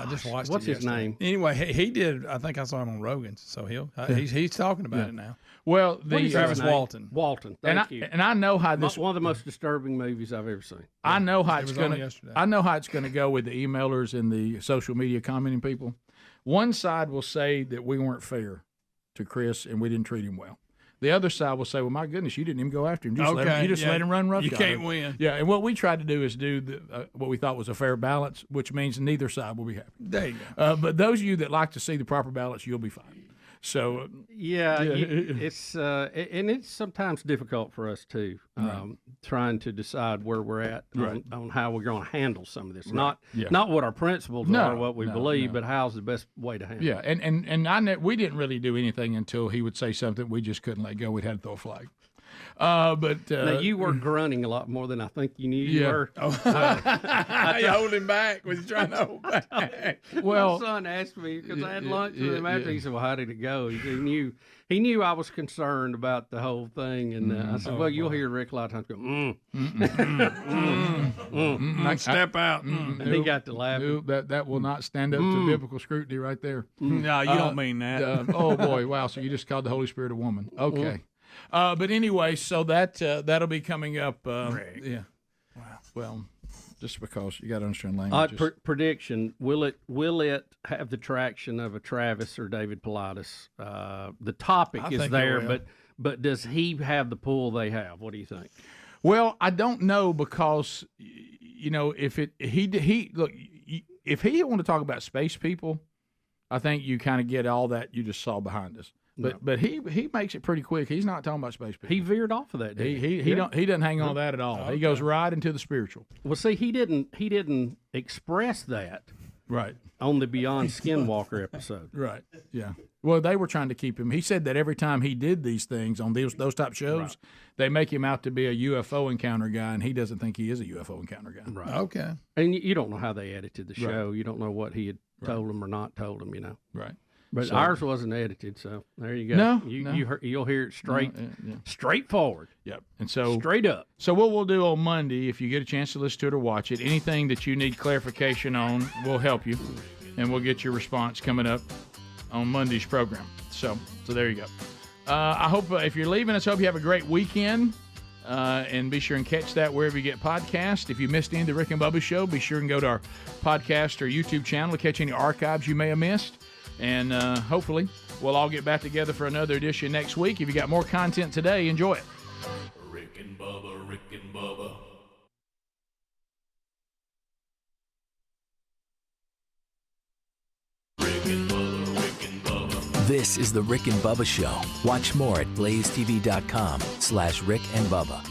just watched. What's his name? Anyway, he did. I think I saw him on Rogan's. So he's talking about it now. Well, Travis Walton. Walton. Thank you. And I know how this one of the most disturbing movies I've ever seen. I know how it's going to. Yesterday. I know how it's going to go with the emailers and the social media commenting people. One side will say that we weren't fair to Chris and we didn't treat him well. The other side will say, "Well, my goodness, you didn't even go after him. You just let him run rough. You can't win." Yeah, and what we tried to do is do what we thought was a fair balance, which means neither side will be happy. There you go. But those of you that like to see the proper balance, you'll be fine. So it's and it's sometimes difficult for us too, trying to decide where we're at on how we're going to handle some of this. Not what our principles are, what we believe, but how's the best way to handle it. And we didn't really do anything until he would say something we just couldn't let go. We'd had to throw a flag. But now you were grunting a lot more than I think you knew you were. You hold him back? Was he trying to hold back? Well, my son asked me because I had lunch with him after. He said, "Well, how did it go?" He knew I was concerned about the whole thing, and I said, "Well, you'll hear Rick a lot of times go, step out." And he got to laughing. That will not stand up to biblical scrutiny right there. No, you don't mean that. Oh boy, wow! So you just called the Holy Spirit a woman? Okay. But anyway, so that'll be coming up. Yeah. Wow. Well, just because you got to understand language. Prediction: Will it have the traction of a Travis or David Pilatus? The topic is there, but does he have the pull they have? What do you think? Well, I don't know because if he want to talk about space people, I think you kind of get all that you just saw behind us. But he makes it pretty quick. He's not talking about space people. He veered off of that. He doesn't hang on to that at all. Okay. He goes right into the spiritual. Well, see, he didn't express that right on the Beyond Skinwalker episode. Right. Yeah. Well, they were trying to keep him. He said that every time he did these things on those type shows, they make him out to be a UFO encounter guy, and he doesn't think he is a UFO encounter guy. Right. Okay. And you don't know how they edited the show. You don't know what he had told him or not told him. Right. But ours wasn't edited, so there you go. No, you'll hear it straightforward. Yep. And so straight up. So what we'll do on Monday, if you get a chance to listen to it or watch it, anything that you need clarification on, we'll help you, and we'll get your response coming up on Monday's program. So there you go. I hope if you're leaving us, hope you have a great weekend. And be sure and catch that wherever you get podcasts. If you missed any of the Rick and Bubba show, be sure and go to our podcast or YouTube channel to catch any archives you may have missed. And hopefully we'll all get back together for another edition next week. If you got more content today, enjoy it. Rick and Bubba, Rick and Bubba. Rick and Bubba, Rick and Bubba. This is the Rick and Bubba Show. Watch more at blazetv.com/Rick and Bubba.